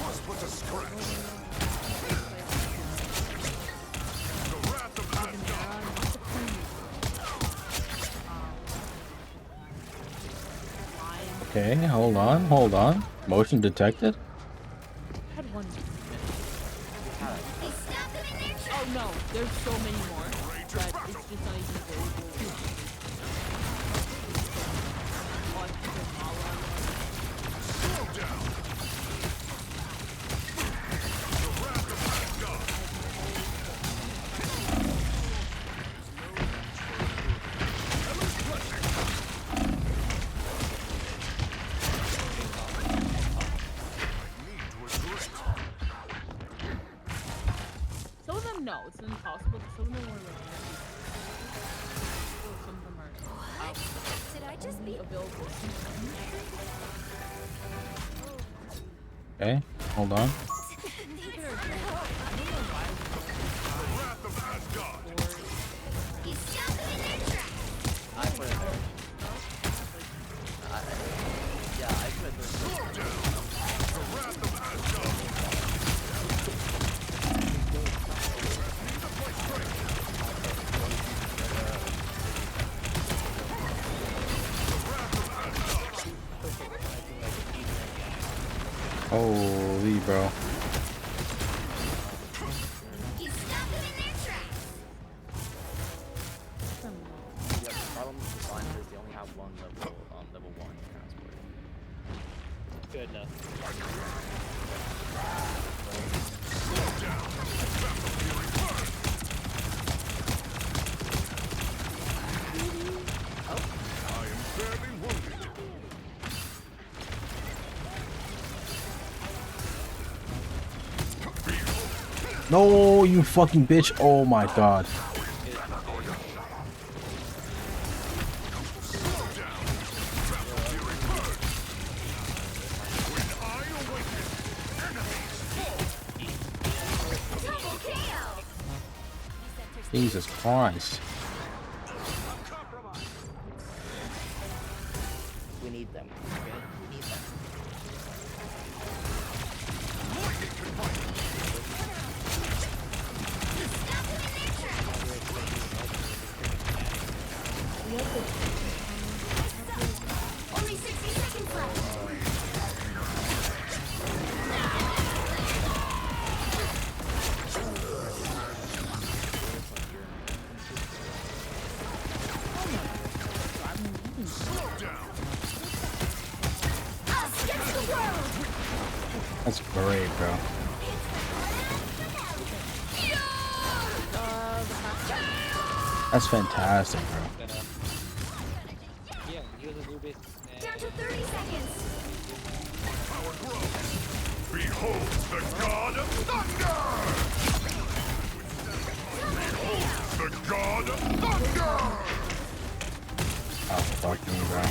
Must put a scratch. The wrath of Asgard. Okay, hold on. Motion detected? I had one. Oh no, there's so many more. But it's just not even available. Slow down. The wrath of Asgard. Some of them, no, it's impossible. Some of them are like, some of them are out. Did I just be available? Okay, hold on. I put it there. Yeah, I put it there. Holy bro. Yeah, the problem with the slimes is they only have one level 1 transport. Good enough. I am barely wounded. No, you fucking bitch. Oh my god. Jesus Christ. We need them. Okay? We need them. Only 60 seconds left. That's great, bro. That's fantastic, bro. Down to 30 seconds. Behold the god of thunder! Behold the god of thunder! Oh, fuck me, bro.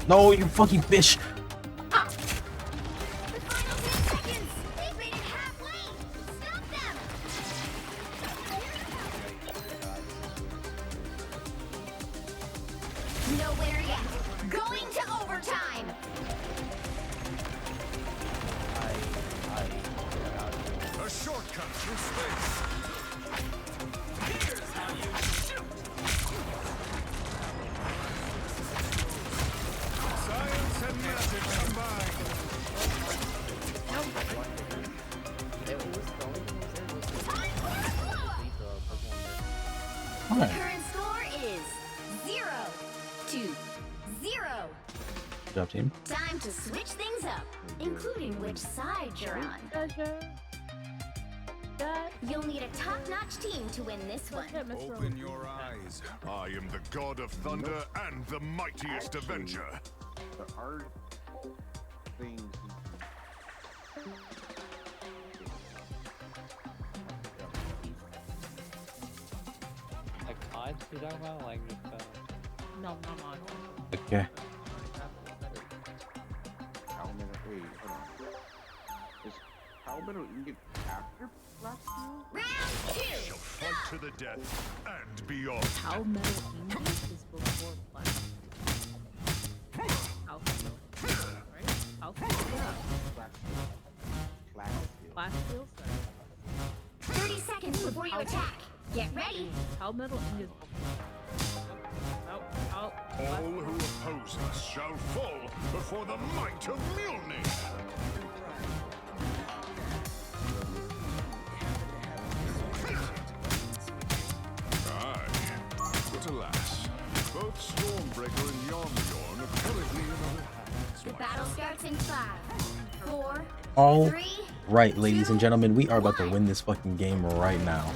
No, you fucking fish! Nowhere yet. Going to overtime. A shortcut through space. Here's how you shoot. Science and magic combined. The current score is 0-0. Good job, team. Time to switch things up, including which side you're on. You'll need a top-notch team to win this one. Open your eyes. I am the god of thunder and the mightiest avenger. There are things. Like odds you talking about? Like just, No, no, no. Okay. Wait, hold on. Is Palmetto Ingot after Black Steel? Round 2. Shall fight to the death and beyond. How metal English is before black. How steel, right? How steel, yeah. Black steel, sorry. 30 seconds before you attack. Get ready. How metal English All who oppose us shall fall before the might of Mjolnir. Aye, but alas, both Stormbreaker and Yarnbjorn are currently in other hands. The battle starts in 5, 4, All 3. right, ladies and gentlemen, we are about to win this fucking game right now.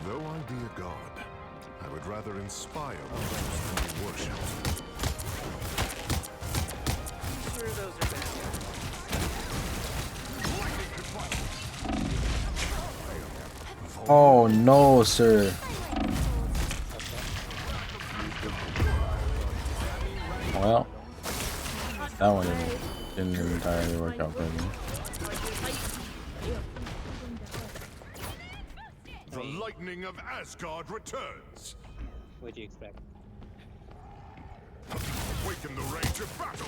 Though I be a god, I would rather inspire others than be worshipped. Sure, those are bad. Oh no, sir. Well, that one didn't entirely work out for me. The lightning of Asgard returns. What'd you expect? Awaken the rage of battle.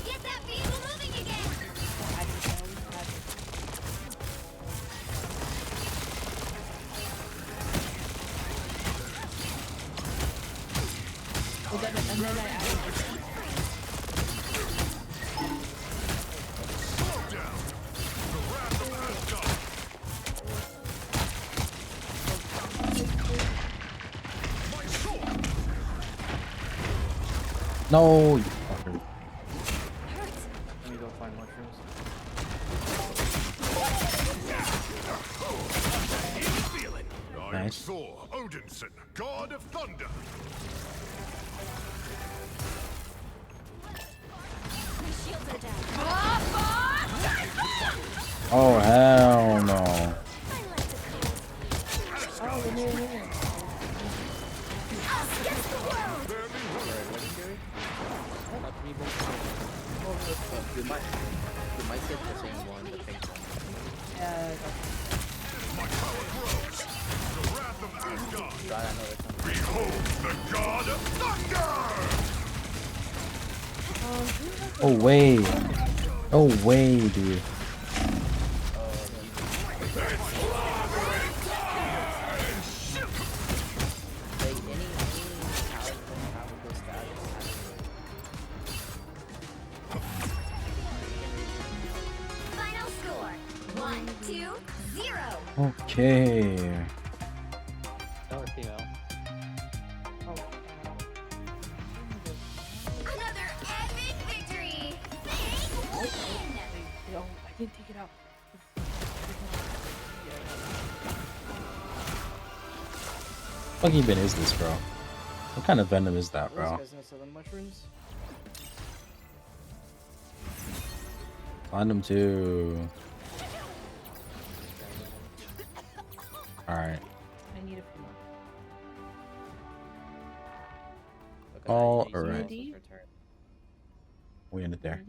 Get that vehicle moving again. Slow down. The wrath of Asgard. My sword. No, you fucker. Let me go find mushrooms. Feel it. I am Nice. Thor Odinson, god of thunder. Shields are down. Oh hell no. Us against the world. You might get the same one, the pink one. My power grows. The wrath of Asgard. God, I know they're coming. Behold the god of thunder. Oh way. Oh way, dude. Final score 1-2-0. Okay. no female. Another didn't take it out. What even is this, bro? What kind of venom is that, bro? Mushrooms? Find them too. Alright. I need a few more. All right. We end it there.